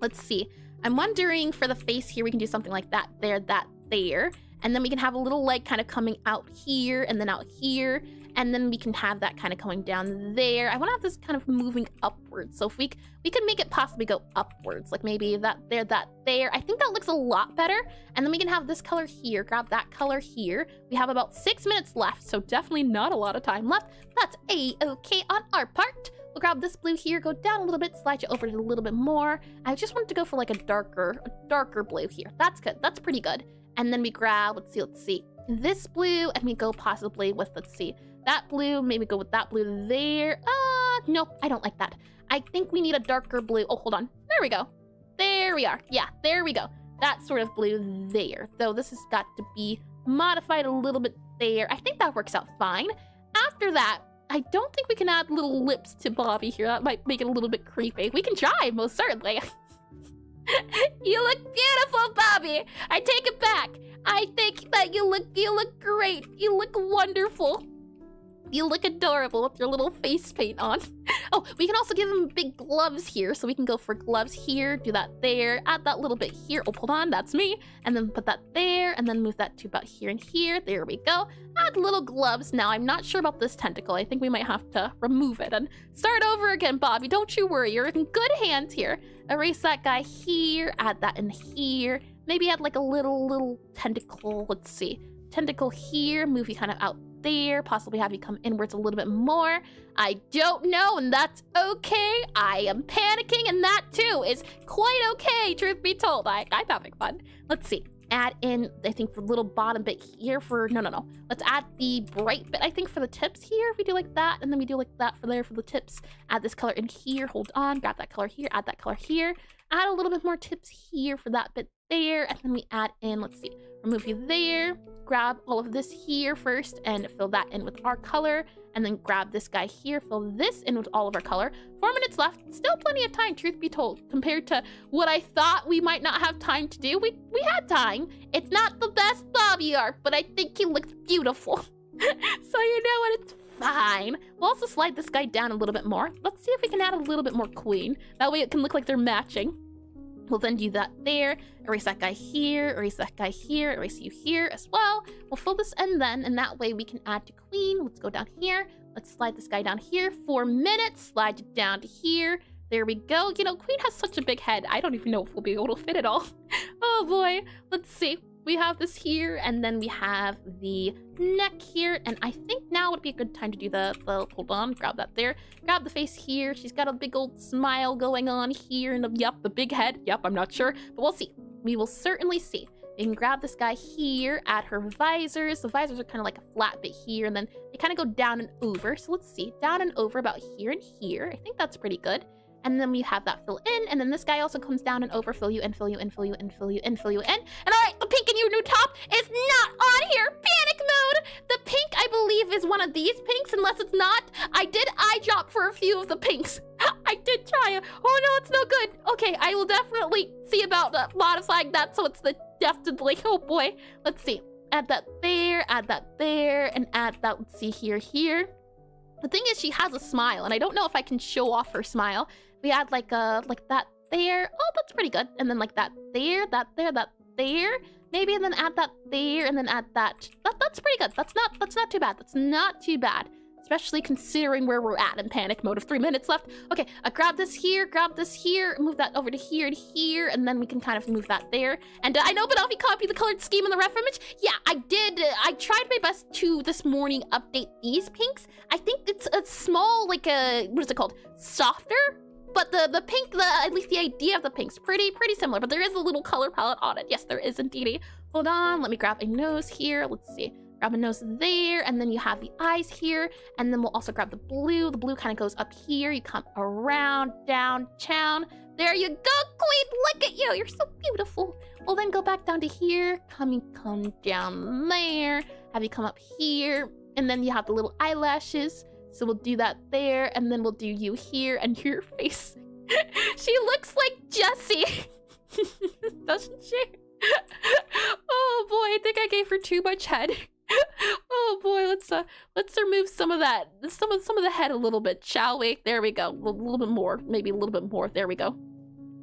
Let's see. I'm wondering for the face here, we can do something like that there. And then we can have a little leg kind of coming out here and then out here. And then we can have that kind of going down there. I want to have this kind of moving upwards. So if we could make it possibly go upwards, like maybe that there. I think that looks a lot better. And then we can have this color here, grab that color here. We have about 6 minutes left, so definitely not a lot of time left. That's a-okay on our part. We'll grab this blue here, go down a little bit, slide you over it a little bit more. I just wanted to go for like a darker blue here. That's good. That's pretty good. And then we grab, let's see, this blue, and we go possibly with, let's see, that blue, maybe go with that blue there. Nope, I don't like that. I think we need a darker blue. Oh, hold on. There we go. There we are. Yeah, there we go. That sort of blue there. Though this has got to be modified a little bit there. I think that works out fine. After that, I don't think we can add little lips to Bobby here. That might make it a little bit creepy. We can try, most certainly. You look beautiful, Bobby. I take it back. I think that you look great. You look wonderful. You look adorable with your little face paint on. Oh, we can also give him big gloves here. So we can go for gloves here, do that there, add that little bit here. Oh, hold on, that's me. And then put that there, and then move that to about here and here. There we go. Add little gloves. Now, I'm not sure about this tentacle. I think we might have to remove it and start over again, Bobby. Don't you worry. You're in good hands here. Erase that guy here, add that in here. Maybe add like a little tentacle. Let's see. Tentacle here, move you kind of out there, possibly have you come inwards a little bit more. I don't know, and that's okay. I am panicking, and that too is quite okay, truth be told. I'm having fun. Let's see. Add in, I think, the little bottom bit here for, no. Let's add the bright bit, I think, for the tips here. If we do like that, and then we do like that for there for the tips. Add this color in here, hold on, grab that color here, add that color here. Add a little bit more tips here for that bit there, and then we add in, let's see, remove you there, grab all of this here first and fill that in with our color, and then grab this guy here, fill this in with all of our color. 4 minutes left, still plenty of time, truth be told, compared to what I thought we might not have time to do. We had time. It's not the best Bobby art, but I think he looks beautiful. So you know what, it's fine. We'll also slide this guy down a little bit more. Let's see if we can add a little bit more queen. That way it can look like they're matching. We'll then do that there, erase that guy here, erase that guy here, erase you here as well. We'll fill this in then, and that way we can add to queen. Let's go down here. Let's slide this guy down here. 4 minutes, slide it down to here. There we go. You know, queen has such a big head. I don't even know if we'll be able to fit it all. Oh boy. Let's see. We have this here, and then we have the neck here, and I think now would be a good time to do the hold on, grab that there. Grab the face here. She's got a big old smile going on here, and yep, the big head. Yep, I'm not sure, but we'll see. We will certainly see. You can grab this guy here, add her visors. The visors are kind of like a flat bit here, and then they kind of go down and over. So let's see, down and over about here and here. I think that's pretty good. And then we have that fill in, and then this guy also comes down and over, fill you in, fill you in, fill you in, fill you in, fill you in. And all right, the pink in your new top is not on here. Panic mode. The pink, I believe, is one of these pinks, unless it's not. I did eye drop for a few of the pinks. I did try it. Oh no, it's no good. Okay, I will definitely see about modifying that so it's the definitely. Oh boy. Let's see. Add that there, and add that. Let's see here. The thing is, she has a smile, and I don't know if I can show off her smile. We add like that there. Oh, that's pretty good. And then like that there, that there. Maybe, and then add that there, and then add that. That's pretty good. That's not too bad. That's not too bad. Especially considering where we're at in panic mode of 3 minutes left. Okay, grab this here, move that over to here and here, and then we can kind of move that there. And I know, but I'll be copying the colored scheme in the ref image. Yeah, I did. I tried my best to this morning update these pinks. I think it's a small, like a, what is it called? Softer? But the pink, at least the idea of the pink's pretty similar, but there is a little color palette on it. Yes, there is indeed. Hold on, let me grab a nose here. Let's see. Grab a nose there, and then you have the eyes here, and then we'll also grab the blue. The blue kind of goes up here. You come around, down. There you go, queen. Look at you. You're so beautiful. We'll then go back down to here. Come down there. Have you come up here, and then you have the little eyelashes. So we'll do that there, and then we'll do you here and your face. She looks like Jessie. Doesn't she? Oh boy, I think I gave her too much head. Oh boy, let's remove some of that, some of the head a little bit, shall we? There we go. A little bit more, maybe a little bit more. There we go.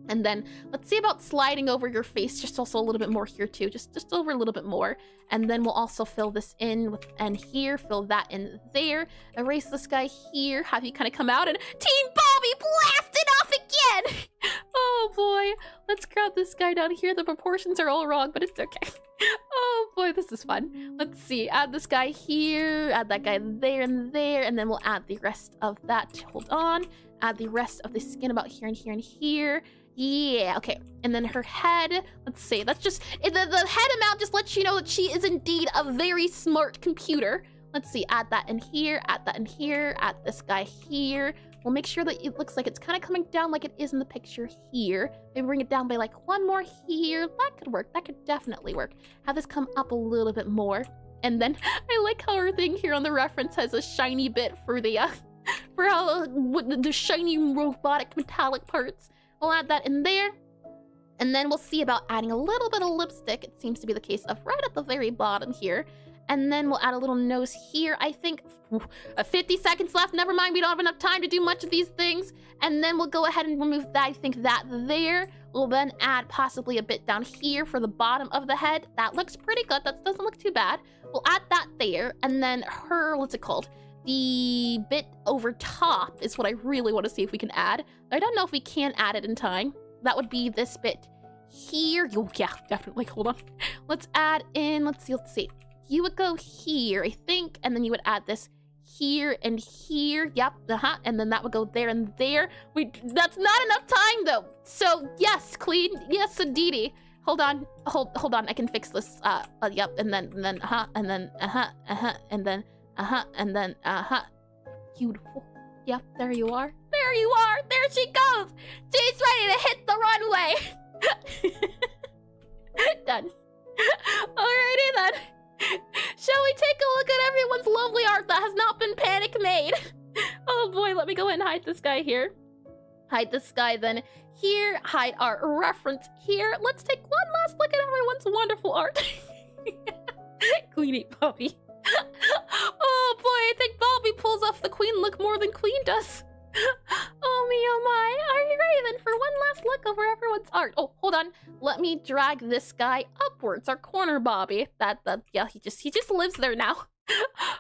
And then let's see about sliding over your face, just also a little bit more here too, just over a little bit more. And then we'll also fill this in with, and here, fill that in there. Erase this guy here, have you kind of come out, and Team Bobby blasted off again. Oh boy, let's grab this guy down here. The proportions are all wrong, but it's okay. Oh boy, this is fun. Let's see, add this guy here, add that guy there, and then we'll add the rest of that. Hold on, add the rest of the skin about here and here and here. Yeah, okay. And then her head, let's see, that's just, the head amount just lets you know that she is indeed a very smart computer. Let's see, add that in here, add that in here, add this guy here. We'll make sure that it looks like it's kind of coming down like it is in the picture here. Maybe bring it down by like one more here. That could work, that could definitely work. Have this come up a little bit more. And then, I like how her thing here on the reference has a shiny bit for the, for how, the shiny robotic metallic parts. We'll add that in there, and then we'll see about adding a little bit of lipstick. It seems to be the case of right at the very bottom here. And then we'll add a little nose here. I think 50 seconds left. Never mind, we don't have enough time to do much of these things. And then we'll go ahead and remove that. I think that there. We'll then add possibly a bit down here for the bottom of the head. That looks pretty good. That doesn't look too bad. We'll add that there, and then her, what's it called? The bit over top is what I really want to see if we can add. I don't know if we can add it in time. That would be this bit here. Oh, yeah, definitely. Hold on. Let's add in, let's see. You would go here, I think, and then you would add this here and here. Yep, and then that would go there and there. That's not enough time, though. So, yes, Queen. Yes, indeedy. Hold on. Hold on. I can fix this. Yep, and then, and then, and then, and then, beautiful. Yep, there you are. There you are! There she goes! She's ready to hit the runway! Done. Alrighty then. Shall we take a look at everyone's lovely art that has not been panic made? Oh boy, let me go ahead and hide this guy here. Hide this guy then here. Hide our reference here. Let's take one last look at everyone's wonderful art. Queenie Bobby. Oh boy, I think Bobby pulls off the queen look more than Queen does. Oh me, oh my. Are you ready then for one last look over everyone's art? Oh, hold on. Let me drag this guy upwards. Our corner Bobby. Yeah, he just lives there now.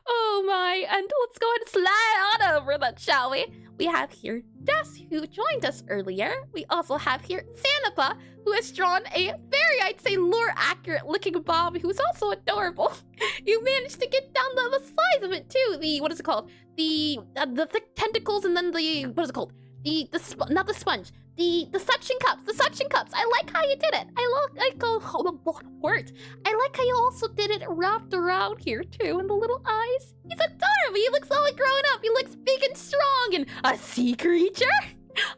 Oh my, and let's go ahead and slide on over that, shall we? We have here Des, who joined us earlier. We also have here Sanapa, who has drawn a very very, I'd say, lore accurate looking Bobby, who's also adorable. You managed to get down the size of it too. The, what is it called? The thick tentacles, and then the, what is it called? Not the sponge. The suction cups. The suction cups. I like how you did it. Words. I like how you also did it wrapped around here too, and the little eyes. He's adorable. He looks all like growing up. He looks big and strong and a sea creature.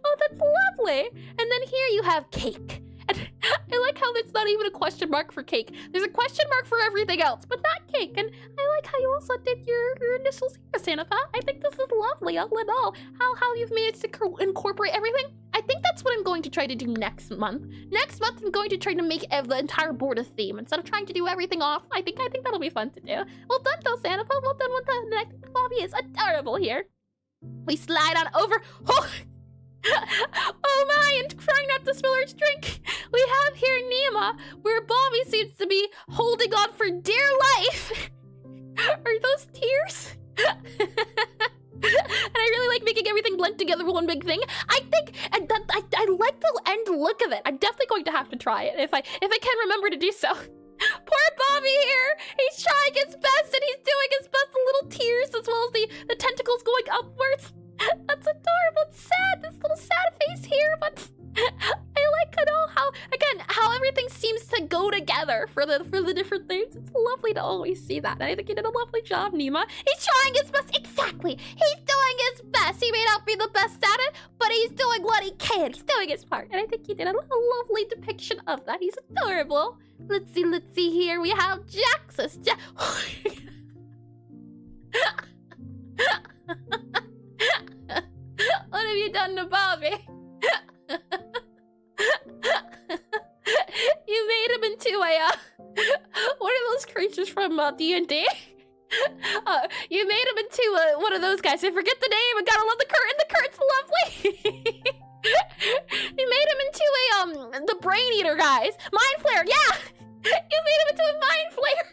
Oh, that's lovely. And then here you have cake. And I like how there's not even a question mark for cake. There's a question mark for everything else, but not cake. And I like how you also did your initials here, Santa Pa. I think this is lovely, all in all. How you've managed to incorporate everything. I think that's what I'm going to try to do next month. Next month, I'm going to try to make the entire board a theme instead of trying to do everything off. I think that'll be fun to do. Well done, though, Santa Pa. Well done, well done. And I think Bobby is adorable here. We slide on over. Oh. Oh my, and trying not to spill her drink. We have here Nima, where Bobby seems to be holding on for dear life. Are those tears? And I really like making everything blend together for one big thing. I think I like the end look of it. I'm definitely going to have to try it if I can remember to do so. Poor Bobby here. He's trying his best and he's doing his best. The little tears as well as the tentacles going upwards. That's adorable. It's sad. This little sad face here, but I like how everything seems to go together for the different things. It's lovely to always see that. And I think you did a lovely job, Nima. He's trying his best. Exactly. He's doing his best. He may not be the best at it, but he's doing what he can. He's doing his part. And I think he did a lovely depiction of that. He's adorable. Let's see here. We have Jaxus. What have you done to Bobby? You made him into a, one of those creatures from D&D. You made him into one of those guys. I forget the name. I gotta love the curtain. The curtain's lovely. You made him into the brain eater guys. Mind flare, yeah. You made him into a mind flare.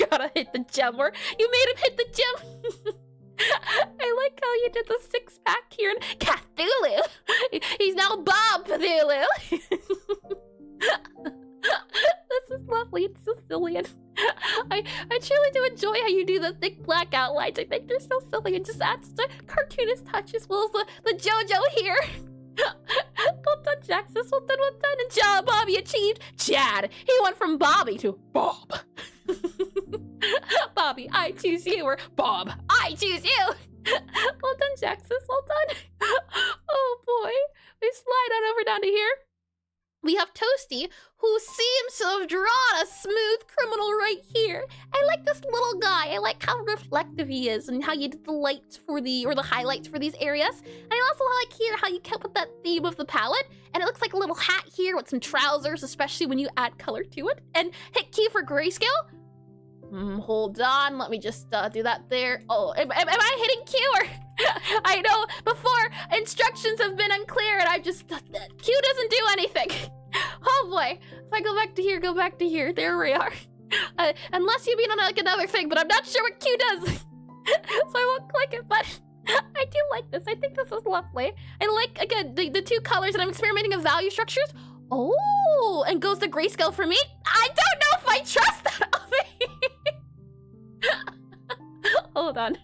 Gotta hit the gem, or you made him hit the gem. I like how you did the six-pack here and Cthulhu. He's now Bob Cthulhu. This is lovely. It's Sicilian. I truly do enjoy how you do the thick black outlines. I think they're so silly and just adds the cartoonist touch as well as the JoJo here. Well done, Jaxus. Well done, well done. And John Bobby achieved Chad. He went from Bobby to Bob. Bobby, I choose you, or Bob, I choose you. Well done, Jaxus. Well done. Oh boy. We slide on over down to here. We have Toasty, who seems to have drawn a smooth criminal right here. I like this little guy. I like how reflective he is and how you did the lights for the highlights for these areas. And I also like here how you kept with that theme of the palette. And it looks like a little hat here with some trousers, especially when you add color to it. And hit Q for grayscale. Hold on, let me just do that there. Oh, am I hitting Q or? I know before instructions have been unclear and I just, Q doesn't do anything. Oh boy, if I go back to here, there we are. Unless you mean on like another thing, but I'm not sure what Q does. So I won't click it, but I do like this. I think this is lovely. I like, again, the two colors, and I'm experimenting with value structures. Oh, and goes the grayscale for me? I don't know if I trust that of me. Hold on.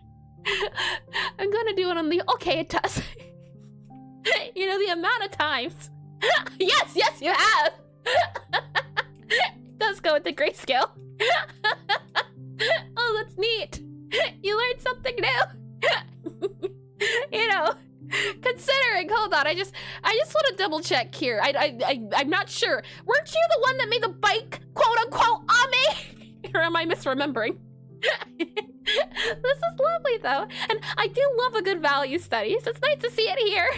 I'm gonna do it on the... Okay, it does. You know, the amount of times. Yes, you have. It does go with the grayscale. Oh, that's neat. You learned something new. You know, considering, hold on, I just want to double check here. I'm not sure. Weren't you the one that made the bike, quote unquote, on me? Or am I misremembering? This is lovely though, and I do love a good value study, so it's nice to see it here.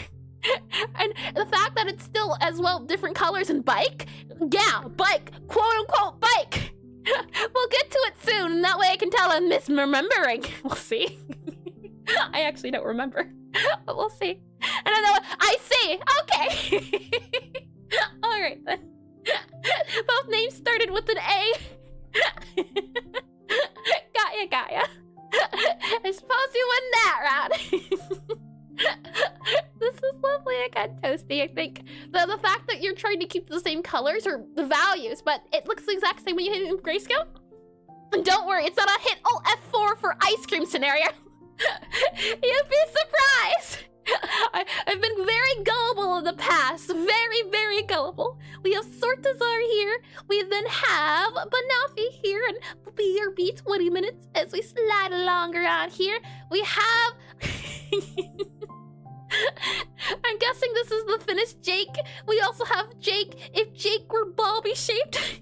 And the fact that it's still as well different colors and bike, yeah, bike, quote unquote bike. We'll get to it soon, and that way I can tell I'm misremembering. We'll see. I actually don't remember, but we'll see. And I know I see. Okay. All right then. Both names started with an A. Got ya. I suppose you win that round. This is lovely. I got Toasty. honesty, I think. The fact that you're trying to keep the same colors or the values, but it looks the exact same when you hit it in grayscale. And don't worry, it's not a hit Alt F4 for ice cream scenario. You'd be surprised. I've been very gullible in the past. Very, very gullible. We have Sortazar here. We then have Banafi here, and we'll be here be 20 minutes as we slide along around here. We have... I'm guessing this is the finished Jake. We also have Jake. If Jake were Bobby shaped,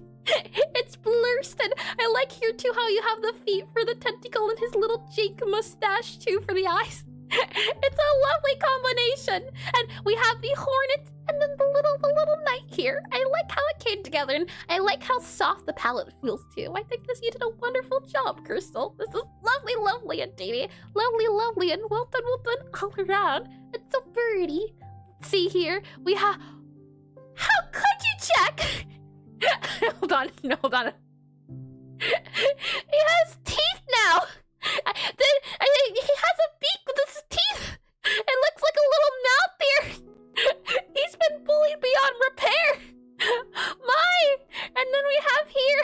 it's blurst. And I like here too how you have the feet for the tentacle and his little Jake mustache too for the eyes. It's a lovely combination. And we have the hornet and then the little knight here. I like how it came together, and I like how soft the palette feels too. I think you did a wonderful job, Crystal. This is lovely and Davey. Lovely and well done all around. It's so pretty. Let's see here. We have... How could you check? Hold on. He has teeth now. He has a beak with his teeth. It looks like a little mouth there. He's been bullied beyond repair. And then we have here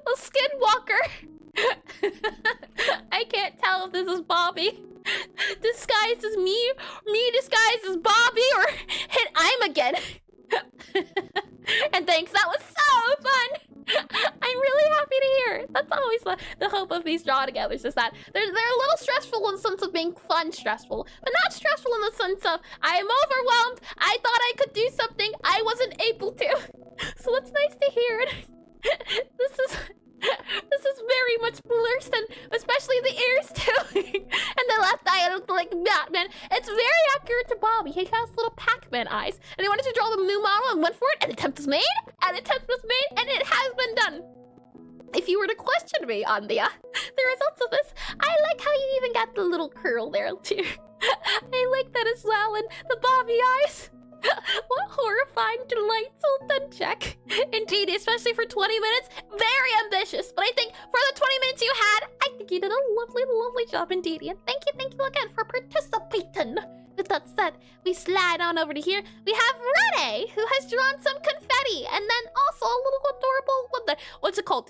a skinwalker. I can't tell if this is Bobby disguised as me disguised as Bobby, or hit I'm again. And thanks, that was so fun. I'm really happy to hear. That's always the hope of these draw togethers, is that they're a little stressful in the sense of being fun stressful, but not stressful in the sense of I am overwhelmed, I thought I could do something, I wasn't able to. So it's nice to hear it. This is very much blurst, and especially the ears too. And the left eye, I look like Batman. It's very accurate to Bobby. He has little Pac-Man eyes. And he wanted to draw the new model and went for it. An attempt was made, and it has been done. If you were to question me on the results of this, I like how you even got the little curl there too. I like that as well, and the Bobby eyes. What horrifying delights, well done, check. Indeed, especially for 20 minutes, very ambitious. But I think for the 20 minutes you had, I think you did a lovely job indeed. And thank you again for participating. With that said, we slide on over to here. We have Rene, who has drawn some confetti, and then also a little adorable, what's it called?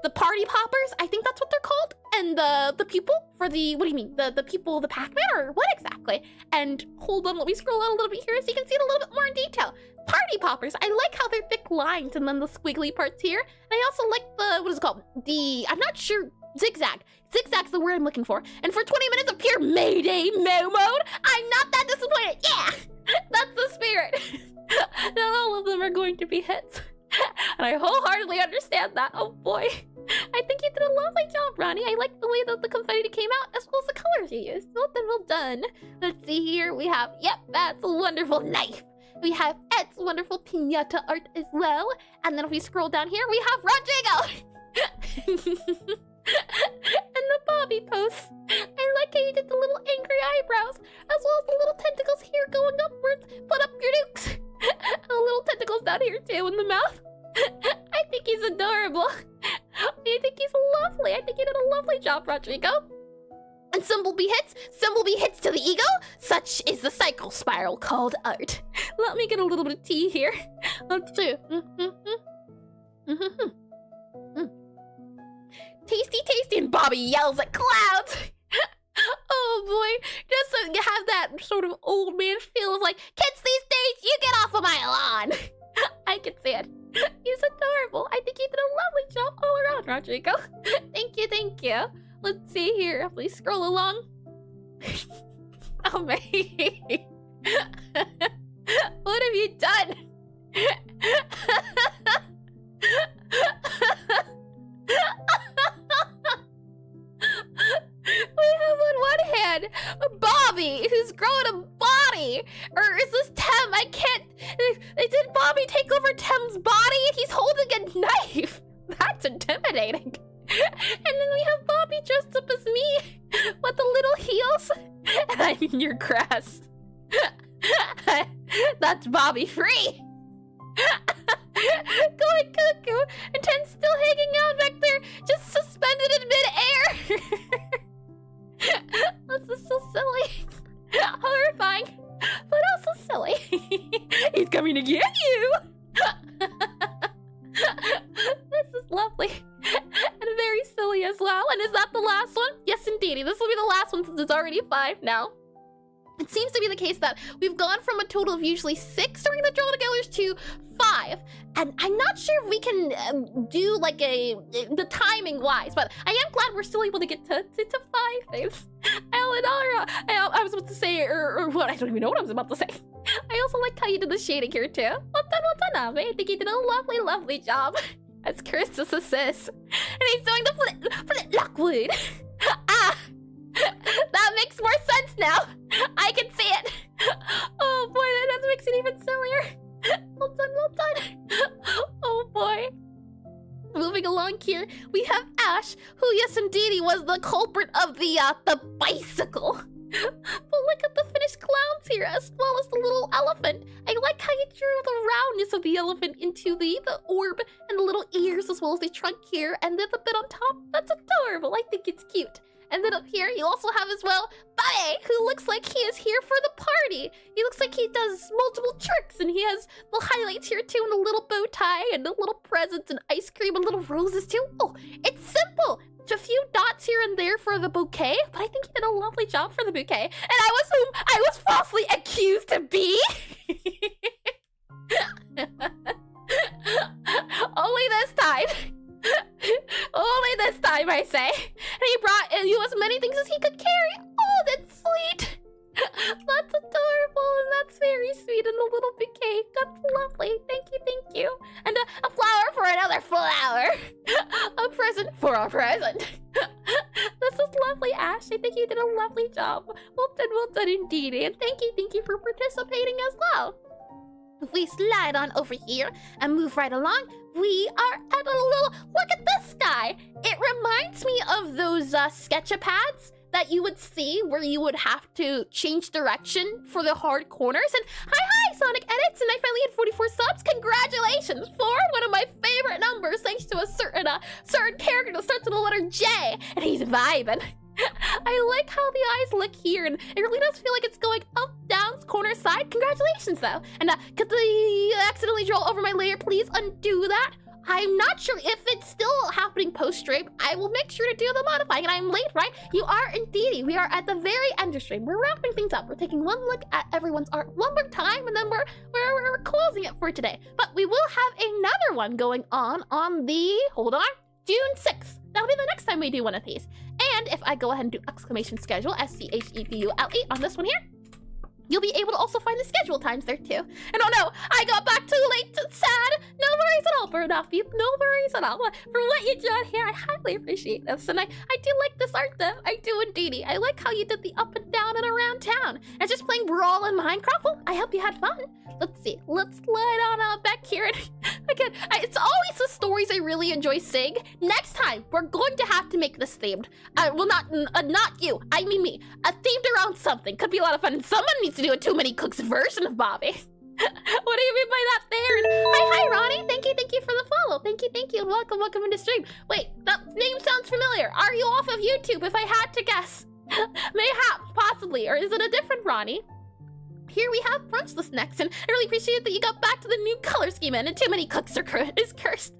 The party poppers, I think that's what they're called. And the people for the, what do you mean? The people, the Pac-Man, or what exactly? And hold on, let me scroll out a little bit here so you can see it a little bit more in detail. Party poppers, I like how they're thick lines and then the squiggly parts here. And I also like the, what is it called? I'm not sure, zigzag. Zigzag's the word I'm looking for. And for 20 minutes of pure Mayday mode, I'm not that disappointed. Yeah, that's the spirit. Not all of them are going to be hits. And I wholeheartedly understand that. Oh boy. I think you did a lovely job, Ronnie. I like the way that the confetti came out, as well as the colors you used. Well done. Let's see here. We have, yep, that's a wonderful knife. We have Ed's wonderful pinata art as well. And then if we scroll down here, we have Rodrigo. And the Bobby pose. I like how you did the little angry eyebrows, as well as the little tentacles here going upwards. Put up your dukes. And the little tentacles down here too in the mouth. I think he's adorable. I think he's lovely. I think you did a lovely job, Rodrigo. And symbol be hits to the ego. Such is the cycle spiral called art. Let me get a little bit of tea here. Let's do. Tasty, and Bobby yells at clouds. Oh boy, just so you have that sort of old man feel of like, kids these days, you get off of my lawn. I can see it. He's adorable. I think you did a lovely job all around, Rodrigo. Thank you. Let's see here. Please scroll along. Oh man. What have you done? We have on one hand Bobby, who's growing a body. Or is this Tem? I can't. Did Bobby take over Tem's body? He's holding a knife. That's intimidating. And then we have Bobby dressed up as me with the little heels. And I'm in your grass. That's Bobby free. Going cuckoo. And Ten's still hanging out back there, just suspended in midair. This is so silly. horrifying, but also silly. He's coming to get you. This is lovely. And very silly as well. And is that the last one? Yes, indeedy. This will be the last one since it's already 5 now. It seems to be the case that we've gone from a total of usually 6 during the draw togethers to 5. And I'm not sure if we can do like the timing wise, but I am glad we're still able to get to 5 things. Eleonora, I was about to say, or what? I don't even know what I was about to say. I also like how you did the shading here too. Well done, I think you did a lovely, lovely job. As Chris's assist. And he's doing the flip Lockwood. Ah! That makes more sense now. I can see it. Oh boy, that makes it even sillier. Well done. Oh boy. Moving along here, we have Ash, who yes indeed was the culprit of the bicycle. But look at the finished clowns here, as well as the little elephant. I like how you drew the roundness of the elephant into the orb and the little ears, as well as the trunk here, and then the bit on top. That's adorable. I think it's cute. And then up here, you also have as well Bobby, who looks like he is here for the party. He looks like he does multiple tricks, and he has little highlights here too, and a little bow tie, and a little presents, and ice cream, and little roses too. Oh, it's simple. A few dots here and there for the bouquet, but I think he did a lovely job for the bouquet. And I was whom I was falsely accused to be. Only this time. Only this time, I say. And he brought you as many things as he could carry. Oh, that's sweet. That's adorable, and that's very sweet, and a little bouquet. That's lovely. Thank you. And a flower for another flower. A present for a present. This is lovely, Ash. I think you did a lovely job. Well done indeed. And thank you for participating as well. If we slide on over here and move right along, we are at a little, look at this guy. It reminds me of those sketchapads that you would see where you would have to change direction for the hard corners. And hi, Sonic Edits, and I finally had 44 subs. Congratulations for one of my favorite numbers, thanks to a certain character that starts with the letter J, and he's vibing. I like how the eyes look here, and it really does feel like it's going up, down, corner, side. Congratulations, though. And could the accidentally draw over my layer, please undo that? I'm not sure if it's still happening post-stream. I will make sure to do the modifying, and I'm late, right? You are indeed. We are at the very end of stream. We're wrapping things up. We're taking one look at everyone's art one more time, and then we're closing it for today. But we will have another one going on the, hold on, June 6th. That'll be the next time we do one of these. And if I go ahead and do exclamation schedule, SCHEDULE on this one here, you'll be able to also find the schedule times there too. And oh no, I got back too late. Sad. No worries at all, Burnoffy. No worries at all. For what you did here, I highly appreciate this. And I do like this art though. I do indeedy. I like how you did the up and down and around town. And just playing Brawl in Minecraft. Well, I hope you had fun. Let's see. Let's slide on back here. And again, it's always the stories I really enjoy seeing. Next time, we're going to have to make this themed. Well, not you. I mean me. Themed around something. Could be a lot of fun. And someone needs to do a Too Many Cooks version of Bobby. What do you mean by that there? And hi, Ronnie. Thank you for the follow. Thank you. Welcome into stream. Wait, that name sounds familiar. Are you off of YouTube if I had to guess? Mayhap, possibly. Or is it a different Ronnie? Here we have Brunchless next, and I really appreciate that you got back to the new color scheme, and Too Many Cooks is cursed.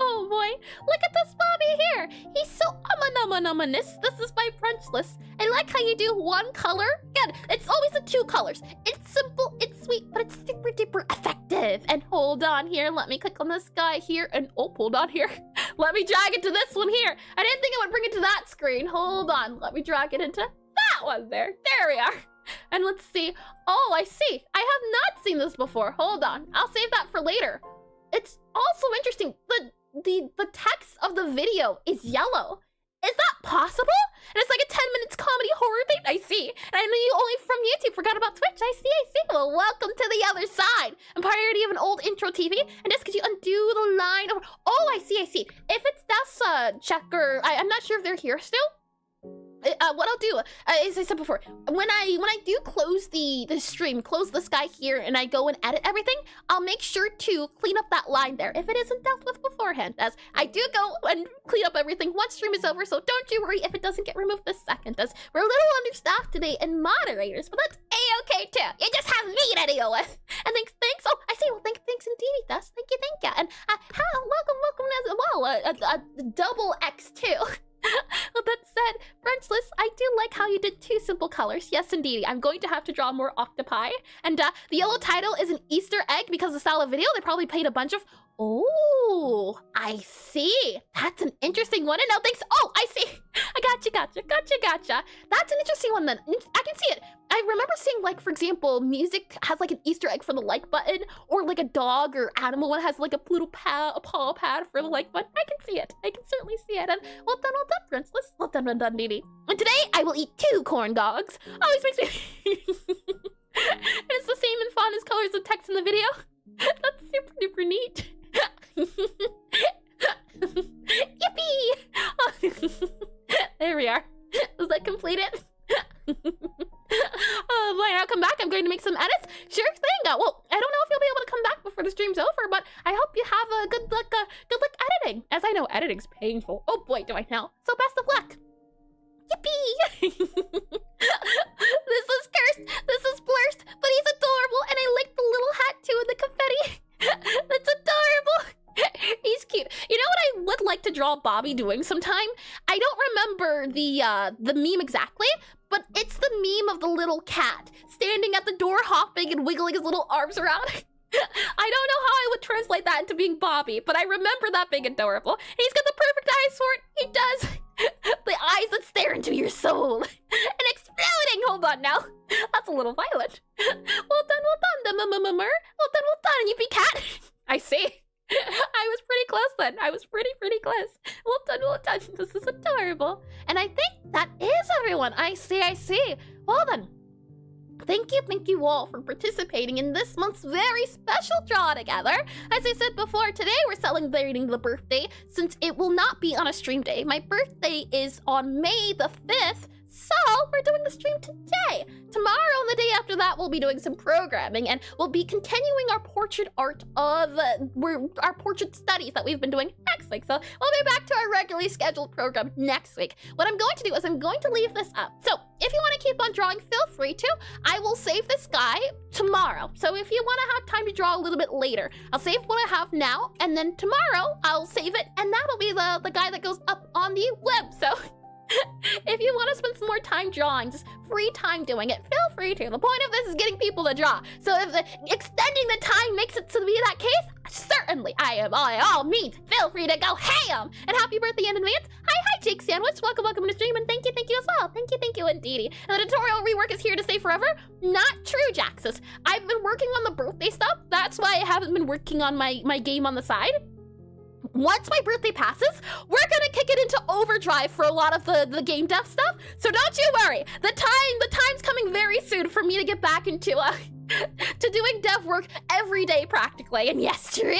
Oh boy, look at this Bobby here. He's so ominous. This is by Brunchless. I like how you do one color. Again, it's always the 2 colors. It's simple, it's sweet, but it's super duper effective. And hold on here, let me click on this guy here, and oh, hold on here. Let me drag it to this one here. I didn't think it would bring it to that screen. Hold on, let me drag it into that one there. There we are. And let's see. Oh, I see. I have not seen this before. Hold on. I'll save that for later. It's also interesting. The text of the video is yellow. Is that possible? And it's like a 10 minutes comedy horror thing. I see. And I know you only from YouTube. Forgot about Twitch. I see. Well, welcome to the other side. I'm parody of an old intro TV. And just could you undo the line? Oh, I see. If it's that's checker. I'm not sure if they're here still. what I'll do, as I said before, when I do close the stream, close the sky here, and I go and edit everything, I'll make sure to clean up that line there if it isn't dealt with beforehand, as I do go and clean up everything once stream is over, so don't you worry if it doesn't get removed this second, as we're a little understaffed today and moderators, but that's a-okay too. You just have me to deal with. And thanks, oh, I see, well, thanks indeed, Dust. Thank you, and welcome as well, a double X too. Well, that said, Frenchless, I do like how you did 2 simple colors. Yes, indeed. I'm going to have to draw more octopi. And the yellow title is an Easter egg because the style of video. They probably played a bunch of... Oh, I see. That's an interesting one. And now thanks... Oh, I see. I gotcha. That's an interesting one then. I can see it. I remember seeing, like, for example, music has, like, an Easter egg for the like button, or, like, a dog or animal one has, like, a little paw pad for the like button. I can see it. I can certainly see it. And well done, Princess. Well done, Dee Dee. And today, I will eat 2 corn dogs. Always makes me... And it's the same in font as colors of text in the video. That's super duper neat. Yippee! There we are. Was that completed? Oh boy, I'll come back. I'm going to make some edits. Sure thing. Well, I don't know if you'll be able to come back before the stream's over, but I hope you have a good luck editing. As I know, editing's painful. Oh boy, do I now. So best of luck. Yippee! This is cursed. This is blurst, but he's adorable, and I like the little hat too and the confetti. That's adorable. He's cute. You know what I would like to draw Bobby doing sometime? I don't remember the meme exactly, but it's the meme of the little cat standing at the door hopping and wiggling his little arms around. I don't know how I would translate that into being Bobby, but I remember that being adorable. And he's got the perfect eyes for it. He does. The eyes that stare into your soul. And exploding. Hold on now. That's a little violent. Well done, well done, yippee cat. I see. I was pretty close then. I was pretty close. Well done. This is adorable. And I think that is everyone. I see. Well then. Thank you all for participating in this month's very special draw together. As I said before, today we're celebrating the birthday since it will not be on a stream day. My birthday is on May the 5th, so we're doing the stream today. Tomorrow and the day after that, we'll be doing some programming and we'll be continuing our portrait art of our portrait studies that we've been doing next week. So we'll be back to our regularly scheduled program next week. What I'm going to do is I'm going to leave this up. So if you want to keep on drawing, feel free to. I will save this guy tomorrow. So if you want to have time to draw a little bit later, I'll save what I have now, and then tomorrow I'll save it, and that'll be the guy that goes up on the web. So if you want to spend some more time drawing, just free time doing it, feel free to. The point of this is getting people to draw. So if extending the time makes it to be that case, certainly I am by all means. Feel free to go ham. And happy birthday in advance. Hi, Jake Sandwich. Welcome to the stream, and thank you as well. Thank you indeed. And the tutorial rework is here to stay forever. Not true, Jaxus. I've been working on the birthday stuff. That's why I haven't been working on my game on the side. Once my birthday passes, we're gonna kick it into overdrive for a lot of the game dev stuff. So don't you worry. The time's coming very soon for me to get back into to doing dev work every day practically. And yes, true.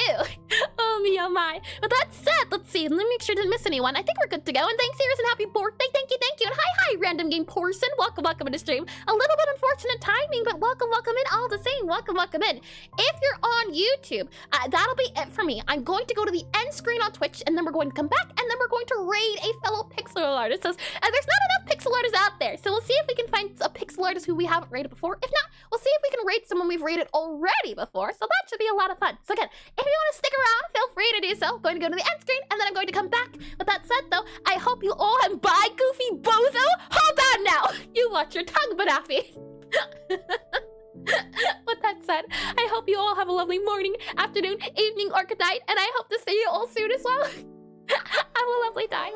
Oh me, oh my. But that said, let's see. Let me make sure I didn't miss anyone. I think we're good to go. And thanks, Iris, and happy birthday. Thank you. And hi, random game person. Welcome to the stream. A little bit unfortunate timing, but welcome in all the same. Welcome in. If you're on YouTube, that'll be it for me. I'm going to go to the end screen on Twitch, and then we're going to come back, and then we're going to raid a fellow pixel artist. There's not enough pixel artists out there, so we'll see if we can find a pixel artist who we haven't raided before. If not, we'll see if we can raid someone we've raided already before, so that should be a lot of fun. So again, if you want to stick around, feel free to do so. I'm going to go to the end screen, and then I'm going to come back. With that said, though, I hope you all have bye, Goofy Bozo. Hold on now. You watch your tongue, Banafi. With that said, I hope you all have a lovely morning, afternoon, evening, or good night, and I hope to see you all soon as well. Have a lovely time.